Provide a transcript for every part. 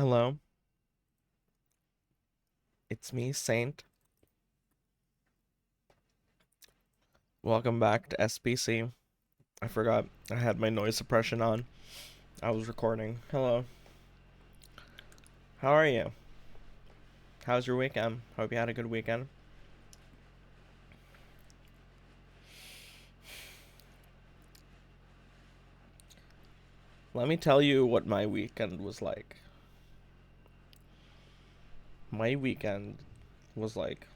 Hello, it's me, Saint. Welcome back to SBC. I forgot I had my noise suppression on. I was recording. Hello. How are you? How's your weekend? Hope you had a good weekend. Let me tell you what my weekend was like. My weekend was like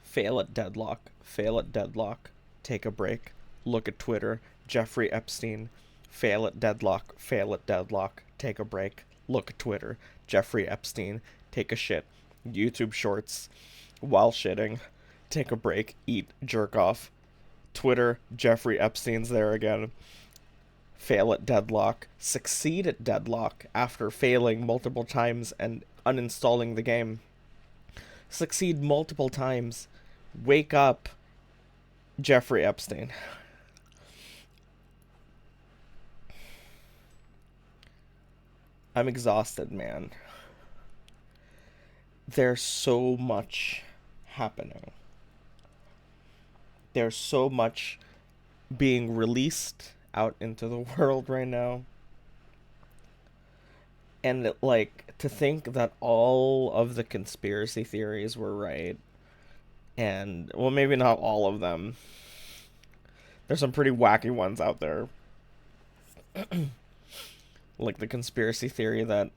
fail at deadlock, take a break, look at Twitter, Jeffrey Epstein, fail at deadlock, take a break, look at Twitter, Jeffrey Epstein, take a shit, YouTube shorts, while shitting, take a break, eat, jerk off, Twitter, Jeffrey Epstein's there again, fail at deadlock, succeed at deadlock after failing multiple times and uninstalling the game, succeed multiple times, wake up, Jeffrey Epstein. I'm exhausted, man. There's so much happening. There's so much being released out into the world right now. And like to think that all of the conspiracy theories were right, and well, maybe not all of them. There's some pretty wacky ones out there. Like the conspiracy theory that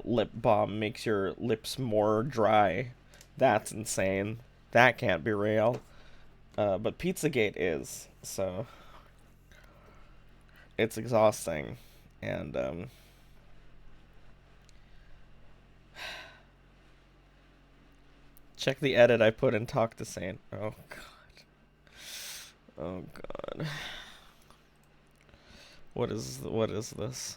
lip balm makes your lips more dry. That's insane. That can't be real. But Pizzagate is, so it's exhausting. And check the edit I put in Talk to Saint. Oh god. Oh god. What is this?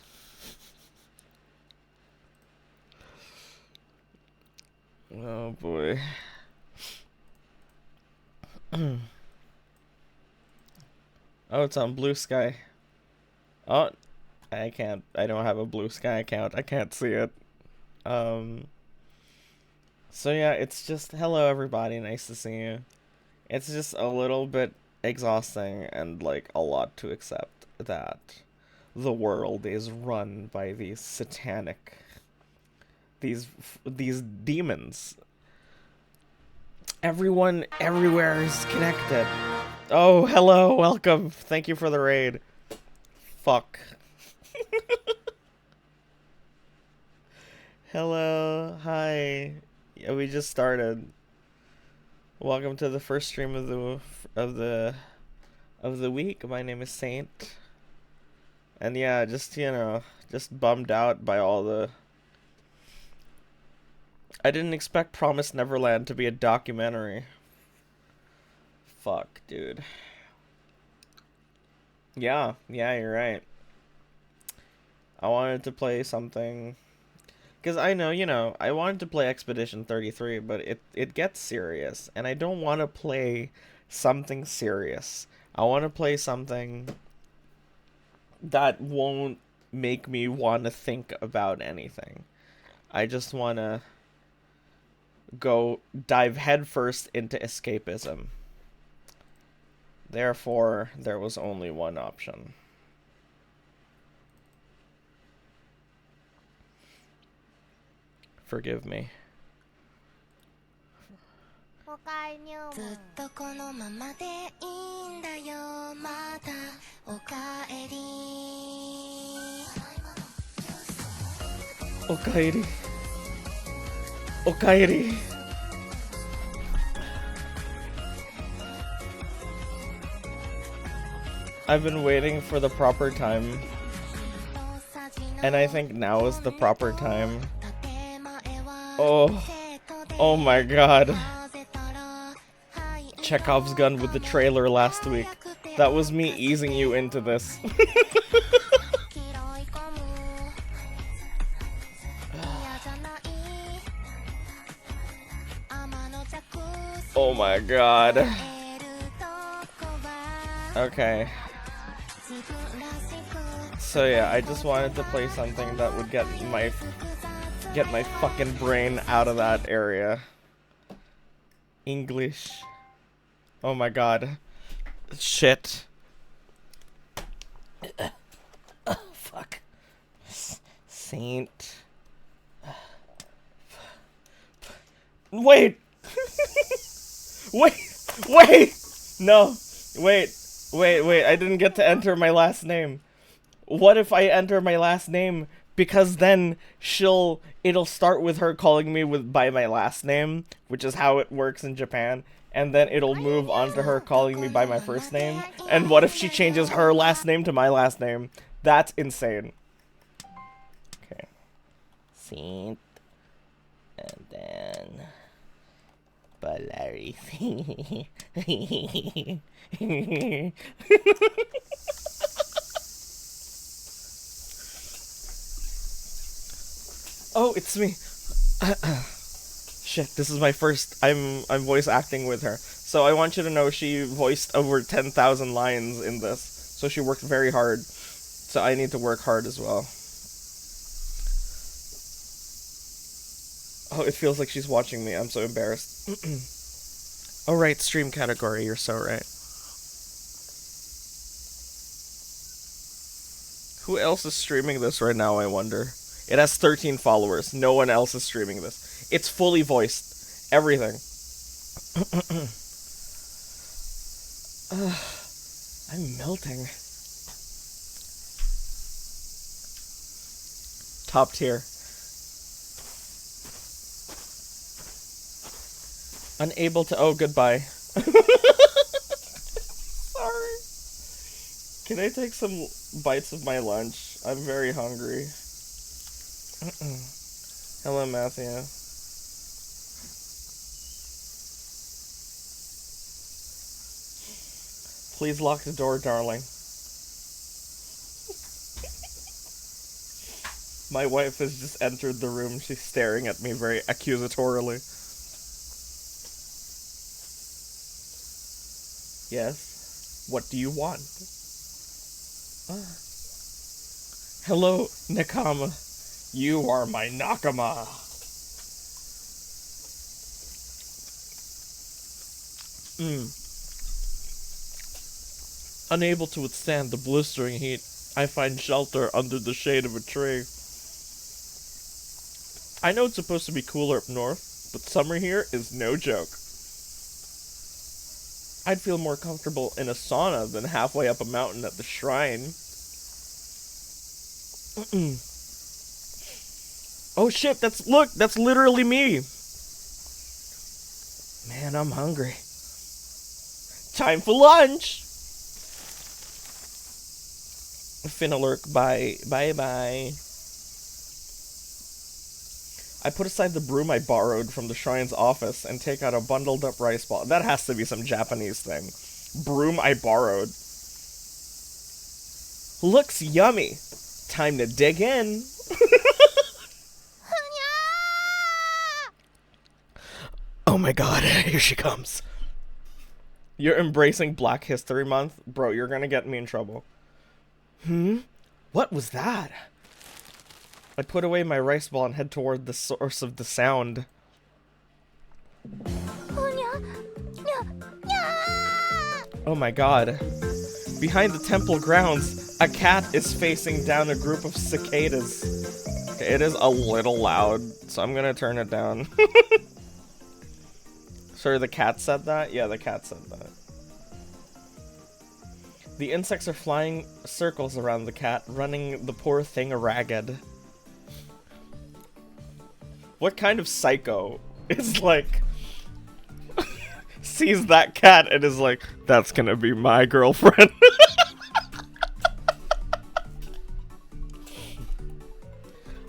Oh boy. Oh, it's on Blue Sky. Oh, I don't have a Blue Sky account. I can't see it. Um, so yeah, it's just, hello everybody, nice to see you. It's just a little bit exhausting and like a lot to accept that the world is run by these satanic, these demons. Everyone everywhere is connected. Oh, hello, welcome. Thank you for the raid. Fuck. Hello, hi. Yeah, we just started. Welcome to the first stream of the of the week. My name is Saint. And yeah, just just bummed out by all the I didn't expect Promised Neverland to be a documentary. Fuck, dude. Yeah, you're right. I wanted to play something because I know, I wanted to play Expedition 33, but it gets serious, and I don't want to play something serious. I want to play something that won't make me want to think about anything. I just want to go dive headfirst into escapism. Therefore, there was only one option. Forgive me. おかえりょうずっとこのままでいいんだよまだおかえり Okairi. Okairi. I've been waiting for the proper time, and I think now is the proper time. Oh my god. Chekhov's gun with the trailer last week. That was me easing you into this. Oh my god. Okay. So yeah, I just wanted to play something that would get my fucking brain out of that area. English. Oh my god. Shit. Fuck. Saint. Wait! Wait! No! Wait, I didn't get to enter my last name. What if I enter my last name? Because then it'll start with her calling me by my last name, which is how it works in Japan, and then it'll move on to her calling me by my first name. And what if she changes her last name to my last name? That's insane. Okay. Saint. And then... Polaris. Oh, it's me. Shit, this is my first. I'm voice acting with her. So I want you to know she voiced over 10,000 lines in this. So she worked very hard. So I need to work hard as well. Oh, it feels like she's watching me. I'm so embarrassed. Oh, right, stream category. You're so right. Who else is streaming this right now, I wonder? It has 13 followers. No one else is streaming this. It's fully voiced. Everything. I'm melting. Top tier. Unable to... Oh, goodbye. Sorry. Can I take some bites of my lunch? I'm very hungry. Hello, Matthew. Please lock the door, darling. My wife has just entered the room. She's staring at me very accusatorily. Yes? What do you want? Hello, Nakama. You are my Nakama. Unable to withstand the blistering heat, I find shelter under the shade of a tree. I know it's supposed to be cooler up north, but summer here is no joke. I'd feel more comfortable in a sauna than halfway up a mountain at the shrine. Oh shit, that's literally me. Man, I'm hungry. Time for lunch. Finna lurk, bye. I put aside the broom I borrowed from the shrine's office and take out a bundled up rice ball. That has to be some Japanese thing. Broom I borrowed. Looks yummy. Time to dig in. Oh my god, here she comes. You're embracing Black History Month? Bro, you're gonna get me in trouble. What was that? I put away my rice ball and head toward the source of the sound. Oh my god. Behind the temple grounds, a cat is facing down a group of cicadas. It is a little loud, so I'm gonna turn it down. Sorry, the cat said that? Yeah, the cat said that. The insects are flying circles around the cat, running the poor thing ragged. What kind of psycho is like... sees that cat and is like, that's gonna be my girlfriend.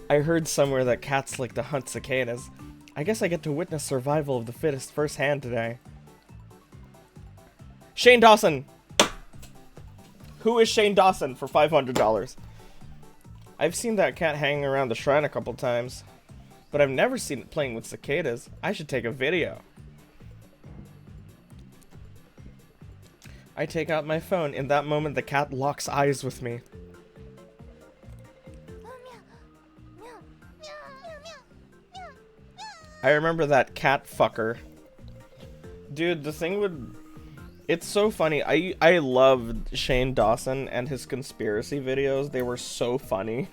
I heard somewhere that cats like to hunt cicadas. I guess I get to witness survival of the fittest firsthand today. Shane Dawson! Who is Shane Dawson for $500? I've seen that cat hanging around the shrine a couple times, but I've never seen it playing with cicadas. I should take a video. I take out my phone. In that moment, the cat locks eyes with me. I remember that cat fucker. Dude, the thing would... It's so funny. I loved Shane Dawson and his conspiracy videos. They were so funny.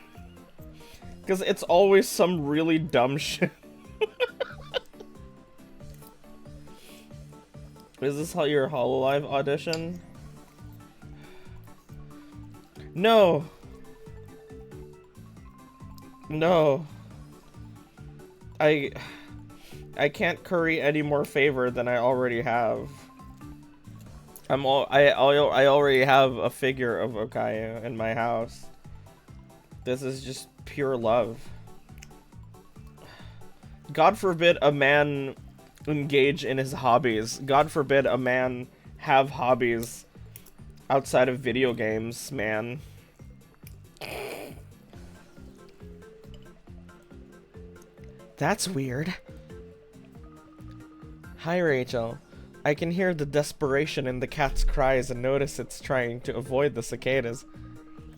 Because it's always some really dumb shit. Is this how your HoloLive audition? No. No. I can't curry any more favor than I already have. I already have a figure of Okayu in my house. This is just pure love. God forbid a man engage in his hobbies. God forbid a man have hobbies outside of video games, man. That's weird. Hi, Rachel. I can hear the desperation in the cat's cries and notice it's trying to avoid the cicadas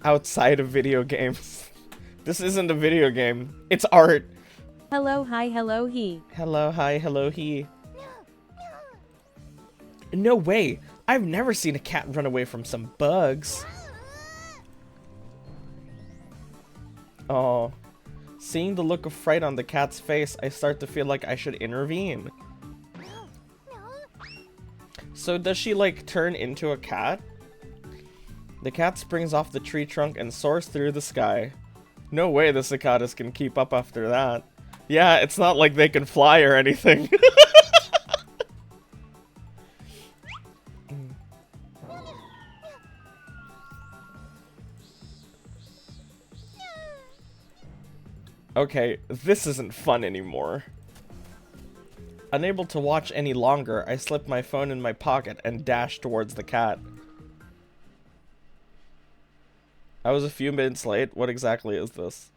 outside of video games. This isn't a video game. It's art. Hello, hi, hello, he. Hello, hi, hello, he. No way. I've never seen a cat run away from some bugs. Oh. Seeing the look of fright on the cat's face, I start to feel like I should intervene. So does she, like, turn into a cat? The cat springs off the tree trunk and soars through the sky. No way the cicadas can keep up after that. Yeah, it's not like they can fly or anything. Okay, this isn't fun anymore. Unable to watch any longer, I slip my phone in my pocket and dash towards the cat. I was a few minutes late. What exactly is this?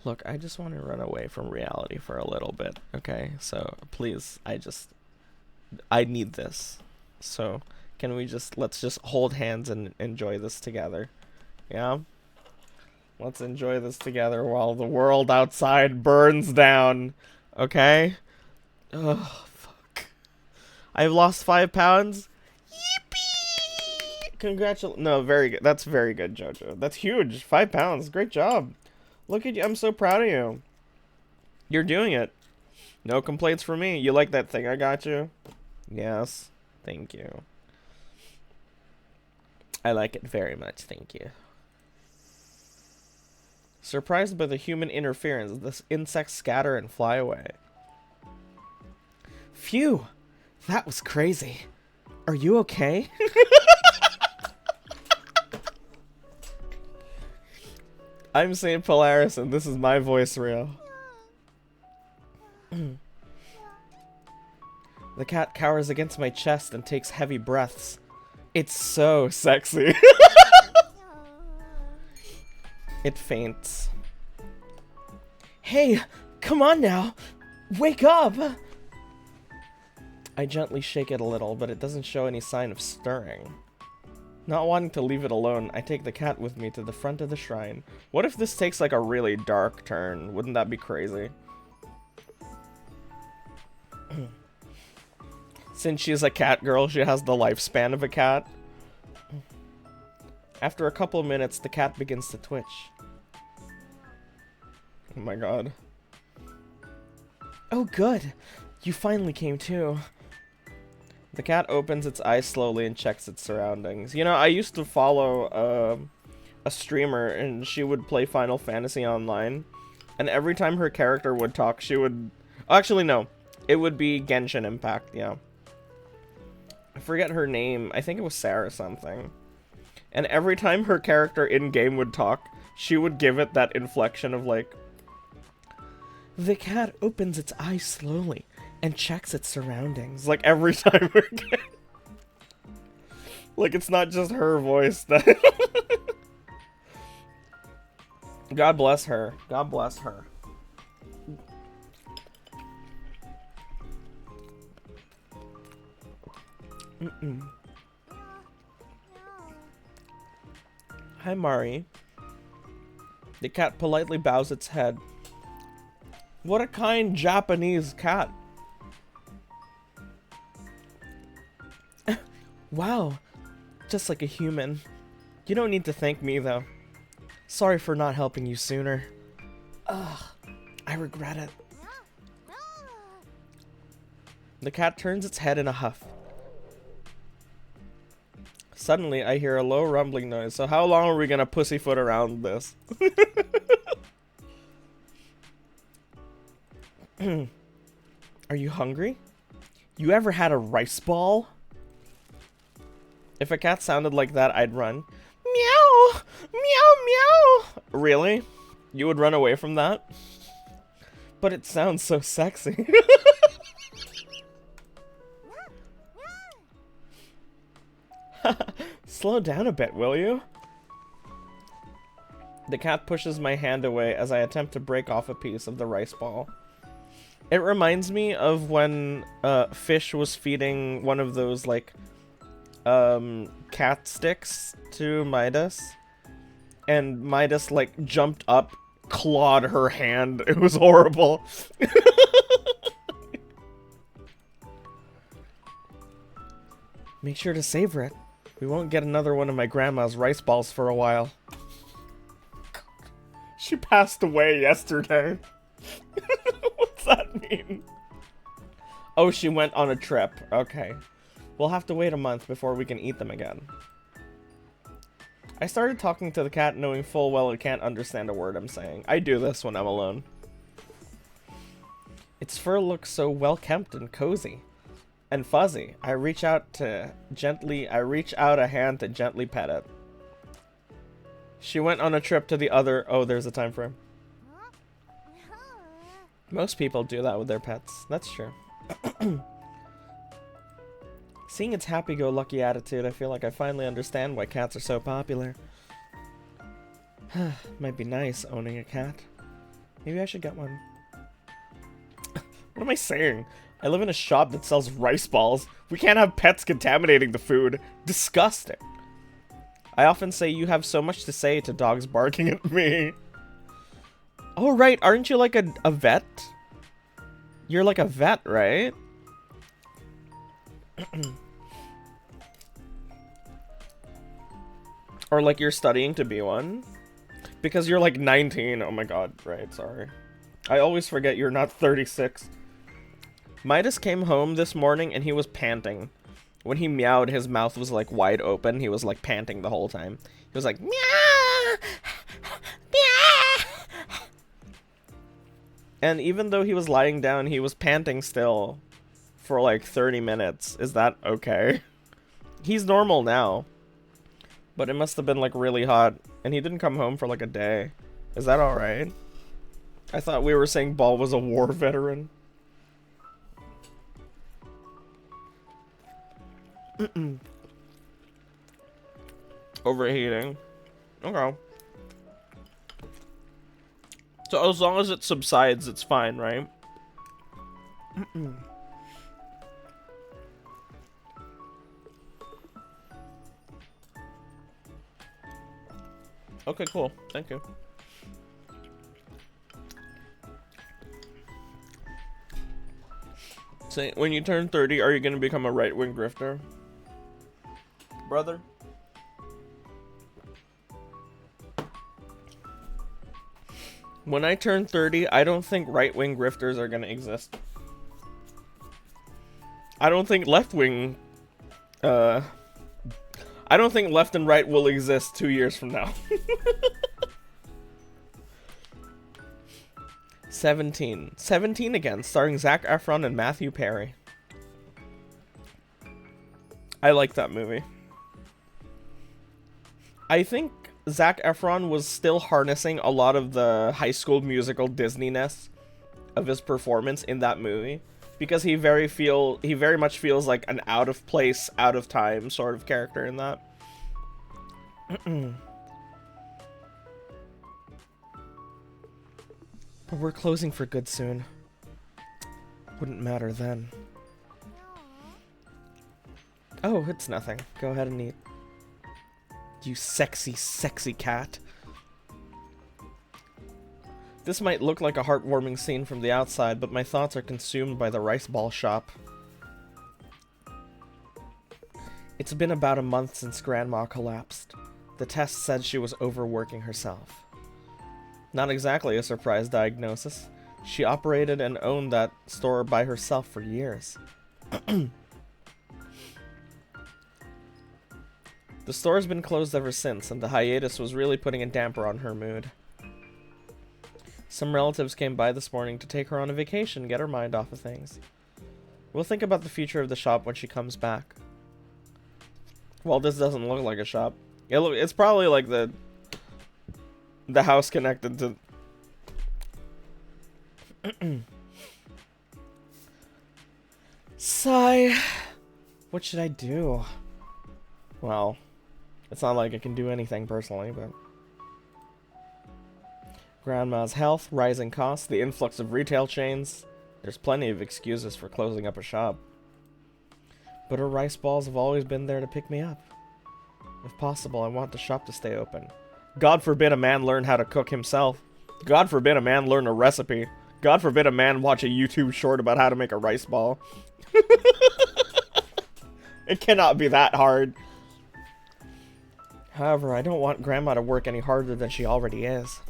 Look, I just want to run away from reality for a little bit, okay? So, please, I need this. So, can we let's just hold hands and enjoy this together. Yeah? Let's enjoy this together while the world outside burns down. Okay? Oh, fuck. I've lost 5 pounds. Yippee! Congratulations. No, very good. That's very good, Jojo. That's huge. 5 pounds. Great job. Look at you. I'm so proud of you. You're doing it. No complaints from me. You like that thing I got you? Yes. Thank you. I like it very much. Thank you. Surprised by the human interference, the insects scatter and fly away. Phew! That was crazy. Are you okay? I'm St. Polaris, and this is my voice reel. The cat cowers against my chest and takes heavy breaths. It's so sexy. It faints. Hey, come on now. Wake up! I gently shake it a little, but it doesn't show any sign of stirring. Not wanting to leave it alone, I take the cat with me to the front of the shrine. What if this takes like a really dark turn? Wouldn't that be crazy? Since she's a cat girl, she has the lifespan of a cat. After a couple of minutes, the cat begins to twitch. Oh my god. Oh good! You finally came to. The cat opens its eyes slowly and checks its surroundings. You know, I used to follow a streamer, and she would play Final Fantasy Online. And every time her character would talk, she would... Actually, no. It would be Genshin Impact, yeah. I forget her name. I think it was Sarah something. And every time her character in-game would talk, she would give it that inflection of like... The cat opens its eyes slowly and checks its surroundings. Like every time her like it's not just her voice that... God bless her. God bless her. Hi, Mari. The cat politely bows its head. What a kind Japanese cat. Wow, just like a human. You don't need to thank me, though. Sorry for not helping you sooner. Ugh, I regret it. The cat turns its head in a huff. Suddenly, I hear a low rumbling noise. So how long are we gonna pussyfoot around this? Are you hungry? You ever had a rice ball? If a cat sounded like that, I'd run. Meow! Meow, meow! Really? You would run away from that? But it sounds so sexy. Slow down a bit, will you? The cat pushes my hand away as I attempt to break off a piece of the rice ball. It reminds me of when Fish was feeding one of those, like, cat sticks to Midas. And Midas, like, jumped up, clawed her hand. It was horrible. Make sure to savor it. We won't get another one of my grandma's rice balls for a while. She passed away yesterday. What's that mean? Oh, she went on a trip. Okay. We'll have to wait a month before we can eat them again. I started talking to the cat knowing full well it can't understand a word I'm saying. I do this when I'm alone. Its fur looks so well kempt and cozy. And fuzzy. I reach out a hand to gently pet it. She went on a trip to the other... Oh, there's a time frame. Most people do that with their pets. That's true. Seeing its happy-go-lucky attitude, I feel like I finally understand why cats are so popular. Might be nice owning a cat. Maybe I should get one. What am I saying? I live in a shop that sells rice balls. We can't have pets contaminating the food. Disgusting. I often say you have so much to say to dogs barking at me. Oh, right. Aren't you like a vet? You're like a vet, right? Or like you're studying to be one? Because you're like 19. Oh my god. Right, sorry. I always forget you're not 36. Midas came home this morning and he was panting. When he meowed, his mouth was like wide open. He was like panting the whole time. He was like, meow! Meow! And even though he was lying down, he was panting still for like 30 minutes. Is that okay? He's normal now. But it must have been like really hot. And he didn't come home for like a day. Is that alright? I thought we were saying Ball was a war veteran. Overheating. Okay. So as long as it subsides, it's fine, right? Okay, cool. Thank you. So when you turn 30, are you going to become a right-wing grifter? Brother? When I turn 30, I don't think right-wing grifters are gonna exist. I don't think left-wing... I don't think left and right will exist 2 years from now. 17. 17 again, starring Zac Efron and Matthew Perry. I like that movie. I think Zac Efron was still harnessing a lot of the High School Musical Disney-ness of his performance in that movie, because he very much feels like an out of place, out of time sort of character in that. But we're closing for good soon. Wouldn't matter then. Oh, it's nothing. Go ahead and eat. You sexy, sexy cat. This might look like a heartwarming scene from the outside, but my thoughts are consumed by the rice ball shop. It's been about a month since Grandma collapsed. The test said she was overworking herself. Not exactly a surprise diagnosis. She operated and owned that store by herself for years. The store's been closed ever since, and the hiatus was really putting a damper on her mood. Some relatives came by this morning to take her on a vacation, get her mind off of things. We'll think about the future of the shop when she comes back. Well, this doesn't look like a shop. It's probably like the house connected to... Sigh. What should I do? Well, it's not like I can do anything personally, but... Grandma's health, rising costs, the influx of retail chains. There's plenty of excuses for closing up a shop. But her rice balls have always been there to pick me up. If possible, I want the shop to stay open. God forbid a man learn how to cook himself. God forbid a man learn a recipe. God forbid a man watch a YouTube short about how to make a rice ball. It cannot be that hard. However, I don't want Grandma to work any harder than she already is.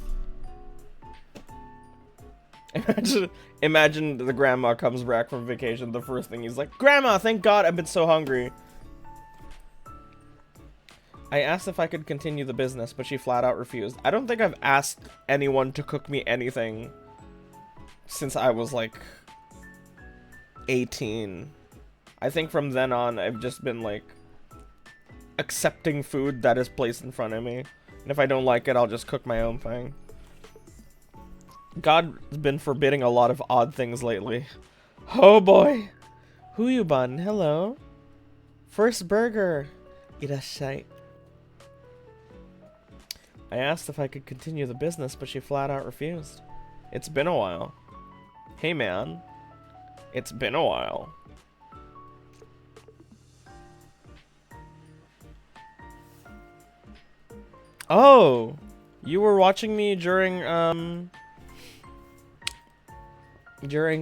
Imagine the grandma comes back from vacation, the first thing he's like, Grandma, thank God I've been so hungry. I asked if I could continue the business, but she flat out refused. I don't think I've asked anyone to cook me anything since I was like 18. I think from then on, I've just been like accepting food that is placed in front of me. And if I don't like it, I'll just cook my own thing. God's been forbidding a lot of odd things lately. Oh boy. Huyuban, hello. First burger. Irashai. I asked if I could continue the business, but she flat out refused. It's been a while. Hey man. It's been a while. Oh! You were watching me during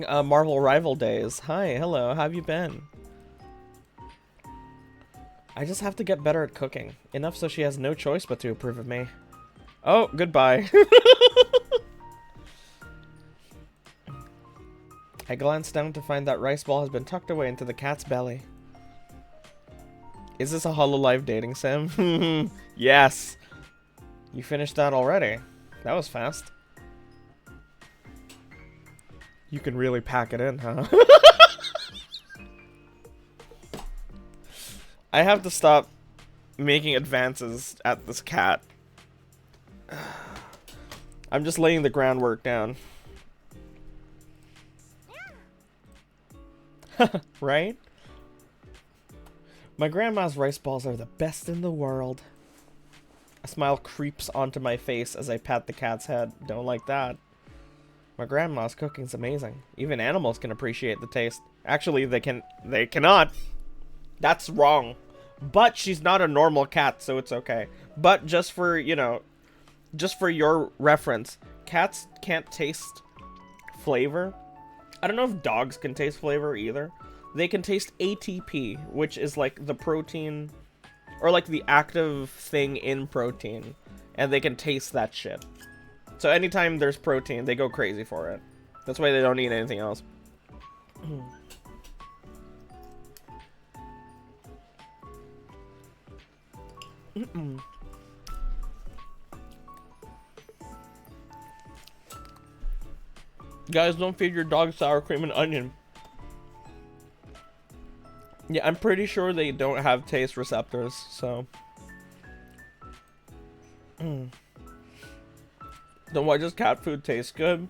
Marvel Rival Days. Hi, hello, how have you been? I just have to get better at cooking. Enough so she has no choice but to approve of me. Oh, goodbye. I glanced down to find that rice ball has been tucked away into the cat's belly. Is this a Hololive dating sim? Yes. You finished that already. That was fast. You can really pack it in, huh? I have to stop making advances at this cat. I'm just laying the groundwork down. Right? My grandma's rice balls are the best in the world. A smile creeps onto my face as I pat the cat's head. Don't like that. My grandma's cooking's amazing. Even animals can appreciate the taste. Actually, they cannot. That's wrong. But she's not a normal cat, so it's okay. But just for, you know, just for your reference, cats can't taste flavor. I don't know if dogs can taste flavor either. They can taste ATP, which is like the protein, or like the active thing in protein. And they can taste that shit. So anytime there's protein, they go crazy for it. That's why they don't eat anything else. Guys, don't feed your dog sour cream and onion. Yeah, I'm pretty sure they don't have taste receptors, so... Then why does cat food taste good?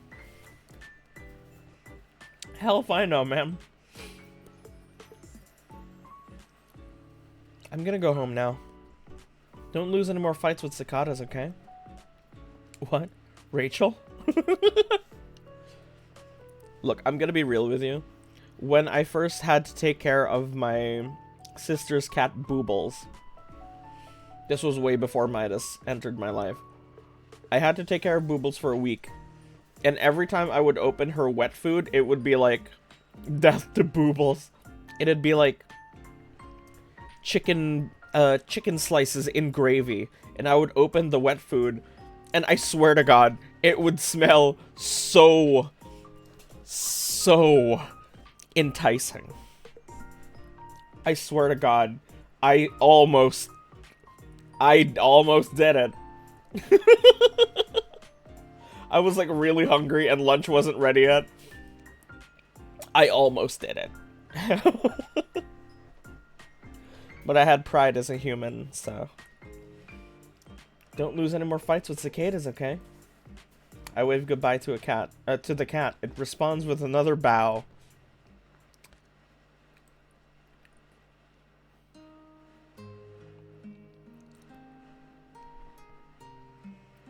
Hell if I know, man. I'm gonna go home now. Don't lose any more fights with cicadas, okay? What? Rachel? Look, I'm gonna be real with you. When I first had to take care of my sister's cat, Boobles, this was way before Midas entered my life. I had to take care of Boobles for a week. And every time I would open her wet food, it would be like death to boobles. It'd be like chicken slices in gravy, and I would open the wet food, and I swear to God, it would smell so enticing. I swear to God, I almost did it. I was like really hungry and lunch wasn't ready yet. I almost did it. But I had pride as a human, so. Don't lose any more fights with cicadas, okay? I wave goodbye to the cat. It responds with another bow.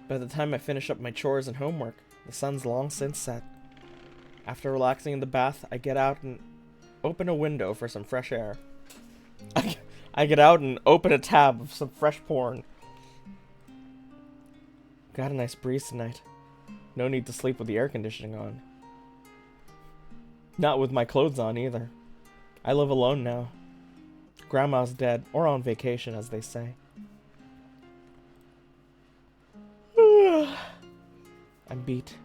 By the time I finish up my chores and homework, the sun's long since set. After relaxing in the bath, I get out and open a window for some fresh air. I get out and open a tab of some fresh porn. Got a nice breeze tonight. No need to sleep with the air conditioning on. Not with my clothes on either. I live alone now. Grandma's dead, or on vacation, as they say. I'm beat.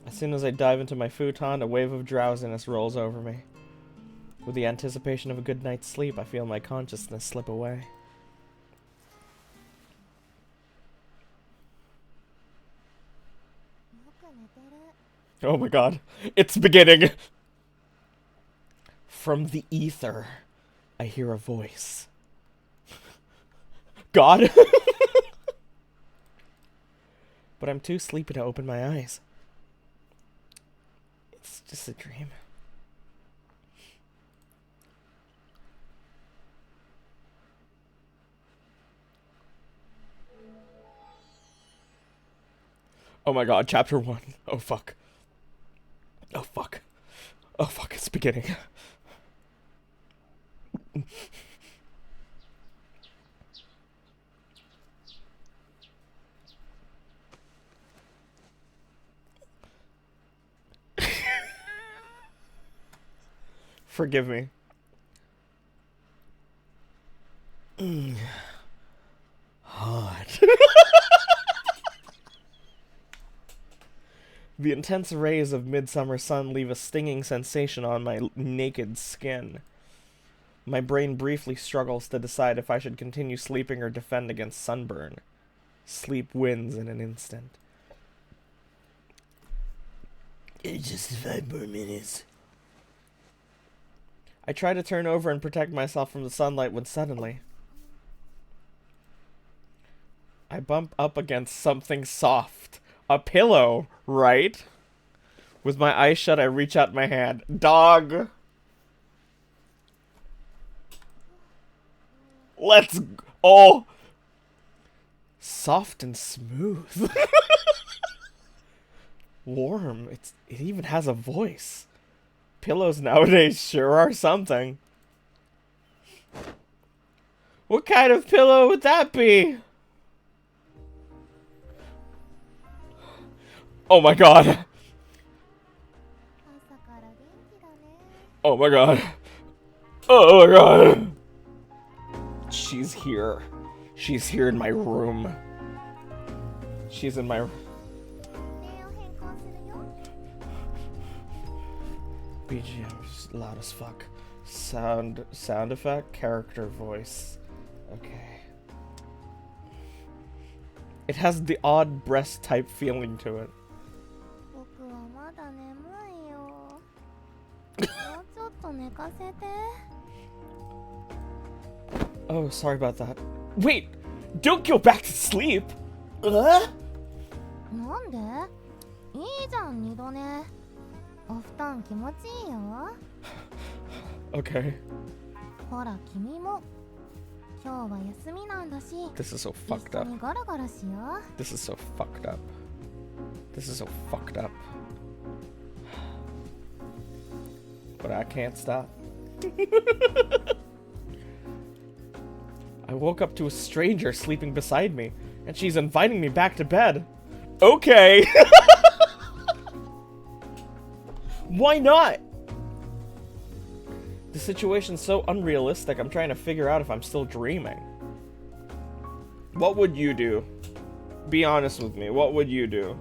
As soon as I dive into my futon, a wave of drowsiness rolls over me. With the anticipation of a good night's sleep, I feel my consciousness slip away. Oh my God, it's beginning! From the ether, I hear a voice. God? But I'm too sleepy to open my eyes. It's just a dream. Oh my God, chapter 1. Oh fuck. Oh fuck. Oh fuck, it's beginning. Forgive me. Hot. The intense rays of midsummer sun leave a stinging sensation on my naked skin. My brain briefly struggles to decide if I should continue sleeping or defend against sunburn. Sleep wins in an instant. It's just 5 more minutes. I try to turn over and protect myself from the sunlight when suddenly I bump up against something soft. A pillow, right? With my eyes shut, I reach out my hand. Dog! Let's... Oh! Soft and smooth. Warm. It even has a voice. Pillows nowadays sure are something. What kind of pillow would that be? Oh my God. Oh my God. Oh my God. She's here. She's here in my room. She's in my... BGM's loud as fuck. Sound effect, character voice. Okay. It has the odd breast type feeling to it. Oh, sorry about that. Wait! Don't go back to sleep! Okay. This is so fucked up. This is so fucked up. This is so fucked up. But I can't stop. I woke up to a stranger sleeping beside me, and she's inviting me back to bed. Okay. Why not? The situation's so unrealistic, I'm trying to figure out if I'm still dreaming. What would you do? Be honest with me, what would you do?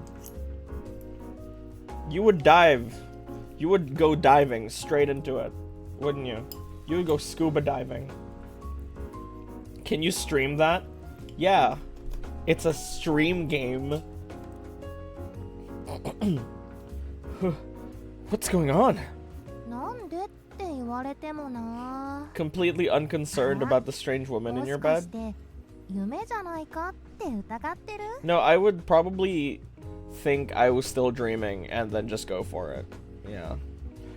You would dive. You would go diving straight into it, wouldn't you? You would go scuba diving. Can you stream that? Yeah. It's a stream game. What's going on? なんでって言われてもな。 Completely unconcerned about the strange woman in your bed? もしかして夢じゃないかって疑ってる？ No, I would probably think I was still dreaming and then just go for it. Yeah.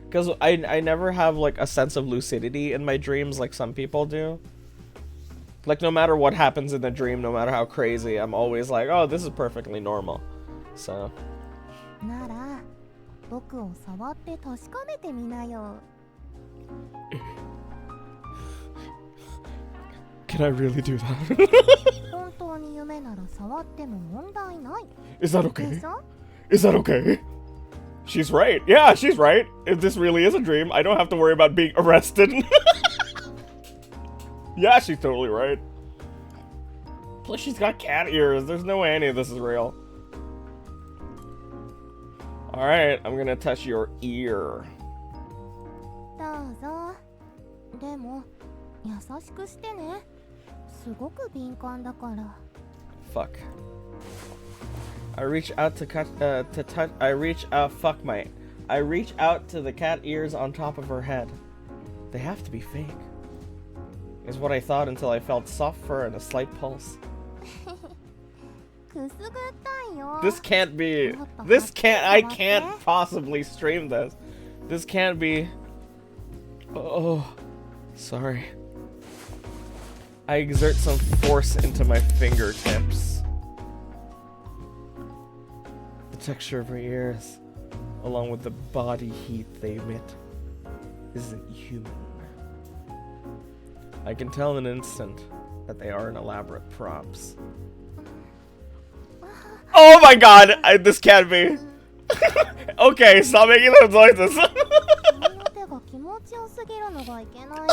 Because I never have like a sense of lucidity in my dreams like some people do. Like no matter what happens in the dream, no matter how crazy, I'm always like, oh, this is perfectly normal. So. なら僕を触って確かめてみなよ。 Can I really do that? 本当に夢なら触っても問題ない。 Is that okay? でしょ？ Is that okay? She's right. Yeah, she's right. If this really is a dream, I don't have to worry about being arrested. Yeah, she's totally right. Plus, she's got cat ears. There's no way any of this is real. Alright, I'm gonna touch your ear. どうぞ。でも優しくしてね。すごく敏感だから。 Fuck. I reach out to touch. I reach out. Fuck my. I reach out to the cat ears on top of her head. They have to be fake. Is what I thought until I felt soft fur and a slight pulse. くすぐったいよ。 This can't be. This can't. I can't possibly stream this. This can't be. Oh, sorry. I exert some force into my fingertips. The texture of her ears, along with the body heat they emit, isn't human. I can tell in an instant that they aren't elaborate props. Oh my god! This can't be. Okay, stop making those noises. 君の手が気持ちよすぎるのがいけないんだよ。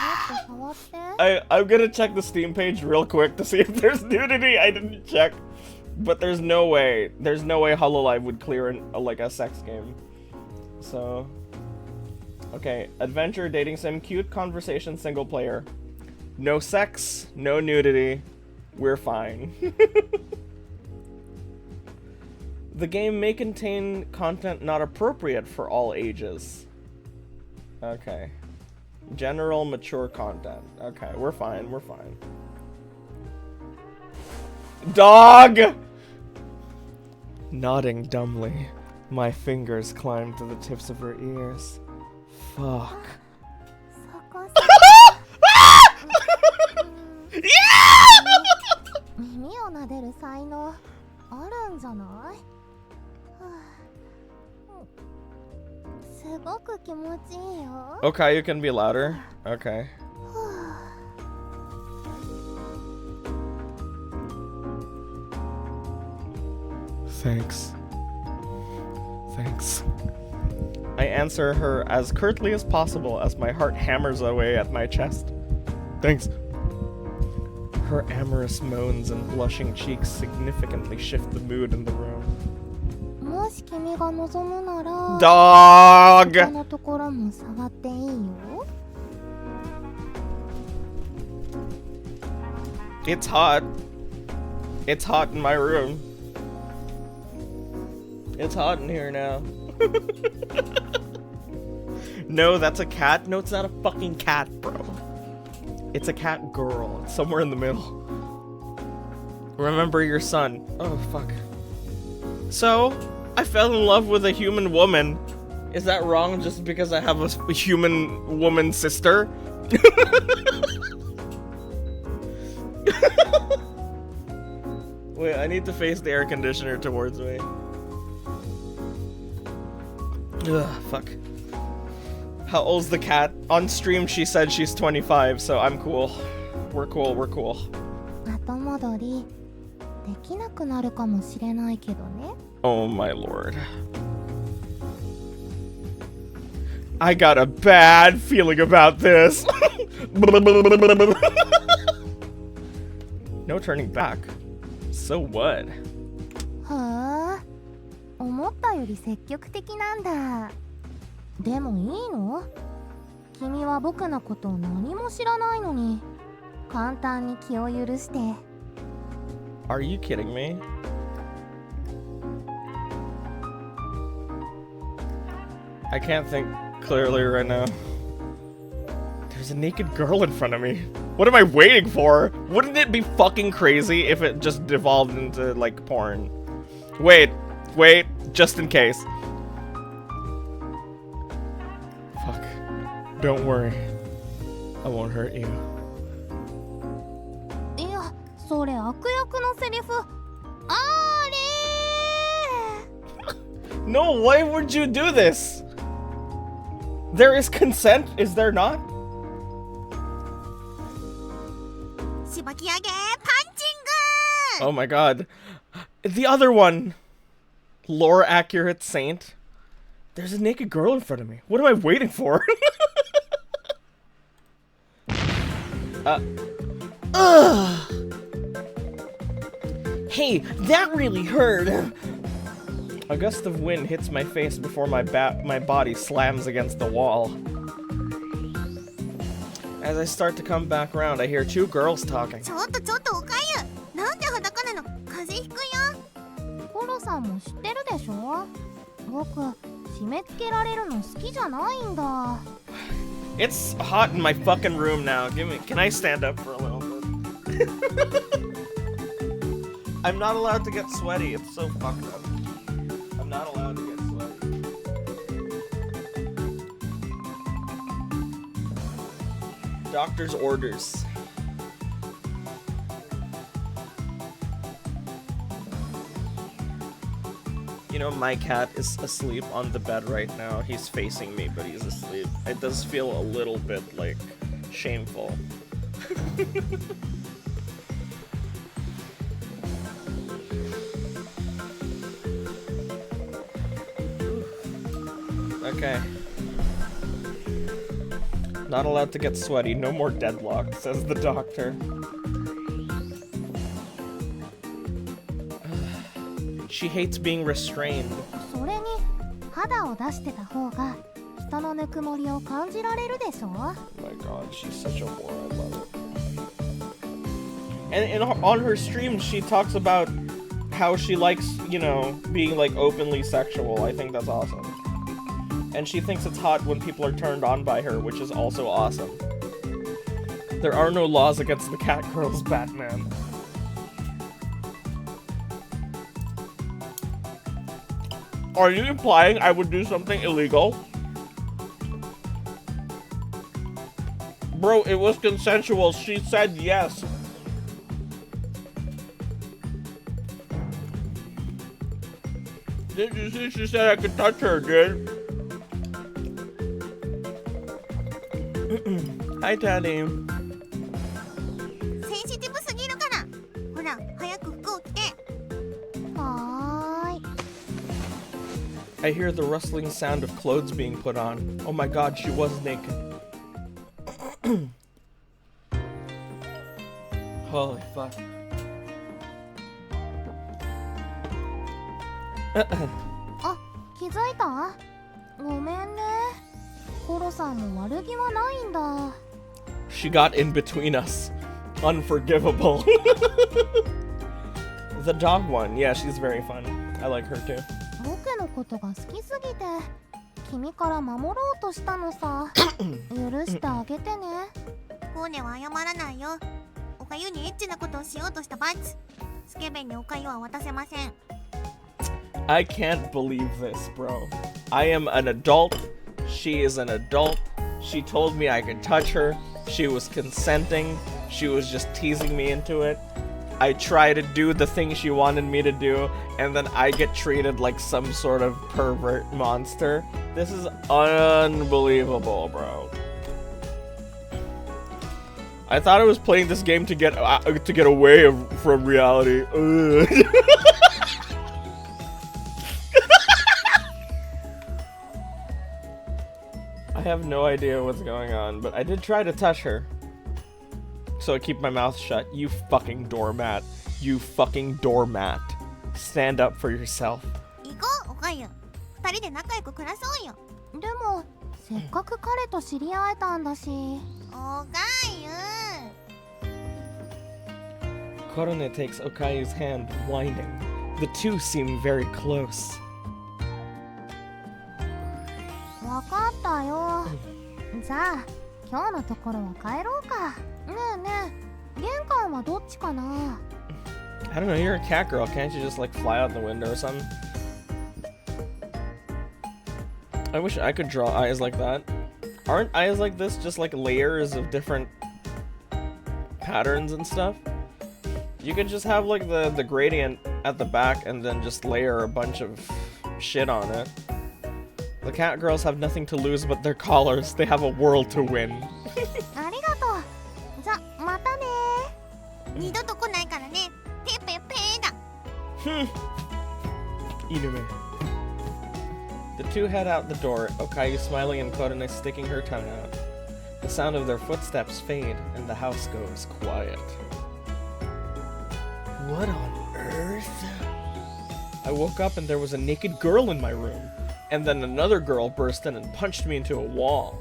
もっと触って。 I'm gonna check the Steam page real quick to see if there's nudity. I didn't check. But there's no way Hololive would clear like a sex game. So. Okay, adventure, dating sim, cute conversation, single player. No sex, no nudity. We're fine. The game may contain content not appropriate for all ages. Okay. General mature content. Okay, we're fine, we're fine. Dog! Nodding dumbly, my fingers climbed to the tips of her ears. Fuck. そこ耳を撫でる才能あるんじゃない？はあ、すごく気持ちいいよ。 Okay, you can be louder. Okay. Thanks. Thanks. I answer her as curtly as possible as my heart hammers away at my chest. Thanks. Her amorous moans and blushing cheeks significantly shift the mood in the room. もし君が望むなら、 Dog! 他のところも触っていいよ。 It's hot. It's hot in my room. It's hot in here now. No, that's a cat. No, it's not a fucking cat, bro. It's a cat girl. It's somewhere in the middle. Remember your son. Oh, fuck. So, I fell in love with a human woman. Is that wrong just because I have a human woman sister? Wait, I need to face the air conditioner towards me. Ugh, fuck. How old's the cat? On stream she said she's 25, so I'm cool. We're cool, we're cool. 後戻りできなくなるかもしれないけどね。 Oh my lord. I got a bad feeling about this. No turning back. So what? はあ、思ったより積極的なんだ。でもいいの？君は僕のことを何も知らないのに簡単に気を許して。 Are you kidding me? I can't think clearly right now. There's a naked girl in front of me. What am I waiting for? Wouldn't it be fucking crazy if it just devolved into, like, porn? Wait, just in case. Fuck. Don't worry. I won't hurt you. いや、それ悪役のセリフ。あれ No, why would you do this? There is consent, is there not? しばき上げパンチング。 Oh my god. The other one! Lore accurate saint. There's a naked girl in front of me. What am I waiting for? Hey, that really hurt! A gust of wind hits my face before my body slams against the wall. As I start to come back around, I hear two girls talking. ちょっとおかゆ、なんで裸なの？風邪ひくよ。コロさんも知ってるでしょ？僕、締め付けられるの好きじゃないんだ。 It's hot in my fucking room now. Can I stand up for a little bit? I'm not allowed to get sweaty. It's so fucked up. I'm not allowed to get sweaty. Doctor's orders. You know, my cat is asleep on the bed right now. He's facing me, but he's asleep. It does feel a little bit, like, shameful. Okay. Not allowed to get sweaty. No more deadlock, says the doctor. She hates being restrained. それに肌を出してた方が人のぬくもりを感じられるでしょ。 Oh my god, she's such a whore. I love it. And on her stream, she talks about how she likes, you know, being like openly sexual. I think that's awesome. And she thinks it's hot when people are turned on by her, which is also awesome. There are no laws against the cat girls, Batman. Are you implying I would do something illegal? Bro, it was consensual. She said yes. Did you see she said I could touch her, dude? Hi, Daddy. センシティブすぎるから。ほら、早く服を着て。はーい。 I hear the rustling sound of clothes being put on. Oh my god, she was naked. Holy fuck. あ、気づいた？ごめんね。コロさんも悪気はないんだ。 She got in between us. Unforgivable. The dog one. Yeah, she's very fun. I like her too. 僕のことが好きすぎて君から守ろうとしたのさ。許してあげてね。コーネは謝らないよ。おかゆにエッチなことをしようとした罰。スケベにおかゆは渡せません。 I can't believe this, bro. I am an adult. She is an adult. She told me I could touch her. She was consenting. She was just teasing me into it. I try to do the thing she wanted me to do, and then I get treated like some sort of pervert monster. This is unbelievable, bro. I thought I was playing this game to get away from reality. I have no idea what's going on, but I did try to touch her. So I keep my mouth shut. You fucking doormat. You fucking doormat. Stand up for yourself. 行こう、おかゆ。二人で仲良く暮らそうよ。でも、せっかく彼と知り合えたんだし。おかゆ。Korone takes Okayu's hand, whining. The two seem very close. わかったよ。じゃあ、今日のところは帰ろうか。ねえねえ、玄関はどっちかな？ I don't know, you're a cat girl. Can't you just like fly out the window or something? I wish I could draw eyes like that. Aren't eyes like this just like layers of different patterns and stuff? You could just have like the gradient at the back and then just layer a bunch of shit on it. The cat girls have nothing to lose but their collars. They have a world to win. ありがとう。じゃ、またね。二度と来ないからね。ペペペだ。Inume. The two head out the door, Okayu smiling and Korone sticking her tongue out. The sound of their footsteps fade, and the house goes quiet. What on earth? I woke up and there was a naked girl in my room, and then another girl burst in and punched me into a wall.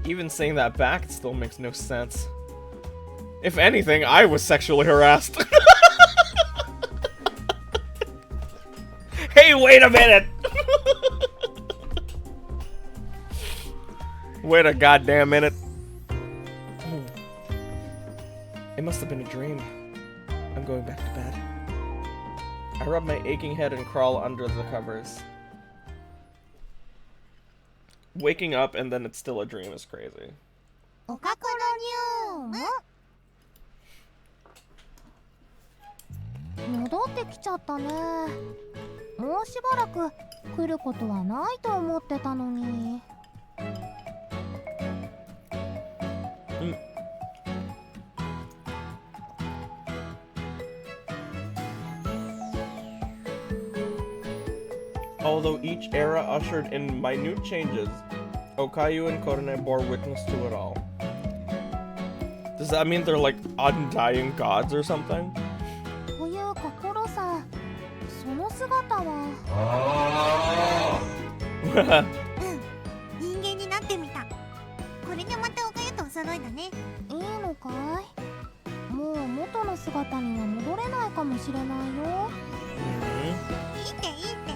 Even saying that back, it still makes no sense. If anything, I was sexually harassed. Hey, wait a minute! Wait a goddamn minute. It must have been a dream. I'm going back to bed. I rub my aching head and crawl under the covers. Waking up and then it's still a dream is crazy. おかくのニューム。戻ってきちゃったね。もうしばらく来ることはないと思ってたのに。Although each era ushered in minute changes, Okayu and Korone bore witness to it all. Does that mean they're like undying gods or something? というかコロさん、その姿は。人間になってみた。これでまたおかゆとお揃いだね。いいのかい？もう元の姿には戻れないかもしれないよ。いいっていいって。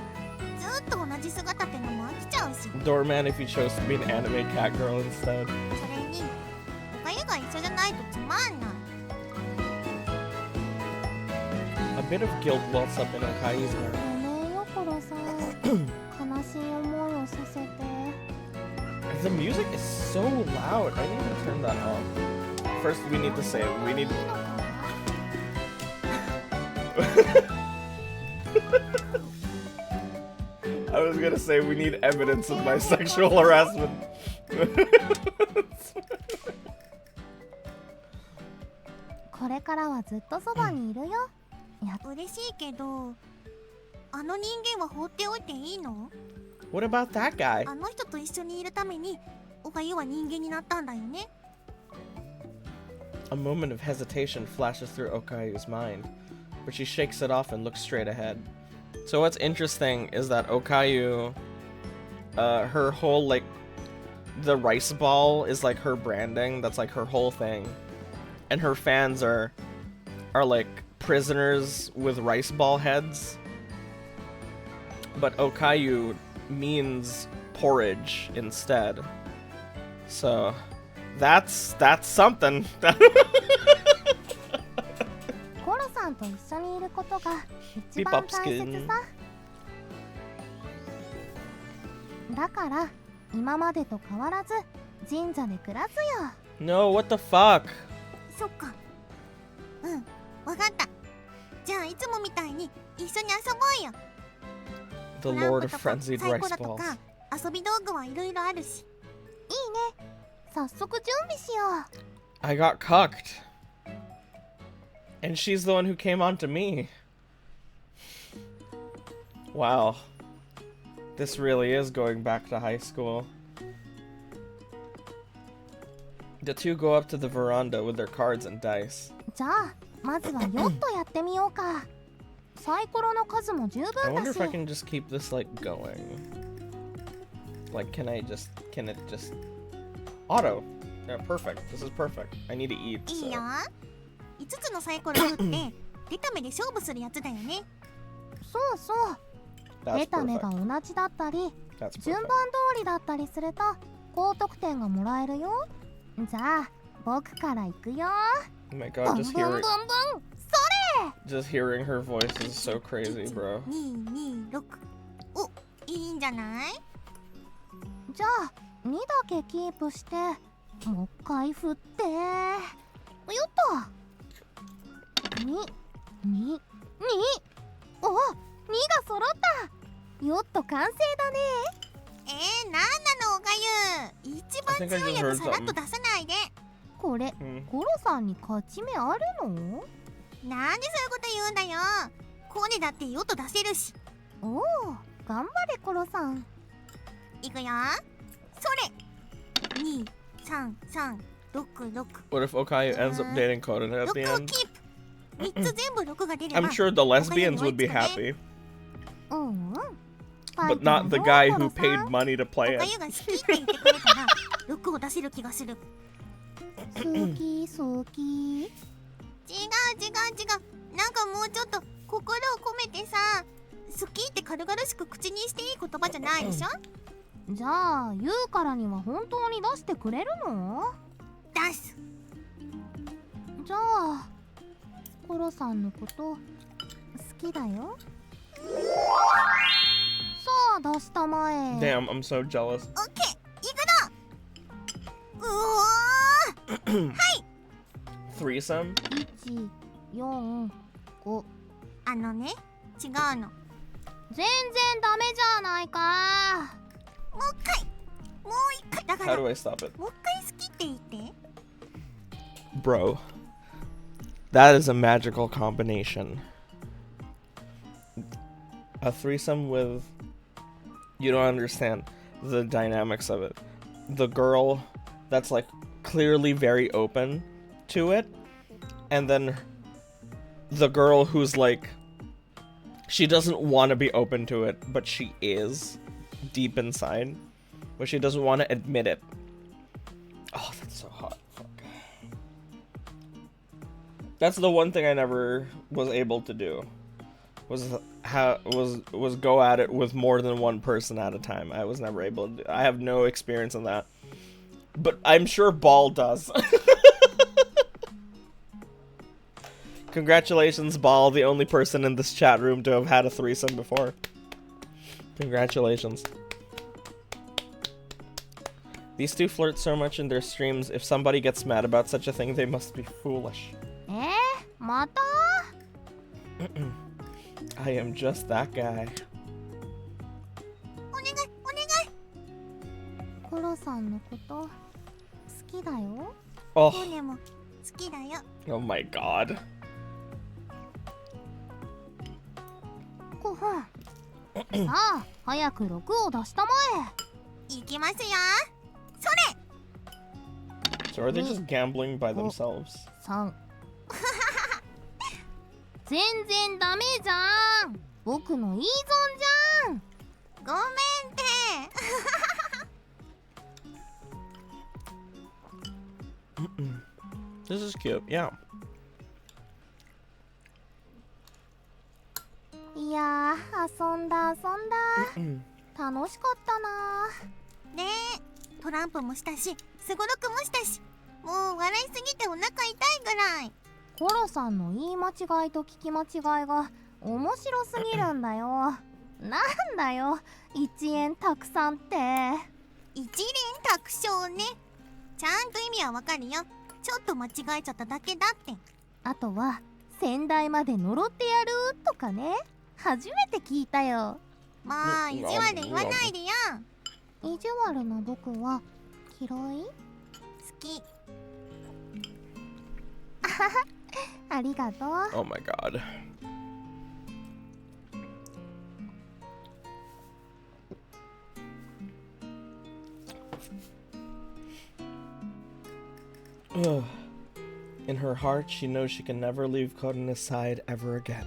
ずっと同じ姿ってのも飽きちゃうし。Doorman if you chose to be an anime cat girl instead. それに、おかゆが一緒じゃないとつまんない。A bit of guilt wells up in Okayu's heart. ごめんよコロさん。悲しい思いをさせて。The music is so loud. I need to turn that off. First, we need to save. We need. I was gonna say we need evidence of my sexual harassment. これからはずっとそばにいるよ。嬉しいけど、あの人間は放っておいていいの？ What about that guy? あの人と一緒にいるために、おかゆは人間になったんだよね。A moment of hesitation flashes through Okayu's mind, but she shakes it off and looks straight ahead. So what's interesting is that Okayu, her whole, like, the rice ball is like her branding. That's like her whole thing. And her fans are like prisoners with rice ball heads. But Okayu means porridge instead. So that's something. コロさんと一緒にいることが一番大切さ。だから今までと変わらず神社で暮らすよ。No, what the fuck? そっか。うん、わかった。じゃあいつもみたいに一緒に遊ぼうよ。The Lord of Frenzied Rice Balls. 遊び道具はいろいろあるし。いいね。早速準備しよ I got cucked. And she's the one who came on to me. Wow. This really is going back to high school. The two go up to the veranda with their cards and dice. じゃあまずはヨットやってみようか。サイコロの数も十 I 分 wonder だ if I し。 can just keep this like going. Like can it just auto? Yeah, perfect. This is perfect. I need to eat. いいよ。So. 5つのサイコロ振って出た目で勝負するやつだよね。そうそう。 That's 出た目 perfect. が同じだったり、 That's 順番 perfect. 通りだったりすると高得点がもらえるよ。じゃあ僕から行くよ。 Oh my ブ god, ン just ブンブン hearing ブン。それ。 just hearing her voice is so crazy, bro. 226。お、いいんじゃない？じゃあ2だけキープしてもう一回振って。よっと。2、2、2。お、2が揃った。よっと完成だね。なんなのおかゆ。一番強いやつさらっと出さないで。これ、コロさんに勝ち目あるの？なんでそういうこと言うんだよ。コネだってよっと出せるし。おお、頑張れコロさん。いくよ。それ。2、3、3、6、6。 What if Okayu ends up dating Conan at the 6を end? キープ。3つ全部6が出れば。 I'm sure the lesbians would be happy, うんうん。 but not the guy who paid money to play おか it. ゆが好きって言ってくれたら6を出せる気がする。好き好き。違う違う違う。なんかもうちょっと心を込めてさ、好きって軽々しく口にしていい言葉じゃないでしょ。じゃあ言うからには本当に出してくれるの？出す。じゃあコロさんのこと好きだよ。さあ出したまえ。 Damn, I'm so jealous. オッケー、いくの。うおー。はい。 Threesome? 1、4、5。あのね、違うの。全然ダメじゃないか。もう一回。もう一回。だか How ら do I stop it? もう一回好きって言って。 Bro, that is a magical combination. A threesome with... You don't understand the dynamics of it. The girl that's like clearly very open to it, and then the girl who's like, she doesn't want to be open to it, but she is deep inside, but she doesn't want to admit it. Oh, that's so hot. Fuck. That's the one thing I never was able to do. Was go at it with more than one person at a time. I was never able to do. I have no experience in that. But I'm sure Ball does. Congratulations, Ball, the only person in this chat room to have had a threesome before. Congratulations. These two flirt so much in their streams. If somebody gets mad about such a thing, they must be foolish. また？ I am just that guy. お願いお願い。コロさんのこと好きだよ。 Oh, コネも好きだよ。 oh my god. コフン。さあ早く6を出したまえ。いきますよ。それ。 So are they just gambling by themselves? 3。全然ダメじゃん。僕のいいぞんじゃん。ごめんって。This is cute, yeah. いやー、遊んだ。楽しかったな。ねえ、トランプもしたし、すごろくもしたし、もう笑いすぎてお腹痛いぐらい。コロさんの言い間違いと聞き間違いが面白すぎるんだよ。なんだよ、1円たくさんって。一連卓勝ね。ちゃんと意味はわかるよ。ちょっと間違えちゃっただけだって。あとは先代まで呪ってやるとかね。初めて聞いたよ。まあ意地悪言わないでよ。意地悪な僕は嫌い？好き。ありがとう。 Oh my god. Ugh. In her heart, she knows she can never leave Korena's side ever again.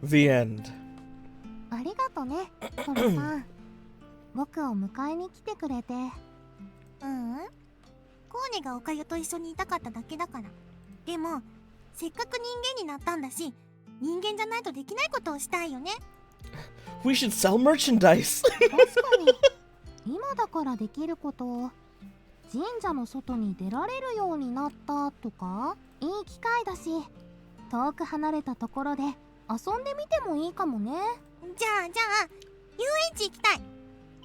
The end. ありがとね、コロさん。僕を迎えに来てくれて。コーネがおかゆと一緒にいたかっただけだから。でも、せっかく人間になったんだし、人間じゃないとできないことをしたいよね。We should sell merchandise! 確かに、今だからできることを、神社の外に出られるようになったとか、いい機会だし、遠く離れたところで遊んでみてもいいかもね。じゃあ、遊園地行きたい。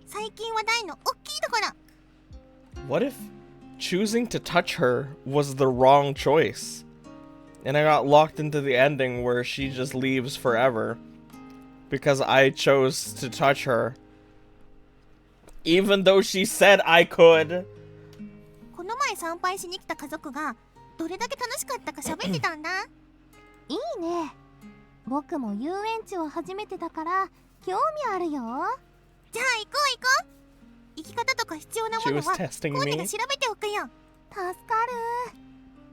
最近話題の大きいところ。What if choosing to touch her was the wrong choice? And I got locked into the ending where she just leaves forever because I chose to touch her. Even though she said I could. この前参拝しに来た家族がどれだけ楽しかったか喋ってたんだ。いいね。僕も遊園地を初めてだから興味あるよ。じゃあ行こう。行き方とか必要なものはコーネが調べておくよ。助か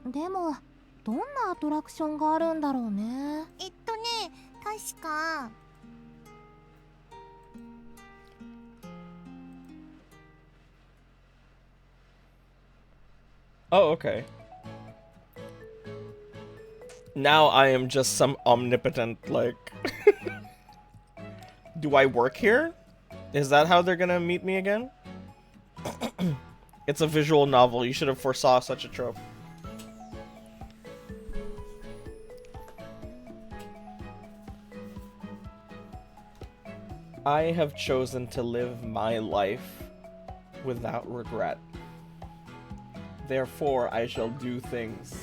る。でもどんなアトラクションがあるんだろうね。確かOh, okay. Now I am just some omnipotent, like... Do I work here? Is that how they're gonna meet me again? It's a visual novel. You should have foresaw such a trope. I have chosen to live my life without regret. Therefore, I shall do things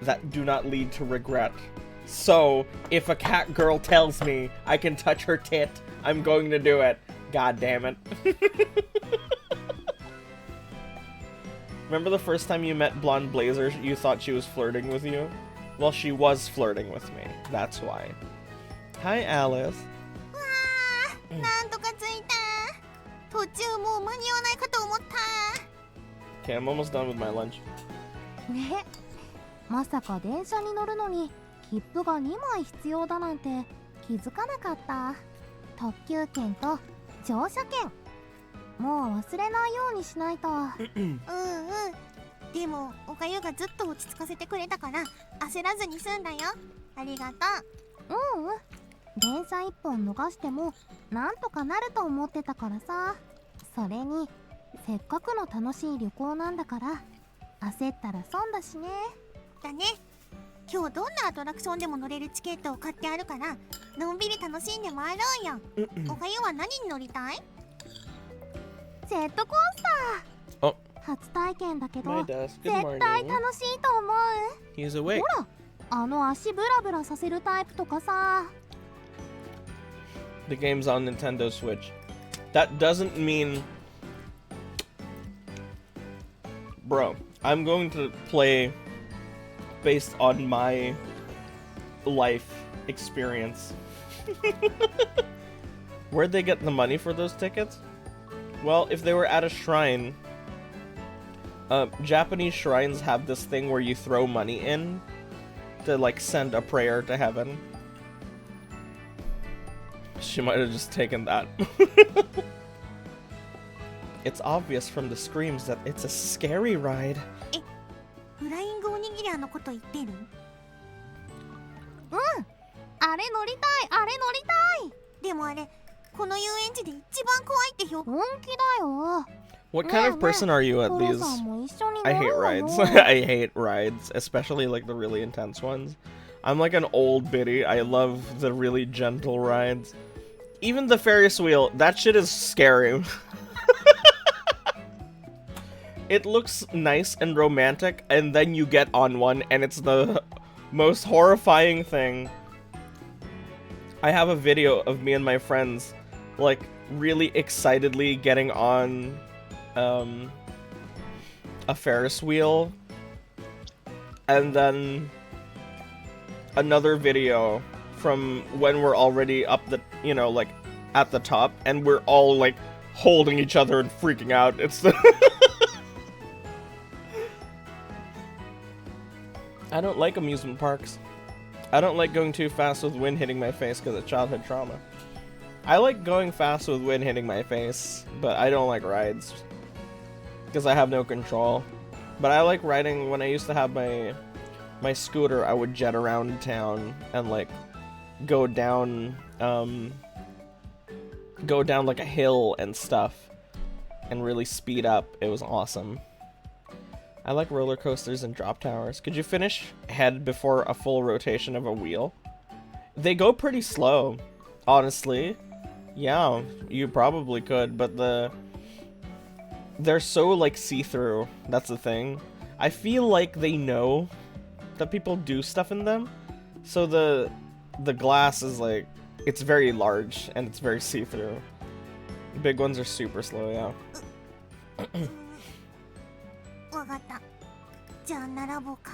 that do not lead to regret. So, if a cat girl tells me I can touch her tit, I'm going to do it. God damn it. Remember the first time you met Blonde Blazer, you thought she was flirting with you? Well, she was flirting with me. That's why. Hi, Alice. なんとか着いた。途中もう間に合わないかと思った。 Okay, I'm almost done with my lunch. ね、まさか電車に乗るのに切符が2枚必要だなんて気づかなかった。特急券と乗車券。もう忘れないようにしないと。でもおかゆがずっと落ち着かせてくれたから焦らずに済んだよ。ありがとう。電車1本逃してもなんとかなると思ってたからさ。それにせっかくの楽しい旅行なんだから焦ったら損だしね。だね。今日どんなアトラクションでも乗れるチケットを買ってあるからのんびり楽しんで回ろうよ。おかゆは何に乗りたい？ジェットコースター。初体験だけど絶対楽しいと思う。 He's awake. ほら、あの足ブラブラさせるタイプとかさ。 The game's on Nintendo Switch. That doesn't mean... Bro, I'm going to play based on my life experience. Where'd they get the money for those tickets? Well, if they were at a shrine... Japanese shrines have this thing where you throw money in to, like, send a prayer to heaven. She might have just taken that. It's obvious from the screams that it's a scary ride. フライングおにぎりのこと言ってる？あれ乗りたい、あれ乗りたい。でもあれ、この遊園地で一番怖いって表。本気だよ。 What kind of person are you at these? I hate rides. I hate rides, especially like the really intense ones. I'm like an old biddy. I love the really gentle rides. Even the Ferris wheel, that shit is scary. It looks nice and romantic, and then you get on one, and it's the most horrifying thing. I have a video of me and my friends, like, really excitedly getting on a Ferris wheel, and then another video from when we're already up the, you know, like, at the top, and we're all, like, holding each other and freaking out. It's the... I don't like amusement parks. I don't like going too fast with wind hitting my face because of childhood trauma. I like going fast with wind hitting my face, but I don't like rides because I have no control. But I like riding. When I used to have my scooter, I would jet around town and like go down like a hill and stuff and really speed up. It was awesome. I like roller coasters and drop towers. Could you finish head before a full rotation of a wheel? They go pretty slow, honestly. Yeah, you probably could, but they're so like see-through. That's the thing. I feel like they know that people do stuff in them, so the glass is like, it's very large and it's very see-through. Big ones are super slow, yeah. わかった。じゃあ並ぼうか。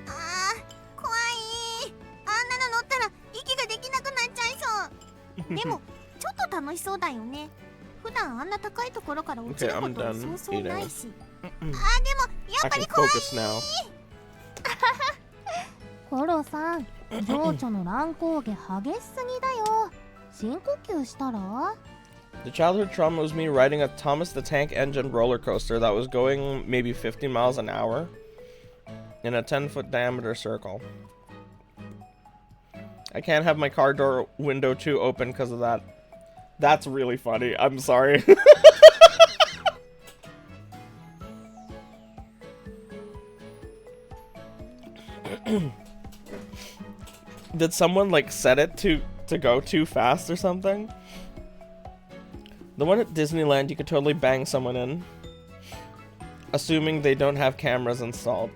あー、怖い。あんなの乗ったら息ができなくなっちゃいそう。でもちょっと楽しそうだよね。普段あんな高いところから落ちることそうそうないし。あー、でもやっぱり怖い。コロさん、情緒の乱高下激しすぎだよ。深呼吸したら The childhood trauma was me riding a Thomas the Tank Engine roller coaster that was going maybe 50 miles an hour in a 10-foot diameter circle. I can't have my car door window too open because of that. That's really funny. I'm sorry. Did someone like set it to go too fast or something? The one at Disneyland, you could totally bang someone in, assuming they don't have cameras installed.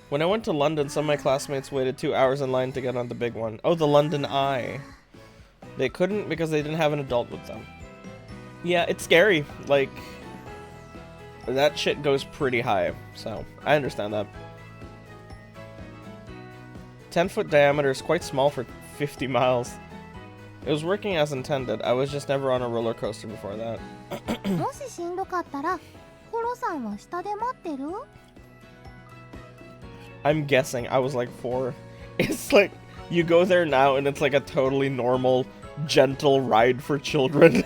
When I went to London, some of my classmates waited 2 hours in line to get on the big one. Oh, the London Eye. They couldn't because they didn't have an adult with them. Yeah, it's scary. Like, that shit goes pretty high, so I understand that. 10-foot diameter is quite small for 50 miles. It was working as intended. I was just never on a roller coaster before that. もししんどかったら、コロさんは下で待ってる? I'm guessing I was like 4. It's like, you go there now and it's like a totally normal, gentle ride for children.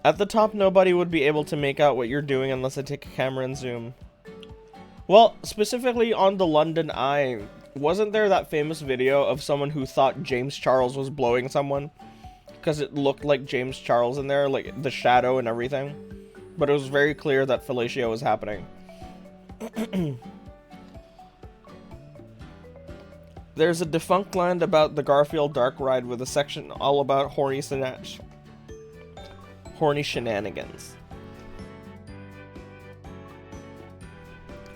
At the top, nobody would be able to make out what you're doing unless I take a camera and zoom. Well, specifically on the London Eye, wasn't there that famous video of someone who thought James Charles was blowing someone? Because it looked like James Charles in there, like the shadow and everything. But it was very clear that fellatio was happening. There's a defunct land about the Garfield Dark Ride with a section all about horny shenanigans.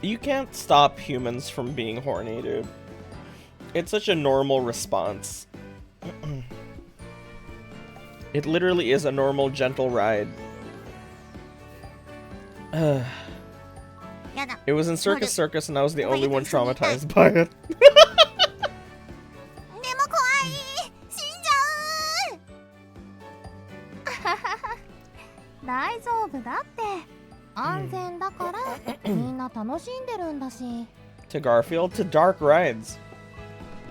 You can't stop humans from being horny, dude. It's such a normal response. It literally is a normal, gentle ride. It was in Circus Circus and I was the only one traumatized by it. 大丈夫だって。安全だからみんな楽しんでるんだし。To Garfield, to dark rides.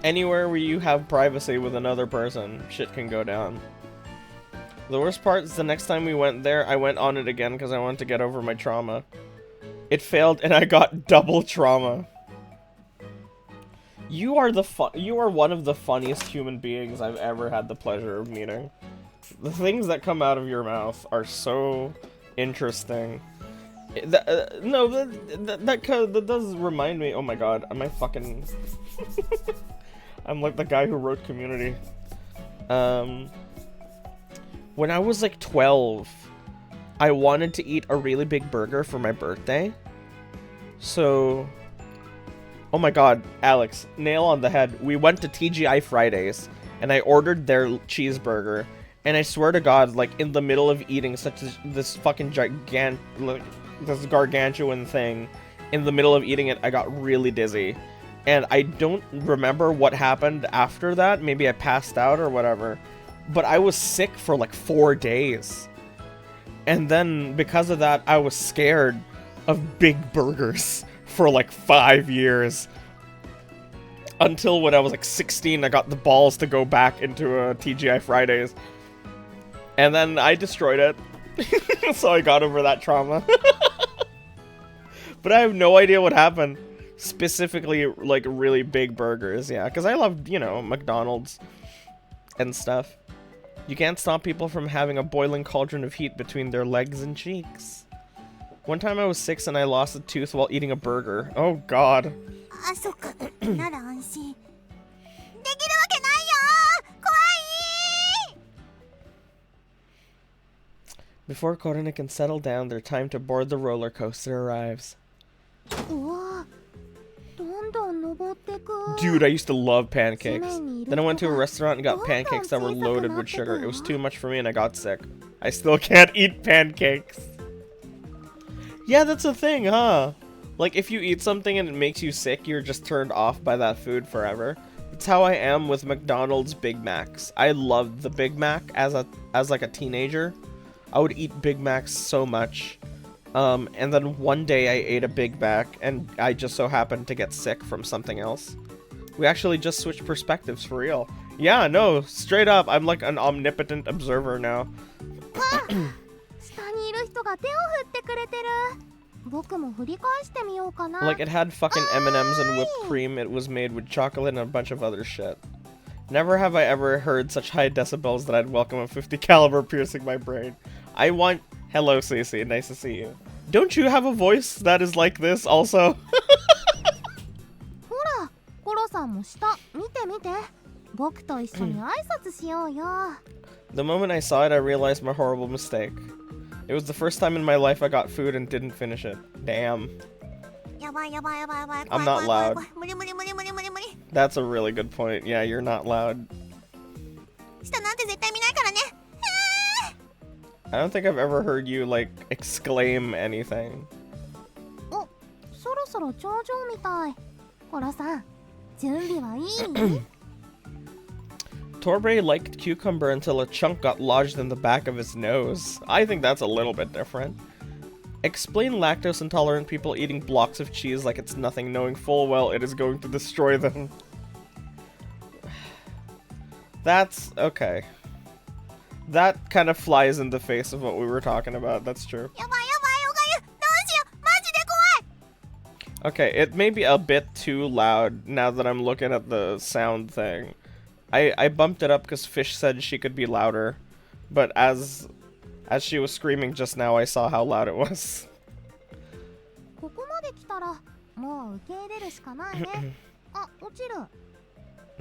Anywhere where you have privacy with another person, shit can go down. The worst part is the next time we went there, I went on it again because I wanted to get over my trauma. It failed and I got double trauma. You are one of the funniest human beings I've ever had the pleasure of meeting. The things that come out of your mouth are so interesting. That does remind me. Oh my god, am I fucking... I'm like the guy who wrote Community. When I was like 12, I wanted to eat a really big burger for my birthday, So, oh my god, Alex, nail on the head. We went to TGI Fridays, and I ordered their cheeseburger, and I swear to god, like, in the middle of eating this fucking this gargantuan thing, in the middle of eating it, I got really dizzy. And I don't remember what happened after that. Maybe I passed out or whatever. But I was sick for like 4 days. And then, because of that, I was scared of big burgers for like 5 years. Until when I was like 16, I got the balls to go back into a TGI Fridays. And then I destroyed it. So I got over that trauma. But I have no idea what happened. Specifically, like, really big burgers, yeah. Because I love, you know, McDonald's and stuff. You can't stop people from having a boiling cauldron of heat between their legs and cheeks. One time I was 6 and I lost a tooth while eating a burger. Oh, God. あ、そっか。なら安心。できるわけないよ。怖い。 Before Korona can settle down, their time to board the roller coaster arrives. うわ、どんどん登ってく。 Dude, I used to love pancakes. Then I went to a restaurant and got pancakes that were loaded with sugar. It was too much for me and I got sick. I still can't eat pancakes. Yeah, that's a thing, huh? Like, if you eat something and it makes you sick, you're just turned off by that food forever. That's how I am with McDonald's Big Macs. I loved the Big Mac as like a teenager. I would eat Big Macs so much. And then one day I ate a Big Mac and I just so happened to get sick from something else. We actually just switched perspectives for real. Yeah, no, straight up, I'm like an omnipotent observer now. 下にいる人が手を振ってくれてる。僕も振り返してみようかな。 Like, it had fucking M&Ms and whipped cream. It was made with chocolate and a bunch of other shit. Never have I ever heard such high decibels that I'd welcome a 50 caliber piercing my brain. I want... Hello, Cece. Nice to see you. Don't you have a voice that is like this also? ほら、コロさんも下見て見て。僕と一緒に挨拶しようよ。 The moment I saw it, I realized my horrible mistake. It was the first time in my life I got food and didn't finish it. Damn. やばいやばいやばいやばい。 I'm not loud. 無理無理無理無理無理無理。 That's a really good point. Yeah, you're not loud. 下なんて絶対見ないからね。 I don't think I've ever heard you, like, exclaim anything. お、そろそろ頂上みたい。コロさん、準備はいい？ Torbay liked cucumber until a chunk got lodged in the back of his nose. I think that's a little bit different. Explain lactose intolerant people eating blocks of cheese like it's nothing, knowing full well it is going to destroy them. That's okay. That kind of flies in the face of what we were talking about. That's true. やばいやばい、おかゆ、どうしよう、マジで怖い。 Okay, it may be a bit too loud now that I'm looking at the sound thing. I bumped it up because Fish said she could be louder, but as she was screaming just now, I saw how loud it was. ここまで来たら、もう受け入れるしかないね。あ、落ちる。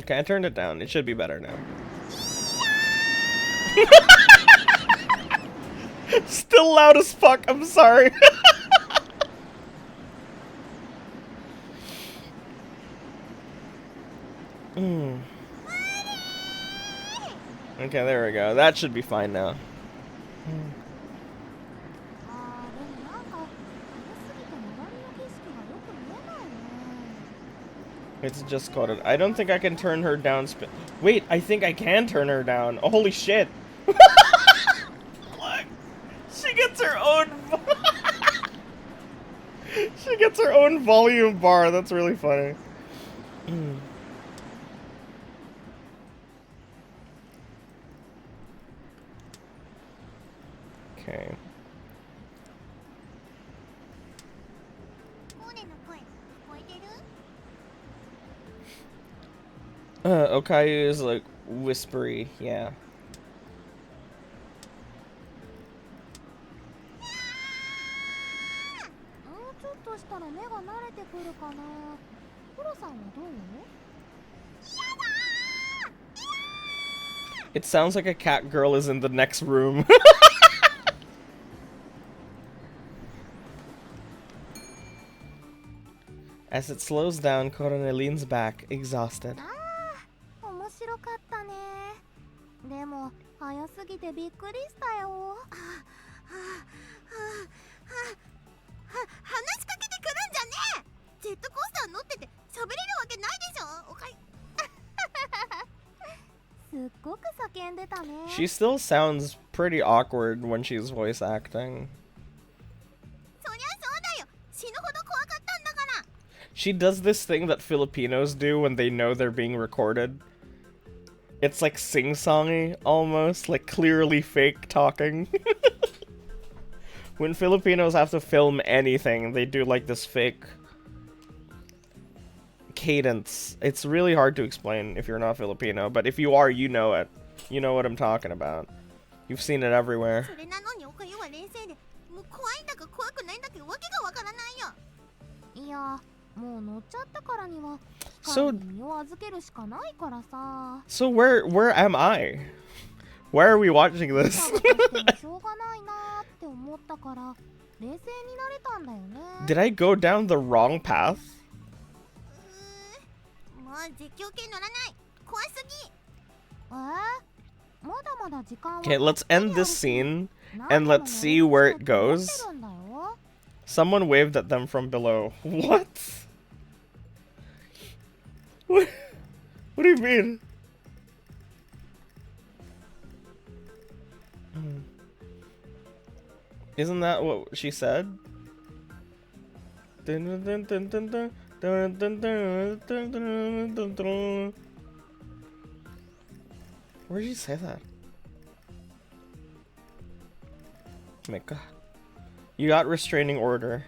Okay, I turned it down. It should be better now. Still loud as fuck. I'm sorry. Okay, there we go. That should be fine now. あー、でもなんか、早すぎて周りの景色がよく見えないね。 It's just coded. I don't think I can turn her down. Wait, I think I can turn her down. Oh, holy shit. Look. She gets her own... She gets her own volume bar. That's really funny. Okay. モネの声、聞こえてる？ Okayu is like whispery, yeah. もうちょっとしたら目が慣れてくるかな。コロさんはどう？ It sounds like a cat girl is in the next room. As it slows down, Korone leans back, exhausted. 面白かったね。でも早すぎてびっくりしたよ。話しかけてくるんじゃねえ。ジェットコースター乗ってて喋れるわけないでしょ。おかゆ。すっごく叫んでたね。She still sounds pretty awkward when she's voice acting. そりゃそうだよ。死ぬほど怖かったんだから。She does this thing that Filipinos do when they know they're being recorded. It's like sing-songy, almost, like clearly fake talking. When Filipinos have to film anything, they do like this fake cadence. It's really hard to explain if you're not Filipino, but if you are, you know it. You know what I'm talking about. You've seen it everywhere. それなのにおかゆは冷静で、もう怖いんだか怖くないんだかわけがわからないよ。いや、もう乗っちゃったからには機械に身を預けるしかないからさ。So where am I? Why are we watching this? しょうがないなって思ったから冷静になれたんだよね。Did I go down the wrong path? もう絶叫系乗らない。怖すぎ。まだまだ時間は。Okay, let's end this scene and let's see where it goes. Someone waved at them from below. What? What do you mean? Isn't that what she said? Where did you say that? Oh my god. You got restraining order.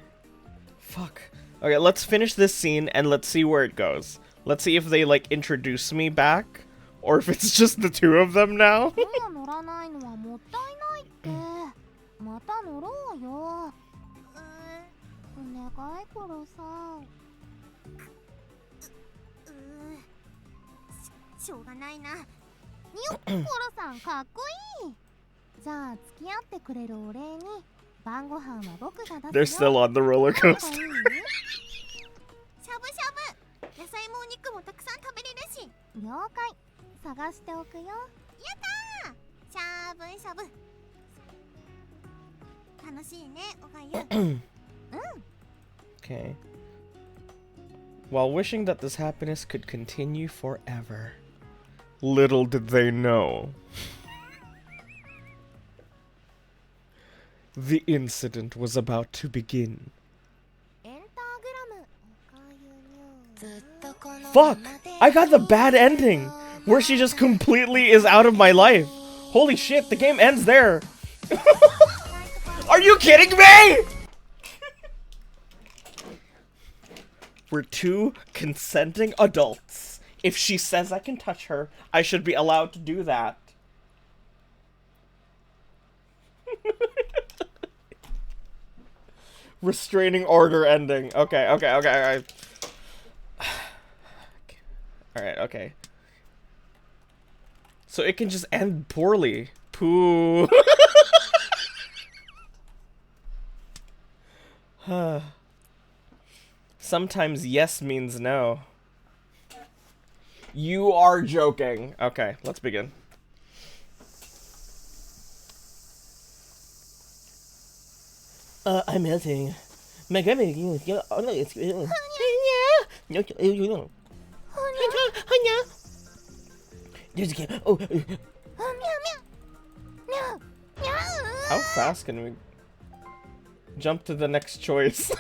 Fuck. Okay, let's finish this scene and let's see where it goes. Let's see if they like introduce me back or if it's just the two of them now. 乗らないのはもったいないって。また乗ろうよ。お願いコロさん。しょうがないな。コロさんかっこいい。じゃあ付き合ってくれるお礼に晩ご飯は僕が出すよ。 They're still on the roller coaster. しゃぶしゃぶ。野菜もお肉もたくさん食べれるし。了解。探しておくよ。やったー。しゃぶしゃぶ。楽しいね、おかゆ。Okay. While wishing that this happiness could continue forever, little did they know. The incident was about to begin. Fuck! I got the bad ending! Where she just completely is out of my life! Holy shit, the game ends there! Are you kidding me?! We're two consenting adults. If she says I can touch her, I should be allowed to do that. Restraining order ending. Okay. Alright, okay. So it can just end poorly. Poo. Sometimes yes means no. You are joking. Okay, let's begin. I'm melting. My grandma, how fast can we jump to the next choice?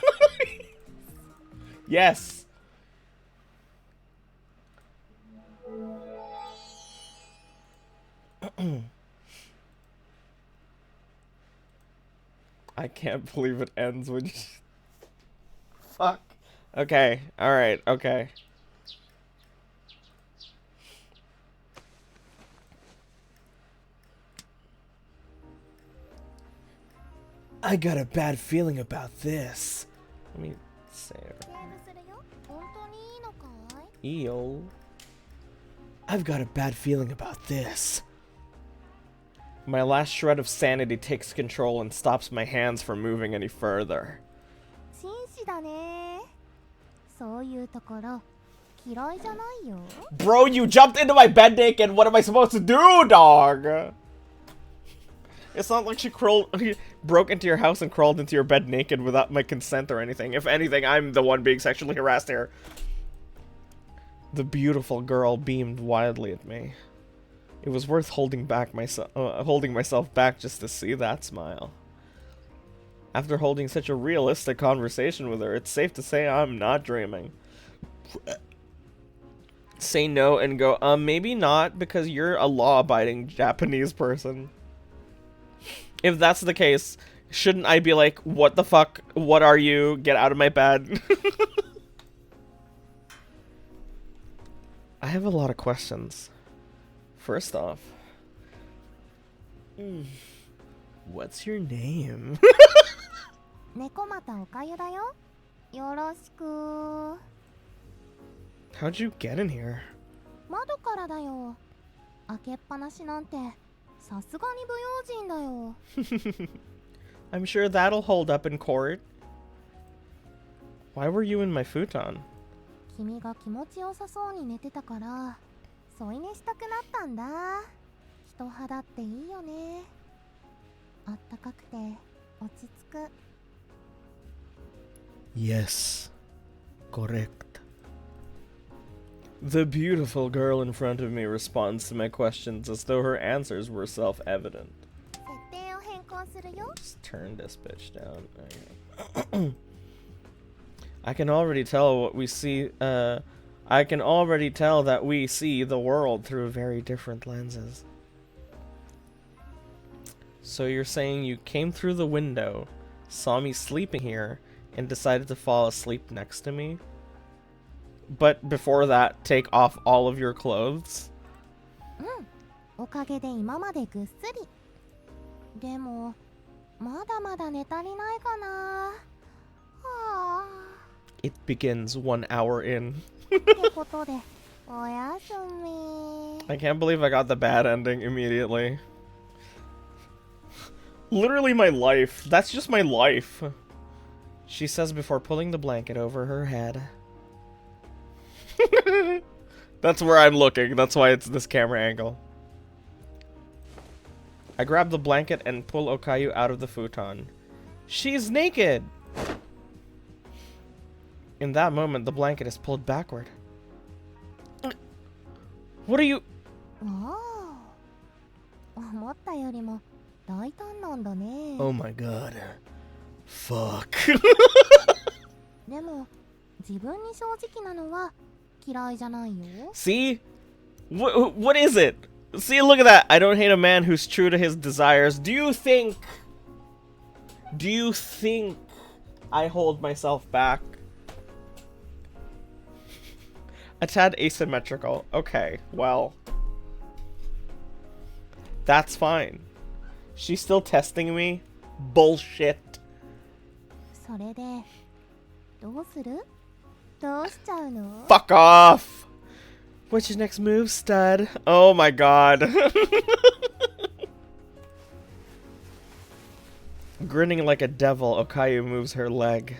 Yes. I can't believe it ends when you... Fuck. Okay. Alright. Okay. I got a bad feeling about this. Let me say it. EO. I've got a bad feeling about this. My last shred of sanity takes control and stops my hands from moving any further. そういうところ嫌いじゃないよ。 Bro, you jumped into my bed naked. What am I supposed to do, dog? It's not like she broke into your house and crawled into your bed naked without my consent or anything. If anything, I'm the one being sexually harassed here. The beautiful girl beamed wildly at me. It was worth holding myself back just to see that smile. After holding such a realistic conversation with her, it's safe to say I'm not dreaming. Say no and go, maybe not, because you're a law-abiding Japanese person. If that's the case, shouldn't I be like, what the fuck? What are you? Get out of my bed. I have a lot of questions. First off, what's your name? 猫又おかゆだよ。よろしく。 How'd you get in here? 窓からだよ。開けっぱなしなんてさすがに不用心だよ。 I'm sure that'll hold up in court. Why were you in my futon? 君が気持ちよさそうに寝てたから添い寝したくなったんだ。人肌っていいよね。あったかくて落ち着く。 Yes, correct. The beautiful girl in front of me responds to my questions as though her answers were self-evident. 設定を変更するよ。 Just turn this bitch down. There you go. I can already tell what we see. I can already tell that we see the world through very different lenses. So you're saying you came through the window, saw me sleeping here, and decided to fall asleep next to me? But before that, take off all of your clothes? おかげで今までぐっすり。でもまだまだ寝足りないかな。はあ。 It begins 1 hour in. ってことでおやすみ。 I can't believe I got the bad ending immediately. Literally my life. That's just my life. She says before pulling the blanket over her head. That's where I'm looking. That's why it's this camera angle. I grab the blanket and pull Okayu out of the futon. She's naked! In that moment, the blanket is pulled backward. What are you... わあ。思ったよりも大胆なんだね。 Oh my god. Fuck. でも自分に正直なのは嫌いじゃないよ。 See? What is it? See, look at that. I don't hate a man who's true to his desires. Do you think I hold myself back? A tad asymmetrical. Okay, well. That's fine. She's still testing me? Bullshit. それでどうする？どうしちゃうの？ Fuck off! What's your next move, stud? Oh my god. Grinning like a devil, Okayu moves her leg.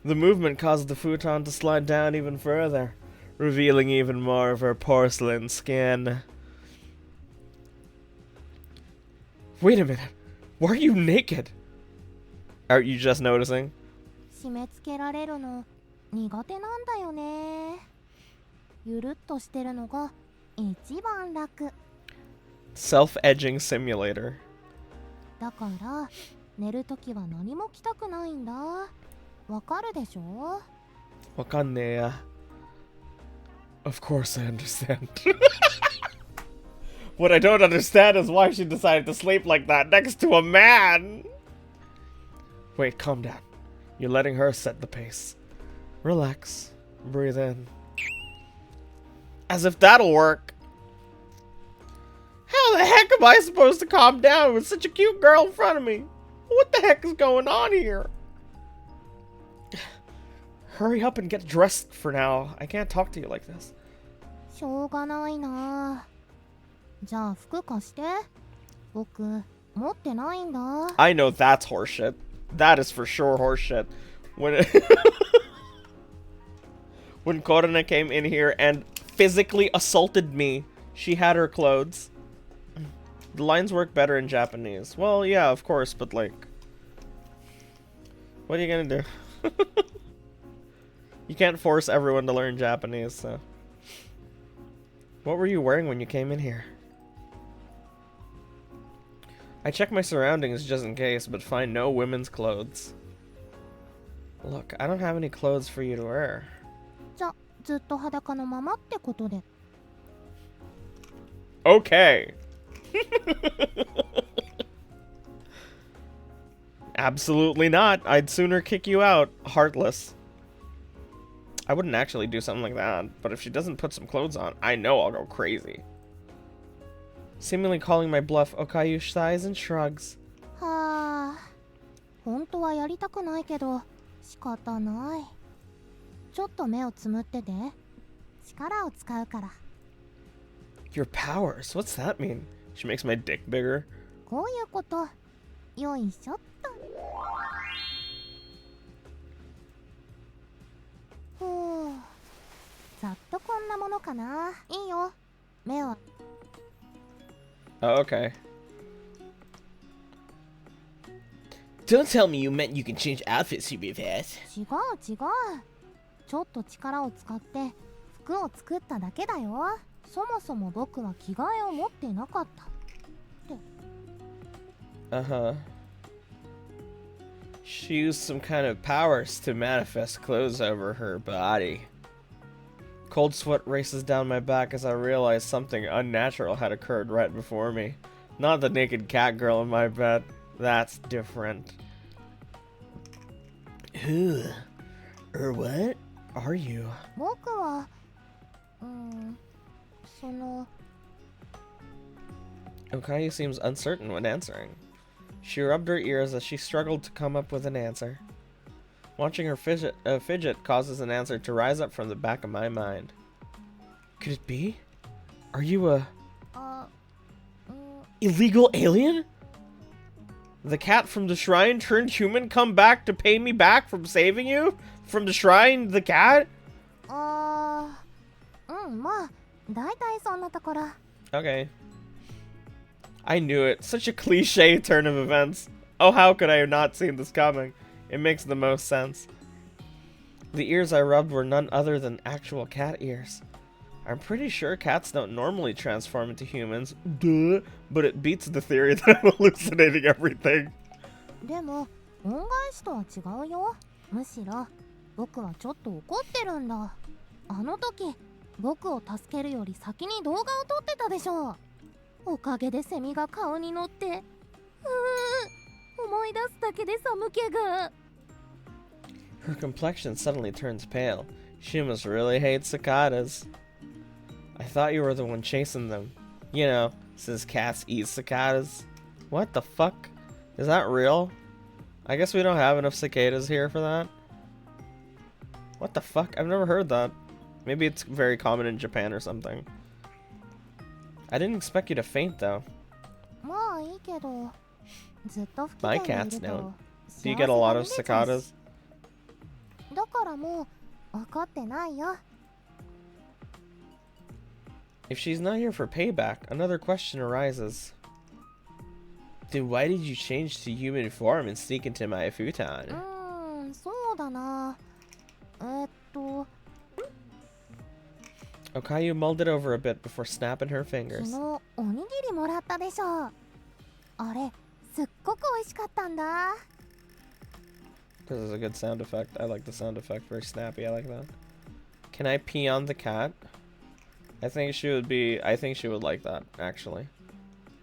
The movement caused the futon to slide down even further, revealing even more of her porcelain skin. Wait a minute. Why are you naked? Are you just noticing? 締め付けられるの苦手なんだよね。ゆるっとしてるのが一番楽。 Self-edging simulator. だから寝るときは何も着たくないんだ。わかるでしょ？ Wakanea. Of course I understand. What I don't understand is why she decided to sleep like that next to a man. Wait, calm down. You're letting her set the pace. Relax. Breathe in. As if that'll work. How the heck am I supposed to calm down with such a cute girl in front of me? What the heck is going on here? Hurry up and get dressed for now. I can't talk to you like this. しょうがないな。じゃあ服貸して。僕持ってないんだ。 I know that's horseshit. That is for sure horseshit. When it when Korona came in here and physically assaulted me. She had her clothes. The lines work better in Japanese. Well, yeah, of course, but like... What are you gonna do? You can't force everyone to learn Japanese, so... What were you wearing when you came in here? I check my surroundings just in case, but find no women's clothes. Look, I don't have any clothes for you to wear. じゃ、ずっと裸のままってことで。Okay. Absolutely not. I'd sooner kick you out, heartless. I wouldn't actually do something like that, but if she doesn't put some clothes on, I know I'll go crazy. Seemingly calling my bluff, Okayu sighs and shrugs. はあ、本当はやりたくないけど、仕方ない。ちょっと目をつむってて。力を使うから。Your powers? What's that mean? She makes my dick bigger. こういうこと。よいしょっと。ふう。ざっとこんなものかな。いいよ。目を。Oh, okay. Don't tell me you meant you can change outfits super fast. 違う違う。ちょっと力を使って服を作っただけだよ。そもそも僕は着替えを持ってなかった。Uh-huh. She used some kind of powers to manifest clothes over her body. Cold sweat races down my back as I realize something unnatural had occurred right before me. Not the naked cat girl in my bed. That's different. Who? Or what are you? 僕は、その... Okayu seems uncertain when answering. She rubbed her ears as she struggled to come up with an answer. Watching her fidget causes an answer to rise up from the back of my mind. Could it be? Are you a... illegal alien? The cat from the shrine turned human come back to pay me back from saving you? From the shrine, the cat? まあ、だいたいそんなところ。Okay. I knew it. Such a cliche turn of events. Oh, how could I have not seen this coming? It makes the most sense. The ears I rubbed were none other than actual cat ears. I'm pretty sure cats don't normally transform into humans. Duh. But it beats the theory that I'm hallucinating everything. でも、恩返しとは違うよ。むしろ、僕はちょっと怒ってるんだ。あの時、僕を助けるより先に動画を撮ってたでしょ。おかげでセミが顔に乗って。思い出すだけで寒気が。Her complexion suddenly turns pale. She must really hate cicadas. I thought you were the one chasing them. You know, since cats eat cicadas. What the fuck? Is that real? I guess we don't have enough cicadas here for that. What the fuck? I've never heard that. Maybe it's very common in Japan or something. I didn't expect you to faint though. まあいいけど、ずっと不機 My 嫌でい cats る don't. と Do you get a lot of 幸せが出ちゃう cicadas? だからもう怒ってないよ。If she's not here for payback, another question arises. Then why did you change to human form and sneak into my futon? そうだな。Okayu mulled it over a bit before snapping her 昨 fingers. 日おにぎりもらったでしょ。あれ、すっごく美味しかったんだ。This is a good sound effect. I like the sound effect. Very snappy. I like that. Can I pee on the cat? I think she would like that, actually.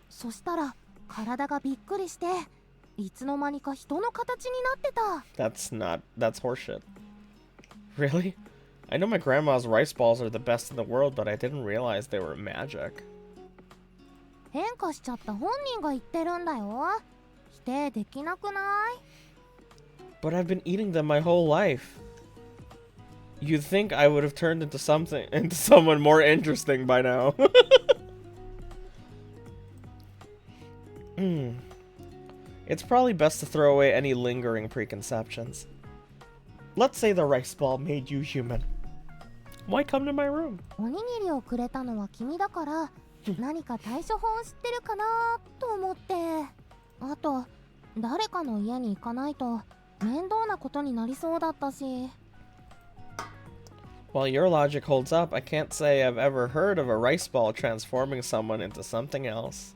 そしたら体がびっくりして、いつの間にか人の形になってた。That's horseshit. Really? I know my grandma's rice balls are the best in the world, but I didn't realize they were magic. 変化しちゃった本人が言ってるんだよ。否定できなくない？ But I've been eating them my whole life. You'd think I would have turned into someone more interesting by now. It's probably best to throw away any lingering preconceptions. Let's say the rice ball made you human. Why come to my room? おにぎりをくれたのは君だから何か対処法を知ってるかなと思って。あと誰かの家に行かないと面倒なことになりそうだったし。 While your logic holds up, I can't say I've ever heard of a rice ball transforming someone into something else.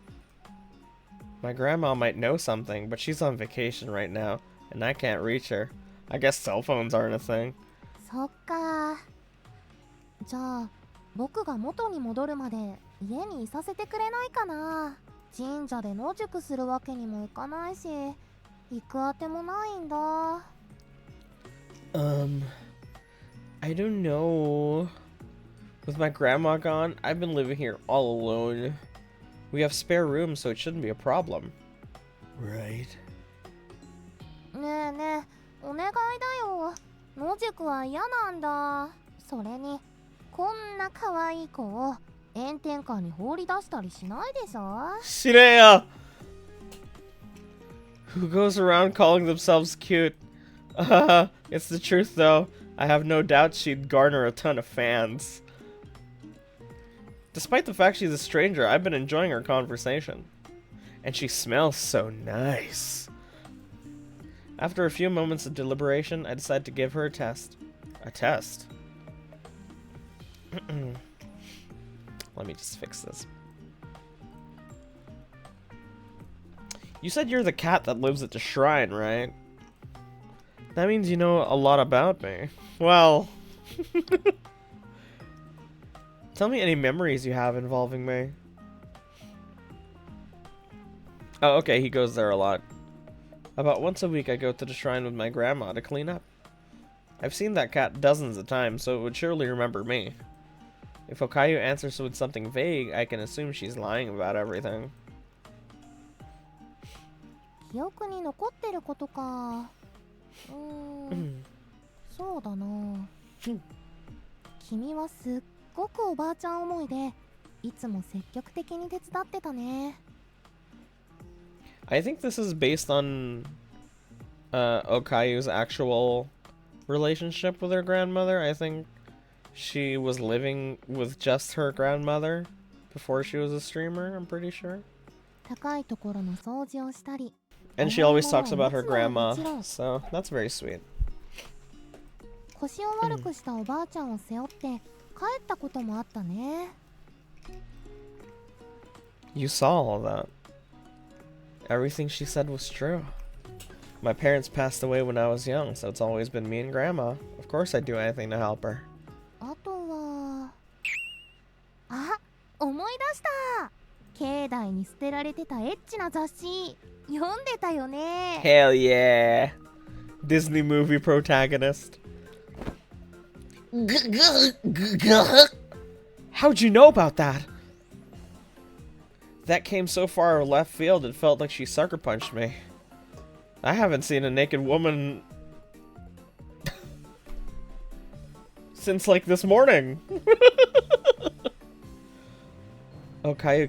My grandma might know something, but she's on vacation right now, and I can't reach her. I guess cell phones aren't a thing. そっか。じゃあ僕が元に戻るまで家にいさせてくれないかな。神社で野宿するわけにもいかないし行くあてもないんだ。I don't know. With my grandma gone, I've been living here all alone. We have spare rooms, so it shouldn't be a problem. Right. ねえねえ、お願いだよ。野宿は嫌なんだ。それにこんな可愛い子を炎天下に放り出したりしないでしょ。Shireya! Who goes around calling themselves cute? It's the truth though. I have no doubt she'd garner a ton of fans. Despite the fact she's a stranger, I've been enjoying her conversation. And she smells so nice. After a few moments of deliberation, I decided to give her a test. A test? Let me just fix this. You said you're the cat that lives at the shrine, right? That means you know a lot about me. Well... Tell me any memories you have involving me. Oh, okay, he goes there a lot. About once a week I go to the shrine with my grandma to clean up. I've seen that cat dozens of times, so it would surely remember me. If Okayu answers with something vague, I can assume she's lying about everything. 記憶に残ってることか。そうだな。君はすっごくおばあちゃん思いで、いつも積極的に手伝ってたね。I think this is based on Okayu's actual relationship with her grandmother. I think she was living with just her grandmother before she was a streamer, I'm pretty sure. 高いところの掃除をしたり。And she always talks about her grandma, so that's very sweet. 腰を悪くしたおばあちゃんを背負って帰ったこともあったね。You saw all that. Everything she said was true. My parents passed away when I was young, so it's always been me and Grandma. Of course I'd do anything to help her. あとは、あ、思い出した。境内に捨てられてたエッチな雑誌読んでたよね。Hell yeah! Disney movie protagonist. How'd you know about that? That came so far left field it felt like she sucker punched me. I haven't seen a naked woman since like this morning. Okayu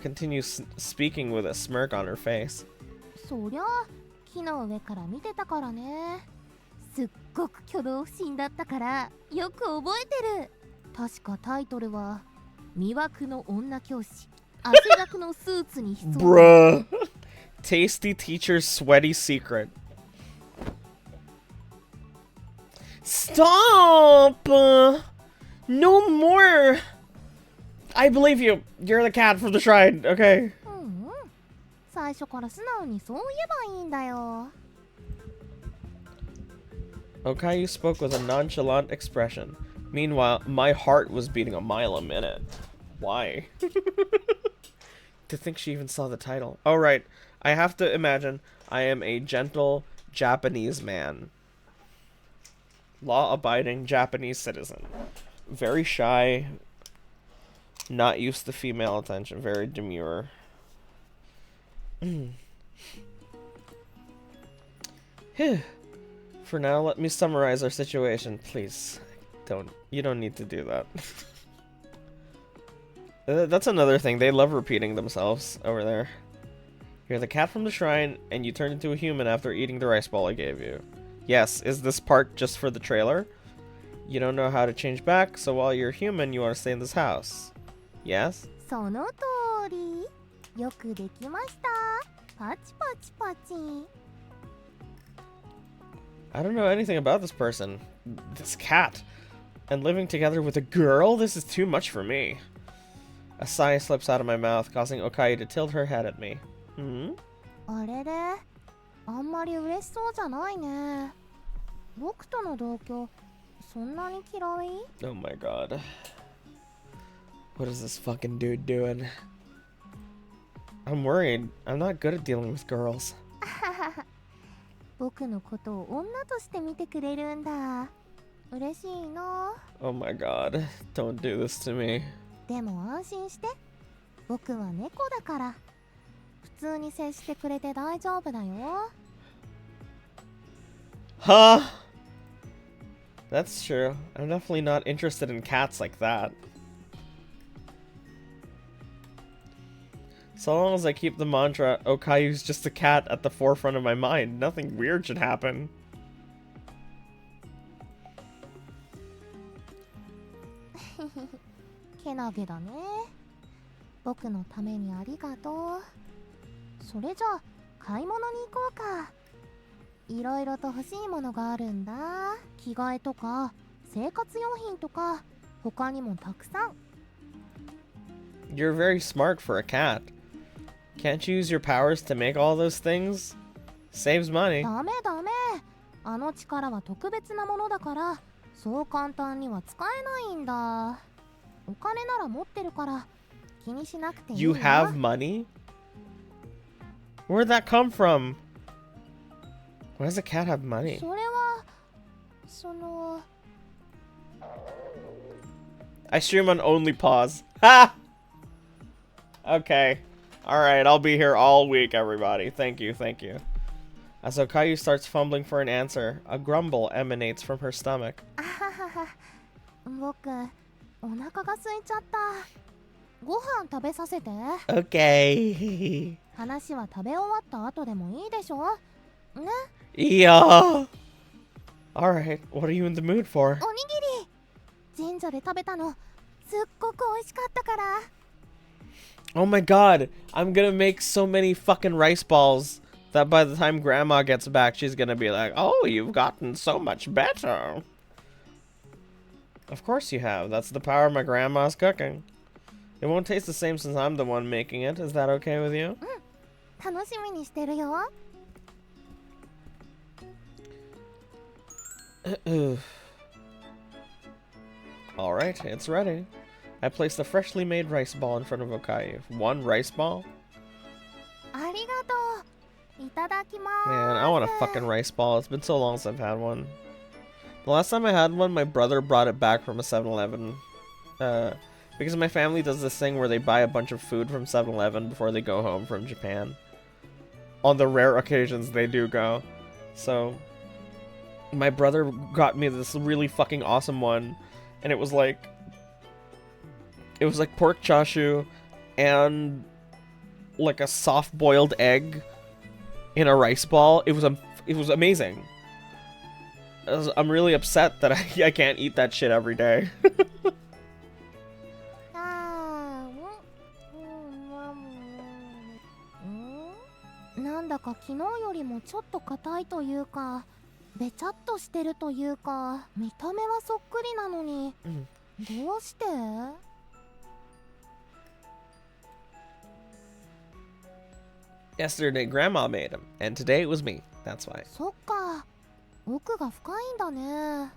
continues speaking with a smirk on her face. そりゃ木の上から見てたからね。すっごく挙動不審だったからよく覚えてる。確かタイトルは魅惑の女教師汗だくのスーツに潜む Bruh. Tasty teacher's sweaty secret. Stop! No more! I believe you. You're the cat from the shrine, okay? 最初から素直にそう言えばいいんだよ。Okayu spoke with a nonchalant expression. Meanwhile, my heart was beating a mile a minute. Why? To think she even saw the title. Oh, right. I have to imagine I am a gentle Japanese man. Law-abiding Japanese citizen. Very shy. Not used to female attention. Very demure. For now, let me summarize our situation, please. You don't need to do that. That's another thing. They love repeating themselves over there. You're the cat from the shrine, and you turned into a human after eating the rice ball I gave you. Yes, is this part just for the trailer? You don't know how to change back, so while you're human, you want to stay in this house. Yes? その通り。よくできました。パチパチパチ。I don't know anything about this person. This cat. And living together with a girl? This is too much for me. A sigh slips out of my mouth, causing Okayu to tilt her head at me. Hmm? あれれ、あんまり嬉しそうじゃないね。僕との同居、そんなに嫌い？ Oh my god. What is this fucking dude doing? I'm worried. I'm not good at dealing with girls. 僕のことを女として見てくれるんだ。嬉しいな。Oh my god. Don't do this to me. でも安心して。僕は猫だから。普通に接してくれて大丈夫だよ。Huh? That's true. I'm definitely not interested in cats like that. So long as I keep the mantra, Okayu's just a cat at the forefront of my mind, nothing weird should happen. けなげだね。僕のためにありがとう。それじゃあ買い物に行こうか。いろいろと欲しいものがあるんだ。着替えとか生活用品とか他にもたくさん。You're very smart for a cat. Can't you use your powers to make all those things? Saves money. ダメダメ。あの力は特別なものだからそう簡単には使えないんだ。お金なら持ってるから気にしなくていいよ。 You have money? Where'd that come from? Why does a cat have money? それはその I stream on only pause. Ha! Okay. Alright, I'll be here all week, everybody. Thank you, thank you. As Okayu starts fumbling for an answer, a grumble emanates from her stomach. あははは。僕お腹が空いちゃった。ご飯食べさせて。 Okay. 話は食べ終わった後でもいいでしょね。 Yeah. Alright, what are you in the mood for? おにぎり神社で食べたのすっごく美味しかったから。 Oh my god, I'm gonna make so many fucking rice balls that by the time grandma gets back, she's gonna be like, oh, you've gotten so much better. Of course you have. That's the power of my grandma's cooking. It won't taste the same since I'm the one making it. Is that okay with you? 楽しみにしてるよ。 Alright, it's ready. I placed a freshly made rice ball in front of Okayu. One rice ball? ありがとう。いただきます。 Man, I want a fucking rice ball. It's been so long since I've had one. The last time I had one, my brother brought it back from a 7-Eleven. Because my family does this thing where they buy a bunch of food from 7-Eleven before they go home from Japan. On the rare occasions they do go. So, my brother got me this really fucking awesome one. And it was like pork chashu and like a soft boiled egg in a rice ball. It was amazing. I'm really upset that I can't eat that shit every day. なんだか昨日よりもちょっと硬いというかべちゃっとしてるというか見た目はそっくりなのに、どうして？ Yesterday, Grandma made them, and today it was me. That's why. そっか、奥が深いんだね。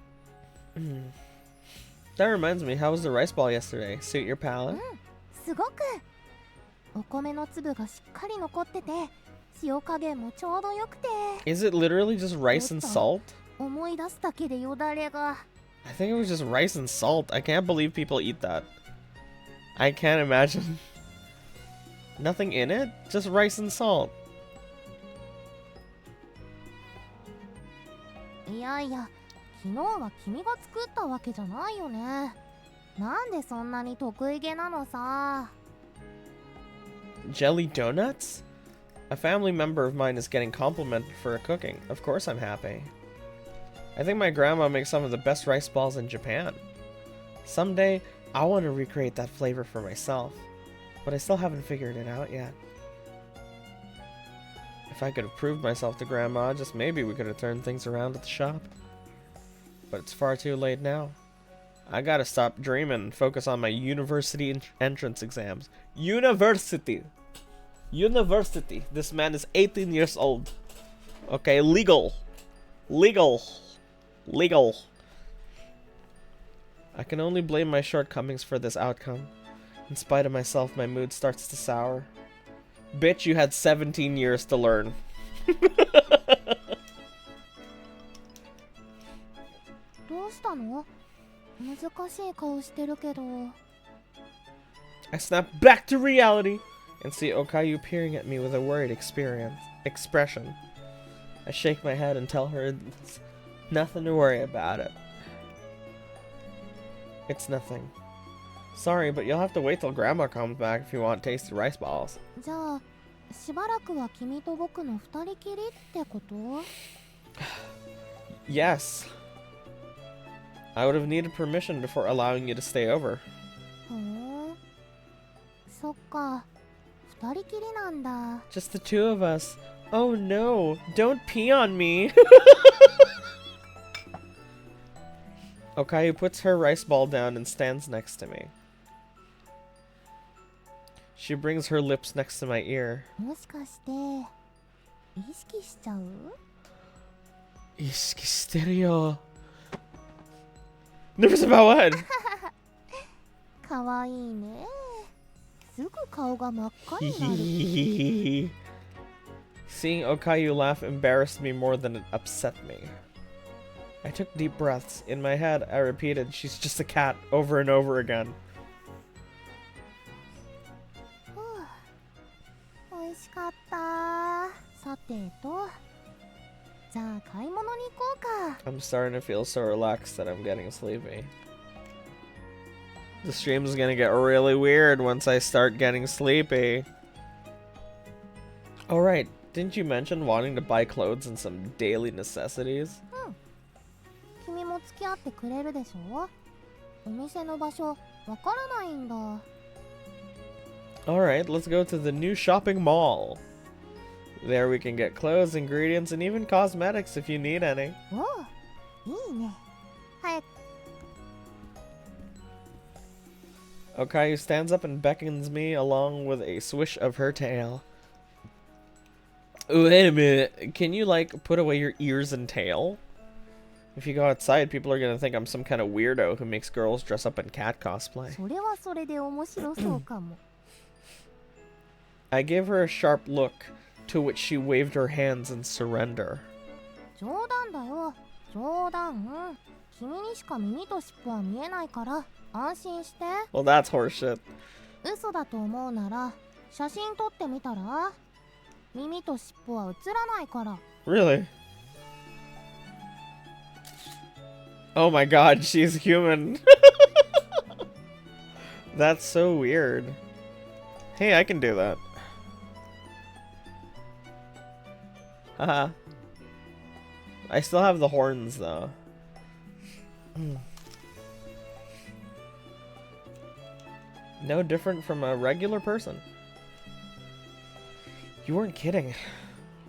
That reminds me, how was the rice ball yesterday? Suit your palate? すごく。お米の粒がしっかり残ってて、塩加減もちょうどよくて。 Is it literally just rice and salt? 思い出すだけでよだれが。 I think it was just rice and salt. I can't believe people eat that. I can't imagine. Nothing in it? Just rice and salt. いやいや、昨日は君が作ったわけじゃないよね。なんでそんなに得意げなのさ。 Jelly donuts? A family member of mine is getting complimented for her cooking. Of course I'm happy. I think my grandma makes some of the best rice balls in Japan. Someday, I want to recreate that flavor for myself, but I still haven't figured it out yet. If I could have proved myself to Grandma, just maybe we could have turned things around at the shop. But it's far too late now. I gotta stop dreaming and focus on my university entrance exams. University! University! This man is 18 years old. Okay, legal. Legal. Legal. I can only blame my shortcomings for this outcome. In spite of myself, my mood starts to sour. Bitch, you had 17 years to learn. I snap back to reality and see Okayu peering at me with a worried expression. I shake my head and tell her it's nothing to worry about it. It's nothing. Sorry, but you'll have to wait till Grandma comes back if you want tasty rice balls. Yes. I would have needed permission before allowing you to stay over. Just the two of us. Oh no, don't pee on me. Okayu puts her rice ball down and stands next to me. She brings her lips next to my ear. Iski Nervous about what? Seeing Okayu laugh embarrassed me more than it upset me. I took deep breaths. In my head, I repeated, she's just a cat, over and over again. I'm starting to feel so relaxed that I'm getting sleepy. The stream is gonna get really weird once I start getting sleepy. Oh right, didn't you mention wanting to buy clothes and some daily necessities? Alright, let's go to the new shopping mall. There we can get clothes, ingredients, and even cosmetics if you need any. Okayu stands up and beckons me along with a swish of her tail. Ooh, wait a minute. Can you, like, put away your ears and tail? If you go outside, people are gonna think I'm some kind of weirdo who makes girls dress up in cat cosplay. I gave her a sharp look, to which she waved her hands in surrender. Well, that's horseshit. Really? Oh my god, she's human. That's so weird. Hey, I can do that. Haha. I still have the horns though. No different from a regular person. You weren't kidding.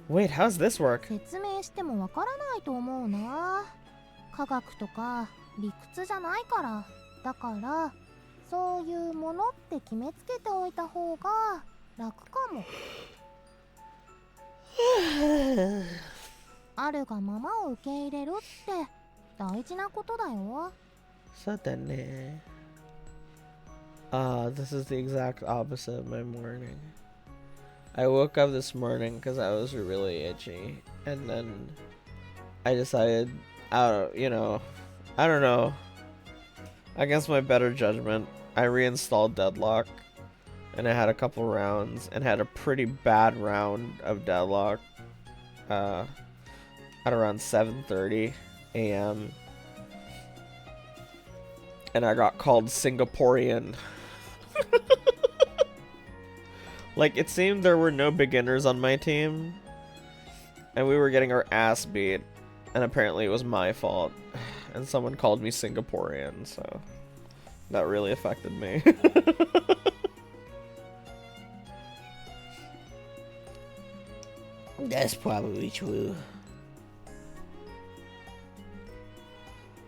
Wait, how's this work? This is the exact opposite of my morning. I woke up this morning because I was really itchy, and then I decided, I don't know, against my better judgment, I reinstalled Deadlock, and I had a couple rounds, and had a pretty bad round of Deadlock, at around 7:30 a.m. And I got called Singaporean. Like, it seemed there were no beginners on my team, and we were getting our ass beat. And apparently it was my fault. And someone called me Singaporean, so that really affected me. That's probably true.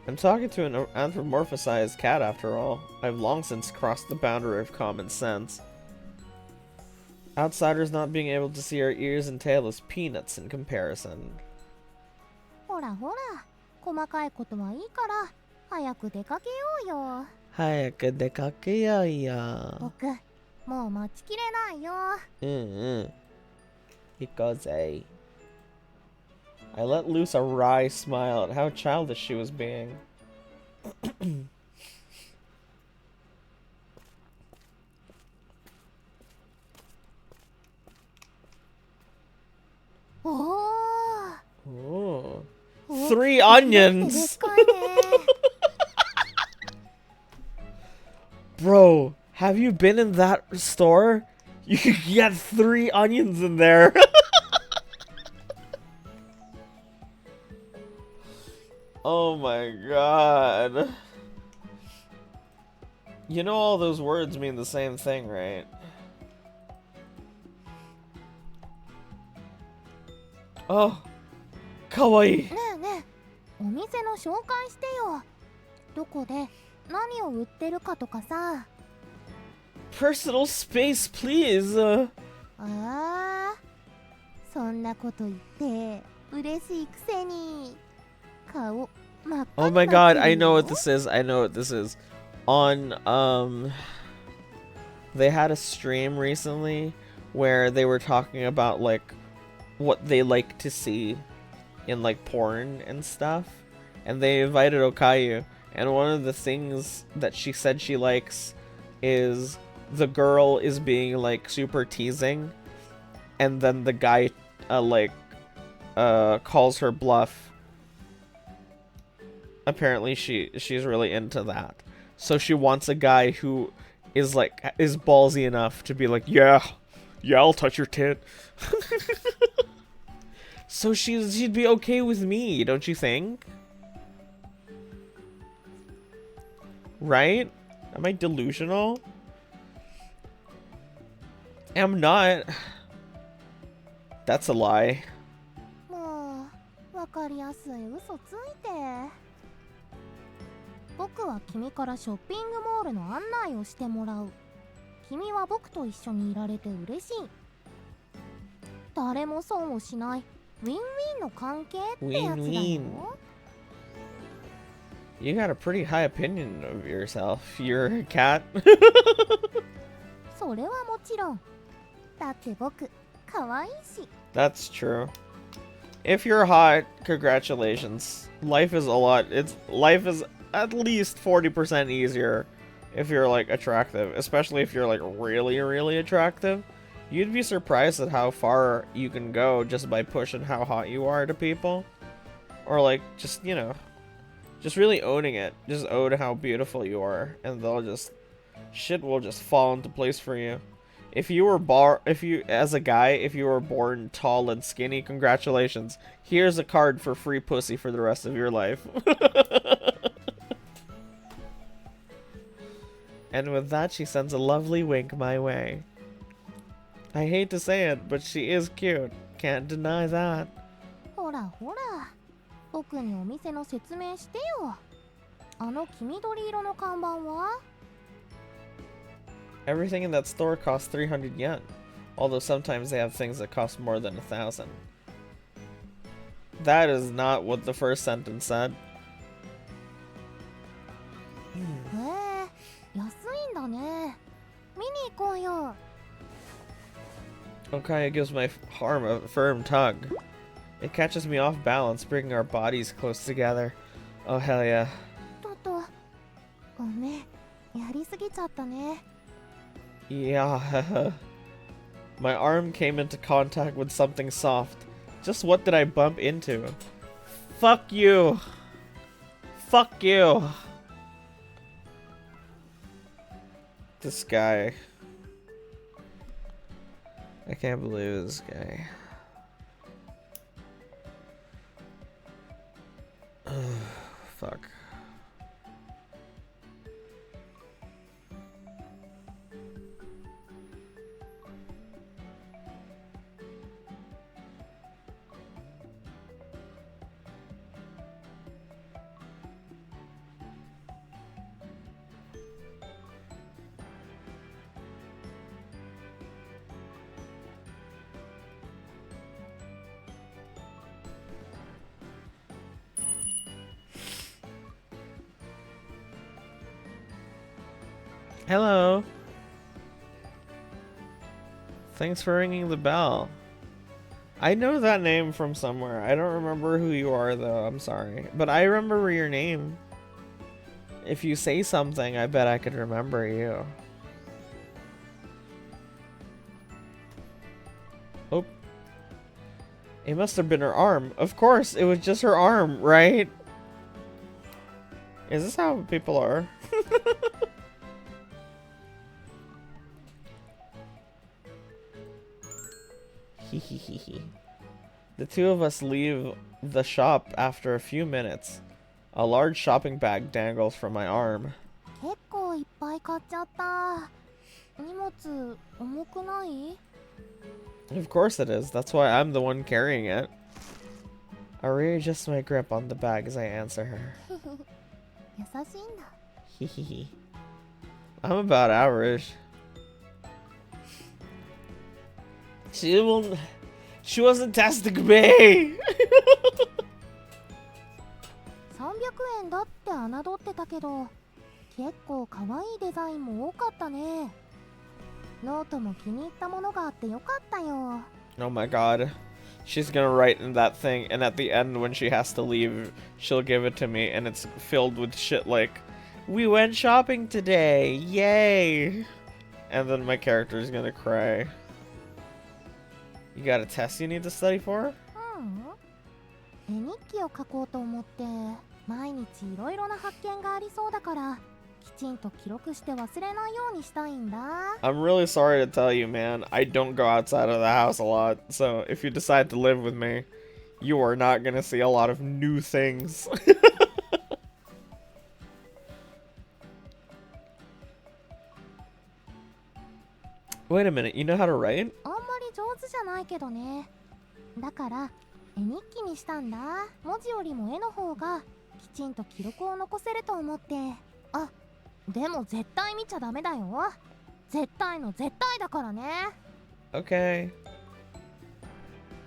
I'm talking to an anthropomorphized cat after all. I've long since crossed the boundary of common sense. Outsiders not being able to see our ears and tail is peanuts in comparison. ほらほら、細かいことはいいから早く出かけようよ。早く出かけようよ。僕、もう待ちきれないよ。行こうぜ。I let loose a wry smile at how childish she was being. Oh. 3 onions! Bro, have you been in that store? You could get 3 onions in there. Oh my god. You know all those words mean the same thing, right? Oh, kawaii. ねえねえ、お店の紹介してよ。どこで何を売ってるかとかさ。Personal space, please. そんなこと言って嬉しいくせに。顔真っ赤 Oh に my なって god, る I know よ。 what this is. I know what this is. On, they had a stream recently where they were talking about, like, what they like to see in, like, porn and stuff. And they invited Okayu. And one of the things that she said she likes is the girl is being, like, super teasing. And then the guy, calls her bluff. Apparently she's really into that. So she wants a guy who is ballsy enough to be like, yeah, I'll touch your tit. So she'd be okay with me, don't you think? Right? Am I delusional? I'm not. That's a lie. もうわかりやすい嘘ついて。僕は君からショッピングモールの案内をしてもらう。君は僕と一緒にいられて嬉しい。誰も損をしないウィンウィンの関係ってやつだよ。 Win-win. You got a pretty high opinion of yourself. You're a cat. それはもちろん。だって僕可愛いし。 That's true. If you're hot, congratulations. Life is at least 40% easier if you're like attractive, especially if you're like really, really attractive. You'd be surprised at how far you can go just by pushing how hot you are to people. Or like just, you know, just really owning it. Just own how beautiful you are, and shit will just fall into place for you. If you were as a guy, if you were born tall and skinny, congratulations. Here's a card for free pussy for the rest of your life. And with that, she sends a lovely wink my way. I hate to say it, but she is cute. Can't deny that. ほらほら、僕にお店の説明してよ。あの黄緑色の看板は？ Everything in that store costs 300 yen, although sometimes they have things that cost more than 1,000. That is not what the first sentence said. へえ、安いんだね。見に行こうよ。 Okayu gives my arm a firm tug. It catches me off balance, bringing our bodies close together. Oh hell yeah. トト、ごめん、やりすぎちゃったね。 Yeah. My arm came into contact with something soft. Just what did I bump into? Fuck you. Fuck you. This guy. I can't believe this guy. fuck. Hello. Thanks for ringing the bell. I know that name from somewhere. I don't remember who you are though, I'm sorry. But I remember your name. If you say something, I bet I could remember you. Oh. It must have been her arm. Of course, it was just her arm, right? Is this how people are? The two of us leave the shop after a few minutes. A large shopping bag dangles from my arm. 結構いっぱい買っちゃった。荷物重くない？ Of course it is. That's why I'm the one carrying it. I readjust my grip on the bag as I answer her. 優しいんだ。 I'm about average. She wasn't testing me. 300円だって侮ってたけど、結構可愛いデザインも多かったね。ノートも気に入ったものがあってよかったよ。 Oh my god. She's gonna write in that thing, and at the end when she has to leave, she'll give it to me, and it's filled with shit like, "We went shopping today, yay!" And then my character is gonna cry. You got a test you need to study for? 絵日記を書こうと思って、毎日いろいろな発見がありそうだから、きちんと記録して忘れないようにしたいんだ。 I'm really sorry to tell you, man. I don't go outside of the house a lot, so if you decide to live with me, you are not gonna see a lot of new things. Wait a minute, you know how to write? あんまり上手じゃないけどね。だから絵日記にしたんだ。文字よりも絵の方がきちんと記録を残せると思って。あ、でも絶対見ちゃダメだよ。絶対の絶対だからね。 Okay.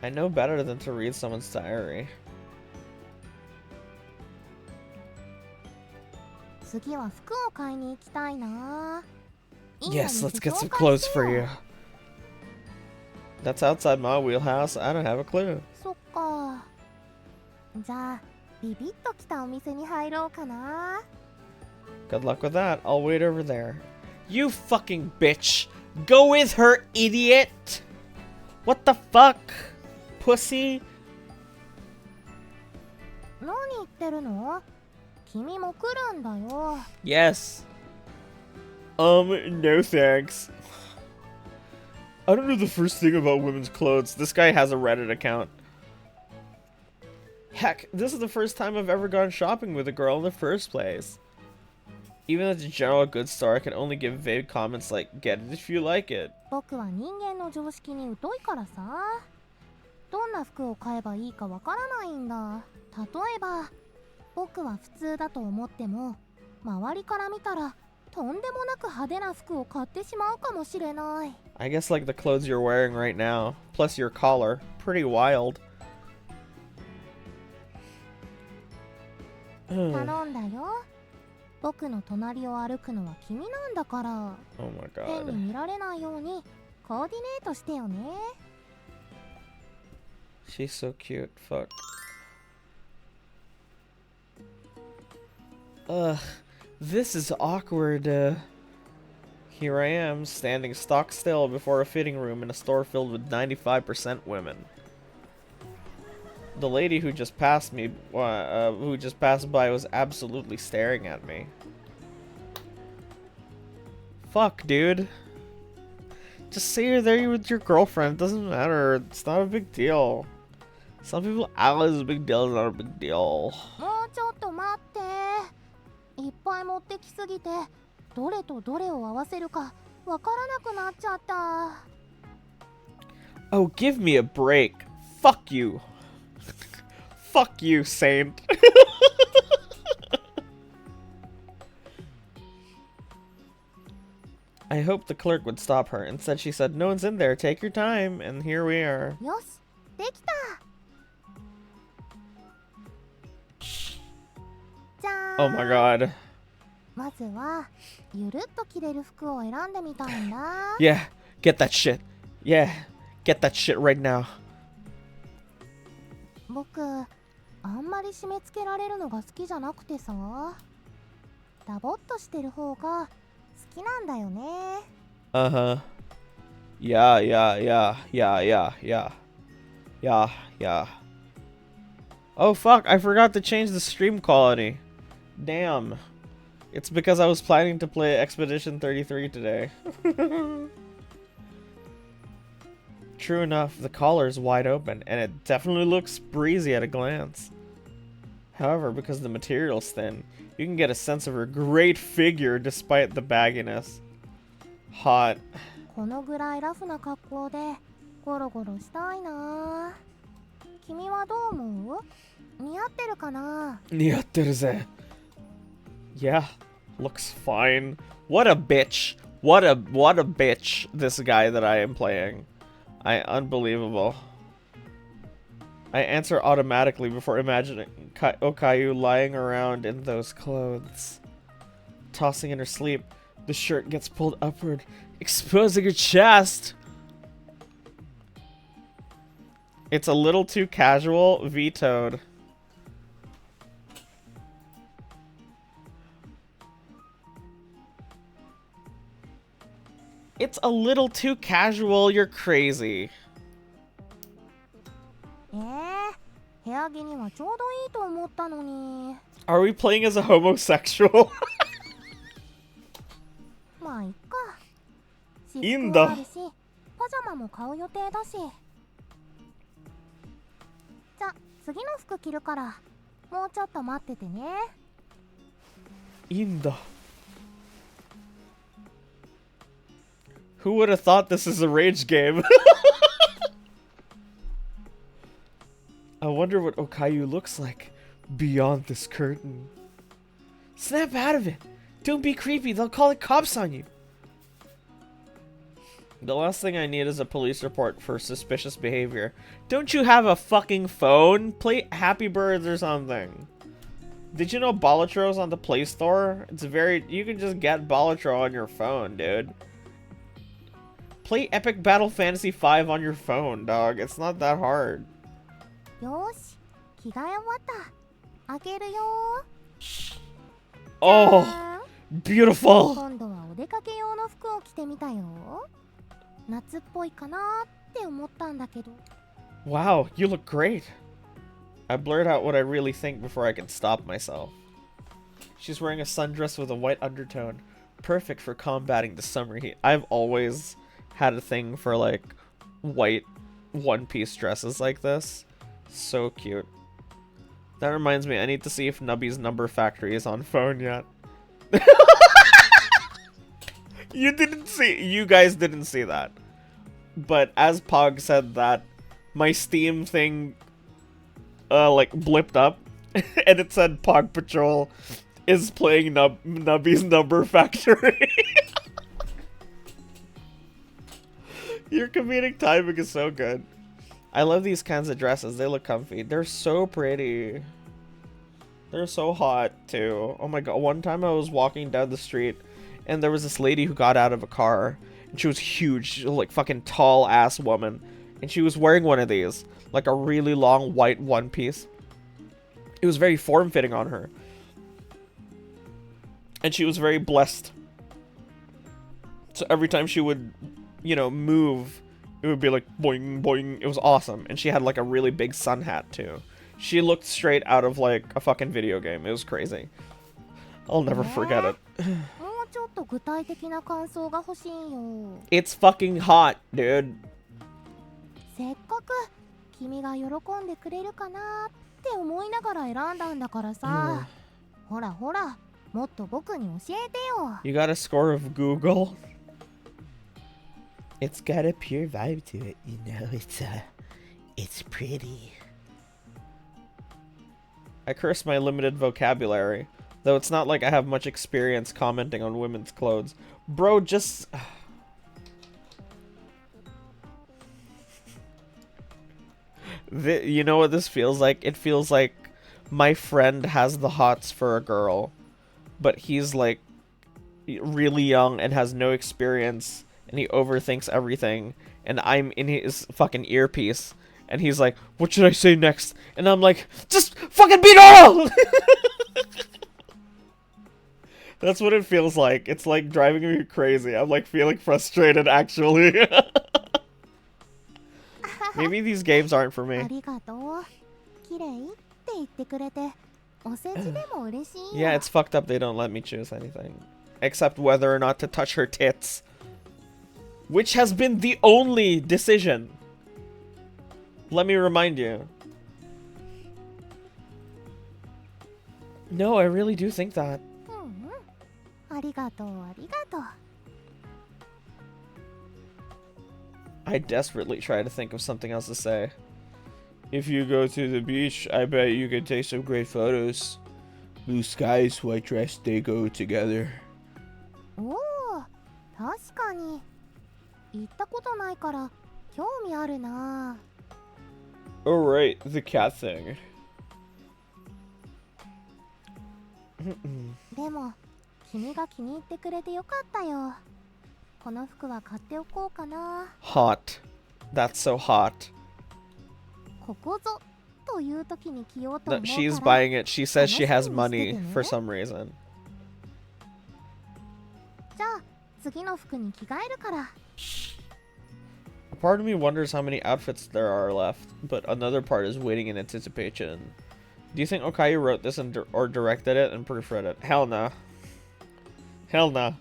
I know better than to read someone's diary. 次は服を買いに行きたいな。 Yes, let's get some clothes for you. That's outside my wheelhouse. I don't have a clue. そっか。じゃあビビッときたお店に入ろうかな。 Good luck with that. I'll wait over there. You fucking bitch. Go with her, idiot. What the fuck? Pussy. 何言ってるの？君も来るんだよ。 Yes. No thanks. I don't know the first thing about women's clothes. This guy has a Reddit account. Heck, this is the first time I've ever gone shopping with a girl in the first place. Even at the general goods store, I can only give vague comments like, get it if you like it. 僕は人間の常識に疎いからさ。どんな服を買えばいいかわからないんだ。例えば、僕は普通だと思っても、周りから見たらとんでもなく派手な服を買ってしまうかもしれない。 I guess like the clothes you're wearing right now, plus your collar. Pretty wild. 頼んだよ。僕の隣を歩くのは君なんだから。 Oh my 変に god. 見られないようにコーディネートしてよね。 She's so cute. Fuck. Ugh. This is awkward. Here I am, standing stock still before a fitting room in a store filled with 95% women. The lady who just passed me, who just passed by, was absolutely staring at me. Fuck, dude. Just say you're there with your girlfriend. It doesn't matter. It's not a big deal. Some people act like it's a big deal. It's not a big deal. もうちょっと待って。いっぱい持ってきすぎて、どれとどれを合わせるかわからなくなっちゃった。Oh, give me a break. Fuck you. Fuck you, Saint. I hoped the clerk would stop her. Instead, she said, "No one's in there. Take your time." And here we are. よし、できた。じゃーん。 Oh my god. まずはゆるっと着れる服を選んでみたいんだ。 Yeah, get that shit. Yeah, get that shit right now. 僕あんまり締め付けられるのが好きじゃなくてさ、ダボっとしてる方が好きなんだよね。 Uh-huh. Yeah, yeah, yeah, yeah, yeah, yeah. Yeah, yeah. Oh fuck, I forgot to change the stream quality. Damn. It's because I was planning to play Expedition 33 today. True enough, the collar is wide open, and it definitely looks breezy at a glance. However, because the material's thin, you can get a sense of her great figure despite the bagginess. Hot. このぐらいラフな格好でゴロゴロしたいな。君はどう思う？似合ってるかな？ 似合ってるぜ. Yeah, looks fine. What a bitch. What a bitch, this guy that I am playing. Unbelievable. I answer automatically before imagining Okayu lying around in those clothes. Tossing in her sleep, the shirt gets pulled upward, exposing her chest. It's a little too casual, vetoed. It's a little too casual, you're crazy. 部屋着にはちょうどいいと思ったのに。 Are we playing as a homosexual? まあいっか。いいんだ。私服はあるし、パジャマも買う予定だし。じゃ、次の服着るから、もうちょっと待っててね。いいんだ. Who would have thought this is a rage game? I wonder what Okayu looks like beyond this curtain. Snap out of it! Don't be creepy, they'll call the cops on you! The last thing I need is a police report for suspicious behavior. Don't you have a fucking phone? Play Happy Birds or something. Did you know Balatro's on the Play Store? You can just get Balatro on your phone, dude. Play Epic Battle Fantasy 5 on your phone, dog. It's not that hard. よーし、着替え終わった。開けるよー。 Oh, beautiful. 今度はお出かけ用の服を着てみたよ。夏っぽいかなって思ったんだけど。 Wow, you look great. I blurt out what I really think before I can stop myself. She's wearing a sundress with a white undertone, perfect for combating the summer heat. I've always had a thing for like white one-piece dresses like this. So cute. That reminds me, I need to see if Nubby's Number Factory is on phone yet. You guys didn't see that. But as Pog said that, my Steam thing like blipped up and it said Pog Patrol is playing Nubby's Number Factory. Your comedic timing is so good. I love these kinds of dresses. They look comfy. They're so pretty. They're so hot, too. Oh my god. One time I was walking down the street, and there was this lady who got out of a car. And she was huge. Like, fucking tall-ass woman. And she was wearing one of these. Like, a really long white one-piece. It was very form-fitting on her. And she was very blessed. So every time she would, you know, move, it would be like boing, boing. It was awesome. And she had like a really big sun hat too. She looked straight out of like a fucking video game. It was crazy. I'll never forget it. もうちょっと具体的な感想が欲しいよ。 It's fucking hot, dude. せっかく君が喜んでくれるかなっって思いながら選んだんだからさ。ほらほら、もっと僕に教えてよ。You got a score of Google? It's got a pure vibe to it, you know. It's pretty. I curse my limited vocabulary, though it's not like I have much experience commenting on women's clothes. Bro, just... You know what this feels like? It feels like my friend has the hots for a girl, but he's like really young and has no experience, and he overthinks everything, and I'm in his fucking earpiece, and he's like, what should I say next? And I'm like, just fucking be normal! That's what it feels like. It's like driving me crazy. I'm like feeling frustrated, actually. Maybe these games aren't for me. Yeah, it's fucked up they don't let me choose anything. Except whether or not to touch her tits. Which has been the only decision. Let me remind you. No, I really do think that. I desperately try to think of something else to say. If you go to the beach, I bet you could take some great photos. Blue skies, white dress, they go together. Oh, 確かに。行ったことないから興味あるな。Alright, the cat thing. でも、君が気に入ってくれてよかったよ。この服は買っておこうかな。Hot. That's so hot. ここぞという時に着ようと思うから。She's buying it. She says she has money for some reason. じゃあ、次の服に着替えるから。A part of me wonders how many outfits there are left, but another part is waiting in anticipation. Do you think Okayu wrote this or directed it and proofread it? Hell no. Hell no.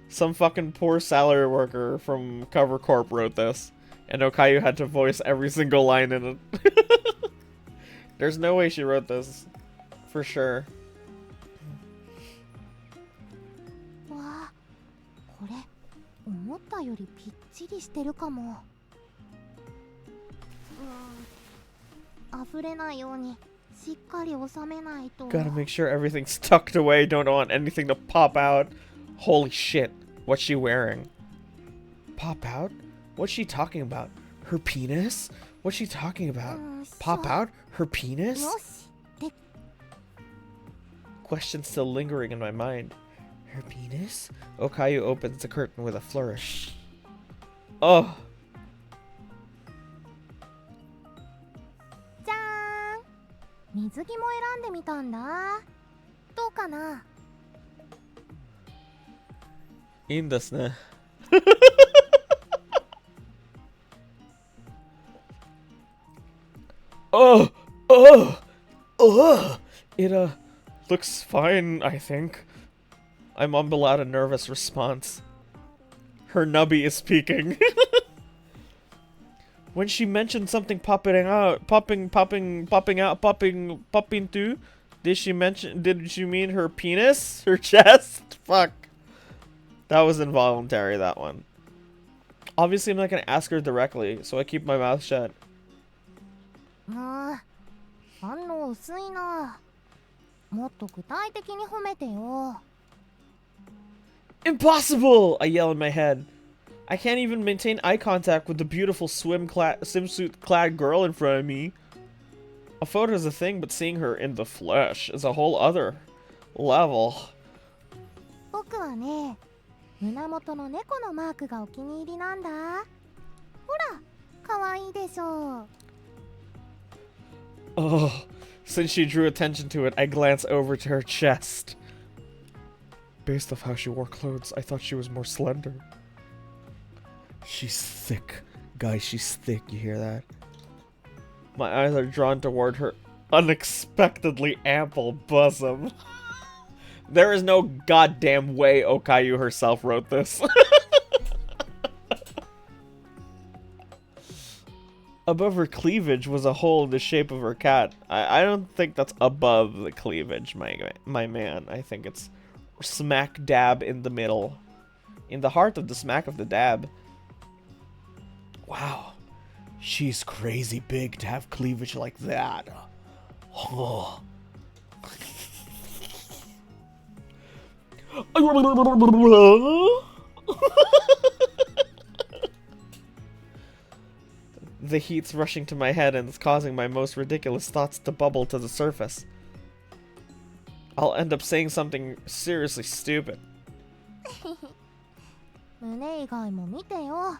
Some fucking poor salary worker from Cover Corp wrote this, and Okayu had to voice every single line in it. There's no way she wrote this. For sure. わあ、これ思ったよりぴっちりしてるかも。溢れないようにしっかり収めないと。Gotta make sure everything's tucked away. Don't want anything to pop out. Holy shit. What's she wearing? Pop out? What's she talking about? Her penis? What's she talking about? Pop out? Her penis? Question still lingering in my mind. Her penis? Okayu opens the curtain with a flourish. Oh. じゃーん。水着も選んでみたんだ。どうかな。いいんですね。Oh! Oh! Oh! It, looks fine, I think. I mumble out a nervous response. Her nubby is peeking. When she mentioned something popping through, did she mean her penis? Her chest? Fuck. That was involuntary, that one. Obviously, I'm not gonna ask her directly, so I keep my mouth shut. 反応薄いな。もっと具体的に褒めてよ。Impossible! I yell in my head. I can't even maintain eye contact with the beautiful swimsuit-clad girl in front of me. A photo is a thing, but seeing her in the flesh is a whole other level. 僕はね、胸元の猫のマークがお気に入りなんだ。ほら、可愛いでしょう。Oh, since she drew attention to it, I glance over to her chest. Based off how she wore clothes, I thought she was more slender. She's thick. Guys, she's thick, you hear that? My eyes are drawn toward her unexpectedly ample bosom. There is no goddamn way Okayu herself wrote this. above her cleavage was a hole in the shape of her cat. I don't think that's above the cleavage, my man. I think it's smack dab in the middle. In the heart of the smack of the dab. Wow. She's crazy big to have cleavage like that. Oh. The heat's rushing to my head and it's causing my most ridiculous thoughts to bubble to the surface. I'll end up saying something seriously stupid. 胸以外も見てよ。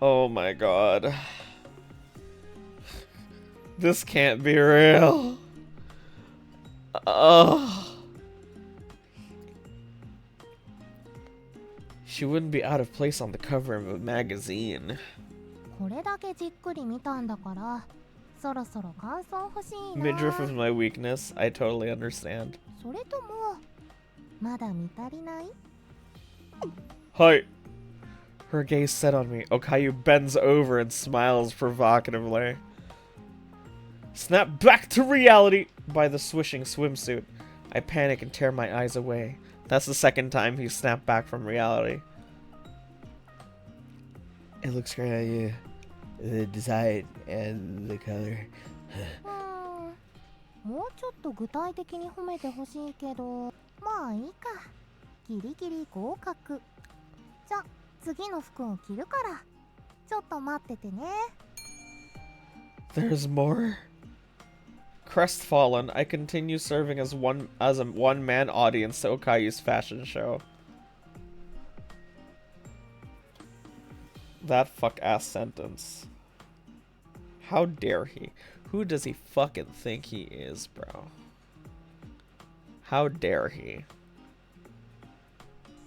Oh my god. This can't be real. She wouldn't be out of place on the cover of a magazine. これだけじっくり見たんだから、そろそろ感想欲しいな。 Midriff is my weakness. I totally understand. それともまだ見足りない？ Hi. Her gaze set on me. Okayu bends over and smiles provocatively. Snap back to reality by the swishing swimsuit. I panic and tear my eyes away. That's the second time he snapped back from reality. It looks great on you. The design and the color. もうちょっと具体的に褒めてほしいけど、まあいいか。ギリギリ合格。じゃ、次の服を着るから。ちょっと待っててね。 There's more? Crestfallen, I continue serving as a one-man audience to Okayu's fashion show. That fuck-ass sentence. How dare he? Who does he fucking think he is, bro? How dare he?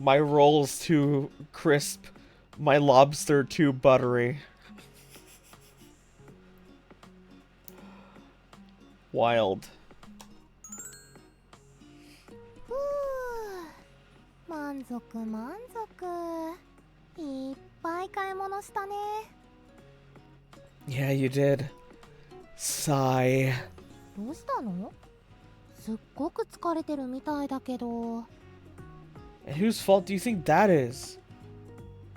My roll's too crisp. My lobster too buttery. Wild. ふう、満足満足。いっぱい買い物したね。 Yeah, you did. Sigh. どうしたの？すっごく疲れてるみたいだけど。 And whose fault do you think that is?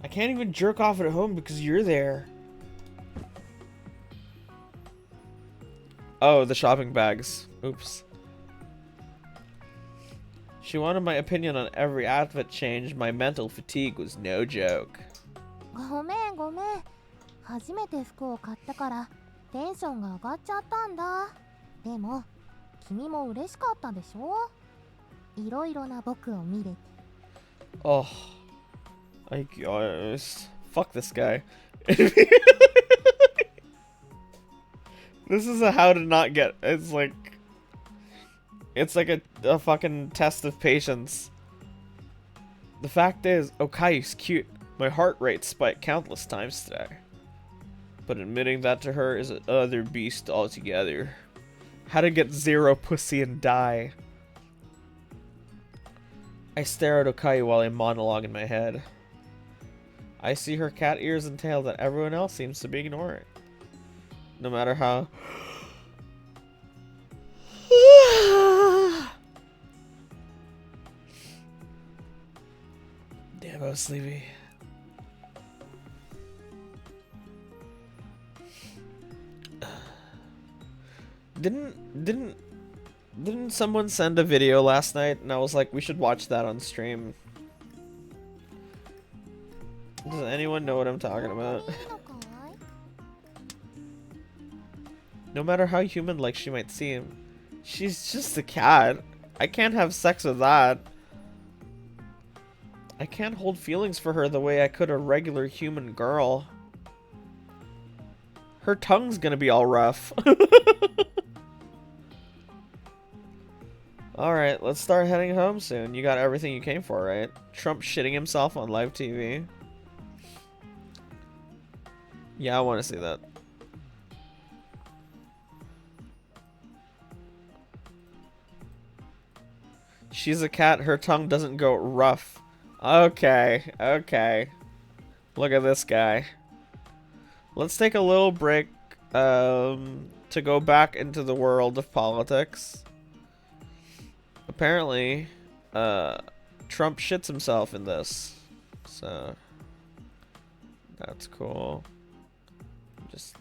I can't even jerk off at home because you're there. Oh, the shopping bags. Oops. She wanted my opinion on every outfit change. My mental fatigue was no joke. ごめんごめん。初めて服を買ったからテンションが上がっちゃったんだ。でも君も嬉しかったでしょ？いろいろな僕を見れて。 Oh, I guess. Fuck this guy. This is a how to not get. It's like a fucking test of patience. The fact is, Okayu's cute. My heart rate spiked countless times today. But admitting that to her is another beast altogether. How to get 0 pussy and die. I stare at Okayu while I monologue in my head. I see her cat ears and tail that everyone else seems to be ignoring. No matter how... Damn, I was sleepy. Didn't someone send a video last night and I was like, we should watch that on stream? Does anyone know what I'm talking about? No matter how human-like she might seem, she's just a cat. I can't have sex with that. I can't hold feelings for her the way I could a regular human girl. Her tongue's gonna be all rough. Alright, let's start heading home soon. You got everything you came for, right? Trump shitting himself on live TV. Yeah, I want to see that. She's a cat, her tongue doesn't go rough. Okay, okay. Look at this guy. Let's take a little break to go back into the world of politics. Apparently, Trump shits himself in this, so that's cool. Just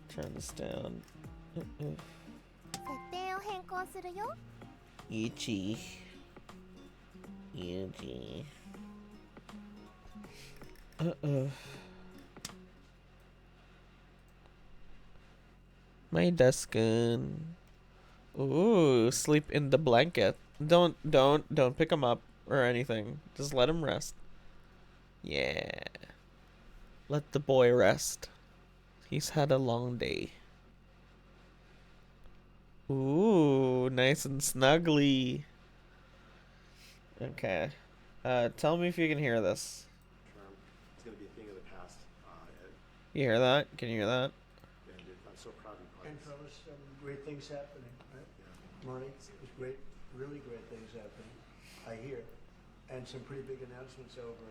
turn this down. 設定を変更するよ。 Ichi. Yuji. My Duskin. Ooh, sleep in the blanket. Don't pick him up or anything. Just let him rest. Yeah. Let the boy rest. He's had a long day. Ooh, nice and snuggly. Okay. Tell me if you can hear this. It's going to be a thing of the past. Ed. You hear that? Can you hear that? Yeah, dude, I'm so proud of you. And fellas, some great things happening, right? Yeah. Money, there's great, really great things happening, I hear. And some pretty big announcements over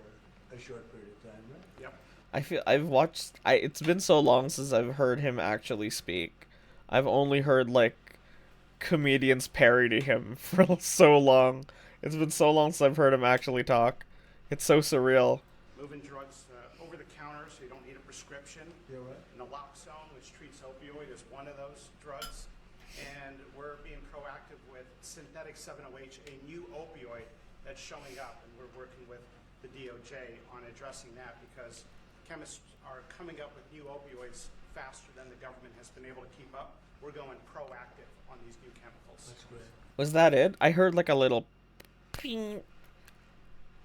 a short period of time, right? Yep. I feel it's been so long since I've heard him actually speak. I've only heard like comedians parody him for so long. It's been so long since I've heard him actually talk. It's so surreal. Moving drugs over the counter so you don't need a prescription. Yeah, right. Naloxone, which treats opioid, is one of those drugs. And we're being proactive with synthetic 7-OH, a new opioid that's showing up. And we're working with the DOJ on addressing that because chemists are coming up with new opioids faster than the government has been able to keep up. We're going proactive on these new chemicals. That's great. Was that it? I heard like a little ping.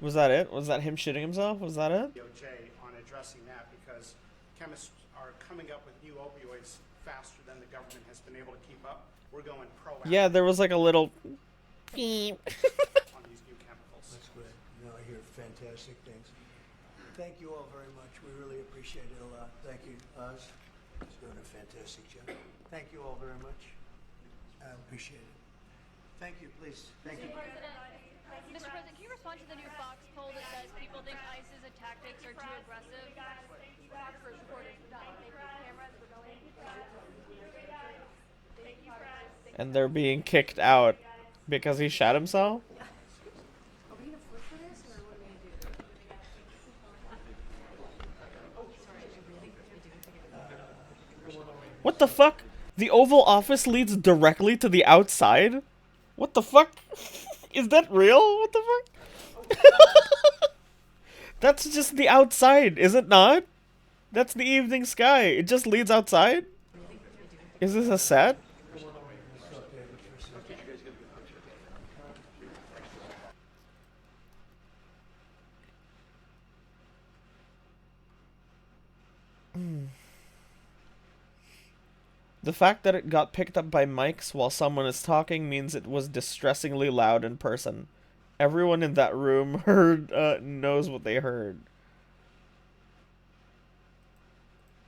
Was that it? Was that him shitting himself? Was that it? DOJ on addressing that because chemists are coming up with new opioids faster than the government has been able to keep up. We're going proactive. Yeah, there was like a little ping. On these new chemicals. That's great. No, I hear fantastic things. Thank you all very much. We really appreciate it a lot. Thank you, Oz. He's doing a fantastic job. Thank you all very much. I appreciate it. Thank you, please. Thank you. Mr. President, can you respond to the new Fox poll that says people think ICE's tactics are too aggressive? And they're being kicked out because he shot himself? What the fuck? The Oval Office leads directly to the outside? What the fuck? Is that real? What the fuck? That's just the outside, is it not? That's the evening sky. It just leads outside? Is this a set? The fact that it got picked up by mics while someone is talking means it was distressingly loud in person. Everyone in that room heard, knows what they heard.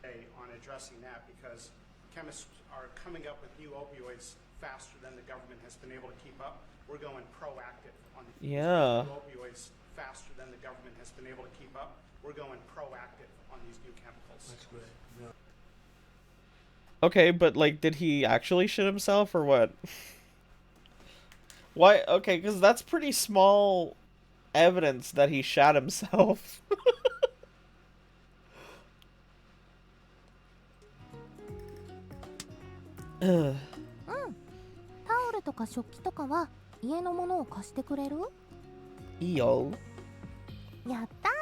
On addressing that because chemists are coming up with new opioids faster than the government has been able to keep up. We're going proactive on these new opioids faster than the government has been able to keep up. We're going proactive on these new chemicals. That's great. No. Okay, but like, did he actually shit himself or what? Why? Okay, because that's pretty small evidence that he shot himself. Ugh. タオルとか食器とかは家のものを貸してくれる？いいよ。やったー。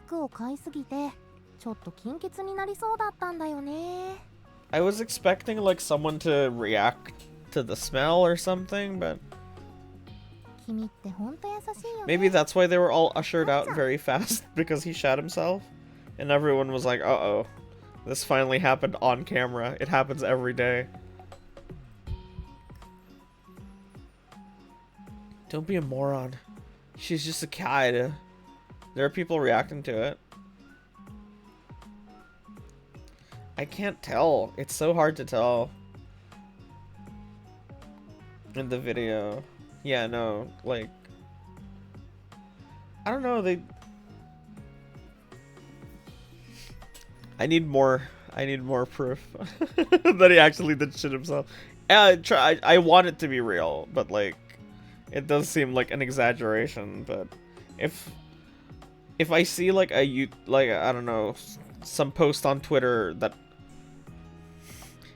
服を買いすぎてちょっと金欠になりそうだったんだよね。I was expecting like someone to react to the smell or something, but 君ってほんと優しいよね。 maybe that's why they were all ushered out very fast because he shot himself, and everyone was like, "Uh-oh, this finally happened on camera. It happens every day." Don't be a moron. She's just a kid. There are people reacting to it. I can't tell. It's so hard to tell in the video. Yeah, no, like, I don't know, I need more proof that he actually did shit himself. I want it to be real, but like, it does seem like an exaggeration. But if I see like I don't know, some post on Twitter that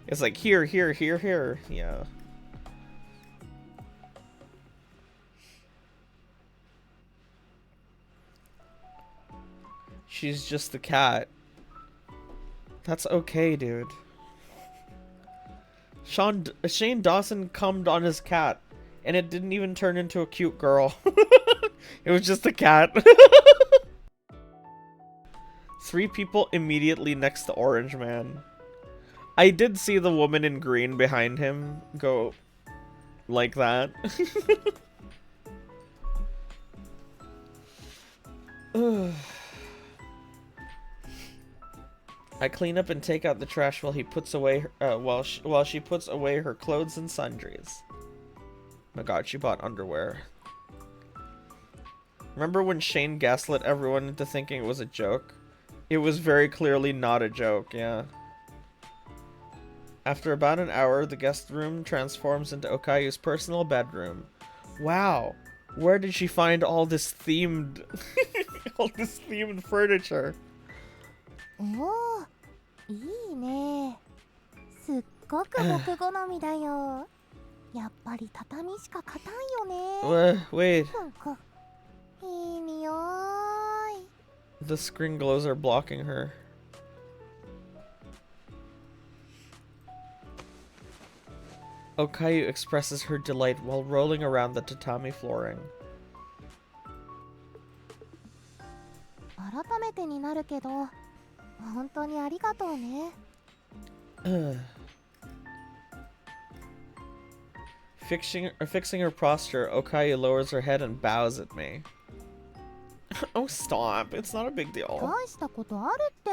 it's like here, yeah. She's just a cat. That's okay, dude. Shane Dawson cummed on his cat, and it didn't even turn into a cute girl. It was just a cat. 3 people immediately next to Orange Man. I did see the woman in green behind him go like that. I clean up and take out the trash while he puts away while she puts away her clothes and sundries. Oh my god, she bought underwear. Remember when Shane gaslit everyone into thinking it was a joke? It was very clearly not a joke, yeah. After about an hour, the guest room transforms into Okayu's personal bedroom. Wow, where did she find all this themed furniture? おお、いいね。すっごく僕好みだよ。やっぱり畳しか硬いよね。Wait. いい匂い。 The screen glows are blocking her. Okayu expresses her delight while rolling around the tatami flooring. 改めてになるけど、本当にありがとうね。Fixing her posture, Okayu lowers her head and bows at me. Oh, stop. It's not a big deal. 大したことあるって。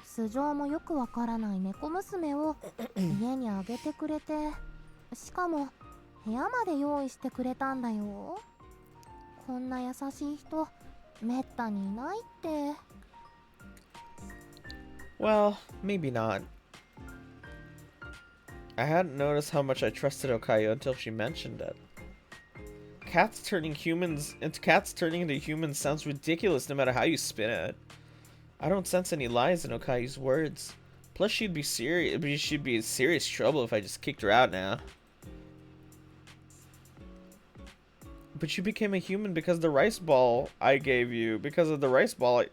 素性もよくわからない猫娘を家にあげてくれて、しかも部屋まで用意してくれたんだよ。こんな優しい人めったにいないって。 Well, maybe not. I hadn't noticed how much I trusted Okayu until she mentioned it. Cats turning into humans sounds ridiculous no matter how you spin it. I don't sense any lies in Okayu's words. Plus, she'd be in serious trouble if I just kicked her out now. But you became a human because the rice ball I gave you. Because of the rice ball,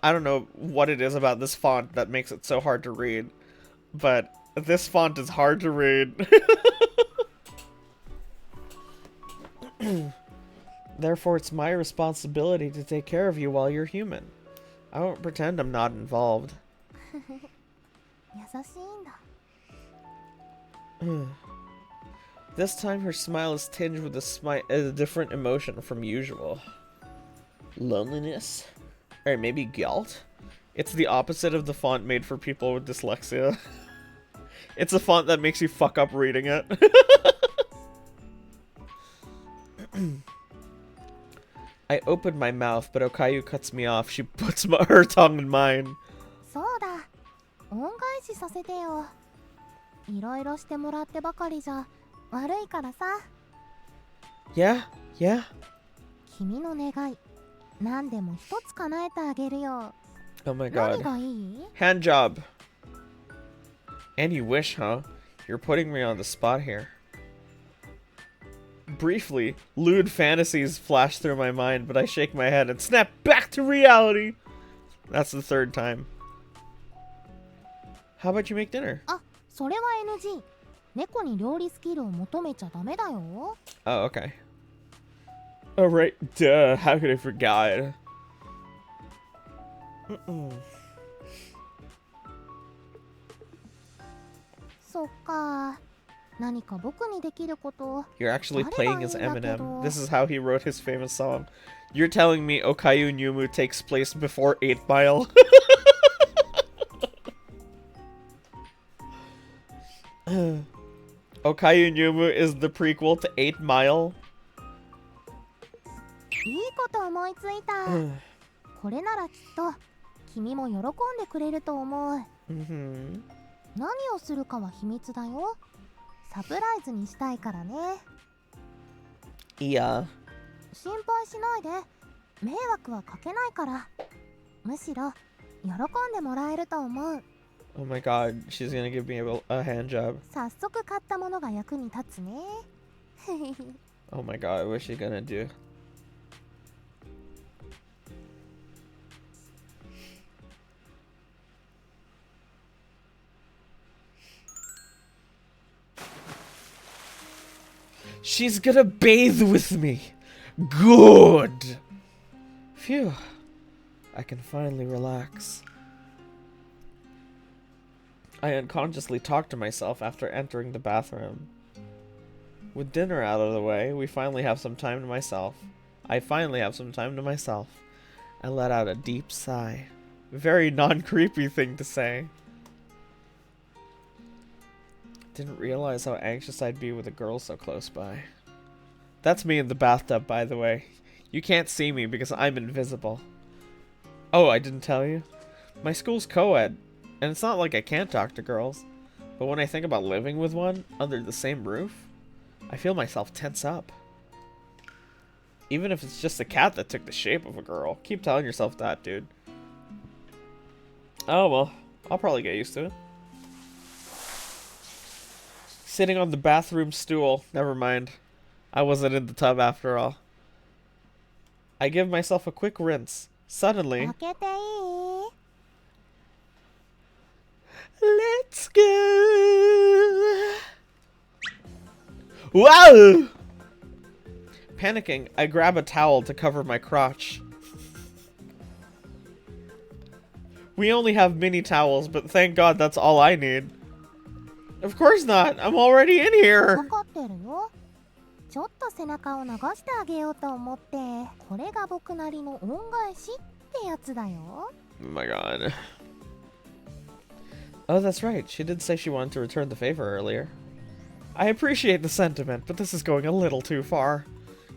I don't know what it is about this font that makes it so hard to read. But this font is hard to read. Therefore, it's my responsibility to take care of you while you're human. I won't pretend I'm not involved. 優しいんだ。 This time, her smile is tinged with a different emotion from usual. Loneliness? Or maybe guilt? It's the opposite of the font made for people with dyslexia. It's a font that makes you fuck up reading it. I opened my mouth, but Okayu cuts me off. She puts her tongue in mine. そうだ。恩返しさせてよ。いろいろしてもらってばかりじゃ悪いからさ。 Yeah? 君の願い、何でも一つ叶えてあげるよ。 Oh my 何 god. がいい？ Hand job. And you wish, huh? You're putting me on the spot here. Briefly, lewd fantasies flash through my mind, but I shake my head and snap back to reality. That's the 3rd time. How about you make dinner? あ、それは NG。猫に料理スキルを求めちゃダメだよ。 Oh, okay. Oh, right. Duh. How could I forget? Mm-mm. そっか。何か僕にできること。 You're actually playing as 誰がいいんだけど。 Eminem. This is how he wrote his famous song. You're telling me Okayu Nyumuuuuuuuuuu takes place before 8 Mile? Okayu Nyumuuuuuuuuu is the prequel to 8 Mile? いいこと思いついた。これならきっと君も喜んでくれると思う。 Mm-hmm. 何をするかは秘密だよ。サプライズにしたいからね。 Yeah. 心配しないで。迷惑はかけないから。むしろ喜んでもらえると思う。 Oh my god, she's gonna give me a hand job. 早速買ったものが役に立つね。 Oh my god, what's she gonna do? She's gonna bathe with me! Good! Phew. I can finally relax. I unconsciously talked to myself after entering the bathroom. With dinner out of the way, we finally have some time to myself. I finally have some time to myself. I let out a deep sigh. Very non-creepy thing to say. Didn't realize how anxious I'd be with a girl so close by. That's me in the bathtub, by the way. You can't see me because I'm invisible. Oh, I didn't tell you? My school's co-ed, and it's not like I can't talk to girls. But when I think about living with one, under the same roof, I feel myself tense up. Even if it's just a cat that took the shape of a girl. Keep telling yourself that, dude. Oh well, I'll probably get used to it. Sitting on the bathroom stool. Never mind. I wasn't in the tub after all. I give myself a quick rinse. Suddenly... 開けていい？ Let's go! Wow! Panicking, I grab a towel to cover my crotch. We only have mini towels, but thank God that's all I need. Of course not! I'm already in 分 here! かってるよ。ちょっと背中を流してあげようと思って、これが僕なりの恩返しってやつだよ。 Oh my god. Oh, that's right. She did say she wanted to return the favor earlier. I appreciate the sentiment, but this is going a little too far.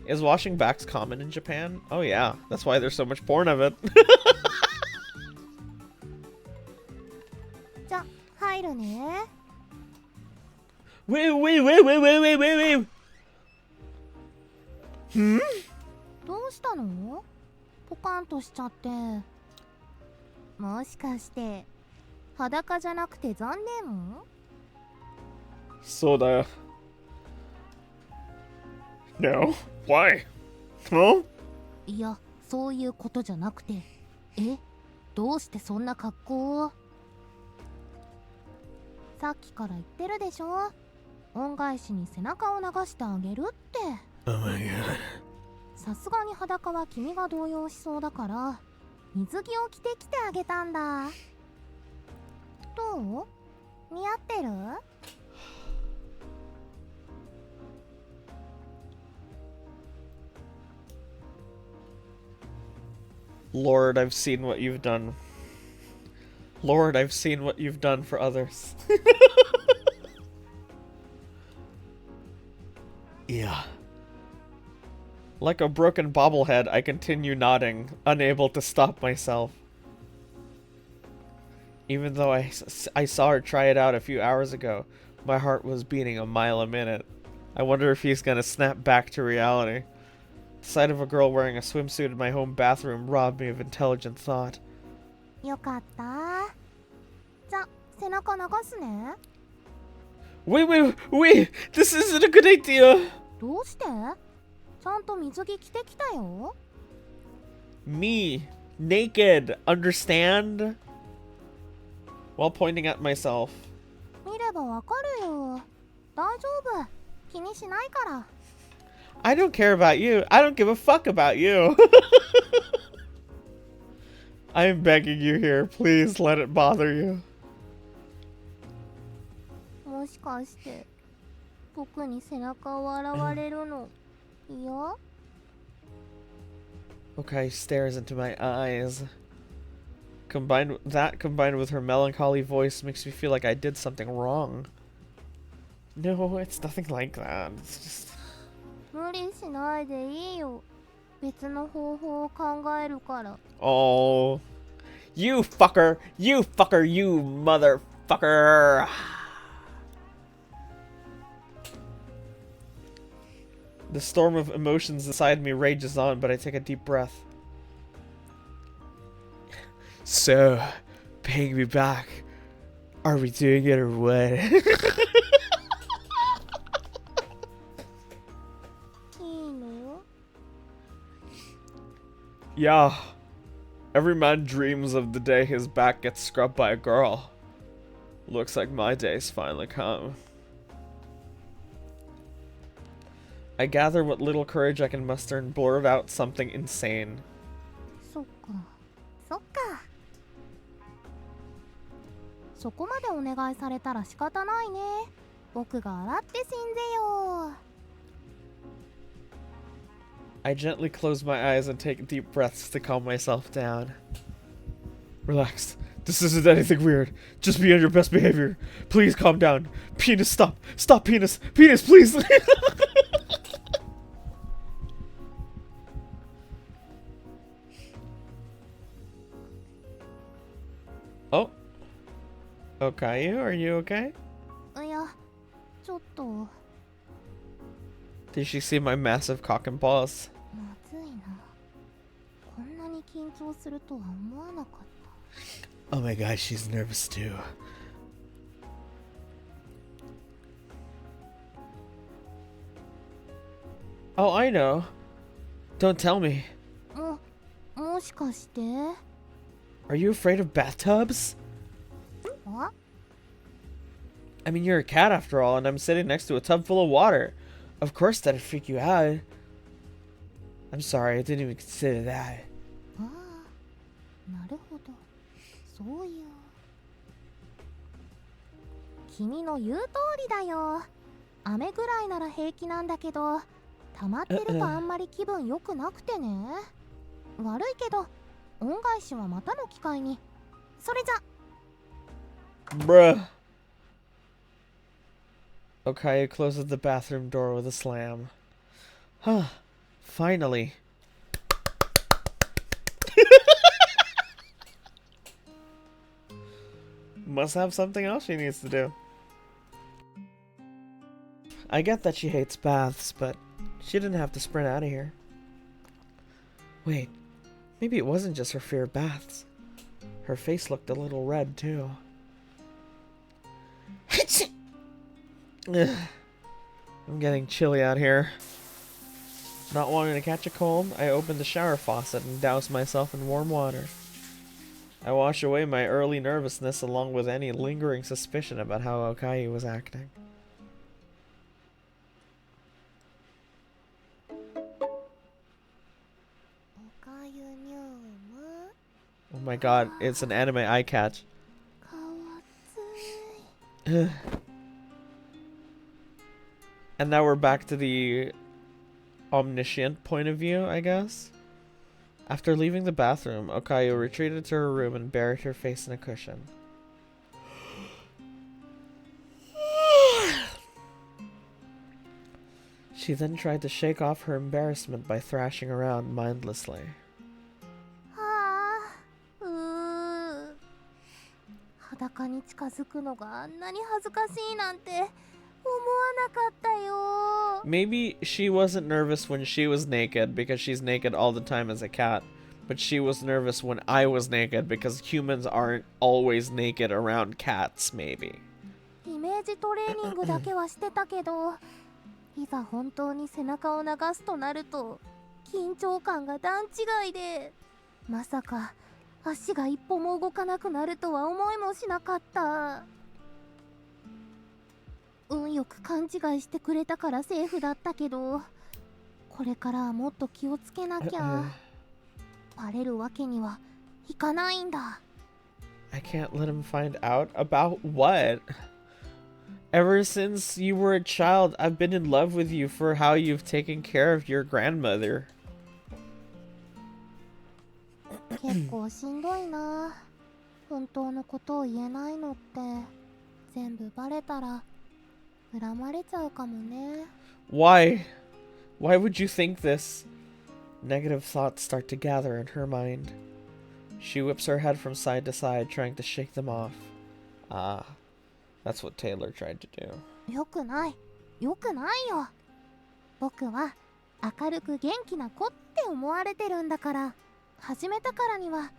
Is washing backs common in Japan? Oh yeah, that's why there's so much porn of it. じゃ、入るね。 Wait. Hmm? どうしたの？ポカンとしちゃって。もしかして裸じゃなくて残念？ So the... No? Why? Huh? いや、そういうことじゃなくて。え？どうしてそんな格好を？さっきから言ってるでしょ。恩返しに背中を流してあげるって。 Oh my god. さすがに裸は君が動揺しそうだから水着を着てきてあげたんだ。どう？似合ってる？ Lord, I've seen what you've done. Lord, I've seen what you've done for others. Yeah. Like a broken bobblehead, I continue nodding, unable to stop myself. Even though I saw her try it out a few hours ago, my heart was beating a mile a minute. I wonder if he's gonna snap back to reality. The sight of a girl wearing a swimsuit in my home bathroom robbed me of intelligent thought. よかった。じゃ、背中流すね。 Wait! This isn't a good idea! どうして？ちゃんと水着着てきたよ。 Me, naked, understand? While pointing at myself. 見ればわかるよ。大丈夫。気にしないから。 I don't care about you. I don't give a fuck about you. I am begging you here. Please let it bother you. もしかして僕に背中を洗われるの嫌？ Okay, stares into my eyes. Combined with her melancholy voice makes me feel like I did something wrong. No, it's nothing like that. It's just... 無理しないでいいよ。別の方法を考えるから。 Oh, You fucker! You fucker! You motherfucker! The storm of emotions inside me rages on, but I take a deep breath. So, paying me back. Are we doing it or what? Yeah. Every man dreams of the day his back gets scrubbed by a girl. Looks like my day's finally come. I gather what little courage I can muster and blurt out something insane. そっか。そっか。そこまでお願いされたら仕方ないね。僕が洗って死んでよ。I gently close my eyes and take deep breaths to calm myself down. Relax. This isn't anything weird. Just be on your best behavior. Please calm down. Penis, stop. Stop, penis. Penis, please. Oh. Okayu, are you okay? いや、ちょっと Did she see my massive cock and balls? まずいな。こんなに緊張するとは思わなかった。Oh my god, she's nervous too. Oh, I know. Don't tell me. もしかして Are you afraid of bathtubs? あ I mean, you're a cat after all, and I'm sitting next to a tub full of water. Of course that'd freak you out. I'm sorry, I didn't even consider that. ああ、なるほど。そういう。君の言う通りだよ。雨ぐらいなら平気なんだけど、溜まってるとあんまり気分良くなくてね。悪いけど、恩返しはまたの機会に。それじゃ。Bruh. Okayu closes the bathroom door with a slam. Huh. Finally. Must have something else she needs to do. I get that she hates baths, but she didn't have to sprint out of here. Wait, maybe it wasn't just her fear of baths. Her face looked a little red, too. I'm getting chilly out here. Not wanting to catch a cold, I opened the shower faucet and doused myself in warm water. I washed away my early nervousness along with any lingering suspicion about how Okayu was acting. Oh my god, it's an anime eye catch. And now we're back to the omniscient point of view, I guess. After leaving the bathroom, Okayu retreated to her room and buried her face in a cushion. She then tried to shake off her embarrassment by thrashing around mindlessly. 裸に近づくのがあんなに恥ずかしいなんて思わなかったよ。 Maybe she wasn't nervous when she was naked because she's naked all the time as a cat, but she was nervous when I was naked because humans aren't always naked around cats, maybe. イメージトレーニングだけはしてたけど、いざ本当に背中を流すとなると緊張感が段違いで、まさか足が一歩も動かなくなるとは思いもしなかった。運よく勘違いしてくれたからセーフだったけど、これからはもっと気をつけなきゃ。バレるわけにはいかないんだ。I can't let him find out about what? Ever since you were a child, I've been in love with you for how you've taken care of your grandmother. 結構しんどいな。本当のことを言えないのって全部バレたら恨まれちゃうかもね。Why? Why would you think this? Negative thoughts start to gather in her mind. She whips her head from side to side, trying to shake them off. Ah, that's what Taylor tried to do. よくない。よくないよ。僕は明るく元気な子って思われてるんだから、始めたからには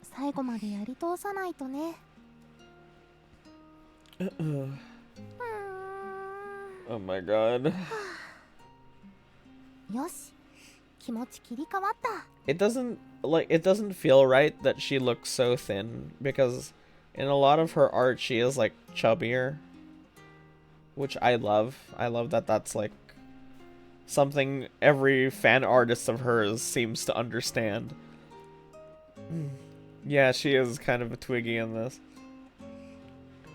最後までやり通さないとね。Oh my god. よし、気持ち切り替わった。It doesn't feel right that she looks so thin, because in a lot of her art she is like chubbier, which I love. I love that that's like something every fan artist of hers seems to understand. Yeah, she is kind of a Twiggy in this.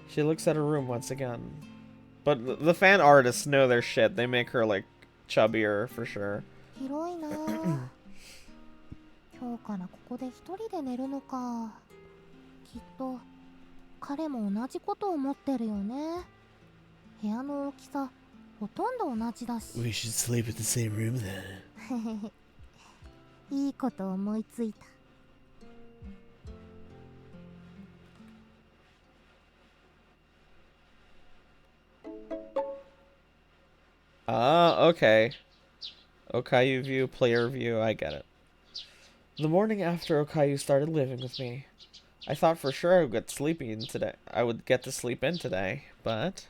She looks at her room once again. But the fan artists know their shit. They make her like chubbier for sure. 広いなあ。今日からここで一人で寝るのか。きっと彼も同じことを思ってるよね。部屋の大きさほとんど同じだし。We should sleep in the same room then. いいこと思いついた。Ah, okay. Okayu view, player view, I get it. The morning after Okayu started living with me, I thought for sure I would get sleeping today. I would get to sleep in today, but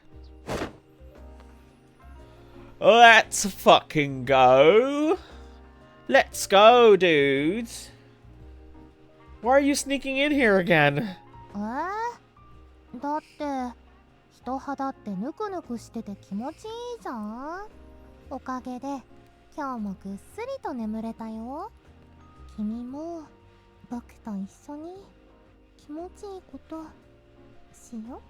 let's fucking go. Let's go, dudes. Why are you sneaking in here again? だって人肌ってぬくぬくしてて気持ちいいじゃん。おかげで今日もぐっすりと眠れたよ。君も僕と一緒に気持ちいいことしよ。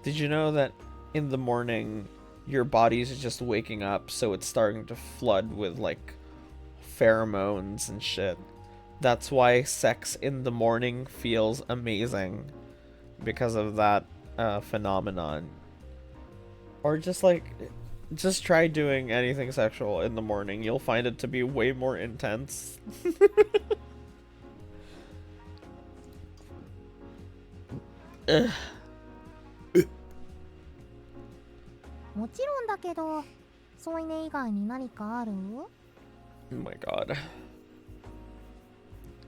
Did you know that in the morning your body's just waking up, so it's starting to flood with like pheromones and shit? That's why sex in the morning feels amazing, because of that phenomenon. Or just try doing anything sexual in the morning. You'll find it to be way more intense. もちろんだけど、添い寝以外に何かある？ Oh my god.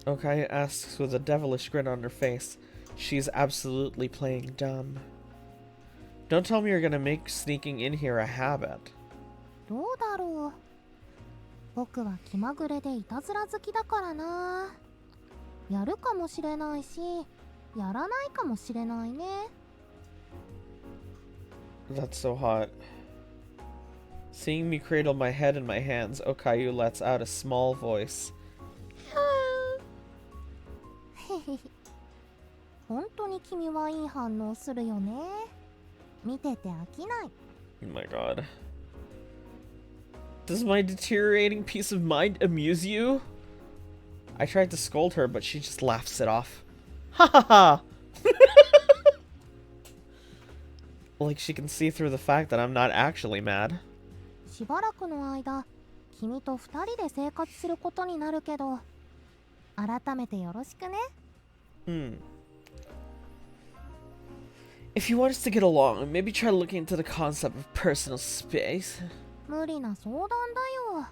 Okayu asks with a devilish grin on her face. She's absolutely playing dumb. Don't tell me you're gonna make sneaking in here a habit. どうだろう。僕は気まぐれでいたずら好きだからな。やるかもしれないし、やらないかもしれないね。That's so hot. Seeing me cradle my head in my hands, Okayu lets out a small voice. 本当に君はいい反応するよね。見てて飽きない。Oh my god. Does my deteriorating peace of mind amuse you? I tried to scold her, but she just laughs it off. Ha ha ha! Like she can see through the fact that I'm not actually mad. しばらくの間、君と二人で生活することになるけど、改めてよろしくね。If you want us to get along, maybe try looking into the concept of personal space. 無理な相談だよ。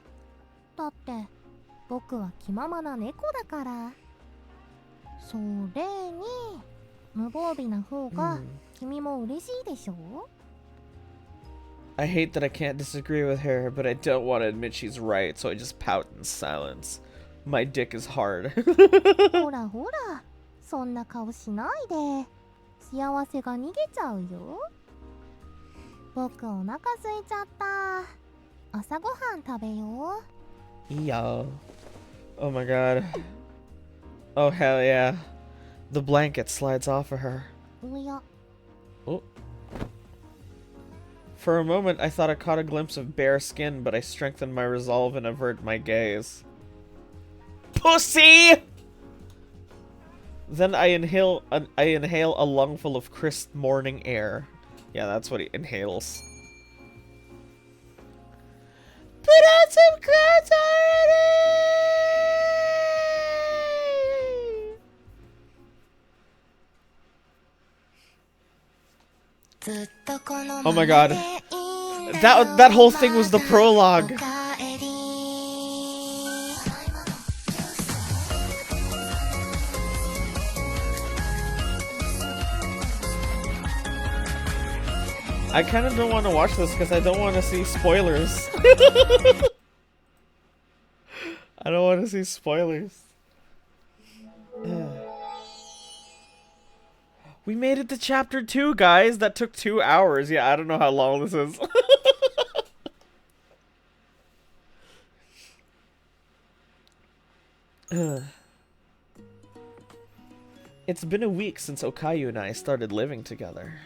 だって僕は気ままな猫だから。それに無防備な方が君も嬉しいでしょ。I hate that I can't disagree with her, but I don't want to admit she's right, so I just pout in silence. My dick is hard. ほらほら、そんな顔しないで。幸せが逃げちゃうよ。僕お腹空いちゃった。朝ごはん食べよう。Yo. Oh my god. Oh hell yeah. The blanket slides off of her. おや。Oh. For a moment, I thought I caught a glimpse of bare skin, but I strengthened my resolve and avert my gaze. Pussy! Then I inhale a lungful of crisp morning air. Yeah, that's what he inhales. Put on some clothes already! Oh my god. That whole thing was the prologue. I kind of don't want to watch this because I don't want to see spoilers. I don't want to see spoilers. We made it to chapter 2, guys. That took 2 hours. Yeah, I don't know how long this is. It's been a week since Okayu and I started living together.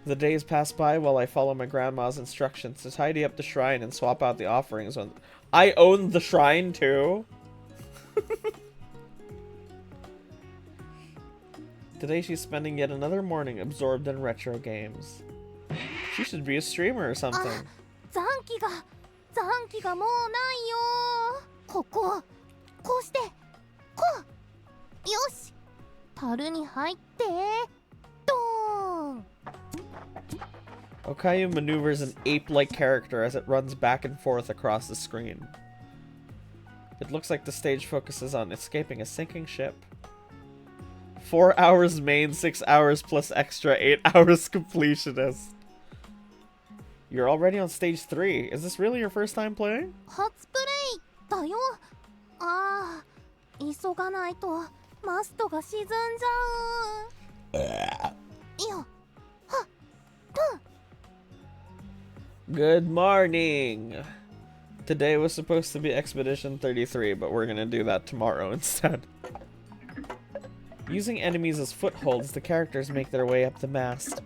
The days pass by while I follow my grandma's instructions to tidy up the shrine and swap out the offerings when I own the shrine too. Today she's spending yet another morning absorbed in retro games. She should be a streamer or something. 残機がもうないよ。こうしてこう。よし。樽に入ってドーン。 Okayu maneuvers an ape-like character as it runs back and forth across the screen. It looks like the stage focuses on escaping a sinking ship. 4 hours main, 6 hours plus extra, 8 hours completionist. You're already on stage 3. Is this really your first time playing? 初プレイだよ。ああ、急がないとマストが沈んじゃう。いや、はっ、ドン。 Good morning! Today was supposed to be Expedition 33, but we're gonna do that tomorrow instead. Using enemies as footholds, the characters make their way up the mast.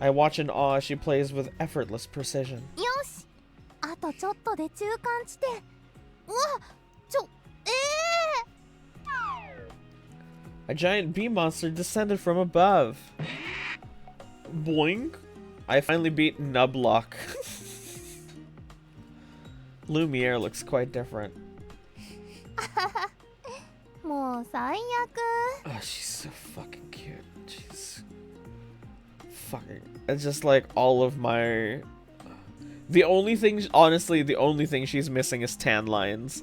I watch in awe as she plays with effortless precision. よし、あとちょっとで中間地点。うわ、A giant bee monster descended from above. Boing! I finally beat Nublock. Lumiere looks quite different. もう最悪。 Oh, she's so fucking cute. She's fucking. It's just like all of my. The only thing, honestly, the only thing she's missing is tan lines.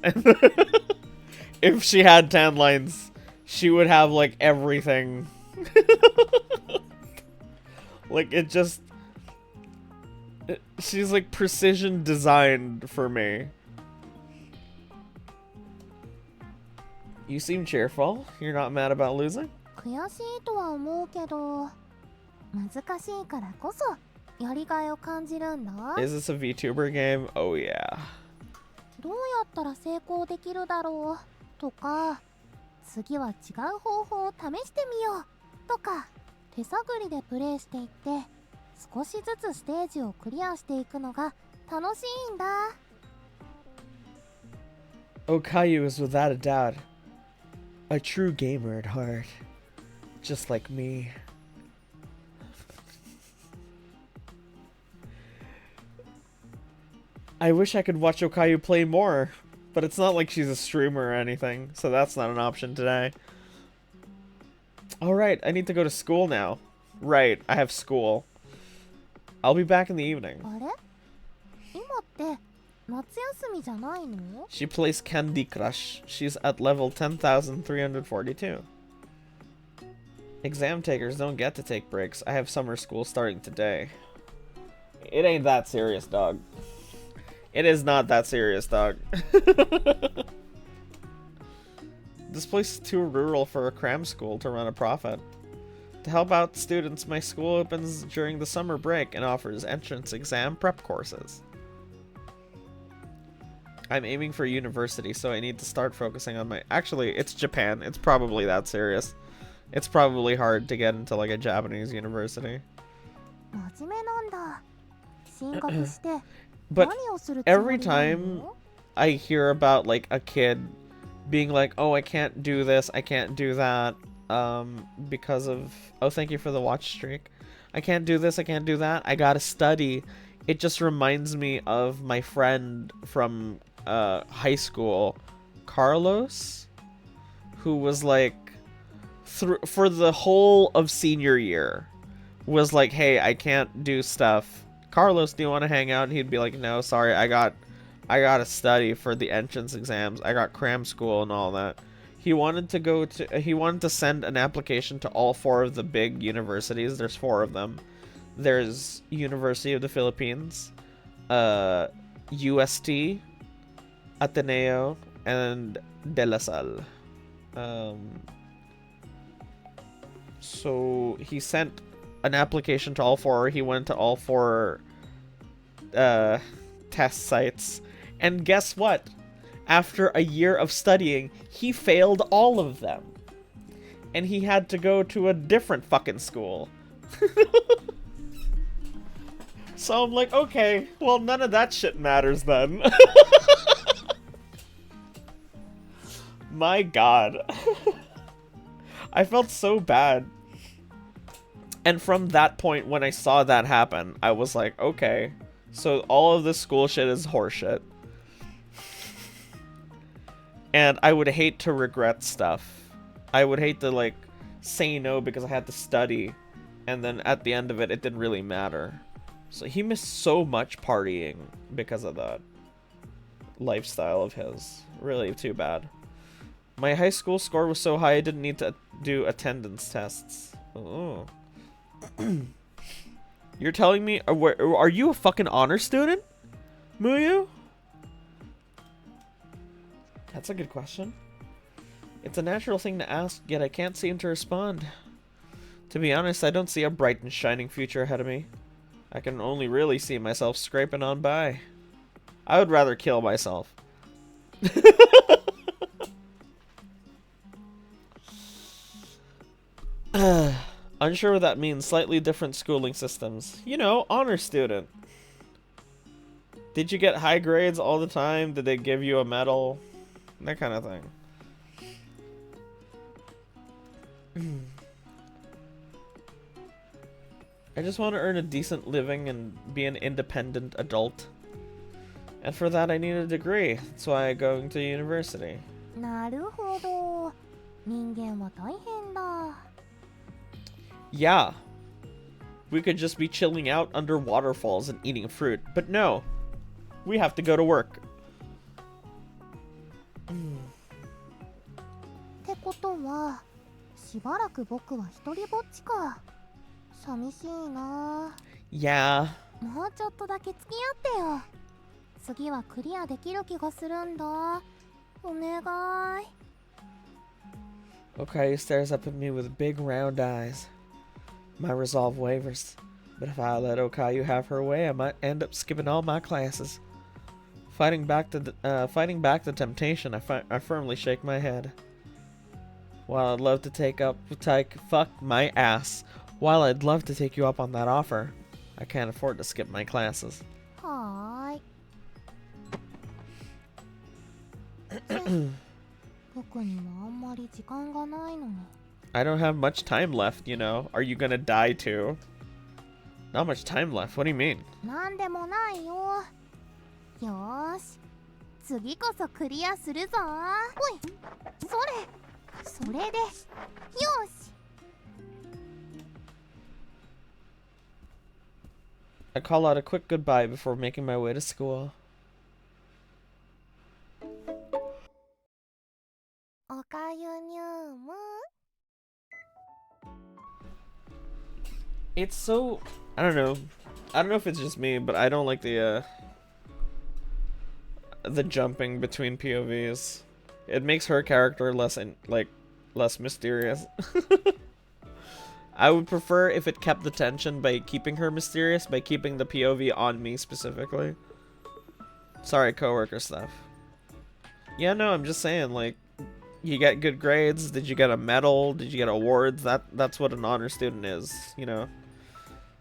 If she had tan lines, she would have like everything. Like it just. She's like precision designed for me. You seem cheerful. You're not mad about losing? 悔しいとは思うけど、難しいからこそやりがいを感じるんだ。 Is this a VTuber game? Oh yeah. どうやったら成功できるだろうとか、次は違う方法を試してみようとか、手探りでプレイしていって、少しずつステージをクリアしていくのが楽しいんだ。 Okayu is without a doubt a true gamer at heart, just like me. I wish I could watch Okayu play more, but it's not like she's a streamer or anything, so that's not an option today. Alright, I need to go to school now. Right, I have school. I'll be back in the evening. あれ？今って夏休みじゃないの？ She plays Candy Crush. She's at level 10,342. Exam takers don't get to take breaks. I have summer school starting today. It ain't that serious, dog. It is not that serious, dog. This place is too rural for a cram school to run a profit. To help out students, my school opens during the summer break and offers entrance exam prep courses. I'm aiming for university, so I need to start focusing on my... Actually, it's Japan. It's probably that serious. It's probably hard to get into, like, a Japanese university. 真面目なんだ。進学して But 何をするつも every りな time の？ I hear about, like, a kid being like, oh, I can't do this, I can't do that, because of... Oh, thank you for the watch streak. I can't do this, I can't do that, I gotta study. It just reminds me of my friend from high school, Carlos, who was like, for the whole of senior year, was like, hey, I can't do stuff. Carlos, do you want to hang out? And he'd be like, no, sorry, I gotta study for the entrance exams. I got cram school and all that. He wanted to send an application to all 4 of the big universities. There's 4 of them. There's University of the Philippines, UST, Ateneo, and De La Salle. So he sent an application to all 4. He went to all 4 test sites, and guess what? After a year of studying, he failed all of them, and he had to go to a different fucking school. So I'm like, okay, well, none of that shit matters then. My god. I felt so bad. And from that point, when I saw that happen, I was like, okay, so all of this school shit is horseshit. And I would hate to regret stuff. I would hate to, like, say no because I had to study, and then at the end of it, it didn't really matter. So he missed so much partying because of that lifestyle of his. Really too bad. My high school score was so high I didn't need to do attendance tests. Oh. You're telling me, are you a fucking honor student, Muyu? That's a good question. It's a natural thing to ask, yet I can't seem to respond. To be honest, I don't see a bright and shining future ahead of me. I can only really see myself scraping on by. I would rather kill myself. Unsure what that means. Slightly different schooling systems. You know, honor student. Did you get high grades all the time? Did they give you a medal? That kind of thing. I just want to earn a decent living and be an independent adult. And for that I need a degree. That's why I'm going to university. なるほど。人間は大変だ。 Yeah. We could just be chilling out under waterfalls and eating fruit. But no. We have to go to work. ってことは、しばらく僕は一人ぼっちか。寂しいな。 Yeah. もうちょっとだけ付き合ってよ。次はクリアできる気がするんだ。お願い。 Okayu stares up at me with big round eyes. My resolve wavers. But if I let Okayu have her way, I might end up skipping all my classes. Fighting back the temptation, I firmly shake my head. While I'd love to fuck my ass. While I'd love to take you up on that offer, I can't afford to skip my classes. はーい。僕にはあんまり時間がないのに。 I don't have much time left, you know. Are you gonna die too? Not much time left. What do you mean? なんでもないよ。よーし。次こそクリアするぞ。おい。それで。よし。 I call out a quick goodbye before making my way to school. おかゆニューム。 It's so... I don't know. I don't know if it's just me, but I don't like the jumping between POVs. It makes her character less mysterious. I would prefer if it kept the tension by keeping her mysterious, by keeping the POV on me specifically. Sorry, coworker stuff. Yeah, no, I'm just saying, like, you get good grades, did you get a medal, did you get awards? That's what an honor student is, you know?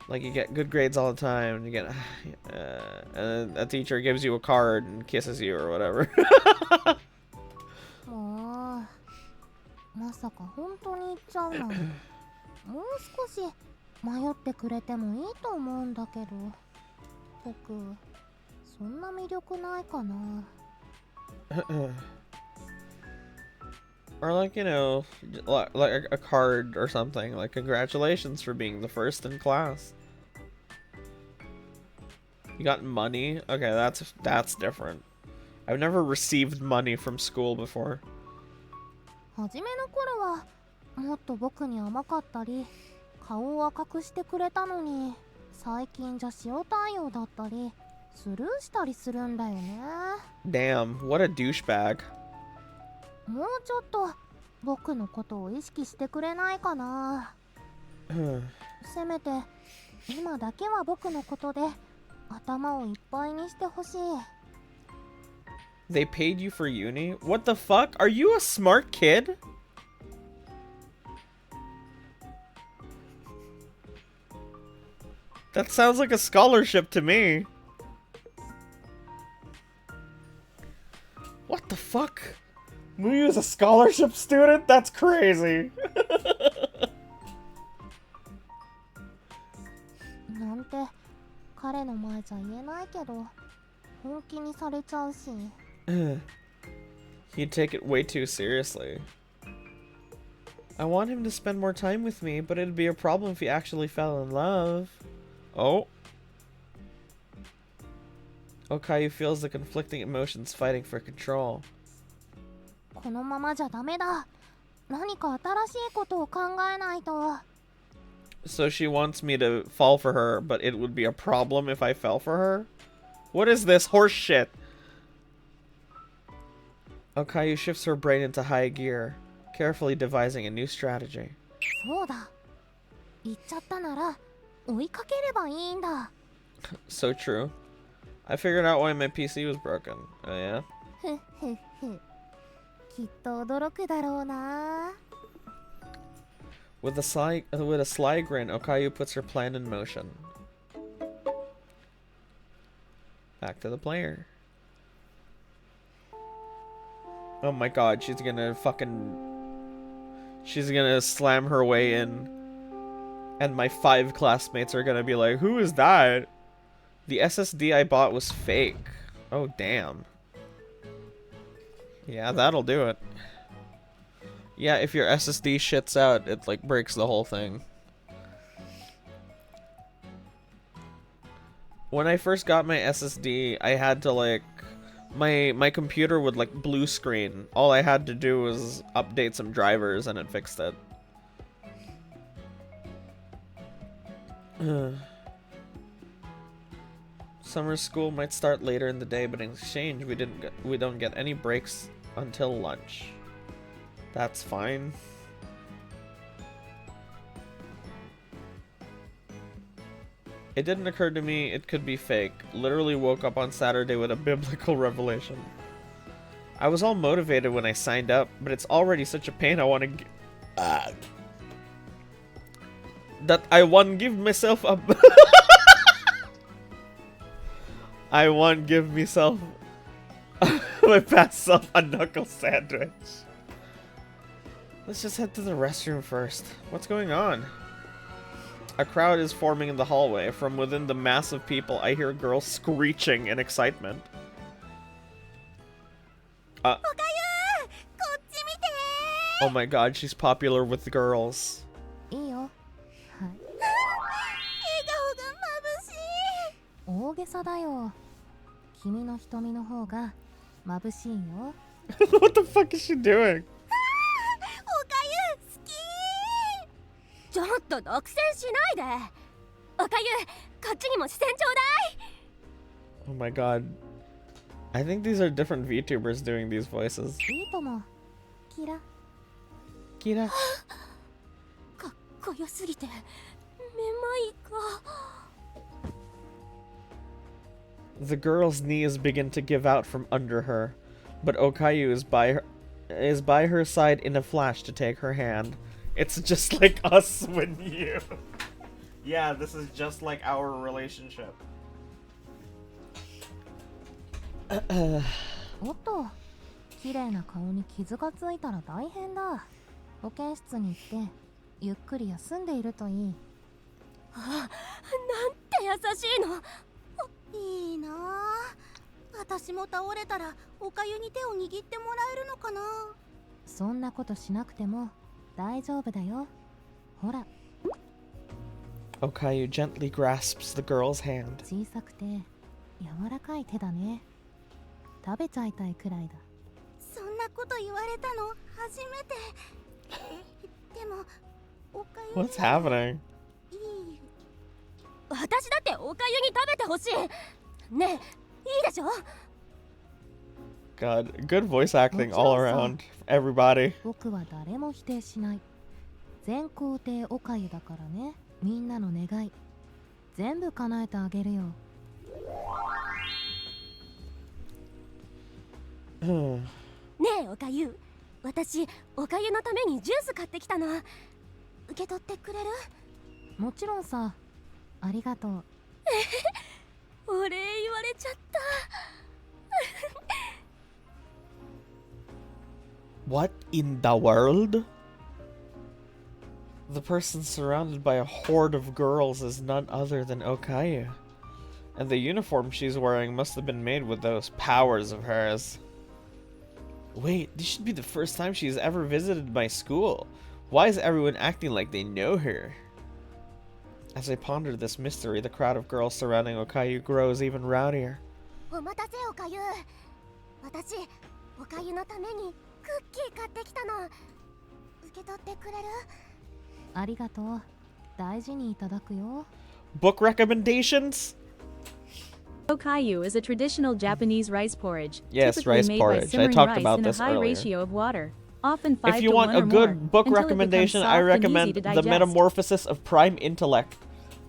Like, you get good grades all the time, and you get, and a teacher gives you a card and kisses you or whatever. もう、まさか本当に言っちゃうなんて。もう少し迷ってくれてもいいと思うんだけど、僕、そんな魅力ないかな。Or like, you know, like a card or something. Like, congratulations for being the first in class. You got money? Okay, that's different. I've never received money from school before. 初めの頃はもっと僕に甘かったり顔を赤くしてくれたのに、最近じゃ塩対応だったりスルーしたりするんだよね。 Damn, what a douchebag. もうちょっと僕のことを意識してくれないかな。せめて今だけは僕のことで頭をいっぱいにしてほしい。 They paid you for uni? What the fuck? Are you a smart kid? That sounds like a scholarship to me. What the fuck? Muyu is a scholarship student? That's crazy. なんて彼の前じゃ言えないけど本気にされちゃうし。 He'd take it way too seriously. I want him to spend more time with me, but it'd be a problem if he actually fell in love. Oh. Okayu feels the conflicting emotions fighting for control. このままじゃダメだ。何か新しいことを考えないと。 So she wants me to fall for her, but it would be a problem if I fell for her? What is this horse shit? Okayu shifts her brain into high gear, carefully devising a new strategy. そうだ。言っちゃったなら追いかければいいんだ。 So true. I figured out why my PC was broken. Oh yeah? ふっふっふ。きっと驚くだろうな。 With a sly grin, Okayu puts her plan in motion. Back to the player. Oh my god, she's gonna slam her way in. And my 5 classmates are gonna be like, who is that? The SSD I bought was fake. Oh damn. Yeah, that'll do it. Yeah, if your SSD shits out, it like breaks the whole thing. When I first got my SSD, I had to like my computer would like blue screen. All I had to do was update some drivers and it fixed it. Summer school might start later in the day, but in exchange we don't get any breaks until lunch. That's fine. It didn't occur to me it could be fake. Literally woke up on Saturday with a biblical revelation. I was all motivated when I signed up, but it's already such a pain I want to that I want give myself a I want give myself my past self a knuckle sandwich. Let's just head to the restroom first. What's going on? A crowd is forming in the hallway. From within the mass of people, I hear girls screeching in excitement. Oh my god, she's popular with the girls. いいよ。はい。笑顔が眩しい。大げさだよ。君の瞳の方が眩しいよ。What the fuck is she doing? ちょっと独占しないで。おかゆ、こっちにも視線ちょうだい。 Oh my god. I think these are different VTubers doing these voices. いいとも。キラ。 Kira. かっこよすぎてめまいが。 The girl's knees begin to give out from under her, but Okayu is by her side in a flash to take her hand. It's just like us when you. Yeah, this is just like our relationship. おっと、綺麗な顔に傷がついたら大変だ。保健室に行ってゆっくり休んでいるといい。あ、なんて優しいの。いいなあ。私も倒れたらおかゆに手を握ってもらえるのかな。そんなことしなくても大丈夫だよ。ほら。 Okayu gently grasps the girl's hand. 小さくて柔らかい手だね。食べちゃいたいくらいだ。そんなこと言われたの初めて。でもおかゆ What's happening? いい。私だっておかゆに食べてほしい。ねえ、いいでしょ。 God, good voice acting all around. Everybody. 僕は誰も否定しない。全肯定おかゆだからね。みんなの願い全部叶えてあげるよ。ねえおかゆ、私おかゆのためにジュース買ってきたの。受け取ってくれる？もちろんさ。ありがとう。お礼言われちゃった。What in the world? The person surrounded by a horde of girls is none other than Okayu. And the uniform she's wearing must have been made with those powers of hers. Wait, this should be the first time she's ever visited my school. Why is everyone acting like they know her? As I ponder this mystery, the crowd of girls surrounding Okayu grows even rowdier. お待たせおかゆ。私おかゆのためにクッキー買ってきたの。受け取ってくれる？ありがとう。大事にいただくよ。 Book recommendations? Okayu is a traditional Japanese rice porridge, Yes, typically rice made porridge. I by simmering talked rice about in this a high earlier. ratio of water, often 5 If you to want 1 a or good more, book until it becomes recommendation, soft I and recommend easy to The digest. Metamorphosis of Prime Intellect.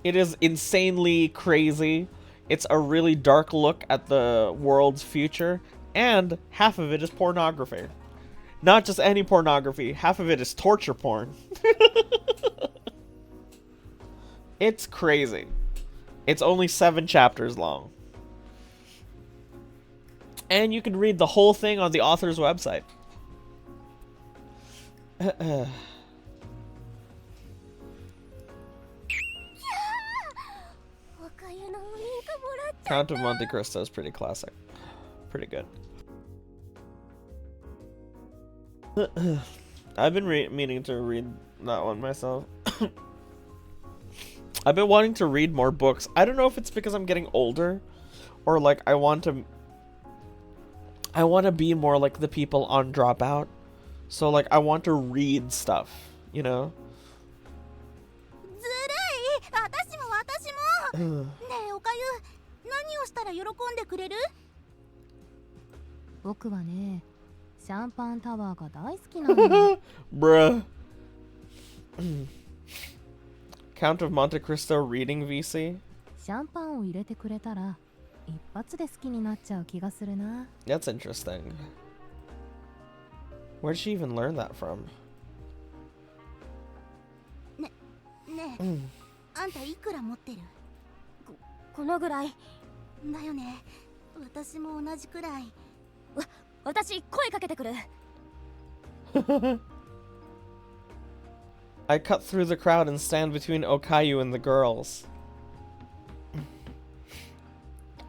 It is insanely crazy. It's a really dark look at the world's future, and half of it is pornography. Not just any pornography, half of it is torture porn. It's crazy. It's only 7 chapters long. And you can read the whole thing on the author's website. Count of Monte Cristo is pretty classic. Pretty good. I've been meaning to read that one myself. I've been wanting to read more books. I don't know if it's because I'm getting older, or like I want to be more like the people on Dropout. So like I want to read stuff, you know? ずるい。私も私も。ねえおかゆ、何をしたら喜んでくれる？僕はね、シャンパンタワーが大好きなの。Bruh. Count of Monte Cristo reading VC? シャンパンを入れてくれたら一発で好きになっちゃう気がするな。 That's interesting. Where did she even learn that from? ねえ、あんたいくら持ってる？このぐらいだよね。私も同じくらい。私声かけてくる。I cut through the crowd and stand between Okayu and the girls.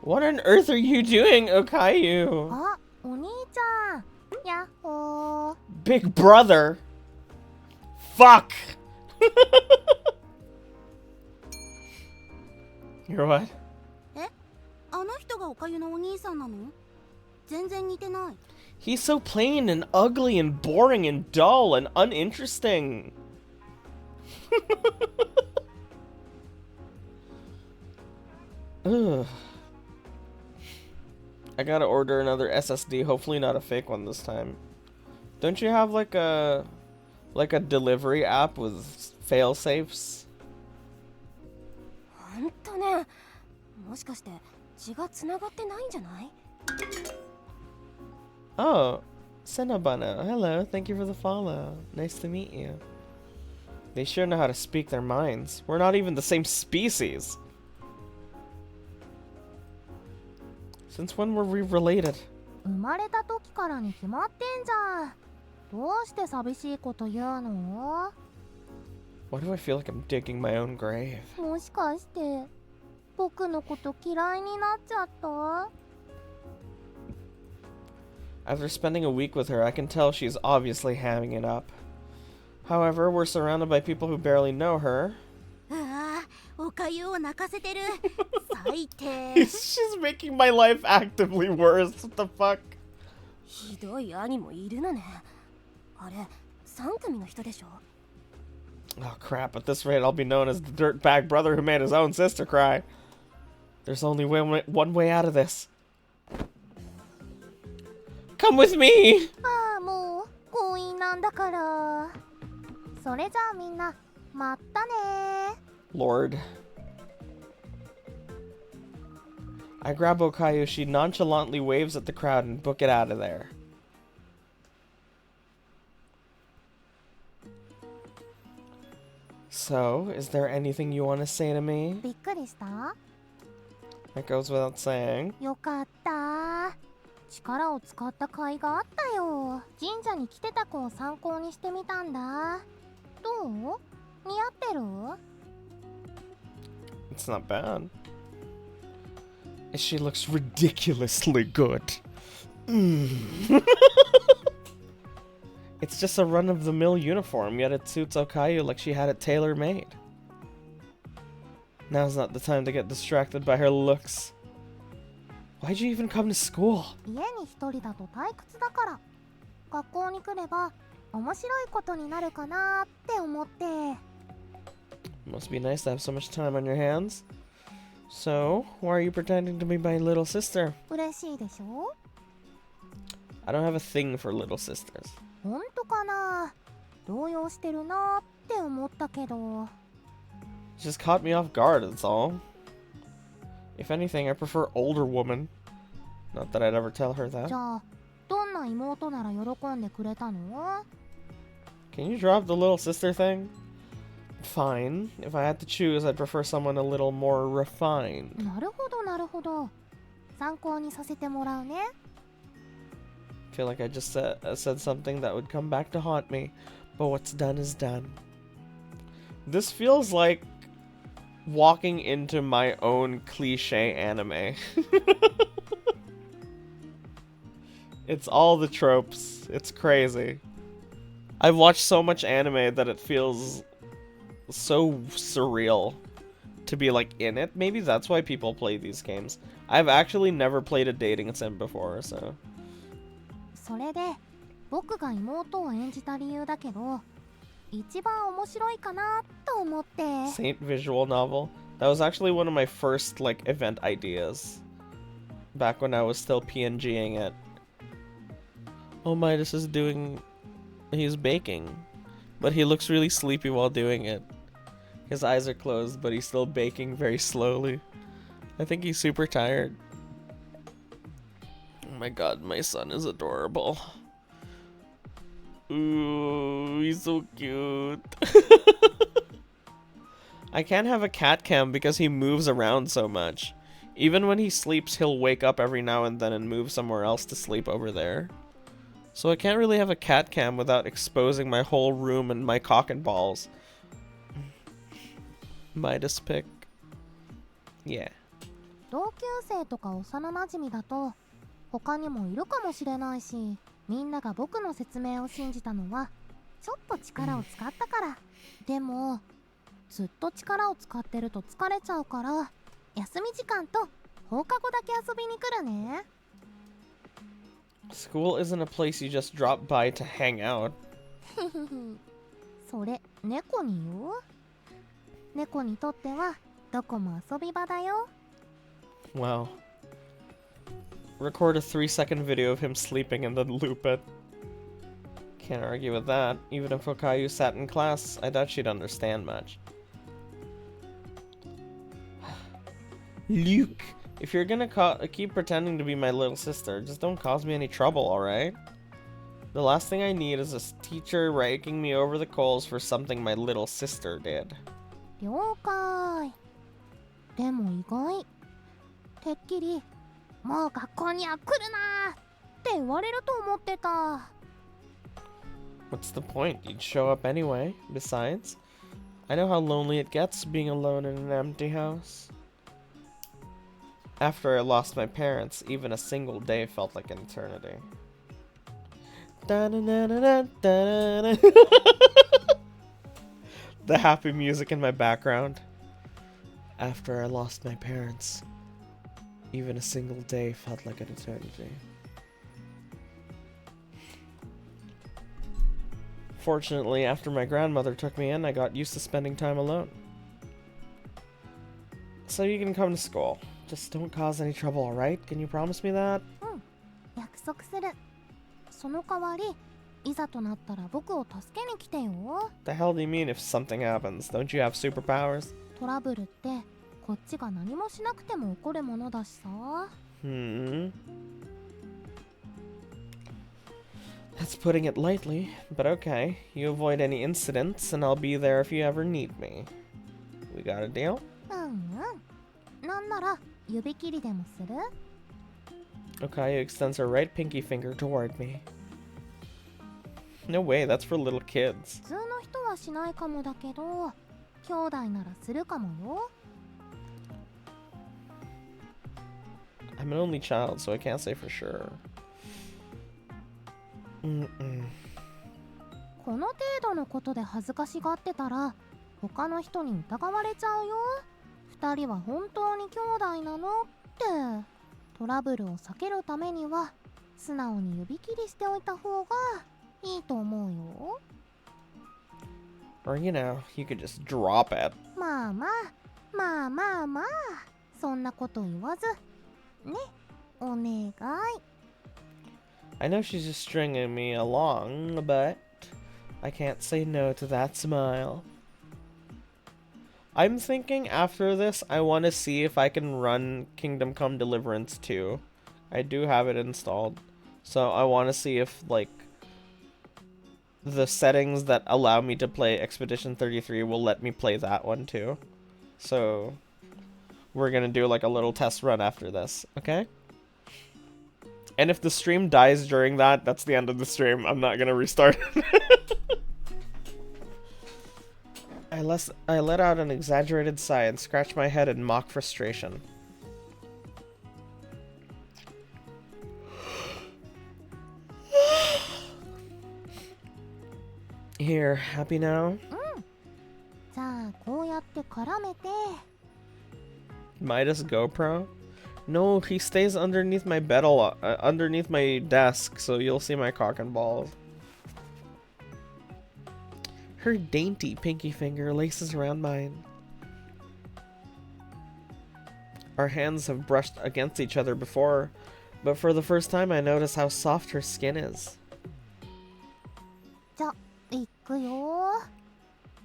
What on earth are you doing, Okayu? あ、お兄ちゃん。やっほー。 Big brother. Fuck. You're what? え、あの人がおかゆのお兄さんなの？全然似てない。 He's so plain and ugly and boring and dull and uninteresting. Ugh. I gotta order another SSD, hopefully not a fake one this time. Don't you have like a delivery app with fail safes? ほんとね。もしかして血がつながってないんじゃない？ Oh, Cinnabunna. Hello, thank you for the follow. Nice to meet you. They sure know how to speak their minds. We're not even the same species. Since when were we related? 生まれた時からに決まってんじゃん。どうして寂しいこと言うの？ Why do I feel like I'm digging my own grave? もしかして僕のこと嫌いになっちゃった？ After spending a week with her, I can tell she's obviously hamming it up. However, we're surrounded by people who barely know her. ああ、おかゆを泣かせてる。最低。She's making my life actively worse. What the fuck? ひどい兄もいるのね。あれ、3組の人でしょ。 Oh crap, at this rate I'll be known as the dirtbag brother who made his own sister cry. There's only one way out of this. Come with me! ああ、もう婚姻なんだから。それじゃあみんな、まったね。 Lord. I grab Okayu, she nonchalantly waves at the crowd and book it out of there. So, is there anything you want to say to me? びっくりした？ That goes without saying. よかった。力を使った甲斐があったよ。神社に来てた子を参考にしてみたんだ。どう？似合ってる？ It's not bad. She looks ridiculously good. It's just a run-of-the-mill uniform, yet it suits Okayu like she had it tailor-made. Now's not the time to get distracted by her looks. Why'd you even come to school? 家に一人だと退屈だから。学校に来れば面白いことになるかなって思って。 Must be nice to have so much time on your hands. So, why are you pretending to be my little sister? 嬉しいでしょ？ I don't have a thing for little sisters. 本当かな？動揺してるなって思ったけど。 It just caught me off guard, that's all. If anything, I prefer older women. Not that I'd ever tell her じ that. ゃあ、どんな妹なら喜んでくれたの？ Can you drop the little sister thing? Fine. If I had to choose, I'd prefer someone a little more refined. なるほどなるほど。参考にさせてもらうね。 I feel like I just said something that would come back to haunt me, but what's done is done. This feels like walking into my own cliche anime. It's all the tropes. It's crazy. I've watched so much anime that it feels so surreal to be like in it. Maybe that's why people play these games. I've actually never played a dating sim before, so. それで、僕が妹を演じた理由だけど、一番面白いかなと思って。 Saint visual novel. That was actually one of my first like event ideas. Back when I was still PNGing it. Oh my, this is doing... He's baking. But he looks really sleepy while doing it. His eyes are closed, but he's still baking very slowly. I think he's super tired. Oh my god, my son is adorable. Ooh, he's so cute. I can't have a cat cam because he moves around so much. Even when he sleeps, he'll wake up every now and then and move somewhere else to sleep over there. So I can't really have a cat cam without exposing my whole room and my cock and balls. Midas pick. Yeah. 同級生とか幼馴染だと他にもいるかもしれないし、みんなが僕の説明を信じたのはちょっと力を使ったから。でもずっと力を使ってると疲れちゃうから、休み時間と放課後だけ遊びに来るね。 School isn't a place you just drop by to hang out. それ猫に言う？猫にとってはどこも遊び場だよ。 Wow. Record a 3-second video of him sleeping and then loop it. Can't argue with that. Even if Okayu sat in class, I doubt she'd understand much. Luke, if you're gonna keep pretending to be my little sister, just don't cause me any trouble, alright? The last thing I need is a teacher raking me over the coals for something my little sister did. 了解。でも意外。てっきりもう学校には来るなって言われると思ってた。 What's the point? You'd show up anyway. Besides, I know how lonely it gets being alone in an empty house. After I lost my parents, even a single day felt like an eternity. Da-na-na-na-na-na-na. The happy music in my background. After I lost my parents, even a single day felt like an eternity. Fortunately, after my grandmother took me in, I got used to spending time alone. So you can come to school. Just don't cause any trouble, alright? Can you promise me that? 約束する。その代わり、いざとなったら僕を助けに来てよ。 The hell do you mean if something happens? Don't you have superpowers? トラブルってこっちが何もしなくても起こるものだしさ。That's putting it lightly, but okay. You avoid any incidents, and I'll be there if you ever need me. We got a deal? なんなら指切りでもする？ Okayu extends her right pinky finger toward me. No way, that's for little kids. 普通の人はしないかもだけど、兄弟ならするかもよ。 I'm an only child, so I can't say for sure. この程度のことで恥ずかしがってたら他の人に疑われちゃうよ。二人は本当に兄弟なのって。トラブルを避けるためには素直に指切りしておいた方がいいと思うよ。 Or, you know, you could just drop it. まあそんなこと言わずね、お願い。 I know she's just stringing me along, but I can't say no to that smile. I'm thinking after this, I want to see if I can run Kingdom Come Deliverance 2. I do have it installed. So I want to see if, like, the settings that allow me to play Expedition 33 will let me play that one too. So we're going to do, like, a little test run after this, okay? And if the stream dies during that, that's the end of the stream. I'm not going to restart it. I let out an exaggerated sigh and scratched my head in mock frustration. Here, happy now? じゃあこうやって絡めて。 Midas GoPro? No, he stays underneath my bed underneath my desk, so you'll see my cock and balls. Her dainty pinky finger laces around mine. Our hands have brushed against each other before, but for the first time I notice how soft her skin is. じゃ、いくよ。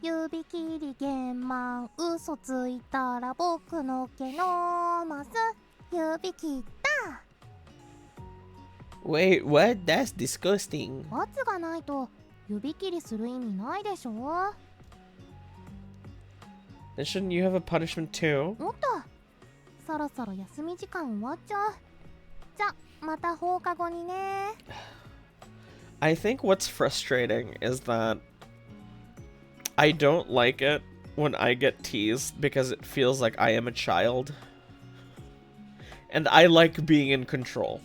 指切り玄満、嘘ついたら僕の毛伸ます。指切った。 Wait, what? That's disgusting. 罰がないと指切りする意味ないでしょ。 Then shouldn't you have a punishment too? おっと、そろそろ休み時間終わっちゃう。じゃ、また放課後にね。 I think what's frustrating is that I don't like it when I get teased because it feels like I am a child. And I like being in control.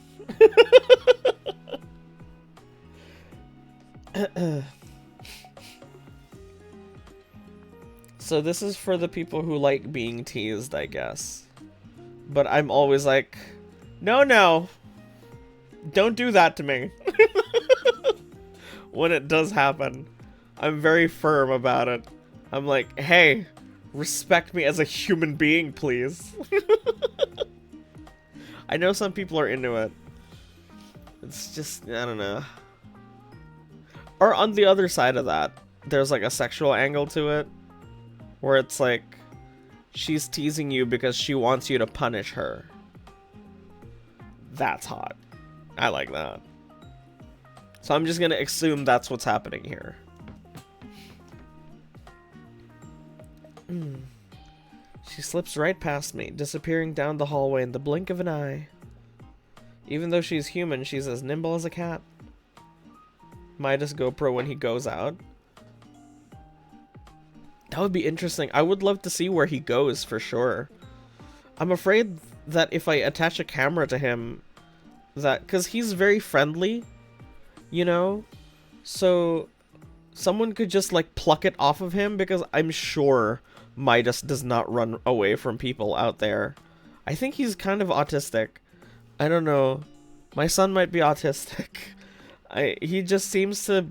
So this is for the people who like being teased, I guess. But I'm always like, no, don't do that to me. When it does happen, I'm very firm about it. I'm like, hey, respect me as a human being, please. I know some people are into it. It's just, I don't know. Or on the other side of that, there's like a sexual angle to it. Where it's like, she's teasing you because she wants you to punish her. That's hot. I like that. So I'm just gonna assume that's what's happening here. She slips right past me, disappearing down the hallway in the blink of an eye. Even though she's human, she's as nimble as a cat. Midas GoPro when he goes out. That would be interesting. I would love to see where he goes for sure. I'm afraid that if I attach a camera to him, that, because he's very friendly, You know? So someone could just like pluck it off of him, because I'm sure Midas does not run away from people out there. I think he's kind of autistic. I don't know. My son might be autistic. He just seems to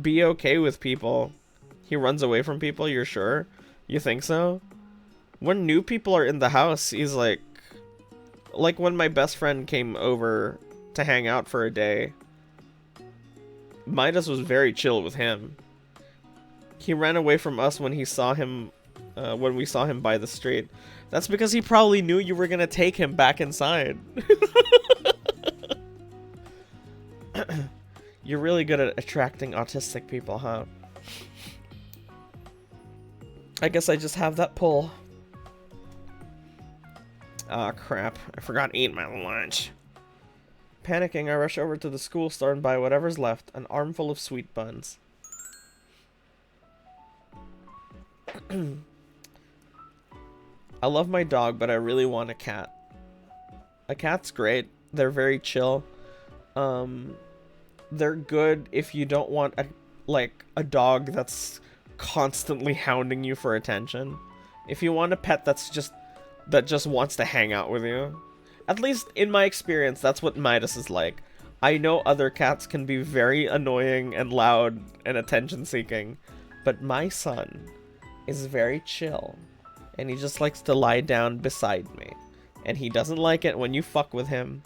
be okay with people. He runs away from people, you're sure? You think so? When new people are in the house, he's like when my best friend came over to hang out for a day, Midas was very chill with him. He ran away from us when he saw him, when we saw him by the street. That's because he probably knew you were gonna take him back inside. You're really good at attracting autistic people, huh? I guess I just have that pull. Ah, crap. I forgot to eat my lunch. Panicking, I rush over to the school store and buy whatever's left. An armful of sweet buns. I love my dog, but I really want a cat. A cat's great. They're very chill. They're good if you don't want a dog that's constantly hounding you for attention. If you want a pet that just wants to hang out with you. At least in my experience, that's what Midas is like. I know other cats can be very annoying and loud and attention-seeking, but my son is very chill, and he just likes to lie down beside me. And he doesn't like it when you fuck with him,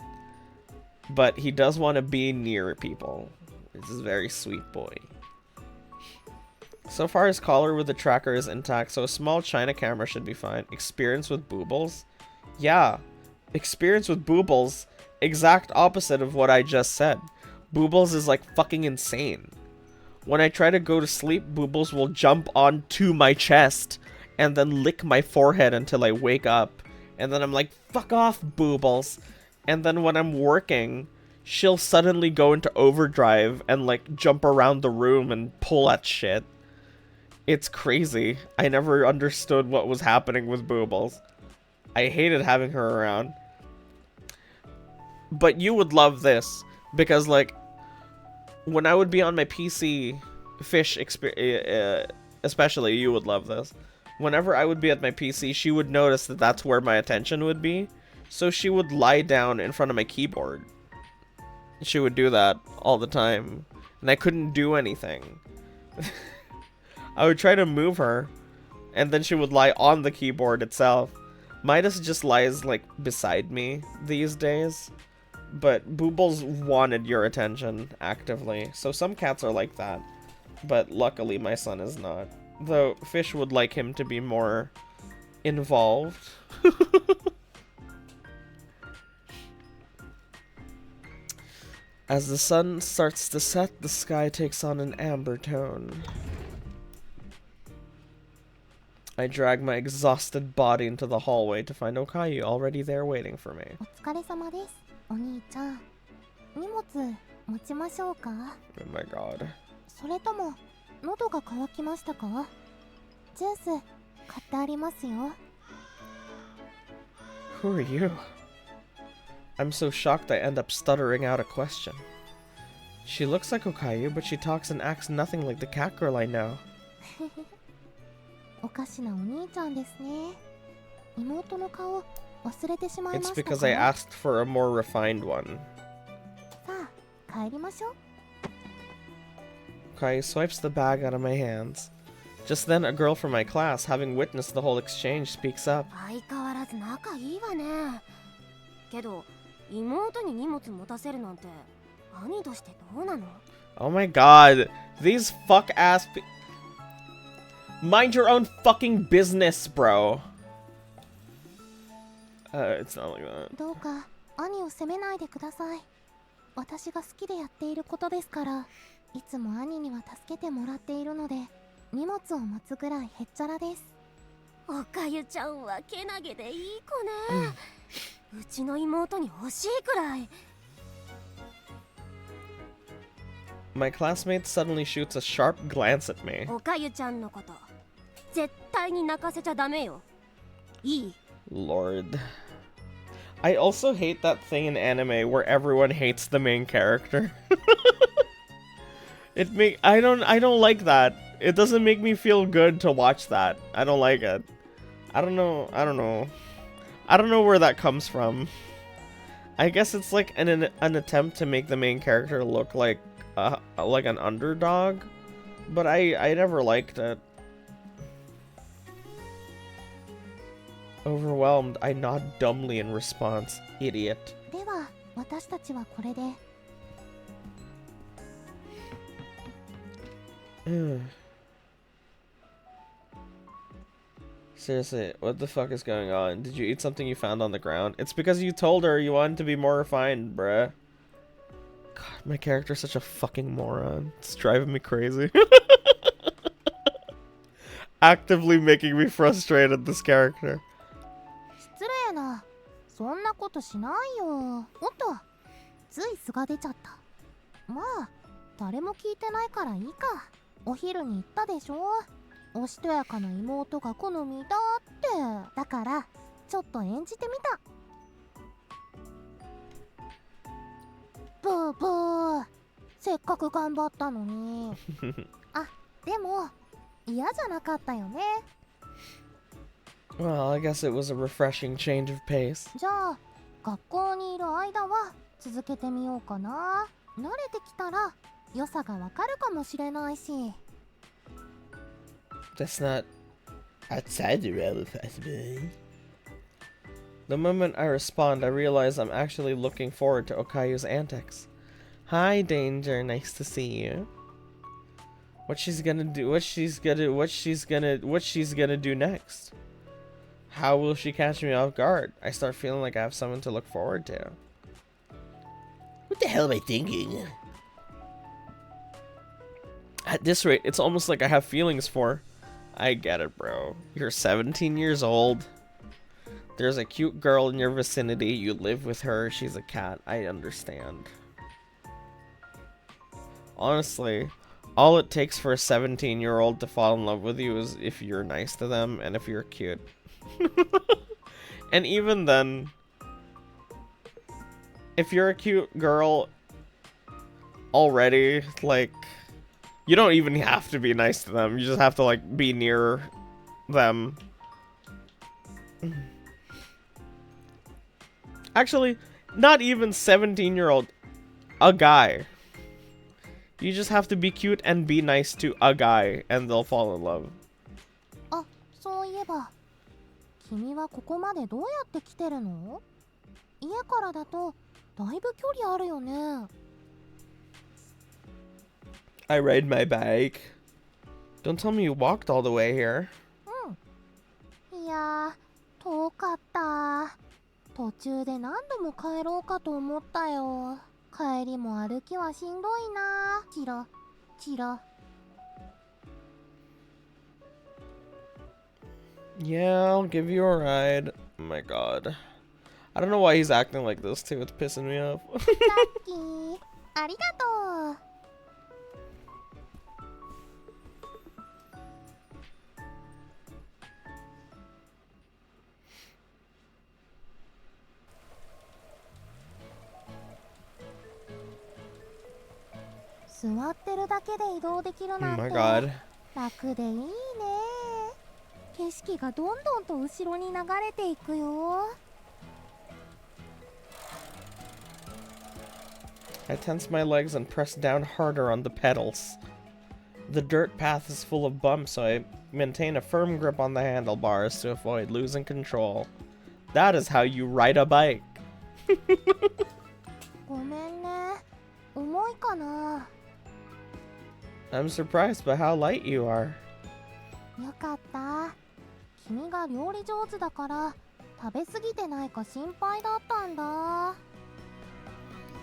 but he does want to be near people. This is a very sweet boy. So far, his collar with the tracker is intact, so a small China camera should be fine. Experience with boobles? Yeah. Experience with boobles. Exact opposite of what I just said. Boobles is like fucking insane. When I try to go to sleep, Boobles will jump onto my chest and then lick my forehead until I wake up. And then I'm like, fuck off, Boobles. And then when I'm working, she'll suddenly go into overdrive and like jump around the room and pull at shit. It's crazy. I never understood what was happening with Boobles. I hated having her around. But you would love this, because like when I would be on my PC, Fish especially, you would love this. Whenever I would be at my PC, she would notice that that's where my attention would be, so she would lie down in front of my keyboard. She would do that all the time, and I couldn't do anything. I would try to move her, and then she would lie on the keyboard itself. Midas just lies like beside me these days, but Boobles wanted your attention actively. So some cats are like that, but luckily my son is not. Though Fish would like him to be more involved. As the sun starts to set, the sky takes on an amber tone. I drag my exhausted body into the hallway to find Okayu already there waiting for me. お疲れ様です、お兄ちゃん。荷物持ちましょうか？ Oh my god. それとも喉が渇きましたか？ジュース買ってありますよ。 Who are you? I'm so shocked I end up stuttering out a question. She looks like Okayu, but she talks and acts nothing like the cat girl I know. おかしなお兄ちゃんですね。妹の顔忘れてしまいま It's したか？ because I asked for a more refined one. さあ帰りましょう。 Okayu swipes the bag out of my hands. Just then, a girl from my class, having witnessed the whole exchange, speaks up. 相変わらず仲いいわね。けど妹に荷物持たせるなんて兄としてどうなの？ Oh my god, these fuck-ass Mind your own fucking business, bro. It's not like that. どうか兄を責めないでください。私が好きでやっていることですから。いつも兄には助けてもらっているので、荷物を持つぐらいへっちゃらです。おかゆちゃんはけなげでいい子ね。うちの妹に欲しいくらい。 My classmate suddenly shoots a sharp glance at me. おかゆちゃんのこと絶対に泣かせちゃダメよ。いい？ Lord. I also hate that thing in anime where everyone hates the main character. I don't like that. It doesn't make me feel good to watch that. I don't like it. I don't know where that comes from. I guess it's like an attempt to make the main character look like an underdog, but I never liked it. Overwhelmed, I nod dumbly in response. Idiot. では私たちはこれで Seriously, what the fuck is going on? Did you eat something you found on the ground? It's because you told her you wanted to be more refined, bruh. God, my character's such a fucking moron. It's driving me crazy. Actively making me frustrated, this character. 失礼なそんなことしないよおっとつい素が出ちゃったまあ誰も聞いてないからいいかお昼に言ったでしょおしとやかな妹が好みだってだからちょっと演じてみたブーブーせっかく頑張ったのにあでも嫌じゃなかったよね Well, I guess it was a refreshing change of pace. じゃあ学校にいる間は続けてみようかな慣れてきたら良さがわかるかもしれないし That's not outside the realm of possibility. The moment I respond, I realize I'm actually looking forward to Okayu's antics. Hi, Danger. Nice to see you. What she's gonna do? What she's gonna do next? How will she catch me off guard? I start feeling like I have someone to look forward to. What the hell am I thinking? At this rate, it's almost like I have feelings for. I get it, bro. You're 17 years old. There's a cute girl in your vicinity. You live with her. She's a cat. I understand. Honestly, all it takes for a 17-year-old to fall in love with you is if you're nice to them and if you're cute. And even then, if you're a cute girl already, like, you don't even have to be nice to them. You just have to, like, be near them. Actually, not even 17-year-old. A guy. You just have to be cute and be nice to a guy, and they'll fall in love. あ、そういえば君はここまでどうやって来てるの家からだとだいぶ距離あるよね I ride my bike. Don't tell me you walked all the way here. いやー遠かった途中で何度も帰ろうかと思ったよ帰りも歩きはしんどいなチロチロ Yeah, I'll give you a ride. Oh my god. I don't know why he's acting like this too. It's pissing me off. ラッキーありがとう 座ってるだけで移動できるなん Oh my て god. 楽でいいね景色がどんどんと後ろに流れていくよ I tense my legs and press down harder on the pedals. The dirt path is full of bumps, so I maintain a firm grip on the handlebars to avoid losing control. That is how you ride a bike. ごめんね重いかな I'm surprised by how light you are. よかった君が料理上手だから食べ過ぎてないか心配だったんだ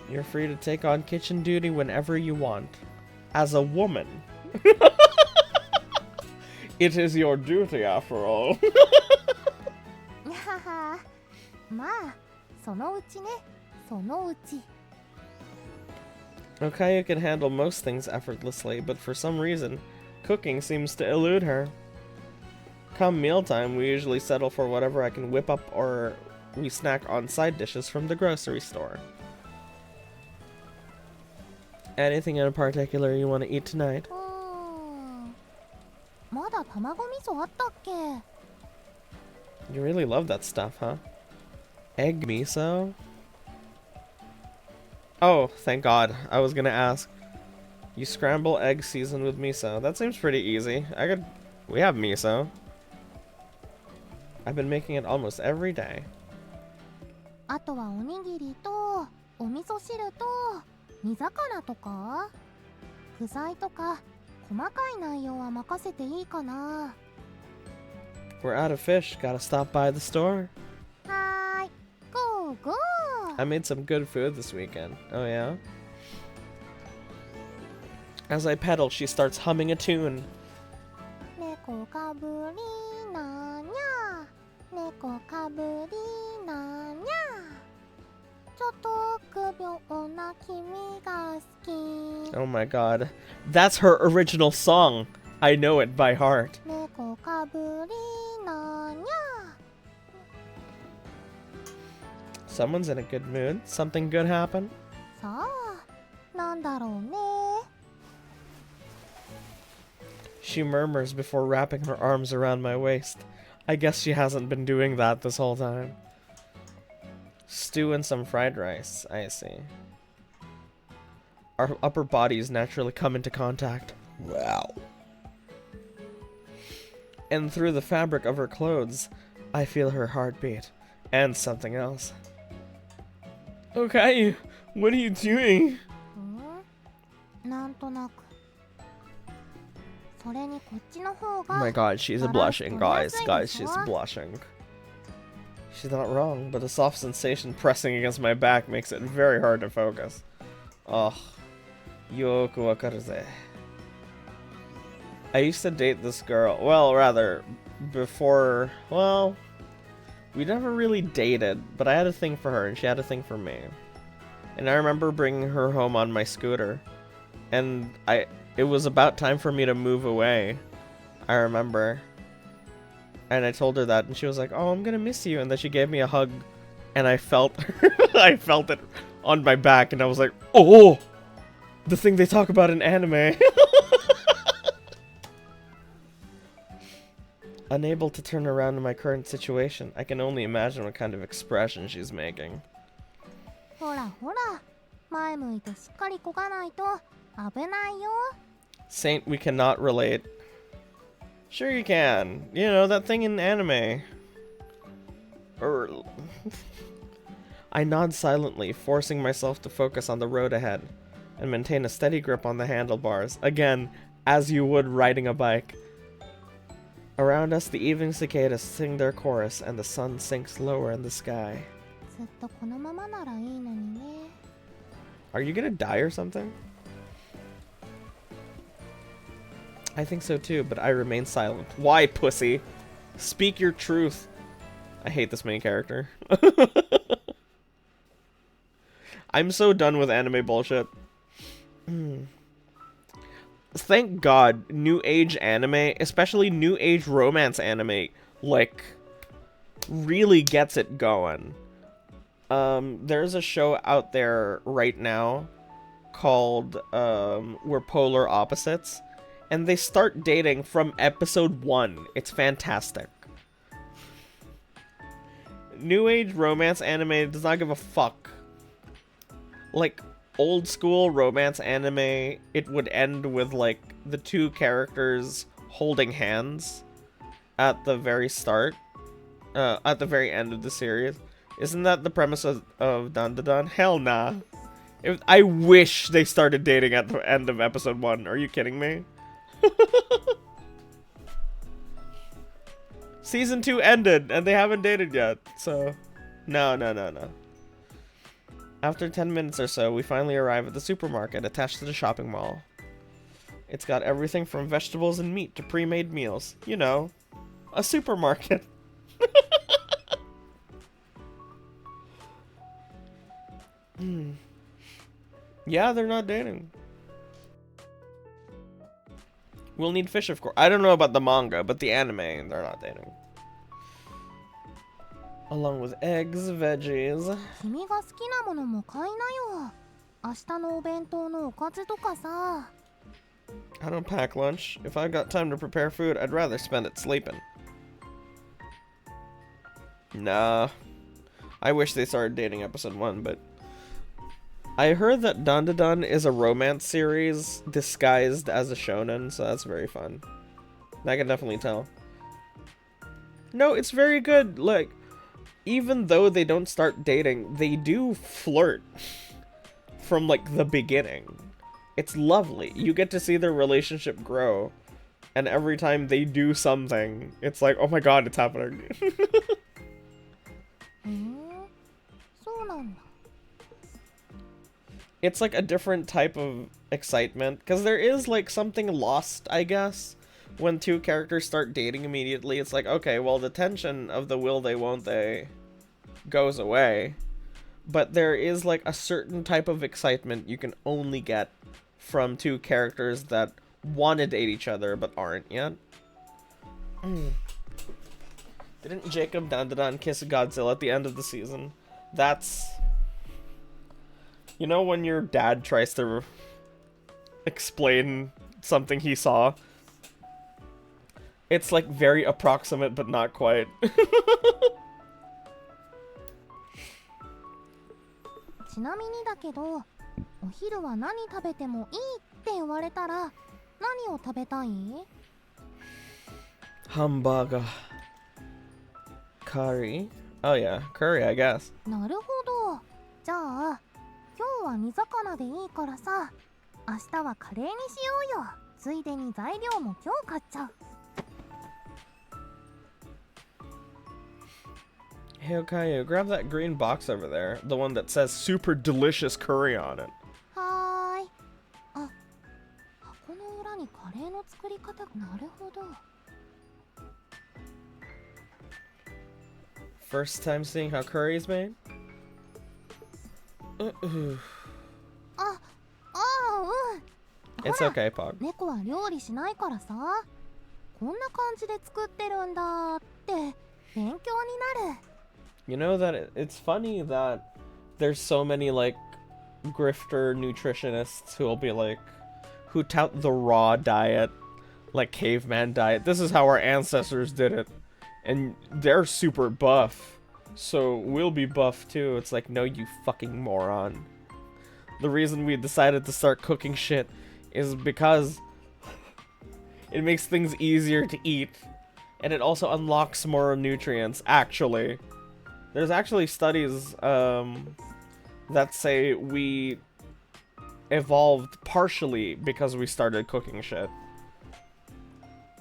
You're free to take on kitchen duty whenever you want. As a woman. It is your duty after all. ははまあそのうちねそのうち Okayu can handle most things effortlessly, but for some reason, cooking seems to elude her. Come mealtime, we usually settle for whatever I can whip up or we snack on side dishes from the grocery store. Anything in particular you want to eat tonight? まだ卵味噌あったっけ？ You really love that stuff, huh? Egg miso? Oh, thank God. I was gonna ask. You scramble egg seasoned with miso. That seems pretty easy. We have miso. I've been making it almost every day. あとはおにぎりとお味噌汁と煮魚とか具材とか細かい内容は任せていいかな。 We're out of fish. Gotta stop by the store. はーい、ゴーゴー。 I made some good food this weekend. Oh yeah? As I pedal, she starts humming a tune. 猫かぶりなにゃ猫かぶりなにゃちょっと臆病な君が好き Oh my god. That's her original song. I know it by heart. 猫かぶりなにゃ Someone's in a good mood. Something good happened? さあなんだろうね She murmurs before wrapping her arms around my waist. I guess she hasn't been doing that this whole time. Stew and some fried rice. I see. Our upper bodies naturally come into contact. Wow. And through the fabric of her clothes, I feel her heartbeat. And something else. Okay, what are you doing? なんとなくそれにこっちの方 Oh が my god, she's blushing, guys. Guys, she's blushing. She's not wrong, but the soft sensation pressing against my back makes it very hard to focus. Oh, yoku wakaru ze. I used to date this girl. Well, rather, before, well, we never really dated, but I had a thing for her and she had a thing for me. And I remember bringing her home on my scooter. And it was about time for me to move away. I remember. And I told her that and she was like, "Oh, I'm gonna miss you." And then she gave me a hug and I felt I felt it on my back and I was like, "Oh, the thing they talk about in anime." Unable to turn around in my current situation, I can only imagine what kind of expression she's making. ほらほら前向いてしっかりこがないと危ないよ Saint, we cannot relate. Sure you can. You know, that thing in anime. I nod silently, forcing myself to focus on the road ahead, and maintain a steady grip on the handlebars. Again, as you would riding a bike. Around us, the evening cicadas sing their chorus, and the sun sinks lower in the sky. ずっとこのままならいいのにね Are you gonna die or something? I think so too, but I remain silent. Why, pussy? Speak your truth. I hate this main character. I'm so done with anime bullshit. Thank God, new age anime, especially new age romance anime, like, really gets it going. There's a show out there right now called, We're Polar Opposites, and they start dating from episode 1. It's fantastic. New age romance anime does not give a fuck. Like, old school romance anime, it would end with, like, the two characters holding hands at the very start, at the very end of the series. Isn't that the premise of Dun Dun Dun? Hell nah. I wish they started dating at the end of episode 1. Are you kidding me? Season 2 ended, and they haven't dated yet, so... No. After 10 minutes or so, we finally arrive at the supermarket attached to the shopping mall. It's got everything from vegetables and meat to pre-made meals. You know, a supermarket. Yeah, they're not dating. We'll need fish, of course. I don't know about the manga, but the anime, they're not dating. Along with eggs, veggies. 君が好きなものも買いなよ明日のお弁当のおかずとかさ。 I don't pack lunch. If I've got time to prepare food, I'd rather spend it sleeping. Nah. I wish they started dating episode 1, but I heard that Dandadan is a romance series disguised as a shonen, so that's very fun. I can definitely tell. No, it's very good. Like, even though they don't start dating, they do flirt from, like, the beginning. It's lovely. You get to see their relationship grow, and every time they do something, it's like, oh my god, it's happening. そうなんだ。 It's like a different type of excitement, because there is like something lost, I guess, when two characters start dating immediately. It's like, okay, well, the tension of the will they won't they goes away, but there is like a certain type of excitement you can only get from two characters that want to date each other but aren't yet. Didn't Jacob Dandadan kiss Godzilla at the end of the season? That's... You know when your dad tries to explain something he saw? It's like very approximate, but not quite. ちなみにだけど、お昼は何食べてもいいって言われたら、何を食べたい？ Hamburger. Curry? Oh yeah, curry, I guess. なるほど。じゃあ、今日は煮魚でいいからさ、明日はカレーにしようよ。ついでに材料も今日買っちゃう。 Hey Okayu, grab that green box over there. The one that says super delicious curry on it. はーい。あ、箱の裏にカレーの作り方。なるほど。 First time seeing how curry is made? あ、うん。 It's ほら、 okay, Pog. 猫は料理しないからさ、こんな感じで作ってるんだって勉強になる。 You know that it's funny that there's so many like grifter nutritionists who'll be like, who tout the raw diet, like caveman diet. This is how our ancestors did it. And they're super buff. So we'll be buff too. It's like, no, you fucking moron. The reason we decided to start cooking shit is because it makes things easier to eat. And it also unlocks more nutrients, actually. There's actually studies that say we evolved partially because we started cooking shit.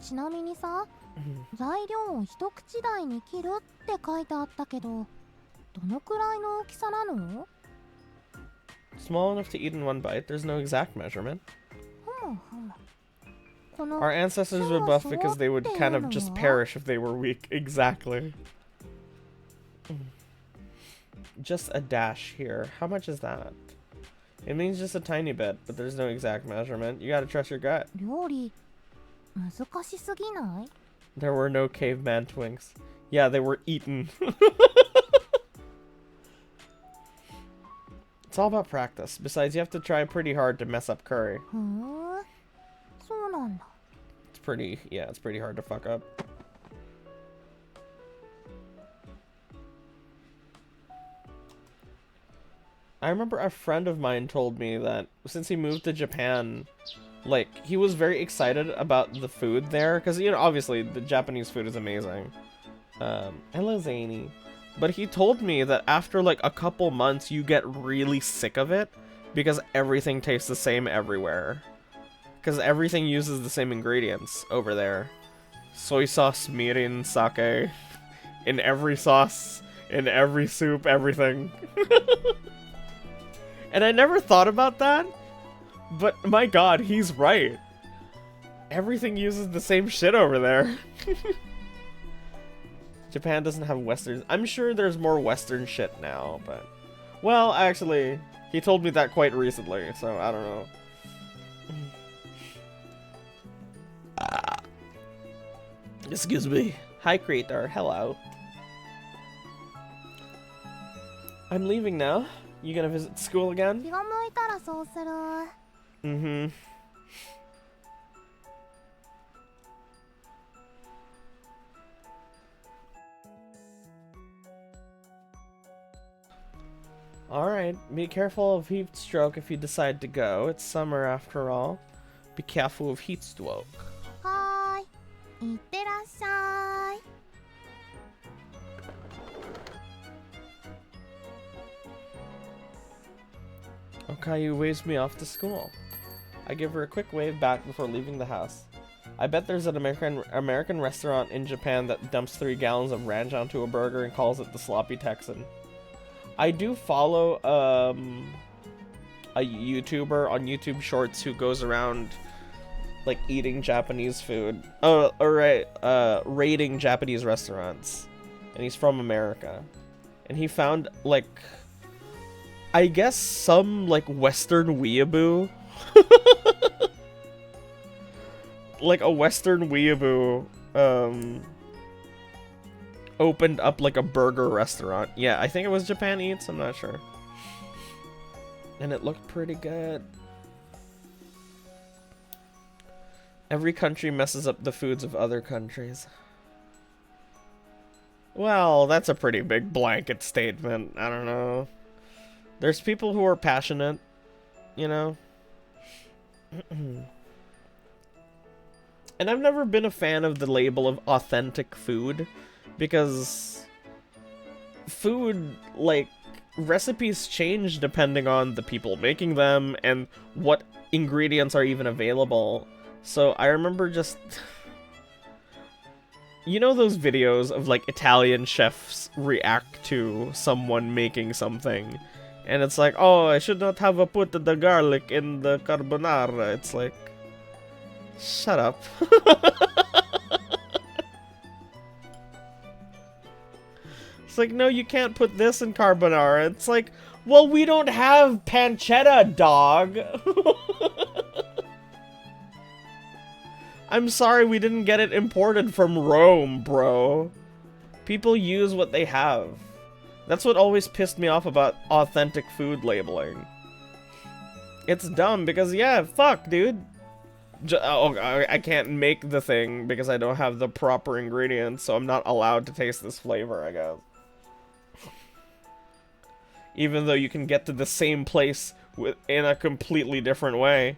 ちなみにさ、材料を一口大に切るって書いてあったけど、どのくらいの大きさなの？ Small enough to eat in one bite. There's no exact measurement. ふむふむ。この Our ancestors were buff because they would kind of just perish if they were weak. Exactly. Just a dash here. How much is that? It means just a tiny bit, but there's no exact measurement. You gotta trust your gut. 料理難しすぎない？ There were no caveman twinks. Yeah, they were eaten. It's all about practice. Besides, you have to try pretty hard to mess up curry. ふーん、そうなんだ。 It's pretty, yeah, it's pretty hard to fuck up. I remember a friend of mine told me that since he moved to Japan, like, he was very excited about the food there, because, you know, obviously, the Japanese food is amazing. Hello, Zany. But he told me that after, like, a couple months, you get really sick of it, because everything tastes the same everywhere. Because everything uses the same ingredients over there. Soy sauce, mirin, sake, in every sauce, in every soup, everything. And I never thought about that, but my god, he's right. Everything uses the same shit over there. Japan doesn't have westerns. I'm sure there's more western shit now, but... Well, actually, he told me that quite recently, so I don't know. Excuse me. Hi, creator. Hello. I'm leaving now. You gonna visit school again? 気が向いたらそうする。Mm-hmm. Alright, be careful of heat stroke if you decide to go. It's summer after all. Be careful of heat stroke. はーい。いってらっしゃい。Okayu waves me off to school. I give her a quick wave back before leaving the house. I bet there's an American restaurant in Japan that dumps 3 gallons of ranch onto a burger and calls it the Sloppy Texan. I do follow a YouTuber on YouTube Shorts who goes around like eating Japanese food. Oh, alright, raiding Japanese restaurants. And he's from America. And he found like, I guess some like Western weeaboo. Like a Western weeaboo opened up like a burger restaurant. Yeah, I think it was Japan Eats, I'm not sure. And it looked pretty good. Every country messes up the foods of other countries. Well, that's a pretty big blanket statement. I don't know. There's people who are passionate, you know? And I've never been a fan of the label of authentic food, because food, like, recipes change depending on the people making them and what ingredients are even available. So I remember just... You know those videos of, like, Italian chefs react to someone making something? And it's like, oh, I should not have put the garlic in the carbonara. It's like... Shut up. It's like, no, you can't put this in carbonara. It's like, well, we don't have pancetta, dog. I'm sorry we didn't get it imported from Rome, bro. People use what they have. That's what always pissed me off about authentic food labeling. It's dumb because, yeah, fuck, dude. I can't make the thing because I don't have the proper ingredients, so I'm not allowed to taste this flavor, I guess. Even though you can get to the same place in a completely different way.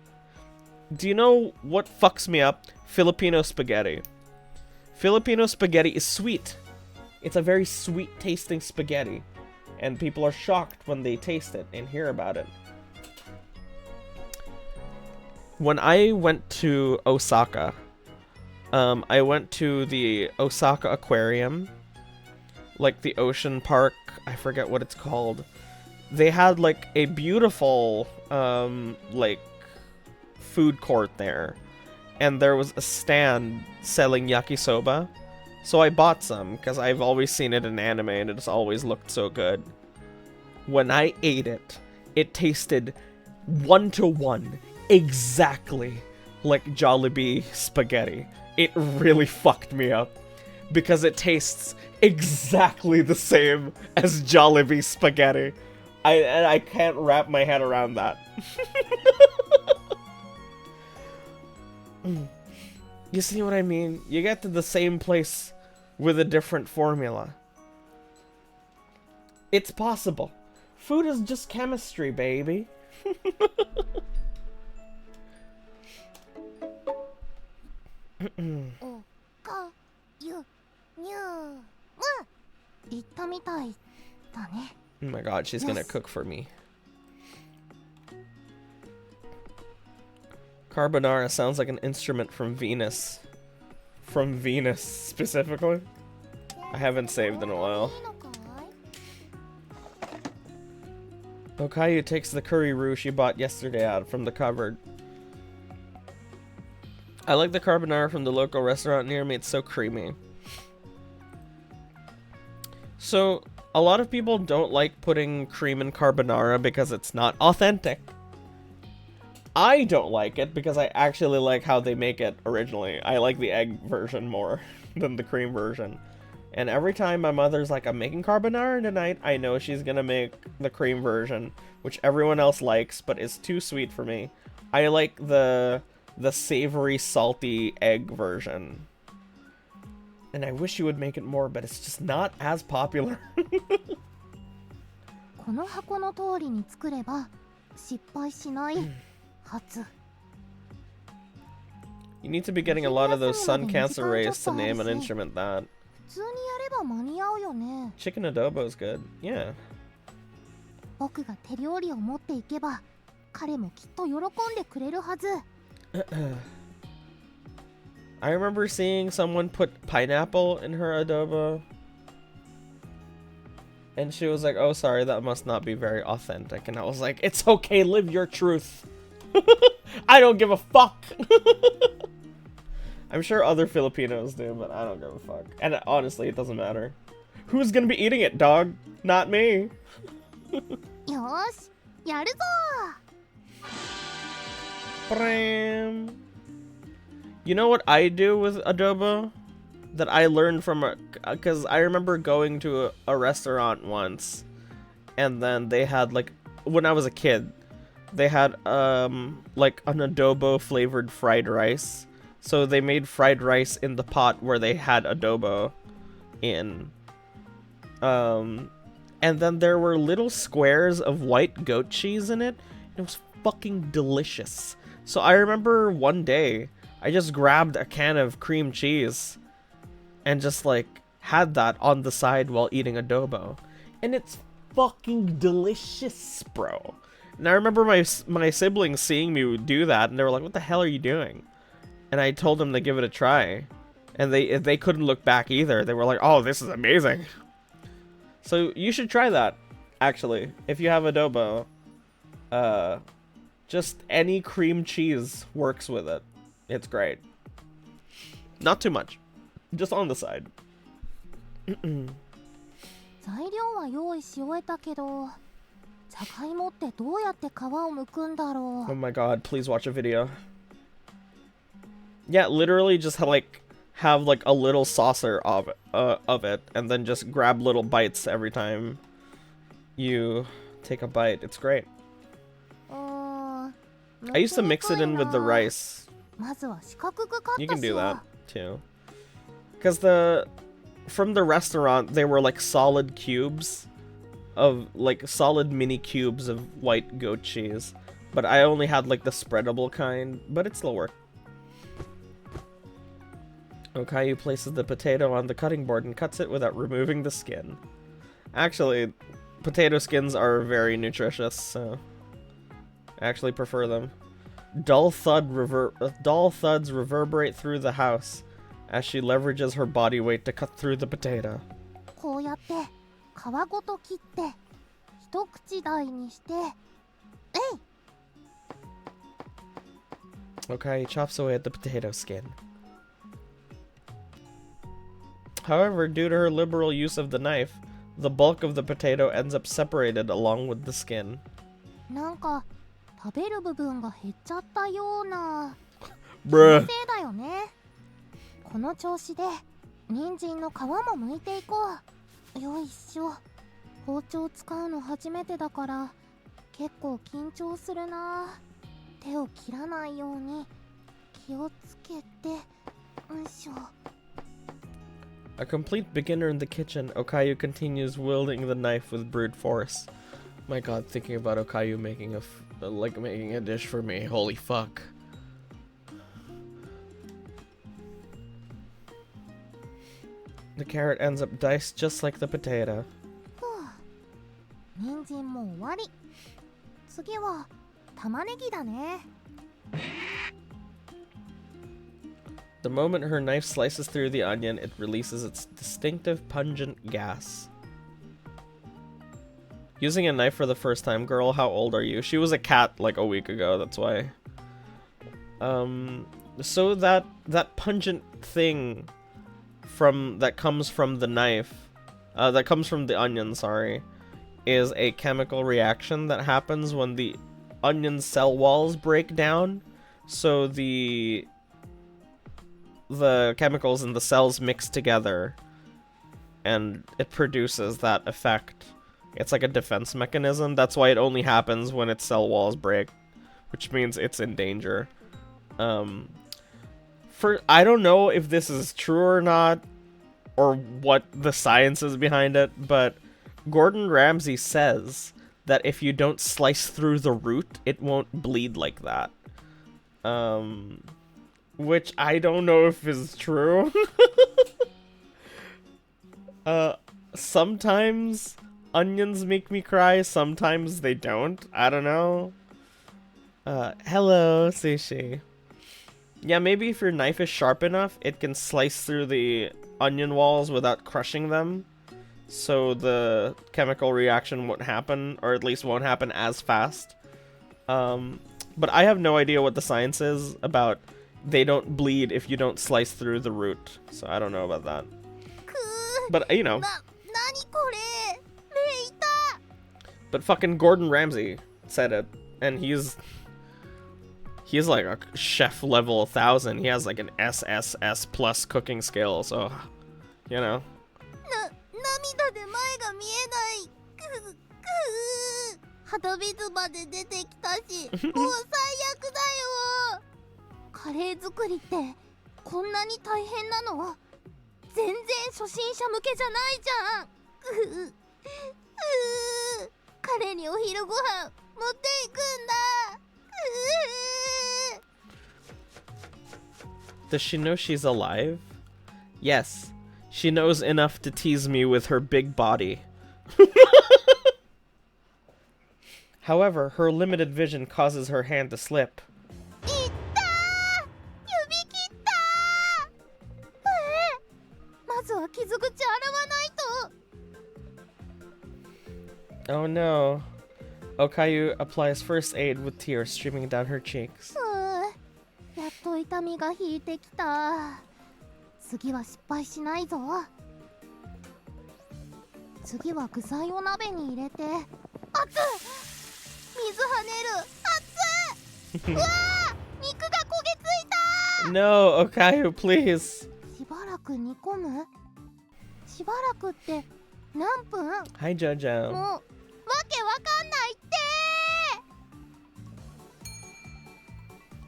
Do you know what fucks me up? Filipino spaghetti. Filipino spaghetti is sweet. It's a very sweet tasting spaghetti. And people are shocked when they taste it and hear about it. When I went to Osaka, I went to the Osaka Aquarium, like the ocean park, I forget what it's called. They had like a beautiful, like, food court there, and there was a stand selling yakisoba, so I bought some, because I've always seen it in anime and it's always looked so good. When I ate it, it tasted 1-to-1. Exactly like Jollibee spaghetti. It really fucked me up because it tastes exactly the same as Jollibee spaghetti. I can't wrap my head around that. You see what I mean? You get to the same place with a different formula. It's possible. Food is just chemistry, baby. Oh my god, she's gonna cook for me. Carbonara sounds like an instrument from Venus. From Venus, specifically. I haven't saved in a while. Okayu takes the curry roux she bought yesterday out from the cupboard. I like the carbonara from the local restaurant near me, it's so creamy. So, a lot of people don't like putting cream in carbonara because it's not authentic. I don't like it because I actually like how they make it originally. I like the egg version more than the cream version. And every time my mother's like, I'm making carbonara tonight, I know she's gonna make the cream version, which everyone else likes, but it's too sweet for me. I like the savory, salty egg version. And I wish you would make it more, but it's just not as popular. この箱の通りに作れば失敗しないはず。 You need to be getting a lot of those sun cancer rays to name an instrument that. 普通にやれば間に合うよね。 Chicken adobo is good. Yeah. 僕が手料理を持っていけば彼もきっと喜んでくれるはず。 I remember seeing someone put pineapple in her adobo. And she was like, oh, sorry, that must not be very authentic. And I was like, it's okay, live your truth. I don't give a fuck. I'm sure other Filipinos do, but I don't give a fuck. And honestly, it doesn't matter. Who's gonna be eating it, dog? Not me. よーし、やるぞ Bram. You know what I do with adobo? That I learned from because I remember going to a restaurant once, and then they had like, when I was a kid, they had like an adobo flavored fried rice. So they made fried rice in the pot where they had adobo in. And then there were little squares of white goat cheese in it. It was fucking delicious. So I remember one day I just grabbed a can of cream cheese and just like had that on the side while eating adobo, and it's fucking delicious, bro. And I remember my siblings seeing me do that, and they were like, "What the hell are you doing?" And I told them to give it a try, and they couldn't look back either. They were like, "Oh, this is amazing." So you should try that, actually, if you have adobo. Just any cream cheese works with it. It's great. Not too much. Just on the side. 材料は用意し終えたけど、じゃがいもってどうやって皮を剥くんだろう。 Oh my god, please watch a video. Yeah, literally just have like a little saucer of it, and then just grab little bites every time you take a bite. It's great. I used to mix it in with the rice. まずは四角くカッ You ト can し do よう。 that too. Because from the restaurant, they were like solid cubes of like solid mini cubes of white goat cheese. But I only had like the spreadable kind, but it still worked. Okayu places the potato on the cutting board and cuts it without removing the skin. Actually, potato skins are very nutritious, so I actually prefer them. Dull thuds reverberate through the house as she leverages her body weight to cut through the potato. こうやって皮ごと切って一口大にして、えい。 Okayu chops away at the potato skin. However, due to her liberal use of the knife, the bulk of the potato ends up separated along with the skin. なんか食べる部分が減っちゃったような。 Bruh. せいだよね。この調子で人参の皮も剥いていこう。よいしょ。包丁使うの初めてだから結構緊張するな。手を切らないように気をつけて。よいしょ。 A complete beginner in the kitchen, Okayu continues wielding the knife with brute force. My god, thinking about Okayu making making a dish for me, holy fuck. The carrot ends up diced just like the potato. 人参も終わり。次は玉ねぎだね。 The moment her knife slices through the onion, it releases its distinctive pungent gas. Using a knife for the first time, girl, how old are you? She was a cat like a week ago, that's why. So that pungent thing that comes from the knife, that comes from the onion, sorry, is a chemical reaction that happens when the onion cell walls break down. So the chemicals in the cells mix together and it produces that effect. It's like a defense mechanism. That's why it only happens when its cell walls break, which means it's in danger. I don't know if this is true or not, or what the science is behind it, but Gordon Ramsay says that if you don't slice through the root, it won't bleed like that. Which I don't know if is true. Sometimes onions make me cry, sometimes they don't. I don't know. Hello, Sushi. Yeah, maybe if your knife is sharp enough, it can slice through the onion walls without crushing them. So the chemical reaction won't happen, or at least won't happen as fast. But I have no idea what the science is about they don't bleed if you don't slice through the root. So I don't know about that. But, you know. But fucking Gordon Ramsay said it, and he's like a chef level 1000. He has like an SSS plus cooking skill, so, you know. Does she know she's alive? Yes. She knows enough to tease me with her big body. However, her limited vision causes her hand to slip. Oh no. Okayu applies first aid with tears streaming down her cheeks. No, Okayu, please. Hi, Jojo.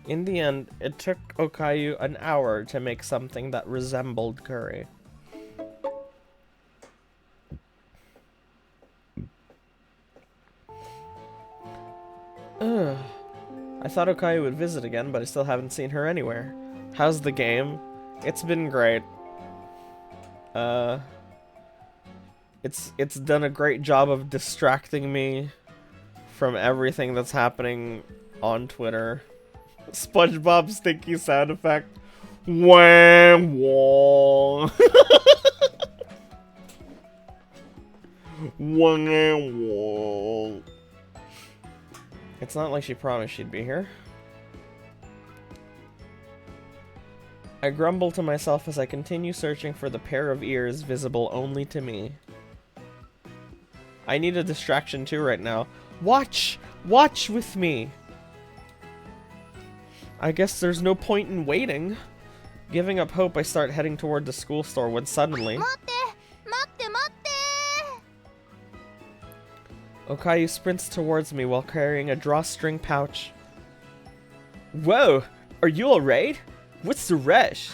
In the end, it took Okayu an hour to make something that resembled curry. Ugh. I thought Okayu would visit again, but I still haven't seen her anywhere. How's the game? It's been great. It's done a great job of distracting me from everything that's happening on Twitter. SpongeBob stinky sound effect. Wham wah. Wham wah. It's not like she promised she'd be here. I grumble to myself as I continue searching for the pair of ears visible only to me. I need a distraction too right now. Watch! Watch with me! I guess there's no point in waiting. Giving up hope, I start heading toward the school store when suddenly... Okayu sprints towards me while carrying a drawstring pouch. Whoa! Are you alright? What's the rush?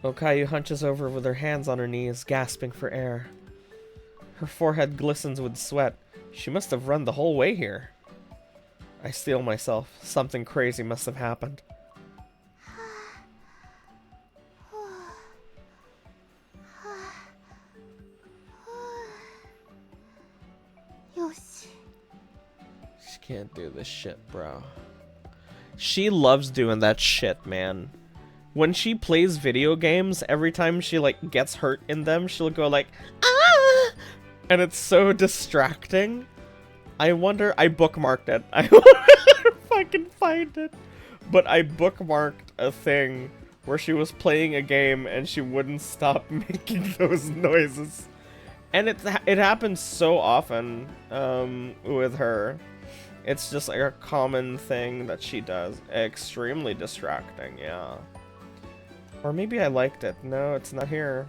Okayu hunches over with her hands on her knees, gasping for air. Her forehead glistens with sweat. She must have run the whole way here. I steel myself. Something crazy must have happened. She can't do this shit, bro. She loves doing that shit, man. When she plays video games, every time she, like, gets hurt in them, she'll go like, ah! And it's so distracting. I wonder, I bookmarked it. I want to fucking find it. But I bookmarked a thing where she was playing a game and she wouldn't stop making those noises. And it happens so often with her. It's just like a common thing that she does. Extremely distracting, yeah. Or maybe I liked it. No, it's not here.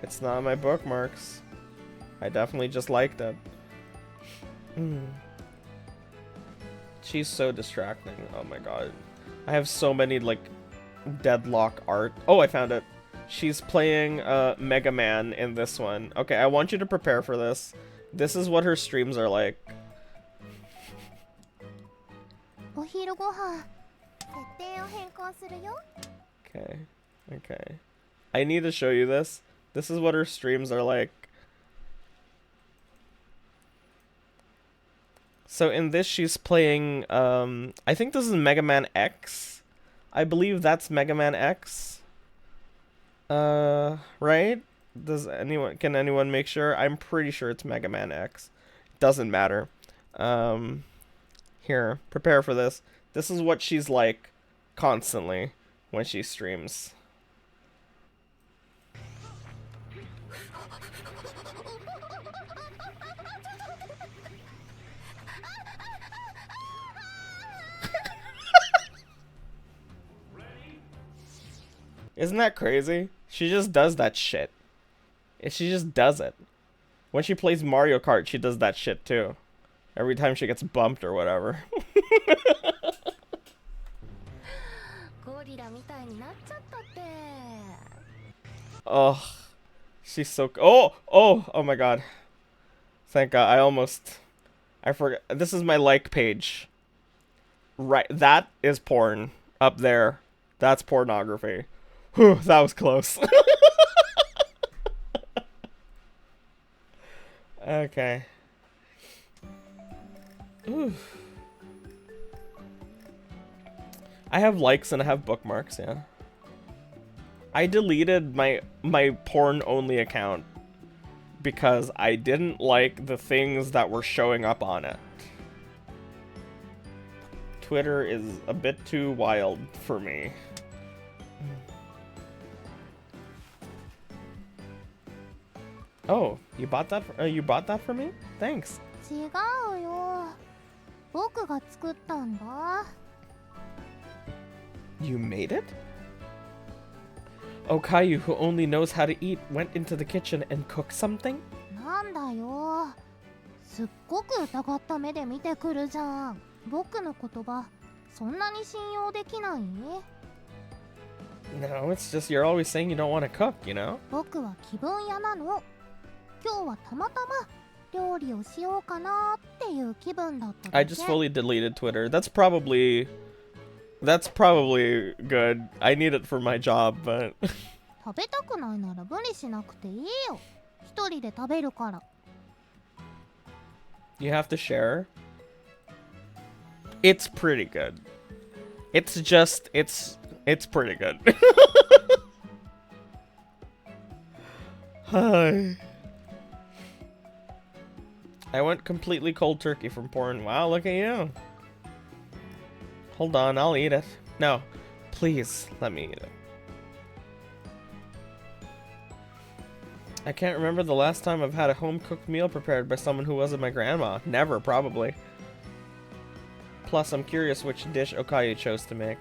It's not in my bookmarks. I definitely just liked it. She's so distracting. Oh my god. I have so many, like, Deadlock art. Oh, I found it. She's playing Mega Man in this one. Okay, I want you to prepare for this. This is what her streams are like. お昼ご飯設定を変更するよ Okay, okay. I need to show you this. This is what her streams are like. So in this, she's playing, I think this is Mega Man X. I believe that's Mega Man X. Right? Can anyone make sure? I'm pretty sure it's Mega Man X. Doesn't matter. Here, prepare for this. This is what she's like constantly when she streams. Isn't that crazy? She just does that shit. She just does it. When she plays Mario Kart, she does that shit too. Every time she gets bumped or whatever. ゴリラみたいになっちゃったって Oh, she's so. Oh my god. Thank God. I forgot. This is my like page. Right. That is porn. Up there. That's pornography. Whew, that was close. Okay. Ooh. I have likes and I have bookmarks, yeah. I deleted my porn only account because I didn't like the things that were showing up on it. Twitter is a bit too wild for me. Oh, you bought that for me? Thanks. 違うよ僕が作ったんだ You made it? Okayu, who only knows how to eat, went into the kitchen and cooked something? なんだよすっごく疑った目で見てくるじゃん僕の言葉そんなに信用できない No, it's just you're always saying you don't want to cook, you know? 僕は気分屋なの今日はたまたま料理をしようかなっていう気分だっただけ I just fully deleted Twitter. That's probably good. I need it for my job, but 食べたくないなら無理しなくていいよ一人で食べるから you have to share. It's pretty good. It's pretty good. Hi. I went completely cold turkey from porn. Wow, look at you. Hold on, I'll eat it. No, please, let me eat it. I can't remember the last time I've had a home-cooked meal prepared by someone who wasn't my grandma. Never, probably. Plus, I'm curious which dish Okayu chose to make.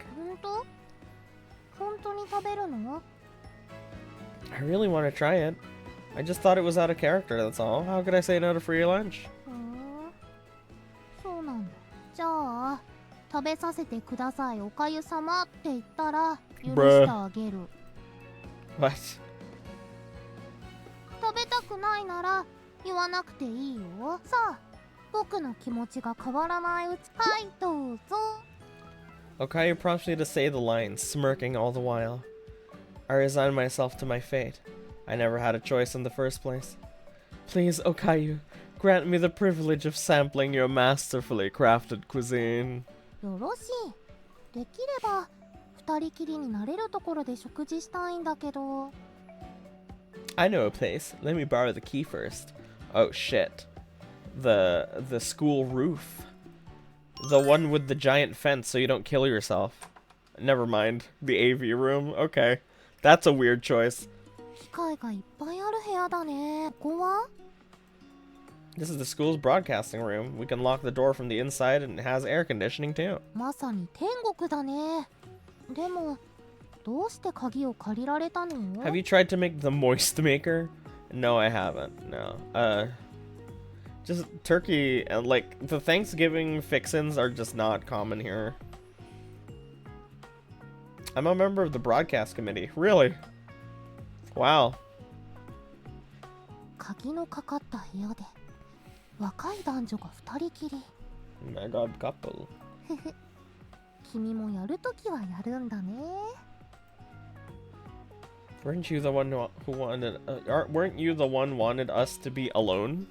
本当に食べるの I really want to try it. I just thought it was out of character, that's all. How could I say no to free lunch? そうなんだじゃあ食べさせてくださいおかゆ様って言ったら許してあげる What? 食べたくないなら言わなくていいよさあ僕の気持ちが変わらないうちはいどうぞ Okayu prompts me to say the lines, smirking all the while. I resign myself to my fate. I never had a choice in the first place. Please, Okayu, grant me the privilege of sampling your masterfully crafted cuisine. よろしいできれば二人きりになれるところで食事したいんだけど I know a place. Let me borrow the key first. Oh shit. The school roof. The one with the giant fence so you don't kill yourself. Never mind. The AV room. Okay. That's a weird choice. 機械がいっぱいある部屋だねここは This is the school's broadcasting room. We can lock the door from the inside and it has air conditioning too. まさに天国だね。でもどうして鍵を借りられたの？ Have you tried to make the moist maker? No, I haven't. No. Just turkey and like the Thanksgiving fixins are just not common here. I'm a member of the broadcast committee. Really? Wow. 鍵のかかった部屋で若い男女が2人きり。My god, couple. 君もやるときはやるんだね。Weren't you the one who wanted? Weren't you the one wanted us to be alone?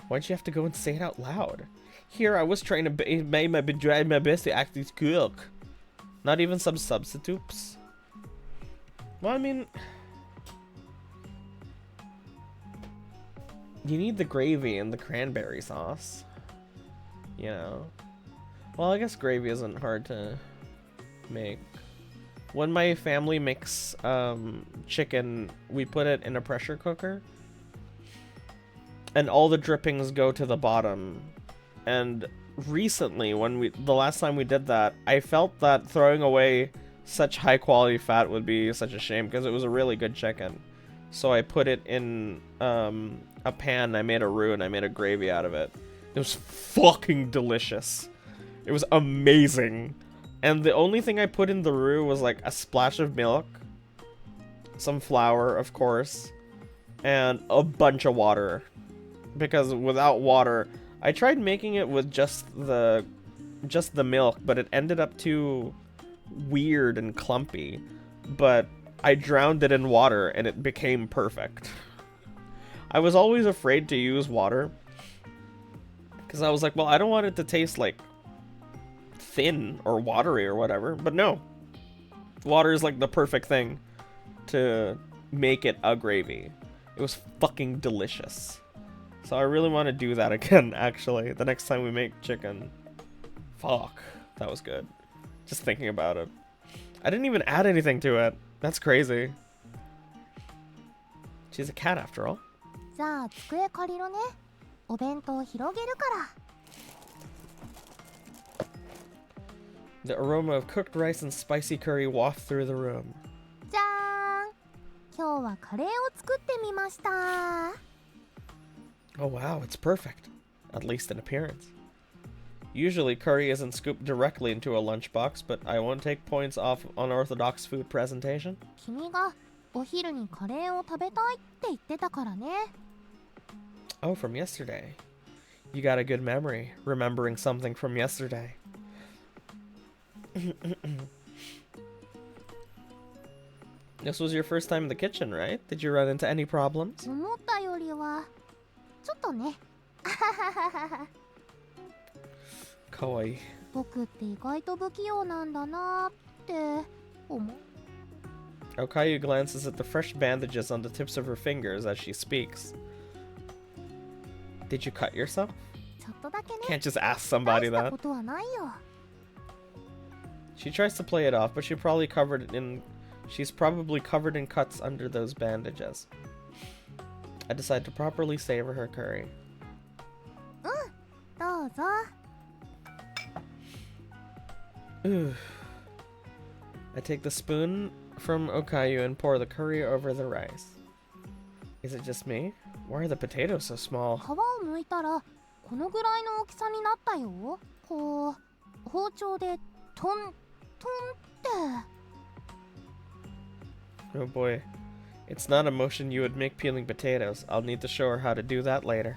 Why'd you have to go and say it out loud? Here, I was trying to make my best to act as cook. Not even some substitutes. Well, I mean, you need the gravy and the cranberry sauce. You know. Well, I guess gravy isn't hard to make. When my family makes chicken, we put it in a pressure cooker. And all the drippings go to the bottom. And recently, the last time we did that, I felt that throwing away such high quality fat would be such a shame because it was a really good chicken. So I put it in a pan, I made a roux, and I made a gravy out of it. It was fucking delicious. It was amazing. And the only thing I put in the roux was like a splash of milk, some flour, of course, and a bunch of water. Because without water, I tried making it with just the milk, but it ended up too weird and clumpy. But I drowned it in water and it became perfect. I was always afraid to use water because I was like, well, I don't want it to taste like thin or watery or whatever. But no, water is like the perfect thing to make it a gravy. It was fucking delicious. So I really want to do that again, actually, the next time we make chicken. Fuck, that was good. Just thinking about it. I didn't even add anything to it. That's crazy. She's a cat after all. じゃあ机借りろね。お弁当広げるから。 The aroma of cooked rice and spicy curry waft through the room. じゃーん。今日はカレーを作ってみました。 Oh wow, it's perfect. At least in appearance. Usually curry isn't scooped directly into a lunchbox, but I won't take points off unorthodox food presentation. 君がお昼にカレーを食べたいって言ってたからね。 Oh, from yesterday. You got a good memory, remembering something from yesterday. This was your first time in the kitchen, right? Did you run into any problems? 思ったよりはちょっとね。Kawaii. 僕って意外と不器用なんだなって思う。 Okayu glances at the fresh bandages on the tips of her fingers as she speaks. Did you cut yourself? ちょっとだけね。 Can't just ask somebody 大した that. ことはないよ。 She tries to play it off, but she's probably covered in cuts under those bandages. I decide to properly savor her curry. どうぞ。 Ooh. I take the spoon from Okayu and pour the curry over the rice. Is it just me? Why are the potatoes so small? 皮を剥いたらこのぐらいの大きさになったよ。こう包丁でトントンって。 Oh boy. It's not a motion you would make peeling potatoes. I'll need to show her how to do that later.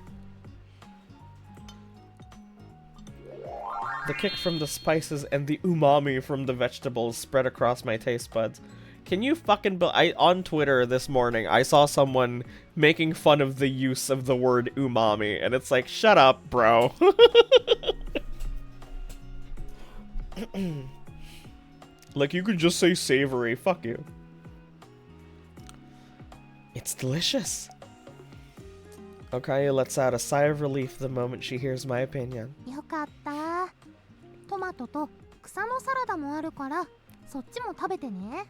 The kick from the spices and the umami from the vegetables spread across my taste buds. Can you fucking on Twitter this morning, I saw someone making fun of the use of the word umami, and it's like, shut up, bro. Like, you could just say savory. Fuck you. It's delicious. Okayu lets out a sigh of relief the moment she hears my opinion. よかった。トマトと草のサラダもあるからそっちも食べてね。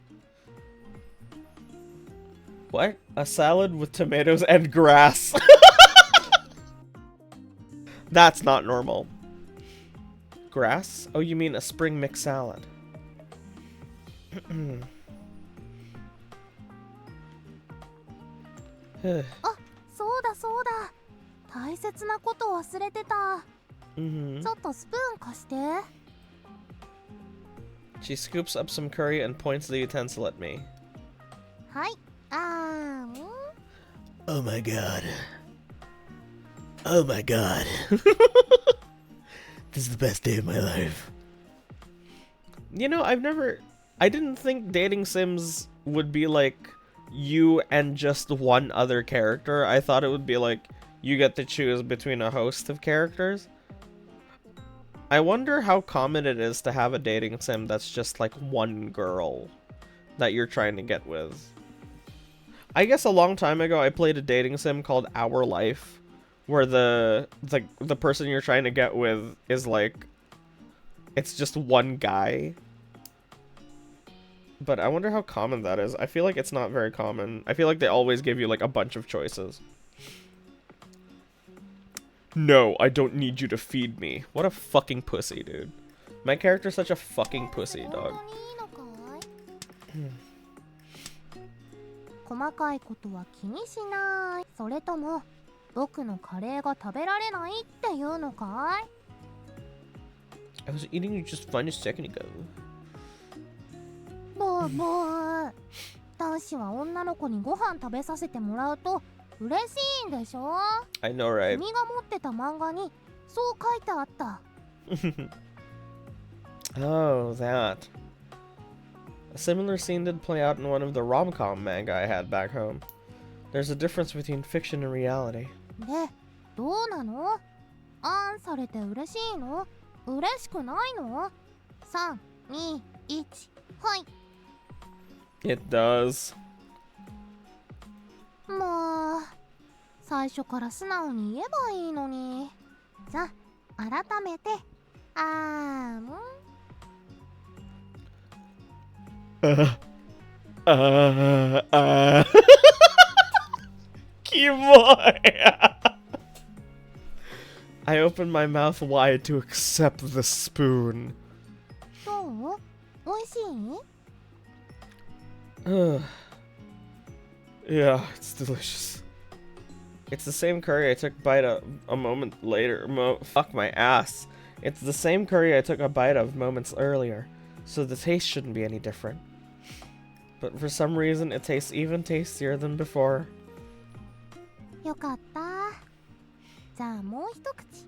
What? A salad with tomatoes and grass. That's not normal. Grass? Oh, you mean a spring mix salad. あ、そうだそうだ。大切なこと忘れてた。ちょっとスプーン貸して。She scoops up some curry and points the utensil at me. はい。Oh my god. Oh my god. This is the best day of my life. You know, I didn't think dating sims would be like you and just one other character. I thought it would be like you get to choose between a host of characters. I wonder how common it is to have a dating sim that's just like one girl that you're trying to get with. I guess a long time ago I played a dating sim called Our Life, where the person you're trying to get with is like, it's just one guy. But I wonder how common that is. I feel like it's not very common. I feel like they always give you like a bunch of choices. No, I don't need you to feed me. What a fucking pussy, dude. My character's such a fucking pussy, dog. 細かいことは気にしない。それとも僕のカレーが食べられないっていうのかい？ I was eating you just fine a second ago. ボーボー。男子は女の子にご飯食べさせてもらうと嬉しいんでしょ？ I know, right? 君が持ってた漫画にそう書いてあった。Oh, that. A similar scene did play out in one of the rom-com manga I had back home. There's a difference between fiction and reality. で、どうなの？あんされて嬉しいの？嬉しくないの？ 3、2、1、はい。 It does. もう、最初から素直に言えばいいのに。じゃ、改めて、Keyboy! I opened my mouth wide to accept the spoon. どう？おいしい？ Yeah, it's delicious. It's the same curry I took a bite of a moment later. Fuck my ass. It's the same curry I took a bite of moments earlier, so the taste shouldn't be any different. But for some reason, it tastes even tastier than before. よかった。じゃあもう一口。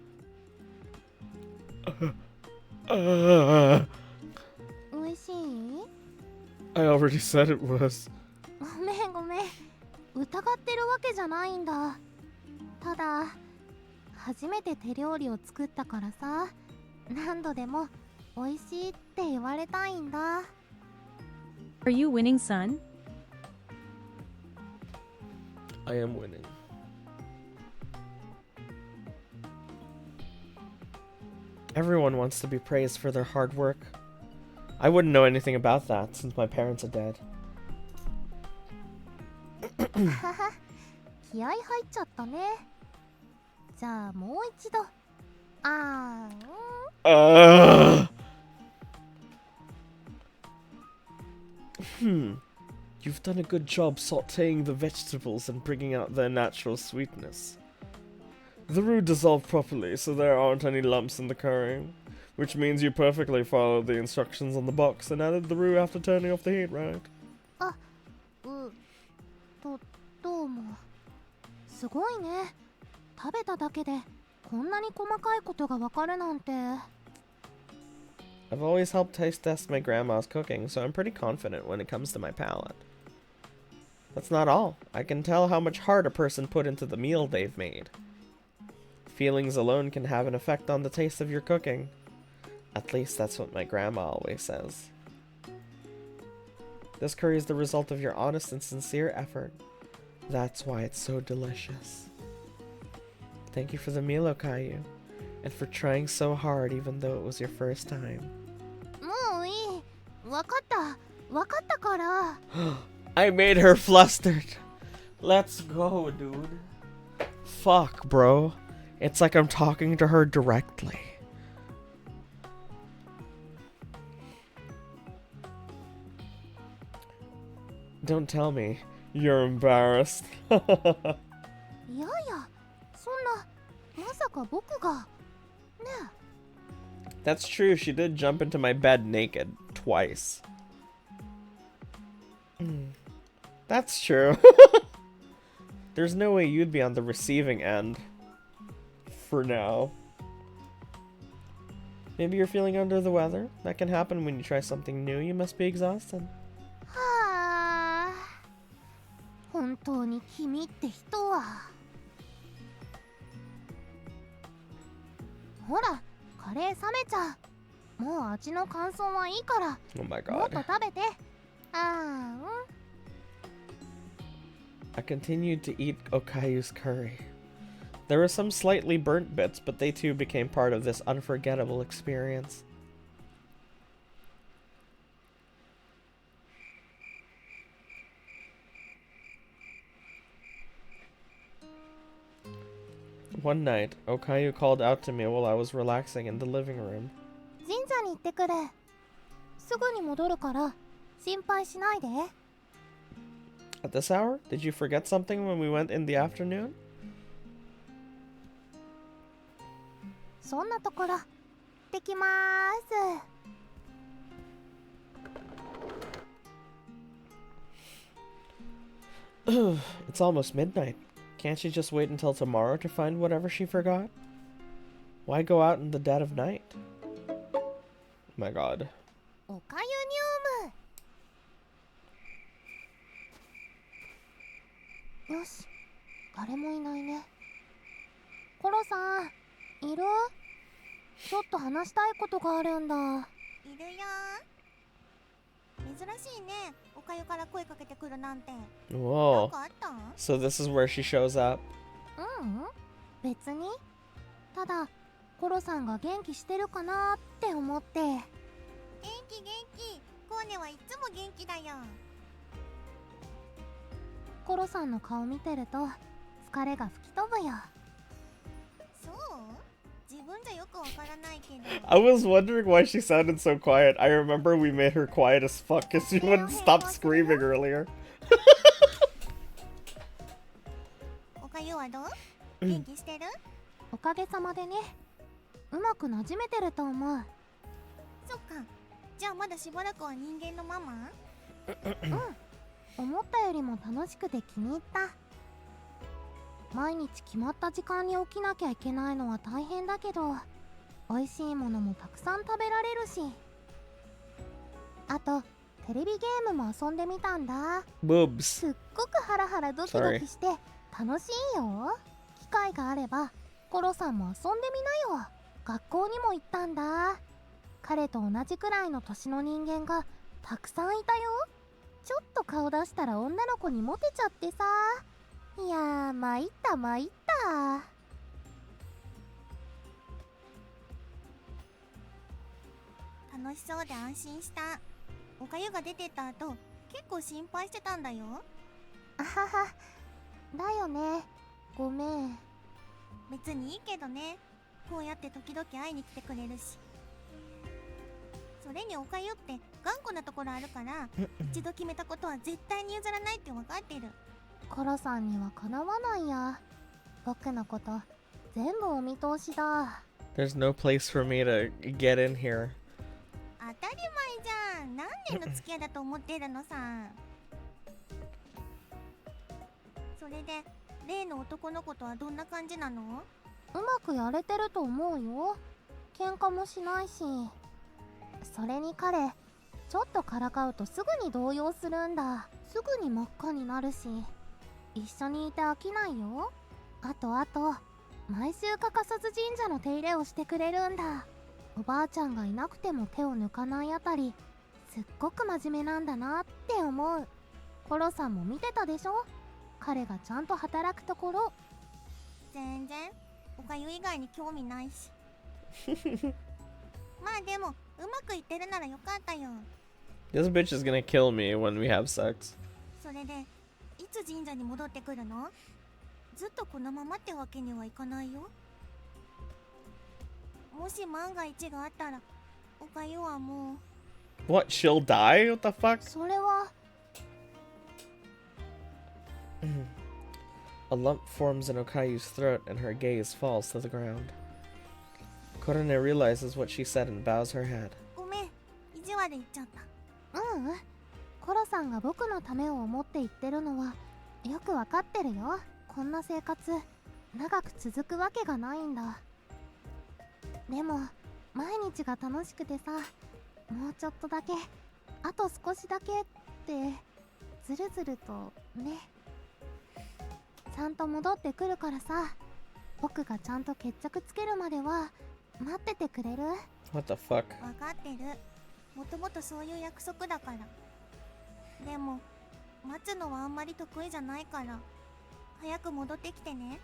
おいしい？ I already said it was. ごめんごめん。疑ってるわけじゃないんだ。ただ、初めて手料理を作ったからさ、何度でも美味しいって言われたいんだ。Are you winning, son? I am winning. Everyone wants to be praised for their hard work. I wouldn't know anything about that since my parents are dead. 気合い入っちゃったね。じゃあもう一度。You've done a good job sauteing the vegetables and bringing out their natural sweetness. The roux dissolved properly, so there aren't any lumps in the curry, which means you perfectly followed the instructions on the box and added the roux after turning off the heat, right? どうも。すごいね。食べただけでこんなに細かいことがわかるなんて。I've always helped taste test my grandma's cooking, so I'm pretty confident when it comes to my palate. That's not all. I can tell how much heart a person put into the meal they've made. Feelings alone can have an effect on the taste of your cooking. At least that's what my grandma always says. This curry is the result of your honest and sincere effort. That's why it's so delicious. Thank you for the meal, Okayu, and for trying so hard even though it was your first time. もういい。わかったから。I made her flustered. Let's go, dude. Fuck, bro. It's like I'm talking to her directly. Don't tell me you're embarrassed. いやいや、そんな、まさか僕が。ね That's true, she did jump into my bed naked twice. That's true. There's no way you'd be on the receiving end. For now. Maybe you're feeling under the weather? That can happen when you try something new. You must be exhausted. はあ、本当に君って人は。ほら、カレー冷めちゃう。もう味の感想はいいから、 Oh my もっ god. と食べて。ああ、I continued to eat Okayu's curry. There were some slightly burnt bits, but they too became part of this unforgettable experience. One night, Okayu called out to me while I was relaxing in the living room. 神社に行ってくる。すぐに戻るから心配しないで。 At this hour? Did you forget something when we went in the afternoon? そんなところ、行ってきまーす。 It's almost midnight. Can't she just wait until tomorrow to find whatever she forgot? Why go out in the dead of night? My god. おかゆニューム。よし、誰もいないね。コロさん、いる？ちょっと話したいことがあるんだ。いるよ。珍しいね。おかゆから声かけてくるなんて。なん Whoa. かあった？ So this is where she shows up. 別に。ただ、コロさんが元気してるかなって思って。元気元気。コーネはいつも元気だよ。コロさんの顔見てると疲れが吹き飛ぶよ。そう？自分じゃよくわからないけど。 I was wondering why she sounded so quiet. I remember we made her quiet as fuck because she wouldn't stop screaming earlier. おかゆはどう？元気してる？おかげさまでね。うまくなじめてると思う。そっか。じゃあまだしばらくは人間のママ？思ったよりも楽しくて気に入った。毎日決まった時間に起きなきゃいけないのは大変だけど、美味しいものもたくさん食べられるし。あと、テレビゲームも遊んでみたんだ。 Boobs. すっごくハラハラドキドキして楽しいよ。機会があればコロさんも遊んでみなよ。学校にも行ったんだ。彼と同じくらいの年の人間がたくさんいたよ。ちょっと顔出したら女の子にモテちゃってさ。いやー、参った参った。楽しそうで安心した。おかゆが出てった後、結構心配してたんだよ。あはは、だよね。ごめん。別にいいけどね。こうやって時々会いに来てくれるし。それにおかゆって頑固なところあるから、一度決めたことは絶対に譲らないって分かってる。コロさんにはかなわないや。僕のこと全部お見通しだ。 There's no place for me to get in here. 当たり前じゃん。何年の付き合いだと思ってるのさ。それで例の男の子とはどんな感じなの？うまくやれてると思うよ。喧嘩もしないし。それに彼、ちょっとからかうとすぐに動揺するんだ。すぐに真っ赤になるし、一緒にいて飽きないよ。あと毎週欠かさず神社の手入れをしてくれるんだ。おばあちゃんがいなくても手を抜かないあたり、すっごく真面目なんだなって思う。コロさんも見てたでしょ？彼がちゃんと働くところ。全然おかゆ以外に興味ないし。まあでもうまくいってるならよかったよ。 This bitch is gonna kill me when we have sex. それでいつ神社に戻ってくるの？ずっとこのままってわけにはいかないよ。もし万が一があったらおかゆはも What? She'll die? What the fuck? うそれは A lump forms in Okayu's throat and her gaze falls to the ground. Korone realizes what she said and bows her head. ごめん、意地悪言っちゃった。コロさんが僕のためを思って言ってるのはよくわかってるよ。こんな生活長く続くわけがないんだ。でも毎日が楽しくてさ、もうちょっとだけ、あと少しだけってずるずるとね。ちゃんと戻ってくるからさ、僕がちゃんと決着つけるまでは待っててくれる？ What the fuck? 分かってる。もともとそういう約束だから。でも待つのはあんまり得意じゃないから早く戻ってきてね。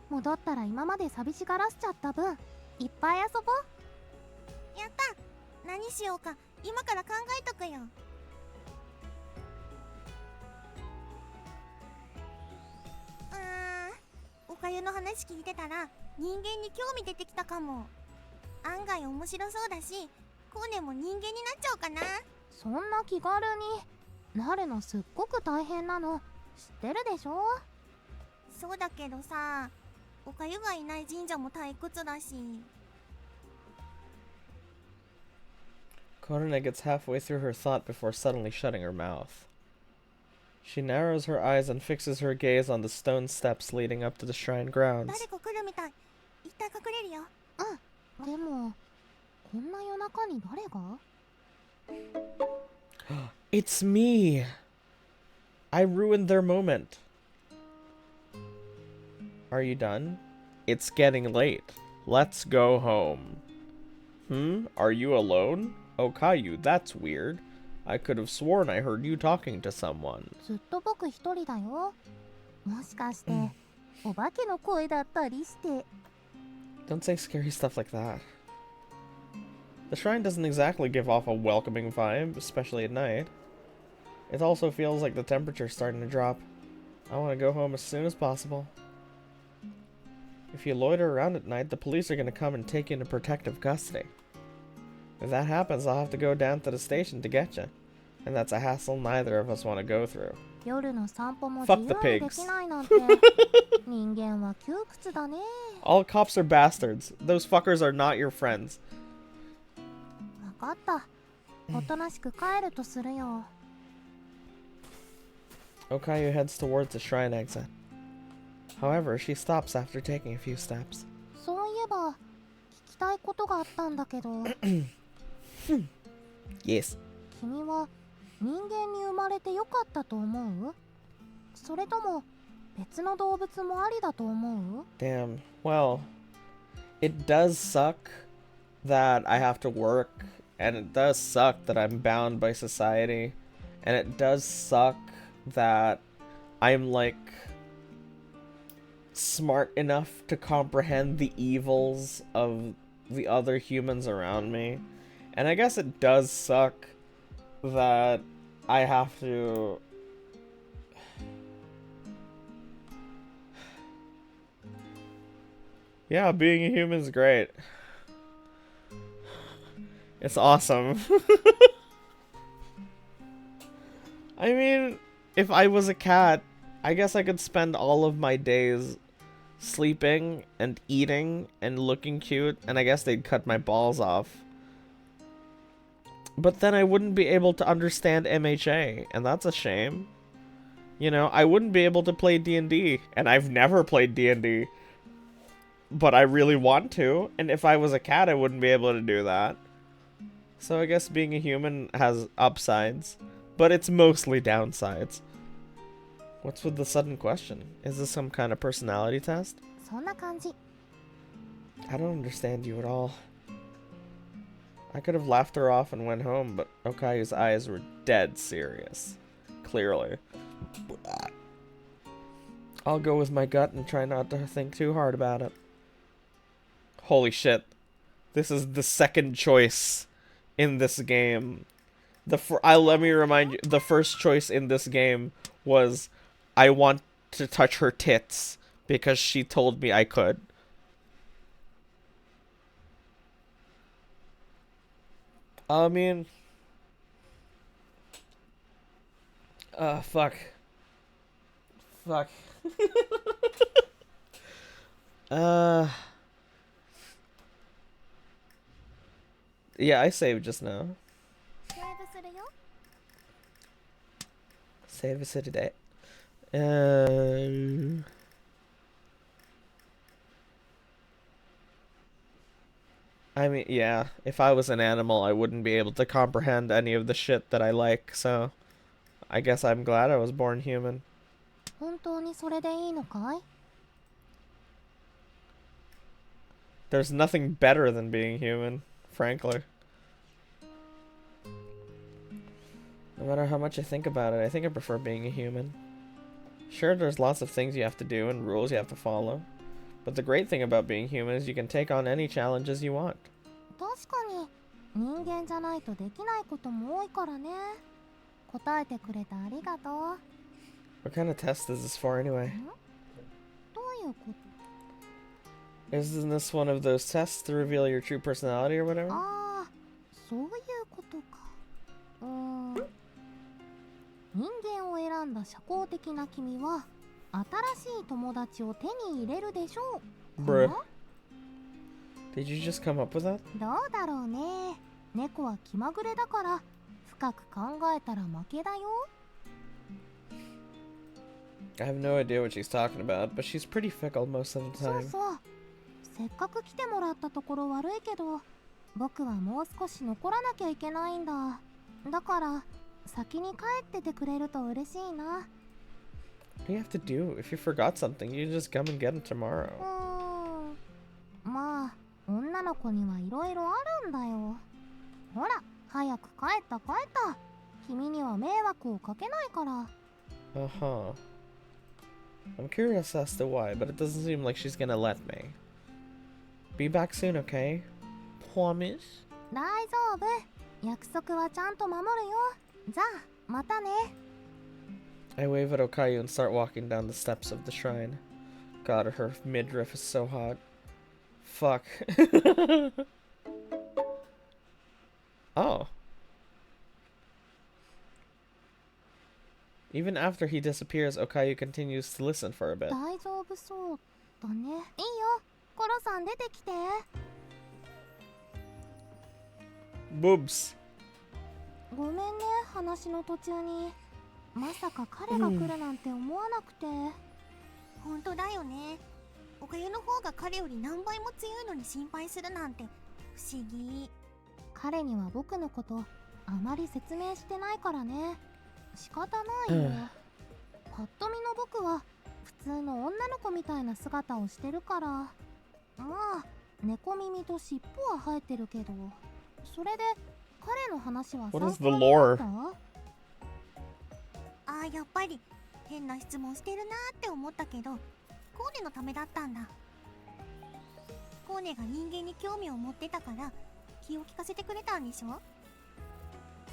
戻ったら今まで寂しがらせちゃった分いっぱい遊ぼう。やった。何しようか今から考えとくよ。おかゆの話聞いてたら人間に興味出てきたかも。案外面白そうだし、コーネも人間になっちゃおうかな。そんな気軽になるのすっごく大変なの知ってるでしょ。そうだけどさ、おかゆがいない神社も退屈だし。 Korone gets halfway through her thought before suddenly shutting her mouth. She narrows her eyes and fixes her gaze on the stone steps leading up to the shrine grounds. 誰か来るみたい。一旦隠れるよ。でもこんな夜中に誰が？ It's me! I ruined their moment. Are you done? It's getting late. Let's go home. Are you alone? Okayu, that's weird. I could have sworn I heard you talking to someone. ずっと僕一人だよ。もしかしてお化けの声だったりして。 Don't say scary stuff like that. The shrine doesn't exactly give off a welcoming vibe, especially at night. It also feels like the temperature's starting to drop. I want to go home as soon as possible. If you loiter around at night, the police are going to come and take you into protective custody. If that happens, I'll have to go down to the station to get you. And that's a hassle neither of us want to go through. 夜の散歩も自 Fuck 由 the にで pigs. きないなんて人間は窮屈だね。 All cops are bastards. Those fuckers are not your friends. わかった。おとなしく帰るとするよ。 Okayu heads towards the shrine exit. However, she stops after taking a few steps. そういえば聞きたいことがあったんだけど。 Yes. 君は人間に生まれてよかったと思う？それとも別の動物もありだと思う？ Damn. Well, it does suck that I have to work, and it does suck that I'm bound by society, and it does suck that I'm like smart enough to comprehend the evils of the other humans around me. And I guess it does suck that I have to yeah, being a human is great. It's awesome. I mean, if I was a cat, I guess I could spend all of my days sleeping and eating and looking cute, and I guess they'd cut my balls off. But then I wouldn't be able to understand MHA, and that's a shame. You know, I wouldn't be able to play D&D, and I've never played D&D. But I really want to, and if I was a cat, I wouldn't be able to do that. So I guess being a human has upsides, but it's mostly downsides. What's with the sudden question? Is this some kind of personality test? そんな感じ。 I don't understand you at all. I could have laughed her off and went home, but Okayu's eyes were dead serious. Clearly. I'll go with my gut and try not to think too hard about it. Holy shit. This is the second choice in this game. Let me remind you, the first choice in this game was I want to touch her tits because she told me I could. I mean, fuck. Fuck. uh, yeah, I saved just now. セーブするよ。 Save a city day. I mean, yeah, if I was an animal, I wouldn't be able to comprehend any of the shit that I like, so I guess I'm glad I was born human. 本当にそれでいいのかい？ There's nothing better than being human, frankly. No matter how much I think about it, I think I prefer being a human. Sure, there's lots of things you have to do and rules you have to follow. But the great thing about being human is you can take on any challenges you want. 確かに人間じゃないとできないことも多いからね。答えてくれてありがとう。 What kind of test is this for anyway? どういうこ Isn't this one of those tests to reveal your true personality or と？ whatever? ああ、そういうことか。人間を選んだ社交的な君は新しい友達を手に入れるでしょう。 Bruh. かな？ Did you just come up with that? どうだろうね。猫は気まぐれだから深く考えたら負けだよ。 I have no idea what she's talking about, but she's pretty fickle most of the そう time. そう。せっかく来てもらったところ悪いけど、僕はもう少し残らなきゃいけないんだ。だから先に帰っててくれると嬉しいな。 What do you have to do? If you forgot something, you just come and get it tomorrow. まあ女の子にはいろいろあるんだよ。ほら早く帰った帰った。君には迷惑をかけないから。 Uh-huh. I'm curious as to why, but it doesn't seem like she's gonna let me. Be back soon, okay? Promise? 大丈夫。約束はちゃんと守るよ。じゃあまたね。 I wave at Okayu and start walking down the steps of the shrine. God, her midriff is so hot. Fuck. Oh. Even after he disappears, Okayu continues to listen for a bit. 大丈夫そうだね。いいよ。コロさん出てきて。 Boobs. ごめんね、話の途中に。まさか彼が来るなんて思わなくて。本当だよね。おかゆの方が彼より何倍も強いのに心配するなんて不思議。彼には僕のことあまり説明してないからね。仕方ないよ。ぱっと見の僕は普通の女の子みたいな姿をしてるから。まあ猫耳と尻尾は生えてるけど、それで彼の話は What is 参 the 考に lore? なった？ああ、やっぱり変な質問してるなーって思ったけど、コーネのためだったんだ。コーネが人間に興味を持ってたから気を利かせてくれたんでしょ。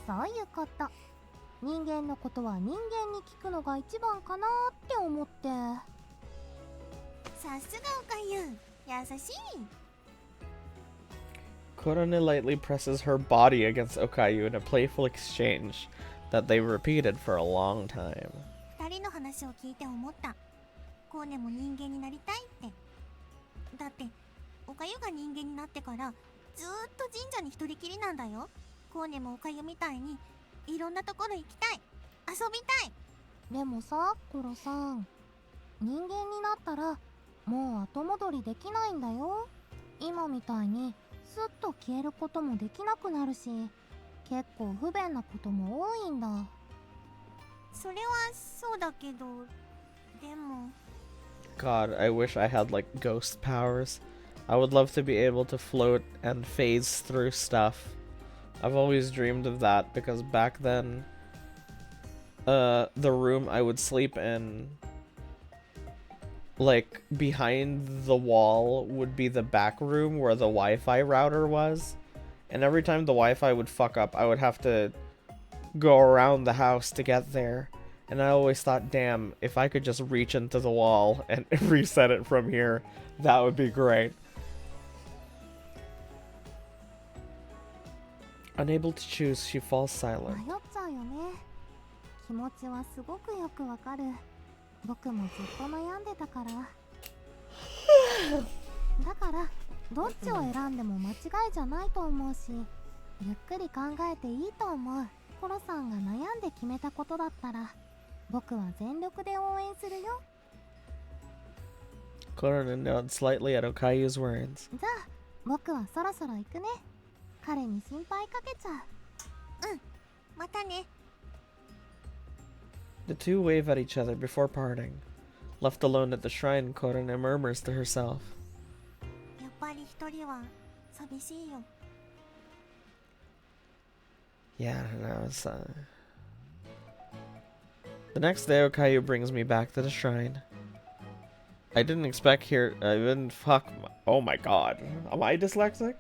そういうこと。人間のことは人間に聞くのが一番かなーって思って。さすがおかゆ、優しい。 Korone lightly presses her body against Okayu in a playful exchange that they repeated for a long time. 二人の話を聞いて思った。コーネも人間になりたいって。だっておかゆが人間になってからずーっと神社に一人きりなんだよ。コーネもおかゆみたいにいろんなところ行きたい、遊びたい。でもさ、コロさん、人間になったらもう後戻りできないんだよ。今みたいにスッと消えることもできなくなるし、結構不便なことも多いんだ。それはそうだけど、でも God, I wish I had like ghost powers. I would love to be able to float and phase through stuff. I've always dreamed of that because back then, the room I would sleep in, like behind the wall would be the back room where the Wi-Fi router was. And every time the Wi-Fi would fuck up, I would have to go around the house to get there. And I always thought, damn, if I could just reach into the wall and reset it from here, that would be great. Unable to choose, she falls silent. 迷っちゃうよね。気持ちはすごくよくわかる。僕もずっと悩んでたから。だからどっちを選んでも間違いじゃないと思うし、ゆっくり考えていいと思う。コロさんが悩んで決めたことだったら、僕は全力で応援するよ。 Conan nods slightly at Okayu's words. じゃあ僕はそろそろ行くね。彼に心配かけちゃう。うん、またね。 The two wave at each other before parting. Left alone at the shrine, Conan murmurs to herself. やっぱり一人は寂しいよ。 Yeah, I don't know. The next day, Okayu brings me back to the shrine. I didn't expect here. Oh my god. Am I dyslexic?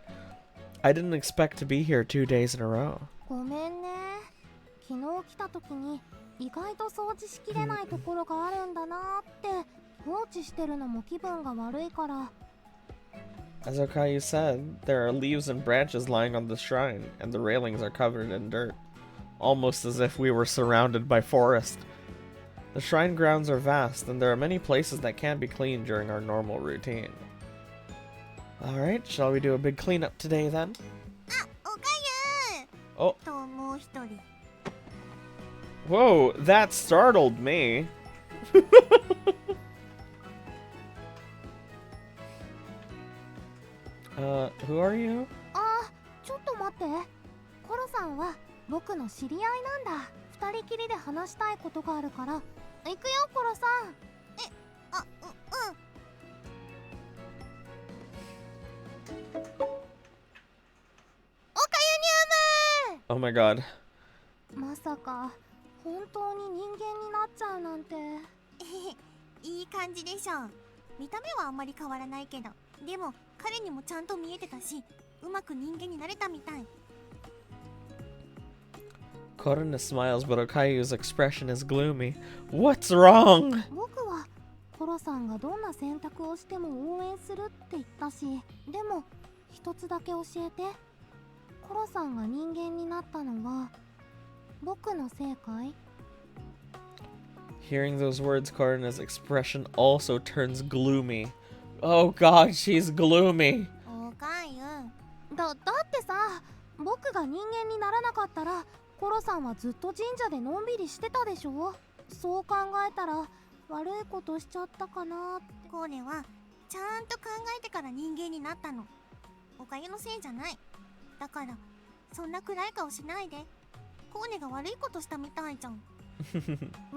I didn't expect to be here 2 days in a row. ごめんね。昨日来た時に意外と掃除しきれないところがあるんだなって放置してるのも気分が悪いから。 As Okayu said, there are leaves and branches lying on the shrine, and the railings are covered in dirt, almost as if we were surrounded by forest. The shrine grounds are vast, and there are many places that can't be cleaned during our normal routine. Alright, shall we do a big cleanup today then? あ、おかゆ Oh, ともう一人。 whoa, that startled me. Who are you? あ、ちょっと待って。コロさんは僕の知り合いなんだ。二人きりで話したいことがあるから。行くよ、コロさん。え、あ、うん。 Oh my god. まさか本当に人間になっちゃうなんて。いい感じでしょ。見た目はあんまり変わらないけど、でも彼にもちゃんと見えてたし、うまく人間になれたみたい。 Korona smiles, but Okayu's expression is gloomy. What's wrong? 僕はコロさんがどんな選択をしても応援するって言ったし、でも一つだけ教えて。コロさんが人間になったのは僕のせいかい？ Hearing those words, Korona's expression also turns gloomy. Oh god, she's gloomy. おかゆ。だってさ、僕が人間にならなかったらコロさんはずっと神社でのんびりしてたでしょ。そう考えたら悪いことしちゃったかなって。これはちゃんと考えてから人間になったの。おかゆのせいじゃない。だからそんな暗い顔しないで。コーネが悪いことしたみたいじゃん。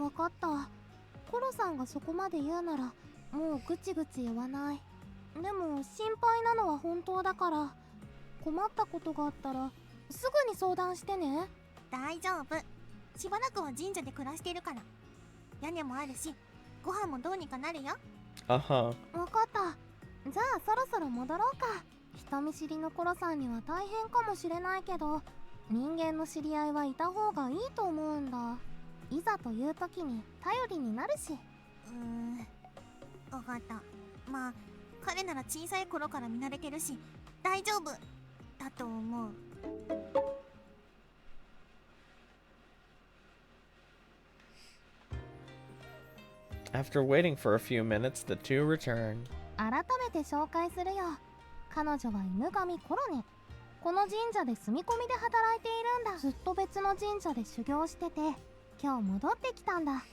わかった。コロさんがそこまで言うならもうぐちぐち言わない。でも心配なのは本当だから、困ったことがあったらすぐに相談してね。大丈夫。しばらくは神社で暮らしているから。屋根もあるし、ご飯もどうにかなるよ。Uh-huh. わかった。じゃあそろそろ戻ろうか。人見知りのコロさんには大変かもしれないけど、人間の知り合いはいた方がいいと思うんだ。いざという時に頼りになるし。わかった。まあ彼なら小さい頃から見慣れてるし大丈夫だと思う。 After waiting for a few minutes, the two return. 改めて紹介するよ。彼女は犬神コロネ。この神社で住み込みで働いているんだ。ずっと別の神社で修行してて、今日戻ってきたんだ。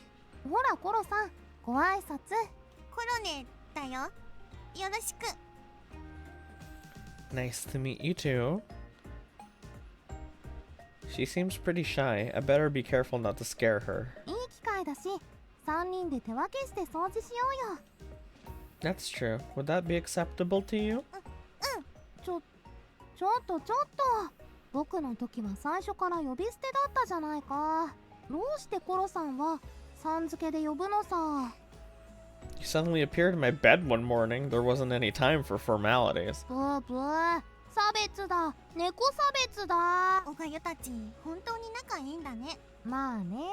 ほらコロさん、ご挨拶。コロネだよ。よろしく。 Nice to meet you too. She seems pretty shy. I better be careful not to scare her. いい機会だし、3人で手分けして掃除しようよ。 That's true. Would that be acceptable to you? ちょっと。僕の時は最初から呼び捨てだったじゃないか。どうしてコロさんはさん付けで呼ぶのさ。 You suddenly appeared in my bed one morning. There wasn't any time for formalities. ブーブー。差別だ。猫差別だ。おかゆたち、本当に仲いいんだね。まあね。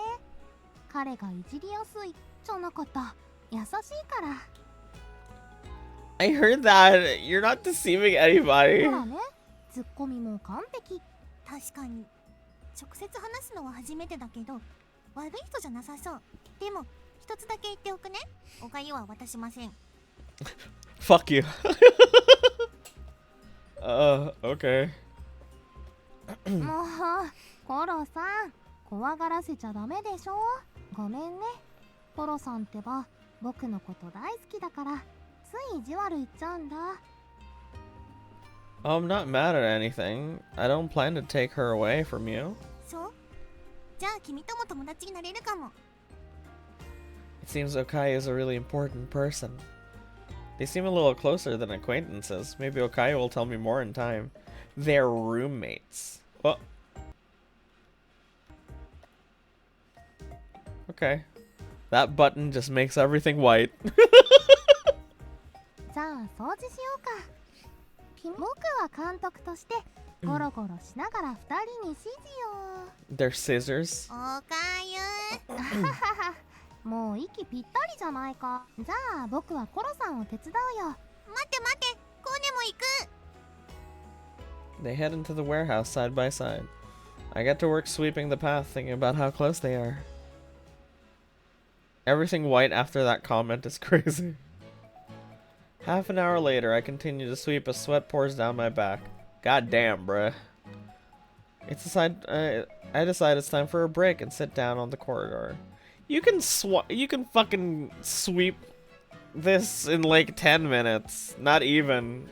彼がいじりやすいじゃなかった。優しいから。 I heard that. You're not deceiving anybody. ほらね、ツッコミも完璧。確かに直接話すのは初めてだけど悪い人じゃなさそう。でも一つだけ言っておくね。おかゆは渡しません。Fuck you. Okay. もうコロさん怖がらせちゃダメでしょ。ごめんね。コロさんってば僕のこと大好きだからつい意地悪言っちゃうんだ。 I'm not mad at anything. I don't plan to take her away from you. そう？じゃあ君とも友達になれるかも。 It seems Okayu is a really important person. They seem a little closer than acquaintances. Maybe Okayu will tell me more in time. They're roommates. Well. Okay. That button just makes everything white. じゃあ掃除しようか。僕は監督としてゴロゴロしながら2人に指示を。 They're scissors. おかゆもう息ぴったりじゃないか。じゃあ僕はコロさんを手伝うよ。待って待って、コーネも行く。 They head into the warehouse side by side. I get to work sweeping the path, thinking about how close they are. Everything white after that comment is crazy. Half an hour later, I continue to sweep as sweat pours down my back. God damn, bruh. I decide it's time for a break and sit down on the corridor. You can fucking sweep this in like 10 minutes. Not even.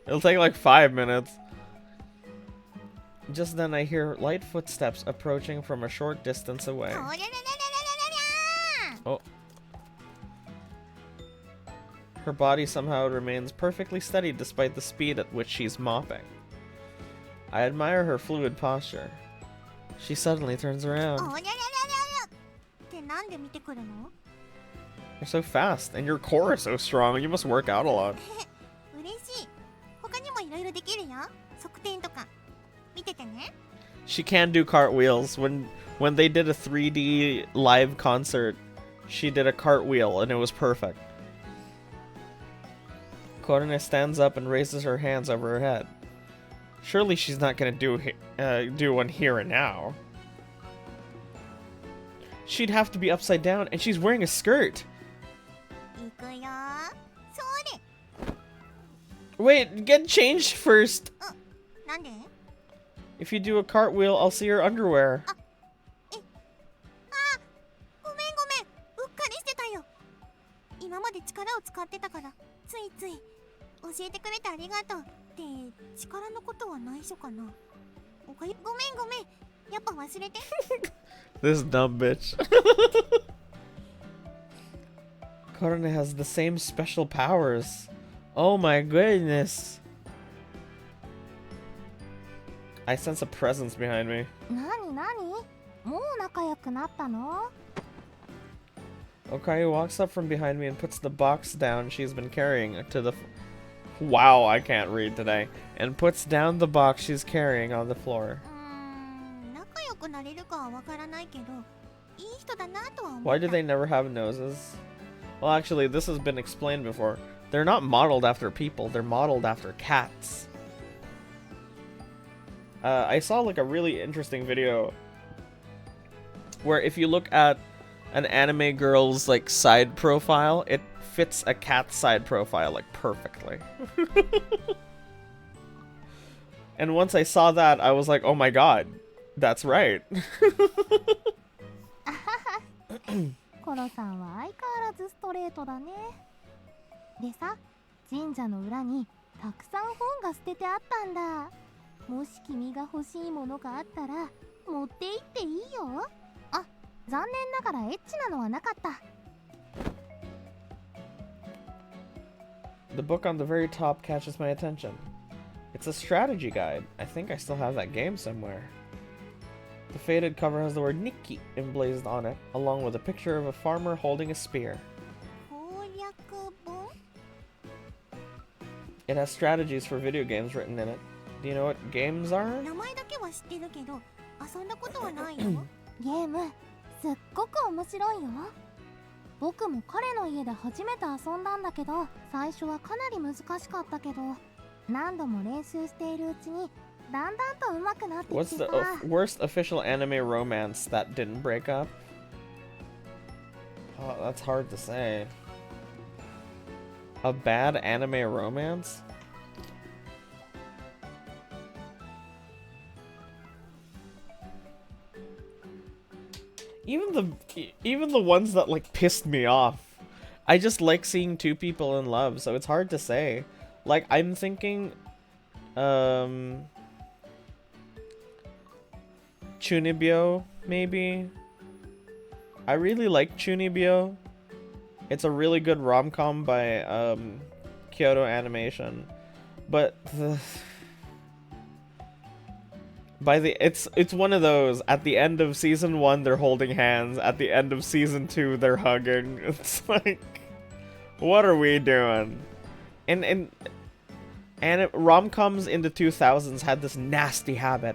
It'll take like 5 minutes. Just then I hear light footsteps approaching from a short distance away. Oh. Her body somehow remains perfectly steady despite the speed at which she's mopping. I admire her fluid posture. She suddenly turns around. You're so fast, and your core is so strong. You must work out a lot. She can do cartwheels. When they did a 3D live concert, she did a cartwheel, and it was perfect. Korone stands up and raises her hands over her head. Surely she's not gonna do one here and now. She'd have to be upside down, and she's wearing a skirt. Wait, get changed first. If you do a cartwheel, I'll see your underwear. This dumb bitch. Korone has the same special powers. Oh my goodness. I sense a presence behind me. Okayu walks up from behind me and puts the box down she's been carrying to the... Wow, I can't read today. And puts down the box she's carrying on the floor. Why do they never have noses? Well, actually, this has been explained before. They're not modeled after people, they're modeled after cats. I saw like a really interesting video where if you look at an anime girl's like side profile, it fits a cat's side profile like perfectly. And once I saw that, I was like, oh my god, that's right. コロさんは相変わらずストレートだね。でさ、神社の裏にたくさん本が捨ててあったんだ。もし君が欲しいものがあったら持って行っていいよ。あ、残念ながらエッチなのはなかった。 The book on the very top catches my attention. It's a strategy guide. I think I still have that game somewhere. The faded cover has the word Nikki emblazoned on it, along with a picture of a farmer holding a spear. It has strategies for video games written in it. Do you know what games are? 名前だけは知ってるけど遊んだことはないよ。ゲームすっごく面白いよ。僕も彼の家で初めて遊んだんだけど、最初はかなり難しかったけど、何度も練習しているうちにだんだんと上手くなってき What's て the さ。 worst official anime romance that didn't break up? Oh, that's hard to say. A bad anime romance? Even the ones that like pissed me off. I just like seeing two people in love, so it's hard to say. Like I'm thinking Chunibyo, maybe. I really like Chunibyo. It's a really good rom-com by Kyoto Animation. But it's one of those, at the end of season 1 they're holding hands, at the end of season 2 they're hugging. It's like, what are we doing? And rom-coms in the 2000s had this nasty habit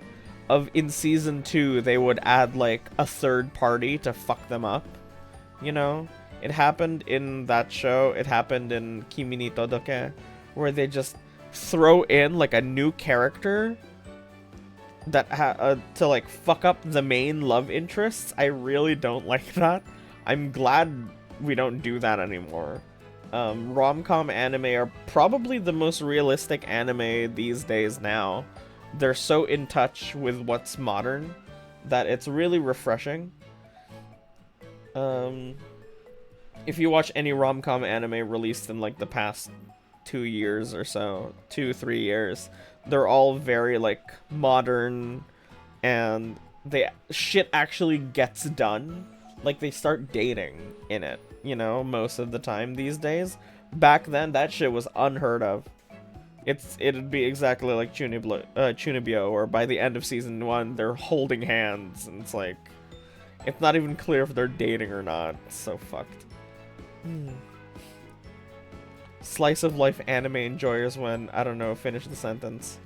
of, in season 2 they would add like a third party to fuck them up. You know? It happened in that show, it happened in Kimi ni Todoke, where they just throw in like a new character that to like fuck up the main love interests. I really don't like that. I'm glad we don't do that anymore. Rom-com anime are probably the most realistic anime these days now. They're so in touch with what's modern that it's really refreshing. If you watch any rom-com anime released in like the past 2 years or so, 2-3 years, they're all very like modern, and shit actually gets done. Like they start dating in it, you know, most of the time these days. Back then that shit was unheard of. It'd be exactly like Chunibyo, or by the end of season 1 they're holding hands, and it's like, it's not even clear if they're dating or not. It's so fucked. Slice of life anime enjoyers when, I don't know, finish the sentence.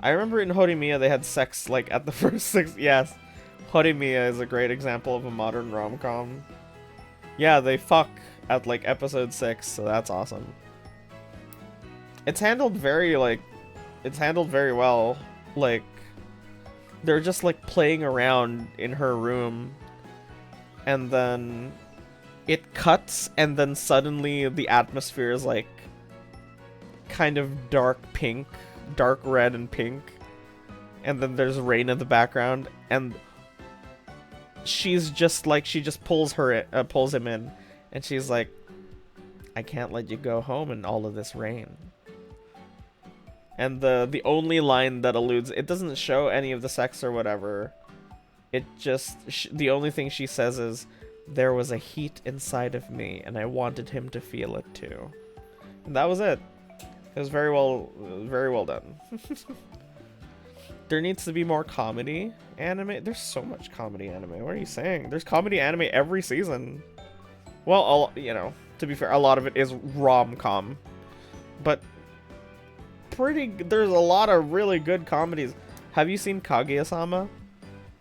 I remember in Horimiya they had sex like at the first 6. Yes, Horimiya is a great example of a modern rom-com. Yeah, they fuck at like episode 6, so that's awesome. It's handled very well. Like, they're just like playing around in her room, and then it cuts, and then suddenly the atmosphere is like kind of dark pink, dark red and pink, and then there's rain in the background, and she's just like, she just pulls him in, and she's like, I can't let you go home in all of this rain. And the only line that alludes, it doesn't show any of the sex or whatever, it just, the only thing she says is, there was a heat inside of me, and I wanted him to feel it too. And that was it. It was very well done. There needs to be more comedy anime. There's so much comedy anime. What are you saying? There's comedy anime every season. Well, you know, to be fair, a lot of it is rom-com. But there's a lot of really good comedies. Have you seen Kaguya-sama?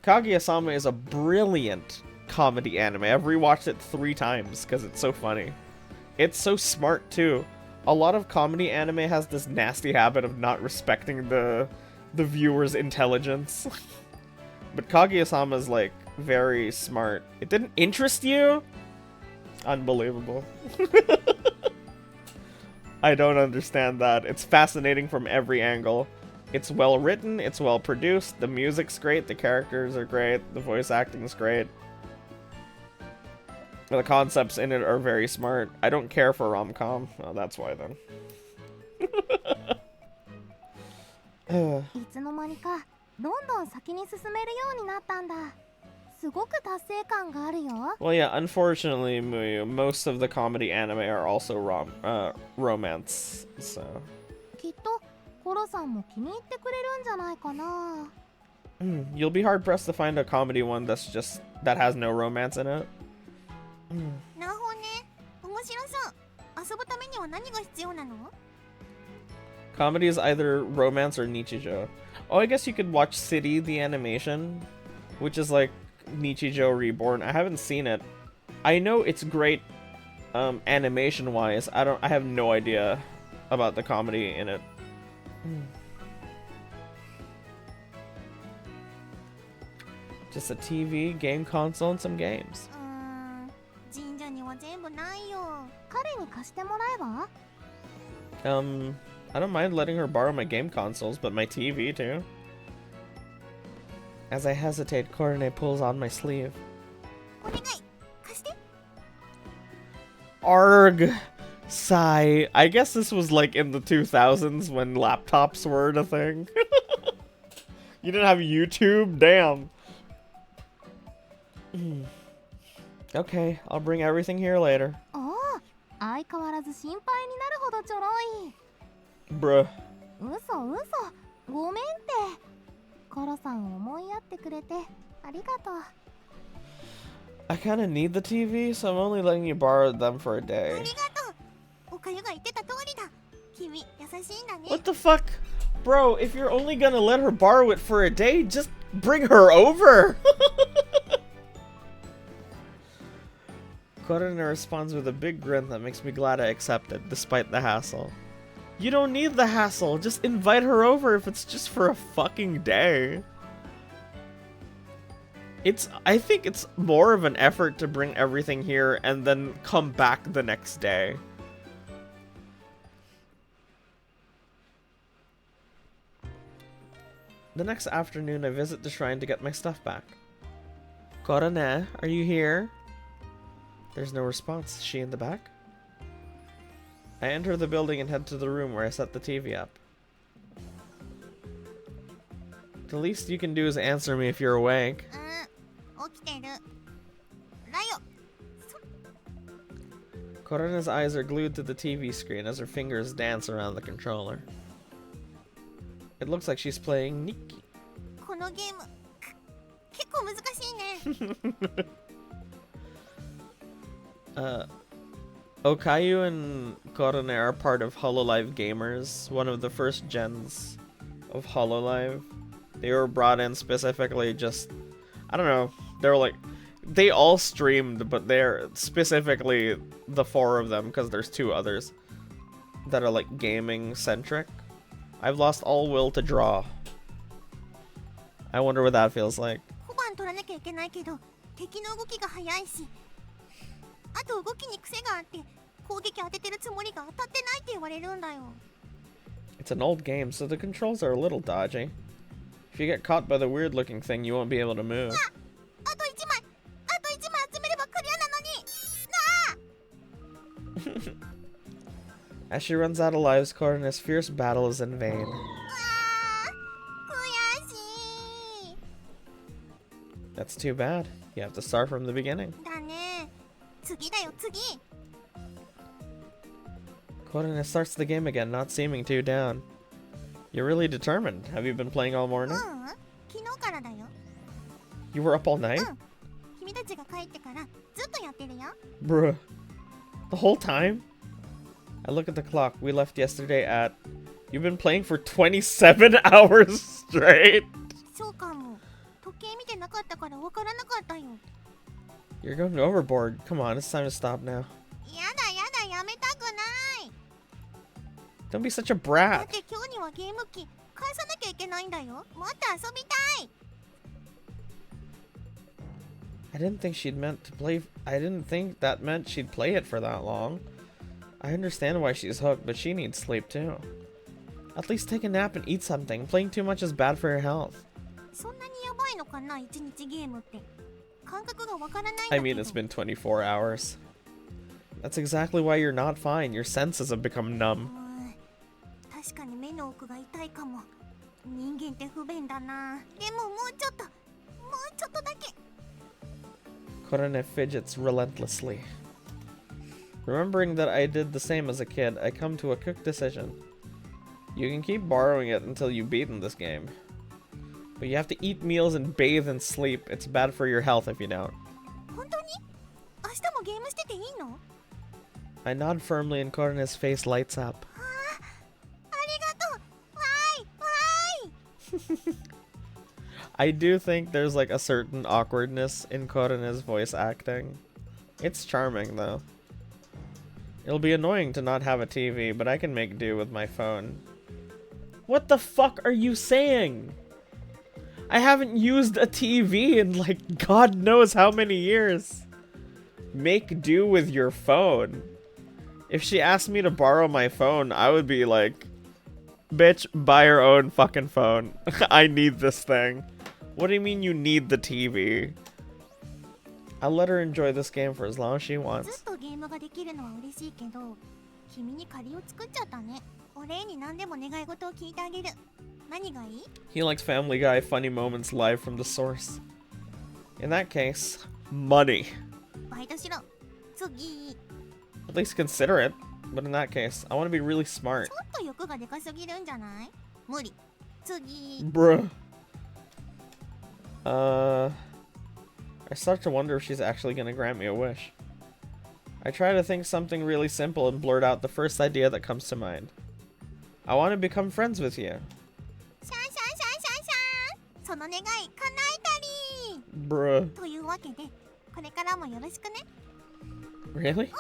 Kaguya-sama is a brilliant comedy anime. I've rewatched it 3 times because it's so funny. It's so smart too. A lot of comedy anime has this nasty habit of not respecting the viewer's intelligence. But Kaguya-sama is like very smart. It didn't interest you? Unbelievable. I don't understand that. It's fascinating from every angle. It's well written, it's well produced, the music's great, the characters are great, the voice acting's great. The concepts in it are very smart. I don't care for rom-com. Oh, that's why then. いつの間にかどんどん先に進めるようになったんだ。すごく達成感があるよ。 Well, yeah, unfortunately, Muyu, most of the comedy anime are also romance, so. きっとコロさんも気に入ってくれるんじゃないかな。You'll be hard pressed to find a comedy one that has no romance in it. なるほどね。面白そう。遊ぶためには何が必要なの？ Comedy is either romance or nichijou. Oh, I guess you could watch City the animation, which is like Nichijou Reborn. I haven't seen it. I know it's great animation wise. I have no idea about the comedy in it. Just a TV, game console, and some games. 神社には全部ないよ。彼に貸してもらえば？ I don't mind letting her borrow my game consoles, but my TV too. As I hesitate, Korone pulls on my sleeve. お願い、貸して。 Arg! Sigh. I guess this was like in the 2000s when laptops weren't a thing. You didn't have YouTube? Damn. Okay, I'll bring everything here later. おお、相変わらず心配になるほどちょろい。 Bruh. 嘘。ごめんって。コロさんを思いやってくれてありがとう。 I kinda need the TV, so I'm only letting you borrow them for a あ day. りがとう。おかゆが言ってた通りだ。君、優しいんだね。 What the fuck? Bro, if you're only gonna let her borrow it for a day, just bring her over! Korone responds with a big grin that makes me glad I accepted, despite the hassle. You don't need the hassle, just invite her over if it's just for a fucking day. I think it's more of an effort to bring everything here and then come back the next day. The next afternoon, I visit the shrine to get my stuff back. Korone, are you here? There's no response. Is she in the back? I enter the building and head to the room where I set the TV up. The least you can do is answer me if you're awake. 起きてる。ラヨ。 Korone's eyes are glued to the TV screen as her fingers dance around the controller. It looks like she's playing Nikki. このゲーム、結構難しいね。Okayu and Korone are part of Hololive Gamers, one of the first gens of Hololive. They were brought in specifically just, I don't know, they all streamed, but they're specifically the four of them, because there's two others that are like gaming centric. I've lost all will to draw. I wonder what that feels like. 小判取らなきゃいけないけど、敵の動きが速いし、あと動きに癖があって、攻撃当ててるつもりが当たってないって言われるんだよ。 It's an old game, so the controls are a little dodgy. If you get caught by the weird looking thing, you won't be able to move. あと1枚集めればクリアなのに。 As she runs out of lives, Korone's fierce battle is in vain. 悔しい。 That's too bad. You have to start from the beginning. だね。次だよ次。 Korone starts the game again, not seeming too down. You're really determined. Have you been playing all morning? 昨日からだよ。 You were up all night? 君たちが帰ってからずっとやってるよ。 Bruh. The whole time? I look at the clock. We left yesterday at... You've been playing for 27 hours straight? そうかも。時計見てなかったからわからなかったよ。 You're going overboard. Come on, it's time to stop now. やだやめたくない。 Don't be such a だっ brat. て今日にはゲーム機返さなきゃいけないんだよ。もっと遊びたい。 I didn't think that meant she'd play it for that long. I understand why she's hooked, but she needs sleep too. At least take a nap and eat something. Playing too much is bad for your health. そんなにやばいのかな一日ゲームって。感覚がわからないんだけど。 I mean, it's been 24 hours. That's exactly why you're not fine. Your senses have become numb. 確かに目の奥が痛いかも。人間って不便だな。でももうちょっとだけ。 Korone fidgets relentlessly. Remembering that I did the same as a kid, I come to a quick decision. You can keep borrowing it until you've beaten this game. But you have to eat meals and bathe and sleep. It's bad for your health if you don't. 本当に？明日もゲームしてていいの？ I nod firmly and Korone's face lights up. ありがとう。わーい。 I do think there's like a certain awkwardness in Korone's voice acting. It's charming though. It'll be annoying to not have a TV, but I can make do with my phone. What the fuck are you saying? I haven't used a TV in like God knows how many years. Make do with your phone. If she asked me to borrow my phone, I would be like, bitch, buy your own fucking phone. I need this thing. What do you mean you need the TV? I'll let her enjoy this game for as long as she ずっ wants. とゲームができるのは嬉しいけど、君に借りを作っちゃったね。お礼に何でも願い事を聞いてあげる。何がいい？ He likes Family Guy funny moments live from the source. In that case, money. バイトしろ。次。 At least consider it. But in that case, I want to be really smart. ちょっと欲がでかすぎるんじゃない？無理。次。 Bruh. I start to wonder if she's actually gonna grant me a wish. I try to think something really simple and blurt out the first idea that comes to mind. I want to become friends with you. シャンシャンシャンシャンシャン。その願い叶えたり。 Bruh. というわけで、これからもよろしくね。 Really?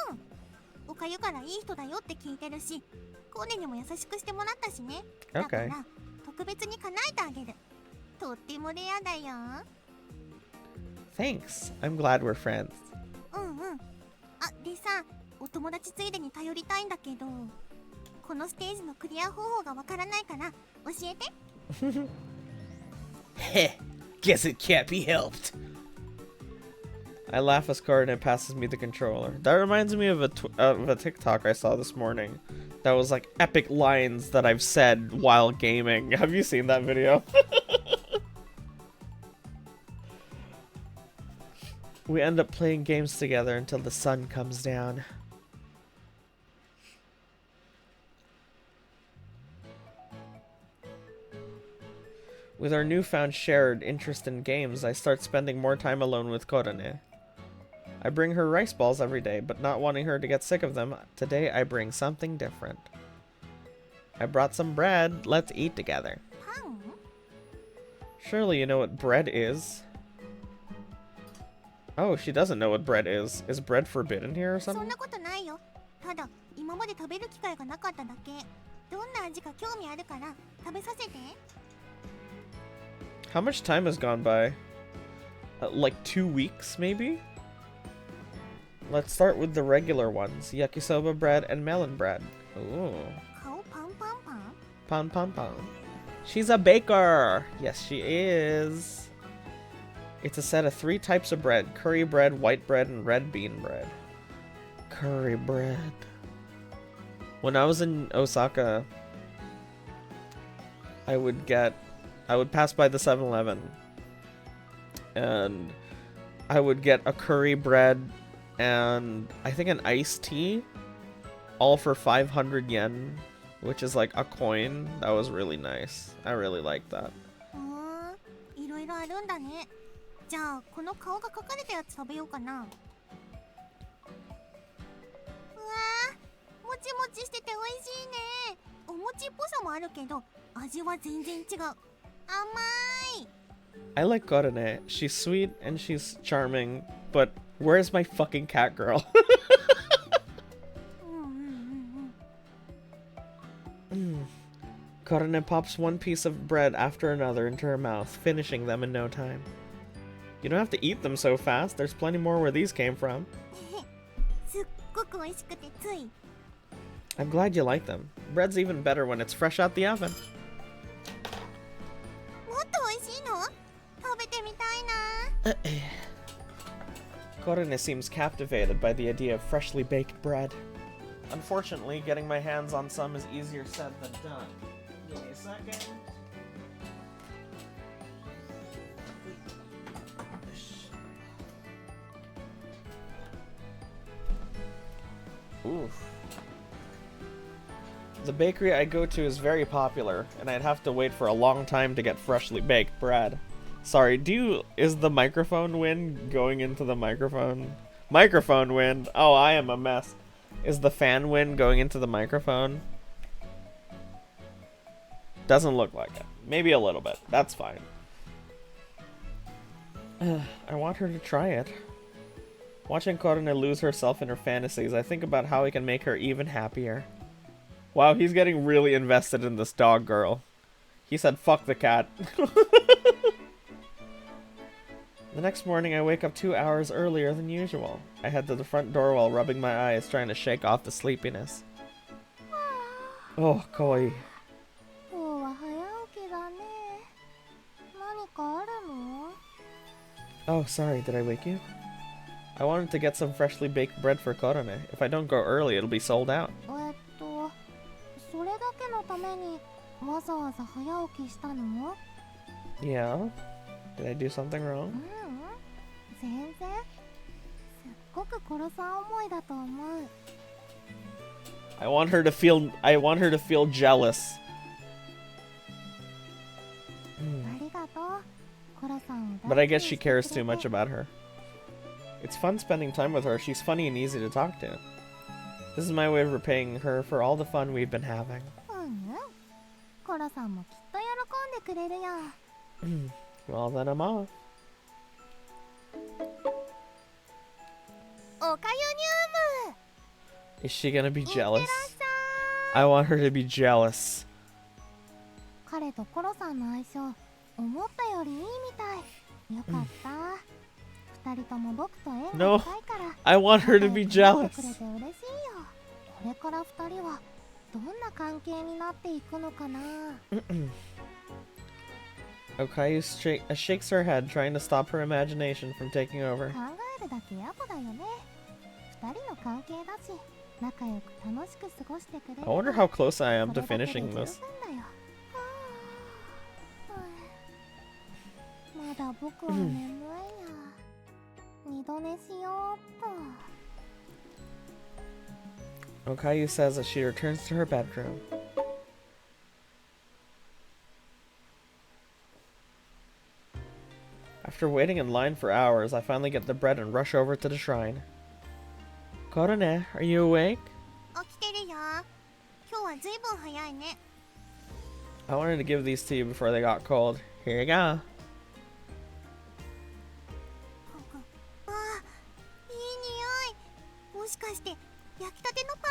おかゆからいい人だよって聞いてるし、コーネにも優しくしてもらったしね。だか Okay. ら、特別に叶えてあげる。とってもレアだよ。 Thanks. I'm glad we're friends. うんうん。あ、でさ、お友達ついでに頼りたいんだけど、このステージのクリア方法がわからないから教えて。 Heh. Guess it can't be helped. I laugh as Coordinate passes me the controller. That reminds me of a TikTok I saw this morning. That was like epic lines that I've said while gaming. Have you seen that video? We end up playing games together until the sun comes down. With our newfound shared interest in games, I start spending more time alone with Korone. I bring her rice balls every day, but not wanting her to get sick of them, today I bring something different. I brought some bread. Let's eat together. パン？ Surely you know what bread is. Oh, she doesn't know what bread is. Is bread forbidden here or そん something? なことないよ。ただ、今まで食べる機会がなかっただけ。どんな味か興味あるから食べさせて。 How much time has gone by? Like 2 weeks, maybe? Let's start with the regular ones. Yakisoba bread and melon bread. Ooh. 顔パンパンパン？ Pon pon pon. She's a baker! Yes, she is. It's a set of 3 types of bread. Curry bread, white bread, and red bean bread. Curry bread. When I was in Osaka, I would pass by the 7-Eleven. And I would get a curry bread and I think an iced tea. All for 500 yen. Which is like a coin. That was really nice. I really liked that. いろいろあるんだね。じゃあ、この顔が描かれたやつ食べようかな。うわー、もちもちしてて美味しいね。お餅っぽさもあるけど、味は全然違う。甘い。 I like Korone. She's sweet and she's charming, but where's my fucking cat girl? うんうんうんうん。 Korone pops one piece of bread after another into her mouth, finishing them in no time. You don't have to eat them so fast. There's plenty more where these came from. すっごく美味しくてつい。 I'm glad you like them. Bread's even better when it's fresh out the oven. もっと美味しいの？食べてみたいな。 Korone seems captivated by the idea of freshly baked bread. Unfortunately, getting my hands on some is easier said than done. Give me a second. Oof. The bakery I go to is very popular, and I'd have to wait for a long time to get freshly baked bread. Sorry, is the microphone wind going into the microphone? Microphone wind! Oh, I am a mess. Is the fan wind going into the microphone? Doesn't look like it. Maybe a little bit. That's fine. I want her to try it. Watching Korone lose herself in her fantasies, I think about how we can make her even happier. Wow, he's getting really invested in this dog girl. He said, fuck the cat. The next morning, I wake up 2 hours earlier than usual. I head to the front door while rubbing my eyes, trying to shake off the sleepiness. Oh, kawaii. 今日は早起きだね。何かあるの？ Oh, sorry, did I wake you? I wanted to get some freshly baked bread for Korone. If I don't go early, it'll be sold out. それだけのためにわざわざ早起きしたの？ Yeah? Did I do something wrong? 全然。すっごく殺さん思いだと思う。I want her to feel jealous. ありがとう。コロさんを But I guess she cares too much about her. It's fun spending time with her. She's funny and easy to talk to. This is my way of repaying her for all the fun we've been having. コロさんもきっと喜んでくれるよ。Well, then I'm off. おかゆニューム。 Is she gonna be いってらっ jealous? しゃ I want her to be jealous. 彼とコロさんの相性思ったよりいいみたい。よかった。二人とも僕と縁が No, 深いから I want her to be 仲良 jealous. くなってくれて嬉しいよ。これから二人はどんな関係になっていくのかな。Okayu shakes her head, trying to stop her imagination from taking over. 考えるだけ野暮だよね。二人の関係だし、仲良く楽しく過ごしてくれる。 I wonder how close I am そ to れだけで finishing 十 this. 分だよ。まだ僕は眠いや。二度寝しようっと。 Okayu says as she returns to her bedroom. After waiting in line for hours, I finally get the bread and rush over to the shrine. Korone, are you awake? 起きてるよ。今日はずいぶん早いね。 I wanted to give these to you before they got cold. Here you go. ああ、いい匂い。もしかして焼きたてのパ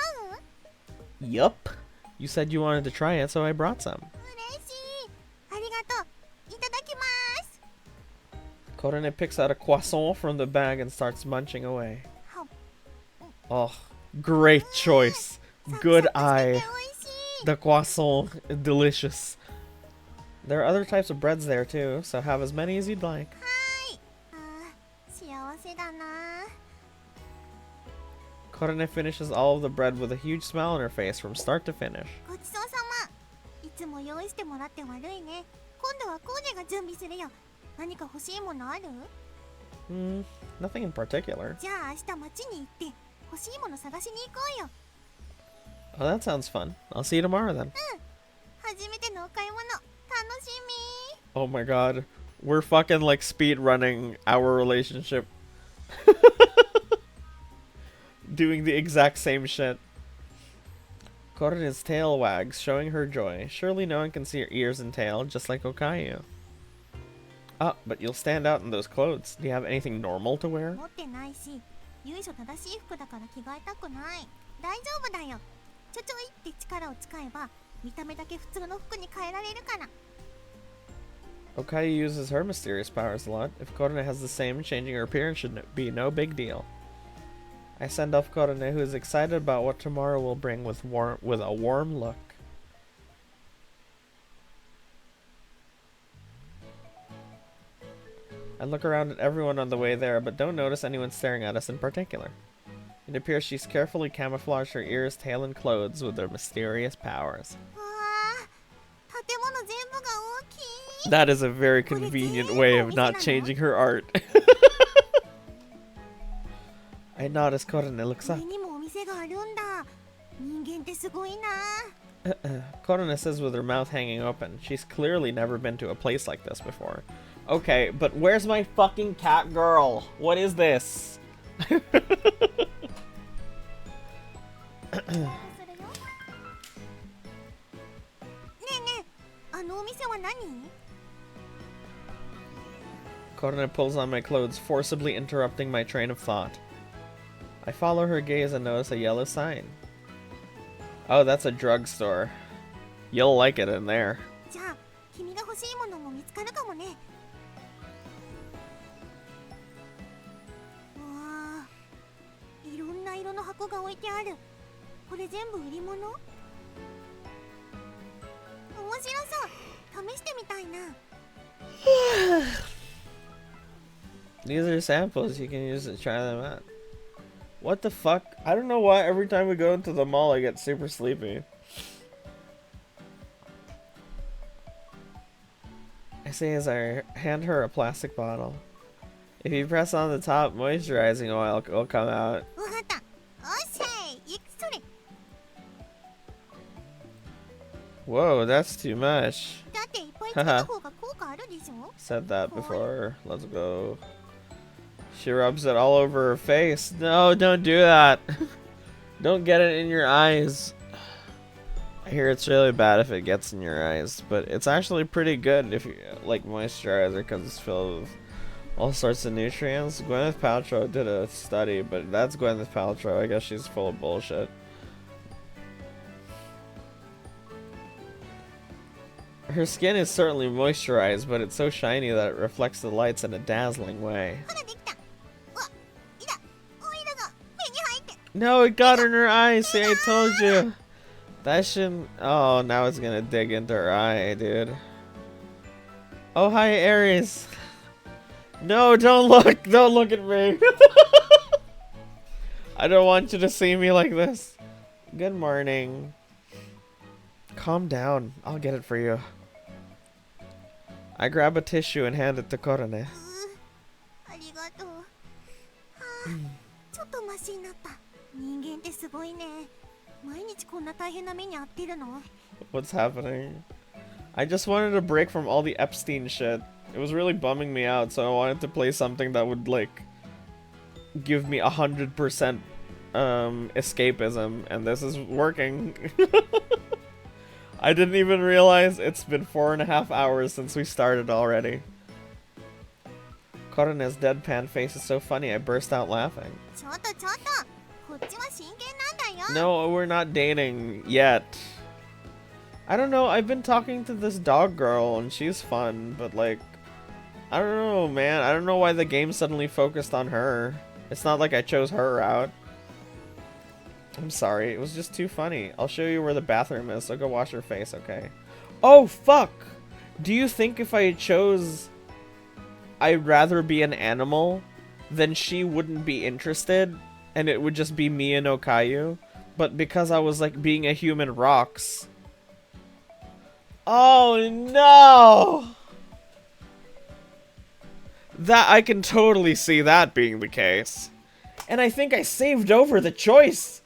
ン？ Yup. You said you wanted to try it, so I brought some. 嬉しい。ありがとう。いただきます。 Korone picks out a croissant from the bag and starts munching away. Oh, great choice. Good サクサクしてて eye. 美味しい。 The croissant, delicious. There are other types of breads there too, so have as many as you'd like. ああ、幸せだな。 Korone finishes all of the bread with a huge smile on her face from start to finish. ごちそうさま。いつも用意してもらって悪いね。今度はコーネが準備するよ。何か欲しいものある？ Nothing in particular. じゃあ明日町に行って欲しいもの探しに行こうよ。 Oh, that sounds fun. I'll see you tomorrow then. 初めてのお買い物楽しみ。 Oh my god. We're fucking like speed running our relationship. Doing the exact same shit. Korone's tail wags, showing her joy. Surely no one can see her ears and tail, just like Okayu. Ah, but you'll stand out in those clothes. Do you have anything normal to wear? 持ってないし、由緒正しい服だから着替えたくない。大丈夫だよ。ちょちょいって力を使えば見た目だけ普通の服に変えられるから。 Okayu uses her mysterious powers a lot. If Korone has the same, changing her appearance should be no big deal. I send off Korone, who is excited about what tomorrow will bring with a warm look. I look around at everyone on the way there, but don't notice anyone staring at us in particular. It appears she's carefully camouflaged her ears, tail, and clothes with their mysterious powers. わあ、建物全部が大きい。 That is a very convenient way of not changing her art. I nod as Korone looks こ up. れにもお店があるんだ。人間ってすごいな。 Korone says with her mouth hanging open. She's clearly never been to a place like this before. Okay, but where's my fucking cat girl? What is this? するよ。 ねえねえ、あのお店は何？ Korone pulls on my clothes, forcibly interrupting my train of thought. I follow her gaze and notice a yellow sign. Oh, that's a drugstore. You'll like it in there. じゃあ君が欲しいものも見つかるかもね。箱が置いてある。これ全部売り物？面白そう。試してみたいな。These are samples you can use to try them out. What the fuck? I don't know why every time we go into the mall I get super sleepy. I say as I hand her a plastic bottle. If you press on the top, moisturizing oil will come out. わかった。おっしゃい。それ。 Whoa, that's too much. だっていっぱいつけた方が効果あるでしょ？ Said that before. Let's go. She rubs it all over her face. No, don't do that. Don't get it in your eyes. I hear it's really bad if it gets in your eyes, but it's actually pretty good if you like moisturizer because it's filled with all sorts of nutrients. Gwyneth Paltrow did a study, but that's Gwyneth Paltrow. I guess she's full of bullshit. Her skin is certainly moisturized, but it's so shiny that it reflects the lights in a dazzling way. ほらできた。うわ、いだ。オイルが目に入って。 No, it got in her eye. See, I told you. That shouldn't. Oh, now it's gonna dig into her eye, dude. Oh, hi, Aries. No, don't look. Don't look at me. I don't want you to see me like this. Good morning. Calm down. I'll get it for you. I grab a tissue and hand it to Korone. ありがとう。はあ、ちょっとマシになった。人間ってすごいね。毎日こんな大変な目に遭ってるの？ What's happening? I just wanted a break from all the Epstein shit. It was really bumming me out, so I wanted to play something that would, like, give me 100% escapism, and this is working. I didn't even realize it's been 4.5 hours since we started already. Korone's deadpan face is so funny, I burst out laughing. ちょっとちょっと。こっちは真剣なんだよ。 No, we're not dating yet. I don't know, I've been talking to this dog girl and she's fun, but like, I don't know, man. I don't know why the game suddenly focused on her. It's not like I chose her out. I'm sorry, it was just too funny. I'll show you where the bathroom is, so go wash your face, okay? Oh, fuck! Do you think if I chose I'd rather be an animal, then she wouldn't be interested? And it would just be me and Okayu? But because I was like being a human rocks. Oh no! That I can totally see that being the case. And I think I saved over the choice.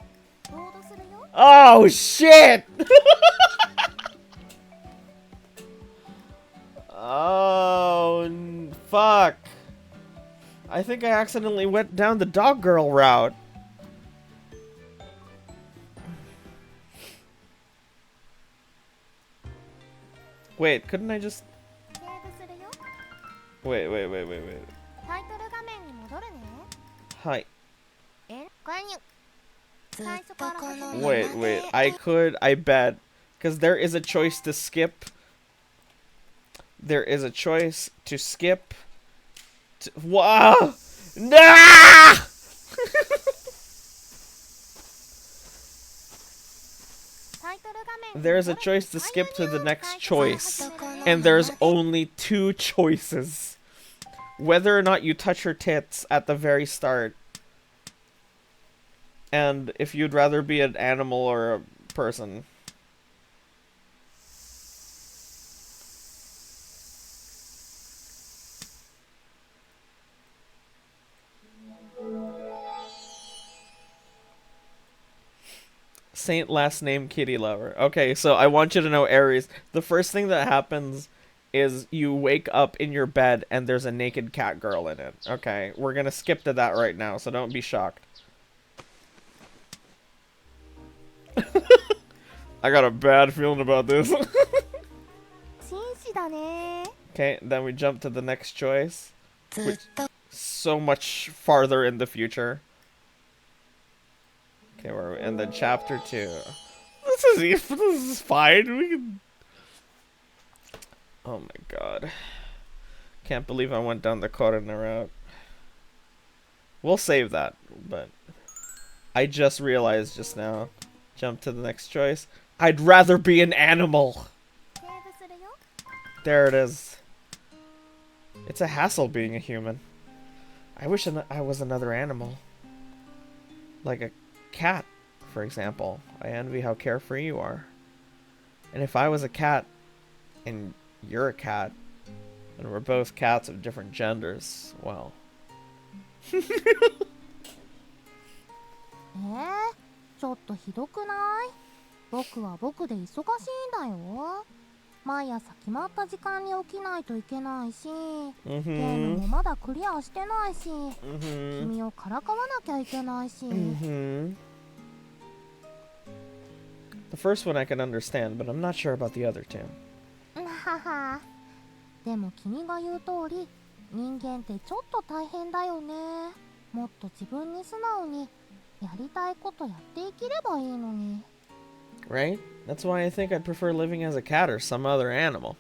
ロードするよ。 Oh shit! Oh fuck. I think I accidentally went down the dog girl route. Wait, couldn't I just... セーブするよ。 Wait. タイトル画面に戻るね。 Hi. 購入。最初から始める。 Wait. I bet. Because there is a choice to skip. There is a choice to skip. Wow! Nah! There's a choice to skip to the next choice. And there's only 2 choices. Whether or not you touch her tits at the very start. And if you'd rather be an animal or a person. Saint last name kitty lover. Okay, so I want you to know, Aries, the first thing that happens is you wake up in your bed and there's a naked cat girl in it. Okay, we're gonna skip to that right now, so don't be shocked. I got a bad feeling about this. 紳士だね。 Okay, then we jump to the next choice. Which, so much farther in the future. Okay, we're in the chapter 2. This is fine. We can... Oh my god. Can't believe I went down the Korona route. We'll save that, but... I just realized just now. Jump to the next choice. I'd rather be an animal. セーブするよ。 There it is. It's a hassle being a human. I wish I was another animal. Like a cat, for example. I envy how carefree you are. And if I was a cat, and you're a cat, and we're both cats of different genders, well. ちょっとひどくない？僕は僕で忙しいんだよ。毎朝決まった時間に起きないといけないし、ゲームもまだクリアしてないし、君をからかわなきゃいけないし。The first one I can understand, but I'm not sure about the other two. はは。でも君が言う通り、人間ってちょっと大変だよね。もっと自分に素直にやりたいことやって生きればいいのに。Right? That's why I think I'd prefer living as a cat or some other animal.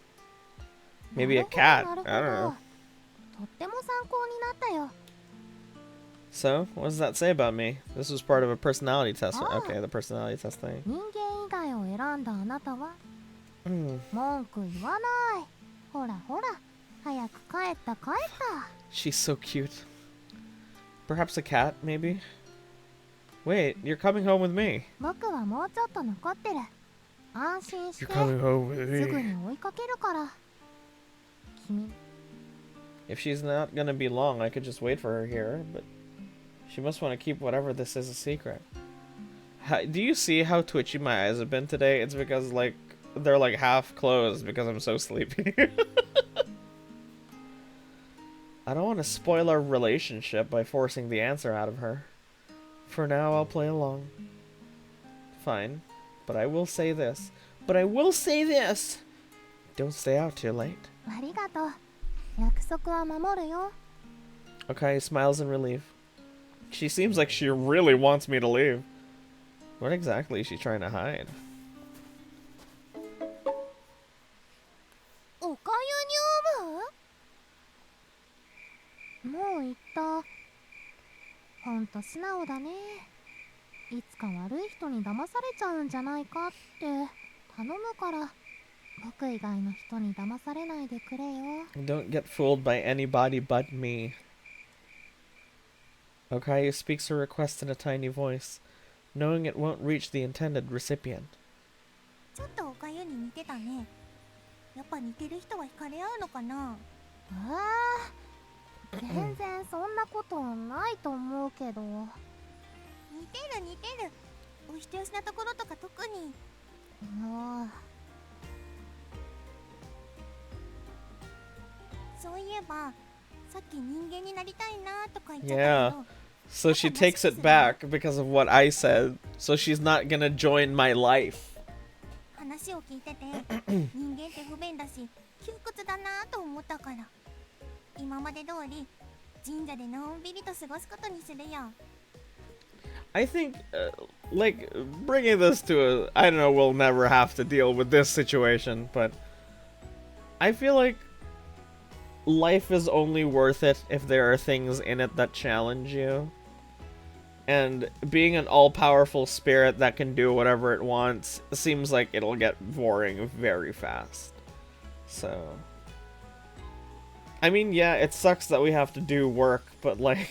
Maybe a cat. I don't know. とっても参考になったよ。 So, what does that say about me? This was part of a personality test. Okay, the personality test thing. 人間以外を選んだあなたは文句言わない。ほらほら、早く帰った帰った。 She's so cute. Perhaps a cat, maybe? Wait, you're coming home with me. 僕はもうちょっと残ってる。安心して。 You're coming home す with ぐ me. に追いかけるから。君。 If she's not gonna be long, I could just wait for her here, but she must want to keep whatever this is a secret. Do you see how twitchy my eyes have been today? It's because, like, they're like half closed because I'm so sleepy. I don't want to spoil our relationship by forcing the answer out of her. For now, I'll play along. Fine. But I will say this. Don't stay out too late. ありがとう。約束は守るよ。 Okay, smiles in relief. She seems like she really wants me to leave. What exactly is she trying to hide? おかゆにもう言った。ほんと素直だね。いつか悪い人に騙されちゃうんじゃないかって頼むから、僕以外の人に騙されないでくれよ。 Don't get fooled by anybody but me. Okayu speaks her request in a tiny voice, knowing it won't reach the intended recipient. ちょっとおかゆに似てたね。やっぱ似てる人は惹かれ合うのかな。全然そんなことないと思うけど。似てる似てる。お人よしなところとか特に。そういえばさっき人間になりたいなとか言ってたけど。 Yeah. So she takes it back because of what I said. So she's not gonna join my life. 話を聞いてて人間って不便だし窮屈だなと思ったから、今まで通り神社でのんびりと過ごすことにするよ。 I think, like, bringing this to a... I don't know, we'll never have to deal with this situation, but... I feel like life is only worth it if there are things in it that challenge you. And being an all-powerful spirit that can do whatever it wants seems like it'll get boring very fast. So... I mean, yeah, it sucks that we have to do work, but like...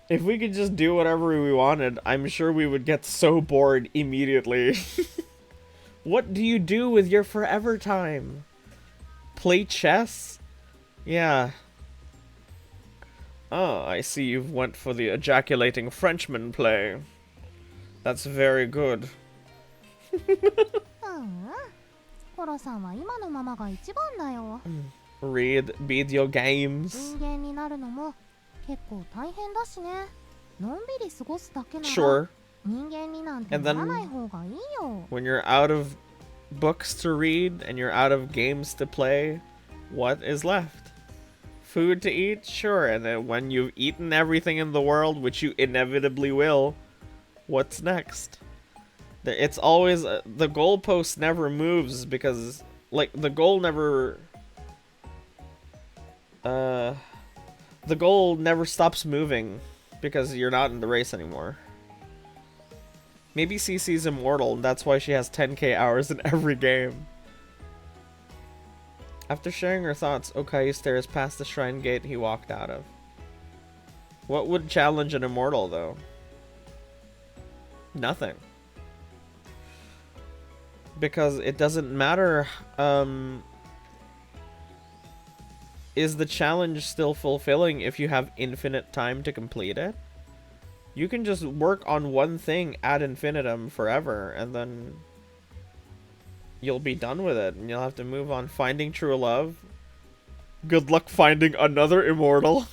if we could just do whatever we wanted, I'm sure we would get so bored immediately. What do you do with your forever time? Play chess? Yeah. Oh, I see you've went for the ejaculating Frenchman play. That's very good. コロさんは今のままが一番だよ。 Read video games. 人間になるのも結構大変だしね。のんびり過ごすだけなら Sure. 人間になんてならない方がいいよ。 When you're out of books to read and you're out of games to play, what is left? Food to eat? Sure. And then when you've eaten everything in the world, which you inevitably will, what's next? It's always... the goalpost never moves because, like, the goal never... the goal never stops moving. because you're not in the race anymore. Maybe CC's immortal, and that's why she has 10k hours in every game. After sharing her thoughts, Okayu stares past the shrine gate he walked out of. What would challenge an immortal, though? Nothing. Because it doesn't matter, is the challenge still fulfilling if you have infinite time to complete it? You can just work on one thing ad infinitum forever, and then you'll be done with it, and you'll have to move on. Finding true love. Good luck finding another immortal.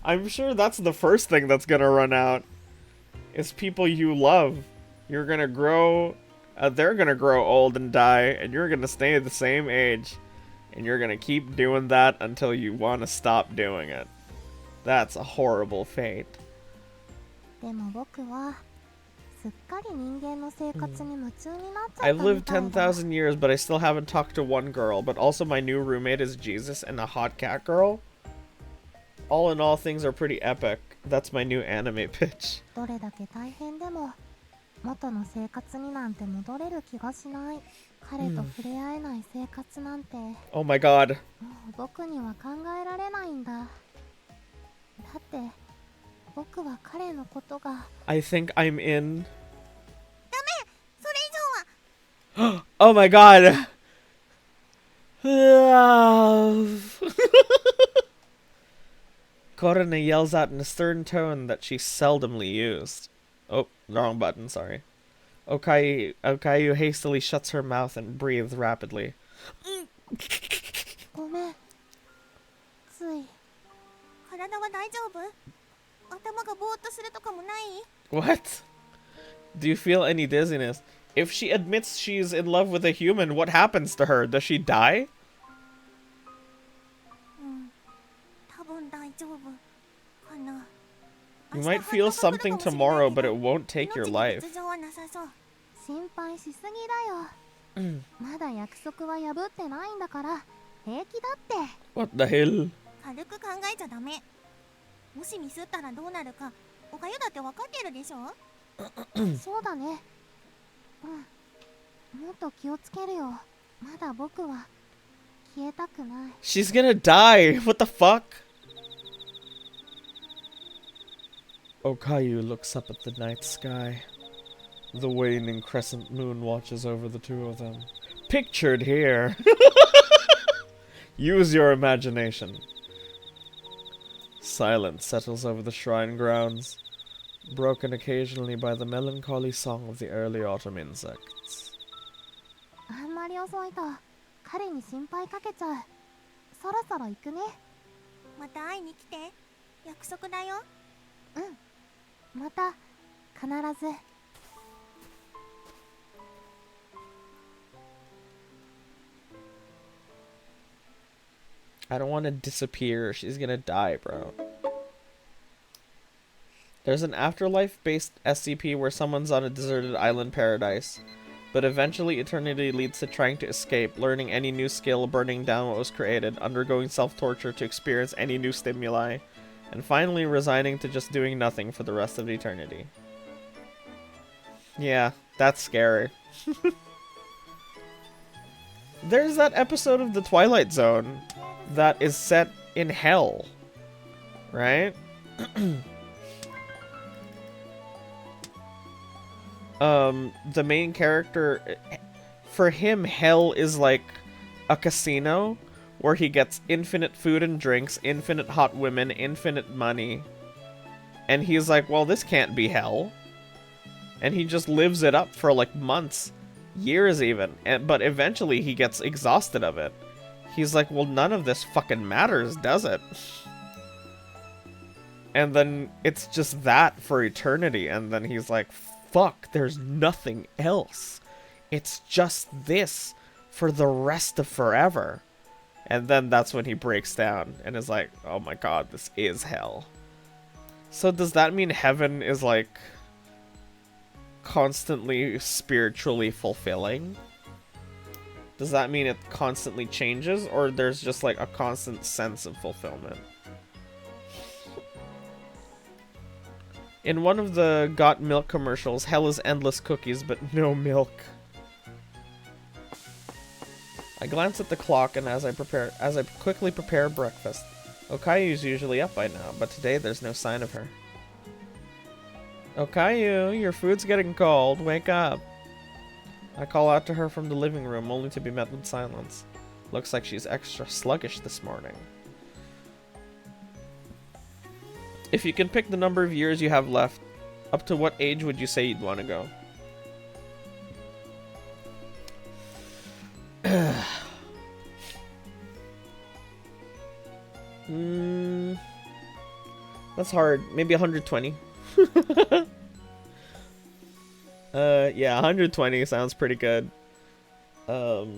I'm sure that's the first thing that's gonna run out. Is people you love. You're gonna grow, they're gonna grow old and die, and you're gonna stay the same age. And you're gonna keep doing that until you want to stop doing it. That's a horrible fate. でも僕はすっかり人間の生活に夢中になっちゃった I've み lived たいだ。 10,000 years, but I still haven't talked to one girl. But also my new roommate is Jesus and a hot cat girl. All in all, things are pretty epic. That's my new anime pitch. どれだけ大変でも元の生活になんて戻れる気がしない。彼と触れ合えない生活なんて、Oh my god. もう僕には考えられないんだ。だって僕は彼のことが。 I think I'm in. ダメ、それ以上は。 Oh my god. Love. Korone yells out in a stern tone that she seldomly used. Oh, wrong button, sorry. Okayu hastily shuts her mouth and breathes rapidly. ごめん。つい。体は大丈夫？頭がぼーっとするとかもない？ What? Do you feel any dizziness? If she admits she's in love with a human, what happens to her? Does she die? 多分大丈夫かな。 You might feel something tomorrow, but it won't take your life. 心配しすぎだよ。まだ約束は破ってないんだから平気だって。 What the hell? 軽く考えちゃダメ。もしミスったらどうなるか、おかゆだって分かってるでしょ。そうだね。もっと気をつけるよ。まだ僕は消えたくない。 She's gonna die. What the fuck? Okayu looks up at the night sky. The waning crescent moon watches over the two of them. Pictured here. Use your imagination. Silence settles over the shrine grounds, broken occasionally by the melancholy song of the early autumn insects. あんまり遅いと彼に心配かけちゃう。そろそろ行くね。また会いに来て。約束だよ。また必ず。 I don't want to disappear. She's gonna die, bro. There's an afterlife-based SCP where someone's on a deserted island paradise. But eventually eternity leads to trying to escape, learning any new skill, burning down what was created, undergoing self-torture to experience any new stimuli, and finally resigning to just doing nothing for the rest of eternity. Yeah, that's scary. There's that episode of The Twilight Zone that is set in hell, right? The main character, for him, hell is like a casino where he gets infinite food and drinks, infinite hot women, infinite money. And he's like, well, this can't be hell. And he just lives it up for like months, years even. But eventually he gets exhausted of it. He's like, well, none of this fucking matters, does it? And then it's just that for eternity. And then he's like, fuck, there's nothing else. It's just this for the rest of forever. And then that's when he breaks down and is like, oh my god, this is hell. So does that mean heaven is like constantly spiritually fulfilling? Does that mean it constantly changes, or there's just like a constant sense of fulfillment? In one of the Got Milk commercials, hell is endless cookies, but no milk. I glance at the clock, and as I quickly prepare breakfast. Okayu's usually up by now, but today there's no sign of her. Okayu, your food's getting cold. Wake up. I call out to her from the living room, only to be met with silence. Looks like she's extra sluggish this morning. If you can pick the number of years you have left, up to what age would you say you'd want to go? That's hard. Maybe 120. Yeah, 120 sounds pretty good. Cause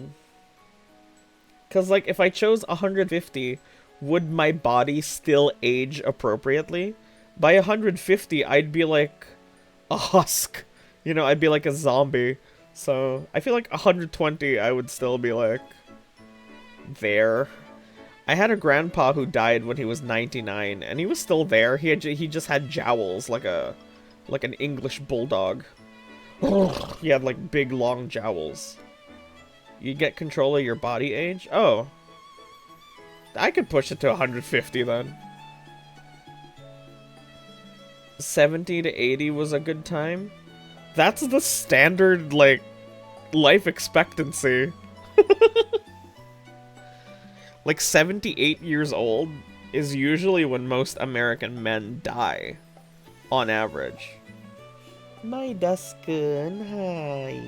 like if I chose 150, would my body still age appropriately? By 150, I'd be like a husk. You know, I'd be like a zombie. So I feel like 120, I would still be like there. I had a grandpa who died when he was 99, and he was still there. He just had jowls like an English bulldog. He had like big long jowls. You get control of your body age? Oh. I could push it to 150 then. 70 to 80 was a good time. That's the standard, like, life expectancy. Like, 78 years old is usually when most American men die. On average. My Duskin, hi.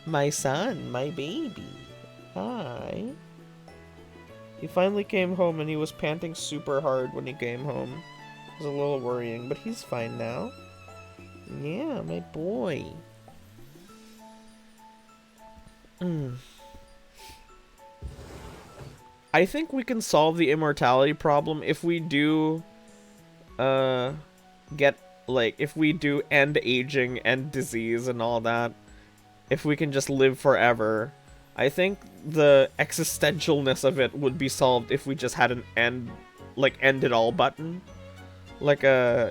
My son, my baby. Hi. He finally came home and he was panting super hard when he came home. It was a little worrying, but he's fine now. Yeah, my boy. I think we can solve the immortality problem if we do if we do end aging and disease and all that. If we can just live forever. I think the existentialness of it would be solved if we just had an end it all button. Like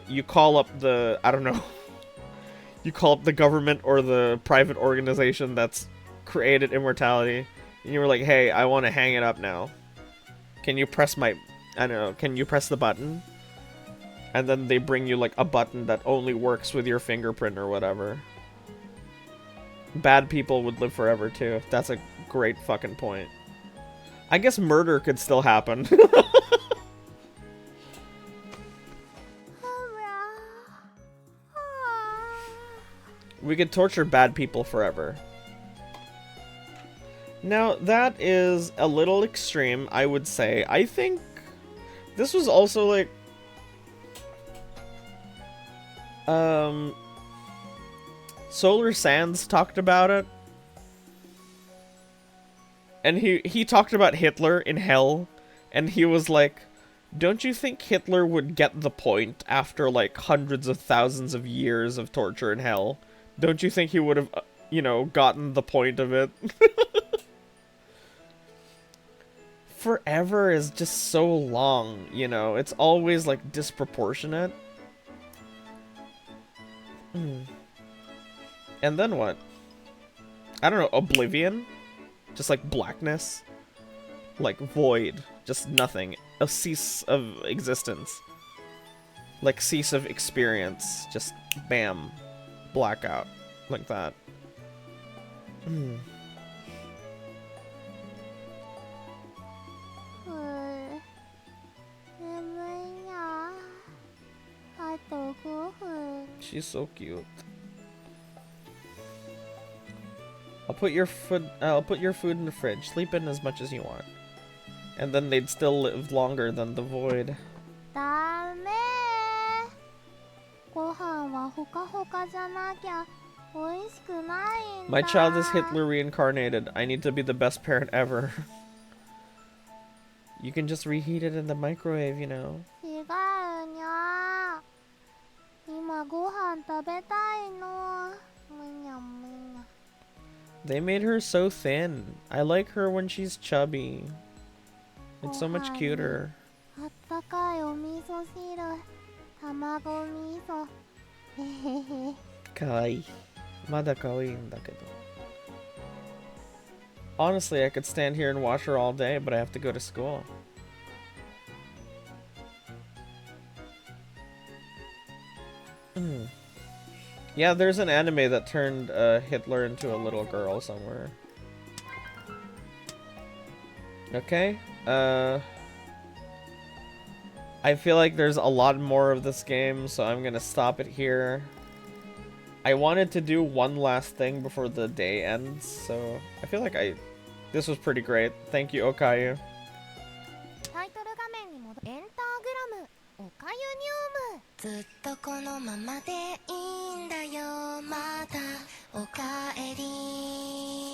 you call up the, I don't know, you call up the government or the private organization that's created immortality, and you were like, hey, I want to hang it up now. Can you press I don't know, can you press the button? And then they bring you like a button that only works with your fingerprint or whatever. Bad people would live forever too. That's a great fucking point. I guess murder could still happen. We could torture bad people forever. Now, that is a little extreme, I would say. I think this was also like Solar Sands talked about it. And he talked about Hitler in hell, and he was like, don't you think Hitler would get the point after like hundreds of thousands of years of torture in hell? Don't you think he would have, you know, gotten the point of it? Forever is just so long, you know? It's always like disproportionate. And then what? I don't know, oblivion? Just like blackness? Like void. Just nothing. A cease of existence. Like cease of experience. Just bam. Blackout. Like that. She's so cute. I'll put your food in the fridge. Sleep in as much as you want. And then they'd still live longer than the void. My child is Hitler reincarnated. I need to be the best parent ever. You can just reheat it in the microwave, you know. They made her so thin. I like her when she's chubby. It's so much cuter. 卵味噌。へへへ。かわいい。まだかわいいんだけど。Honestly, I could stand here and watch her all day, but I have to go to school. Yeah, there's an anime that turned Hitler into a little girl somewhere. Okay. I feel like there's a lot more of this game, so I'm gonna stop it here. I wanted to do one last thing before the day ends, so I feel like this was pretty great. Thank you, Okayu. タイトル画面に戻エンターグラムおかゆニュームずっとこのままでいいんだよまたおかえり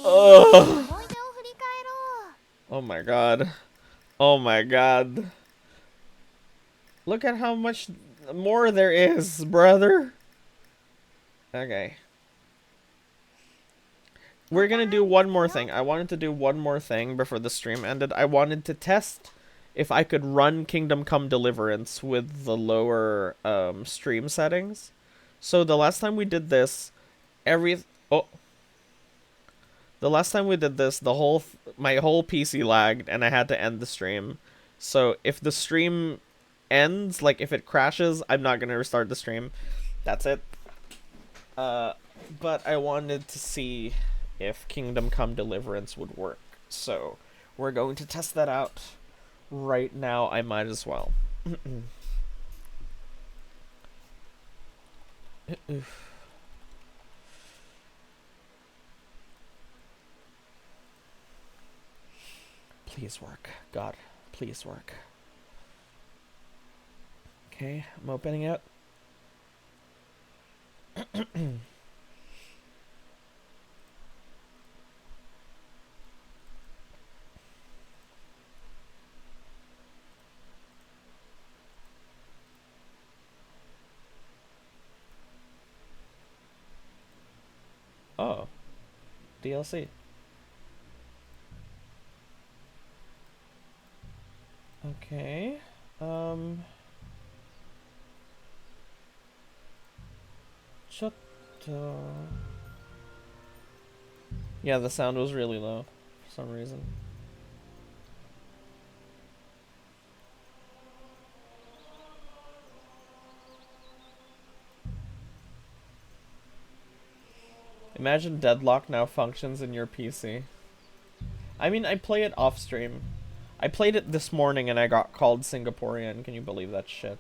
思い出を振り返ろう Oh my god. Oh my god. Look at how much more there is, brother. Okay. We're gonna do one more thing. I wanted to do one more thing before the stream ended. I wanted to test if I could run Kingdom Come Deliverance with the lower stream settings. So the last time we did this, my whole PC lagged and I had to end the stream. So if the stream ends, like if it crashes, I'm not gonna restart the stream. That's it. But I wanted to see if Kingdom Come Deliverance would work. So we're going to test that out right now. I might as well. Please work. God, please work. Okay, I'm opening it. Oh, DLC. Okay. Yeah, the sound was really low for some reason. Imagine Deadlock now functions in your PC. I mean, I play it off stream. I played it this morning and I got called Singaporean. Can you believe that shit?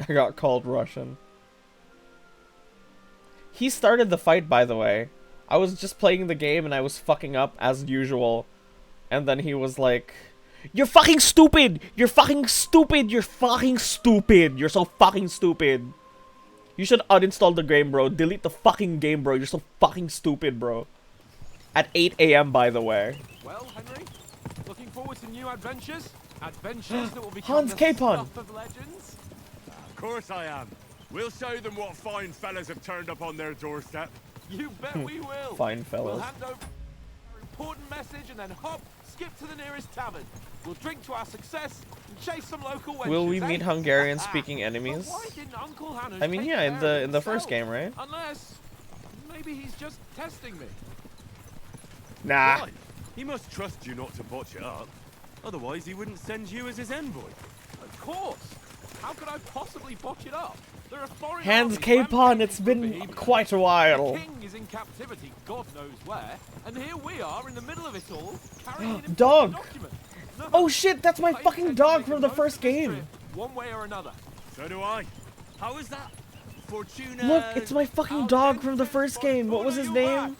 I got called Russian. He started the fight, by the way. I was just playing the game and I was fucking up as usual. And then he was like, "You're fucking stupid! You're fucking stupid! You're fucking stupid! You're so fucking stupid! You should uninstall the game, bro. Delete the fucking game, bro. You're so fucking stupid, bro." At 8 AM, by the way. Well, Henry, looking forward to new adventures? Adventures that will become Hans the Capon. stuff of legends? Of course I am. We'll show them what fine fellas have turned up on their doorstep. You bet we will. Fine We'll fellas. hand over our important message and then hop, skip to the nearest tavern. We'll drink to our success and chase some local wenches. Will we meet eh? Hungarian-speaking But enemies? why didn't Uncle Hannes I mean, take yeah, in care the of first himself? game, right? Unless maybe he's just testing me. Nah. Why? He must trust you not to botch it up. Otherwise, he wouldn't send you as his envoy. Of course. How could I possibly botch it up? There are foreign Hans armies Capon, rampaging it's through been Bohemia. quite a The while. king is in captivity, God knows where, and here we are in the middle of it all, carrying an important Dog. document. No, Oh shit, that's my I fucking intend to dog make from the the most first of this game. trip, one way or another. So do I. How is that? Fortuna... Look, it's my fucking dog from the first game. What was his name?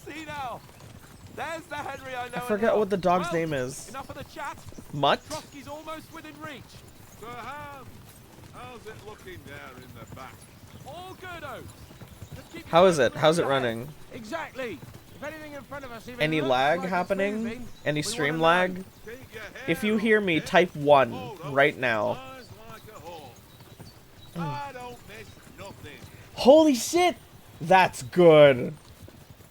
See now. There's the Henry I know. I forget what the dog's name is. Enough of the chat. Mutt? Trotsky's almost within reach. So how's it looking there in the back? All good, Oaks. Just keep How your is nose it? How's it clear ahead. running? Exactly. If anything in front of us even Any looks lag like it's happening? moving, Any we stream wanna know. lag? Keep your If hair you on, hear me, yeah? type 1 Hold up, right now. flies like a hawk. I don't miss nothing. Holy shit! That's good.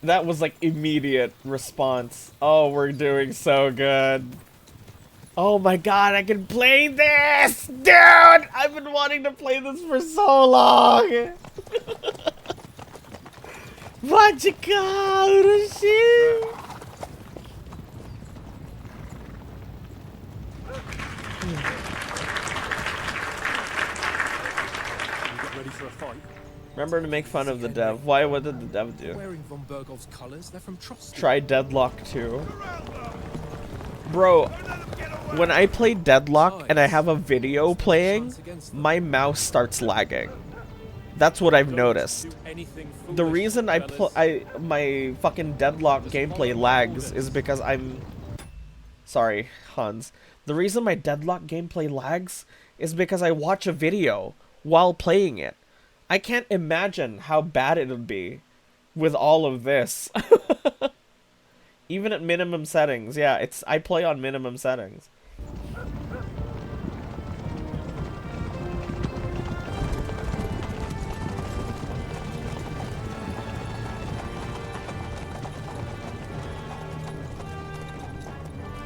That was like immediate response. Oh, we're doing so good. Oh my god, I can play this! Dude! I've been wanting to play this for so long! What you call shit? Ready for a fight? Remember to make fun of the dev. Why? What did the dev do? Wearing von Bergov's colors, they're from Trotsky. Try Deadlock 2. Bro, when I play Deadlock and I have a video playing, my mouse starts lagging. That's what I've noticed. The reason my fucking Deadlock gameplay lags is because I'm... Sorry, Hans. The reason my Deadlock gameplay lags is because I watch a video while playing it. I can't imagine how bad it would be with all of this. Even at minimum settings. Yeah, I play on minimum settings.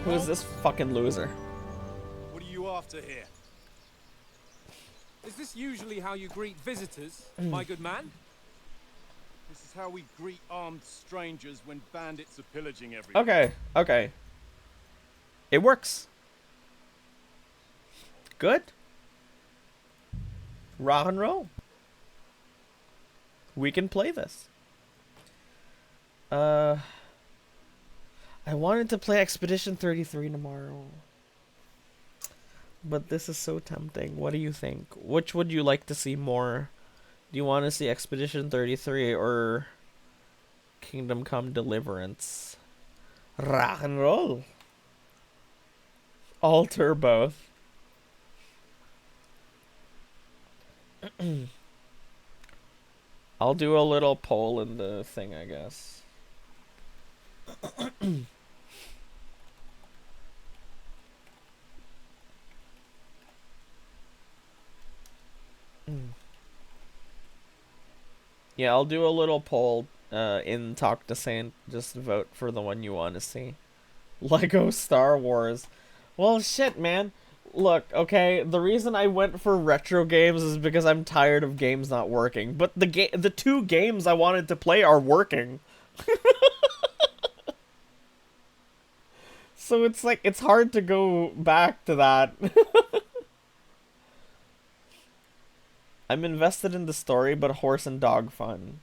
Who is this fucking loser? What are you after here? Is this usually how you greet visitors, my good man? This is how we greet armed strangers when bandits are pillaging everything. Okay, okay. It works. Good. Rock and roll. We can play this. I wanted to play Expedition 33 tomorrow. But this is so tempting. What do you think? Which would you like to see more? Do you want to see Expedition 33 or Kingdom Come Deliverance? Rock and roll. Alter both. I'll do a little poll in the thing, I guess. Yeah, I'll do a little poll in Talk to Saint. Just vote for the one you want to see. Lego Star Wars. Well, shit, man. Look, okay, the reason I went for retro games is because I'm tired of games not working. But the two games I wanted to play are working. So it's like, it's hard to go back to that. I'm invested in the story, but horse and dog fun.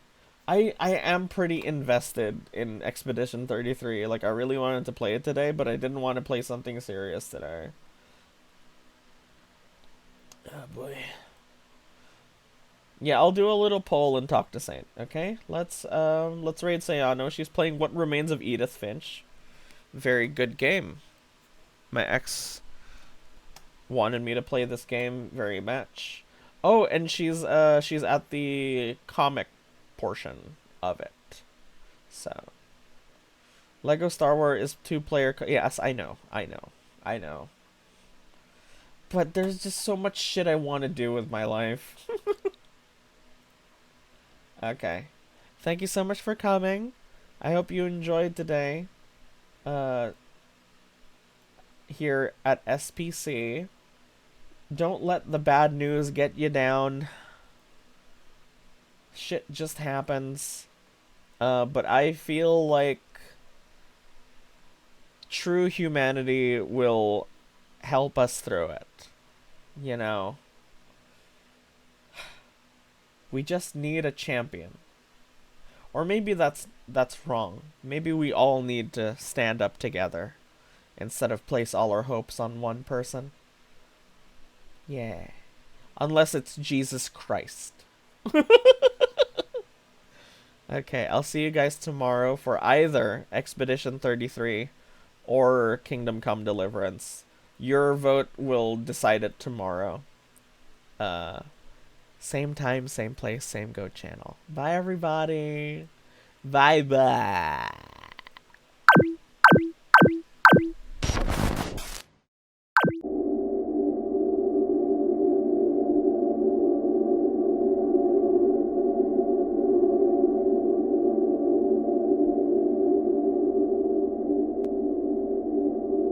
I am pretty invested in Expedition 33. Like, I really wanted to play it today, but I didn't want to play something serious today. Oh boy. Yeah, I'll do a little poll and talk to Saint. Okay, let's raid Sayano. She's playing What Remains of Edith Finch. Very good game. My ex wanted me to play this game very much. Oh, and she's at the comic portion of it. So Lego Star Wars is 2-player. Yes, I know. But there's just so much shit I want to do with my life. Okay. Thank you so much for coming. I hope you enjoyed today. Here at SPC. Don't let the bad news get you down. Shit just happens. But I feel like true humanity will help us through it. You know. We just need a champion. Or maybe that's wrong. Maybe we all need to stand up together instead of place all our hopes on one person. Yeah. Unless it's Jesus Christ. Okay, I'll see you guys tomorrow for either Expedition 33 or Kingdom Come Deliverance. Your vote will decide it tomorrow. Same time, same place, same Go channel. Bye, everybody. Bye-bye.